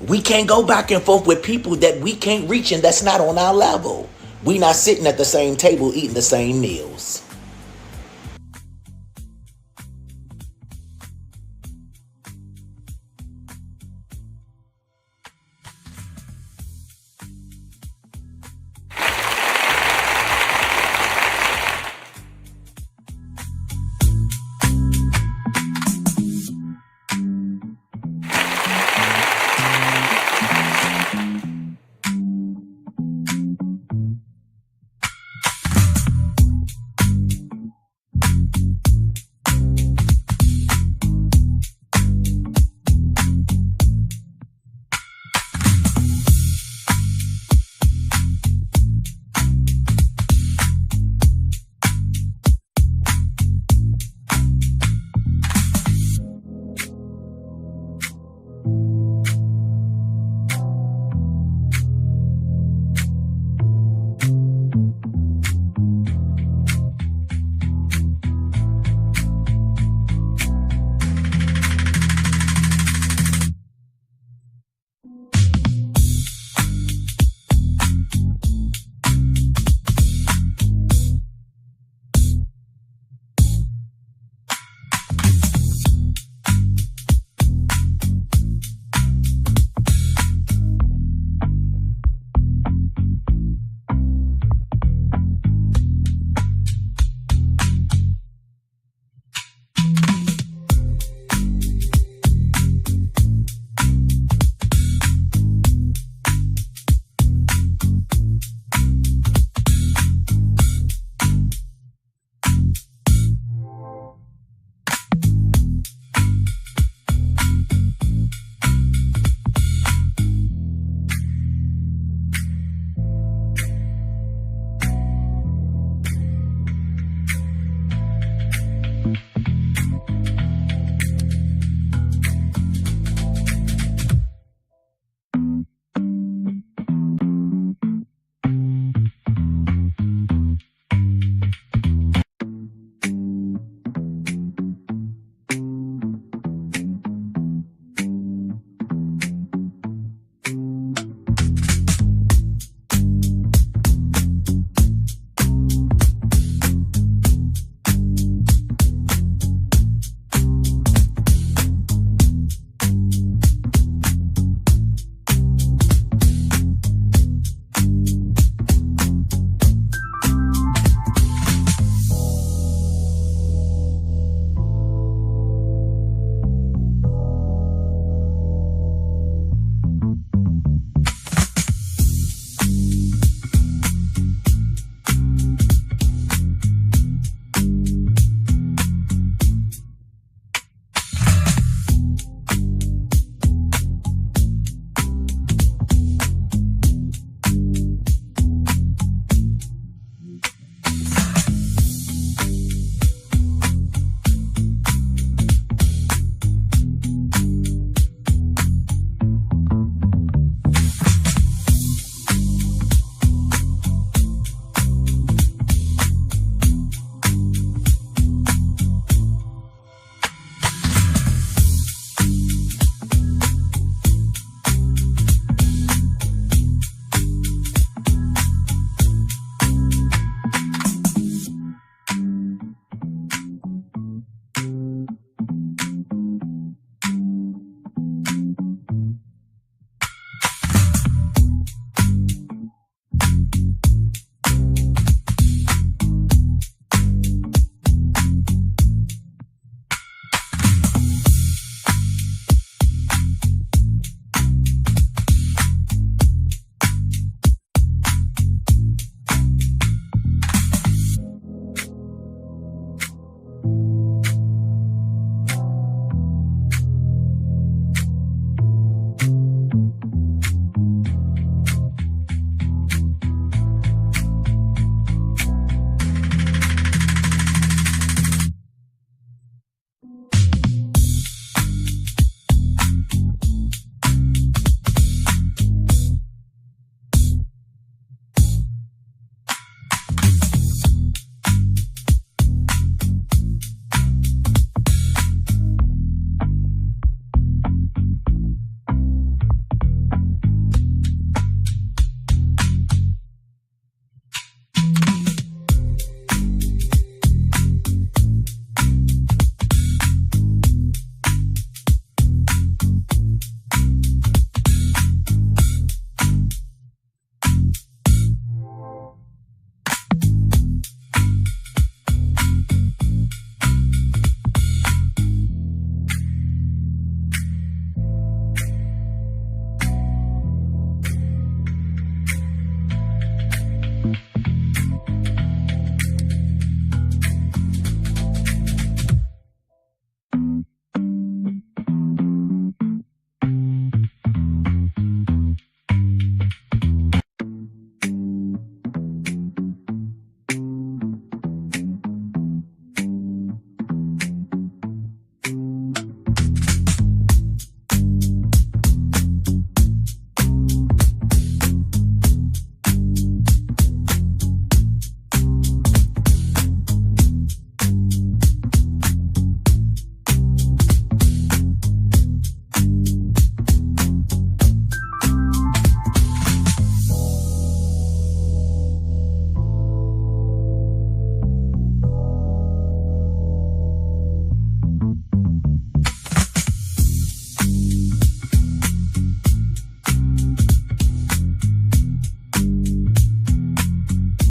We can't go back and forth with people that we can't reach and that's not on our level. We not sitting at the same table eating the same meals.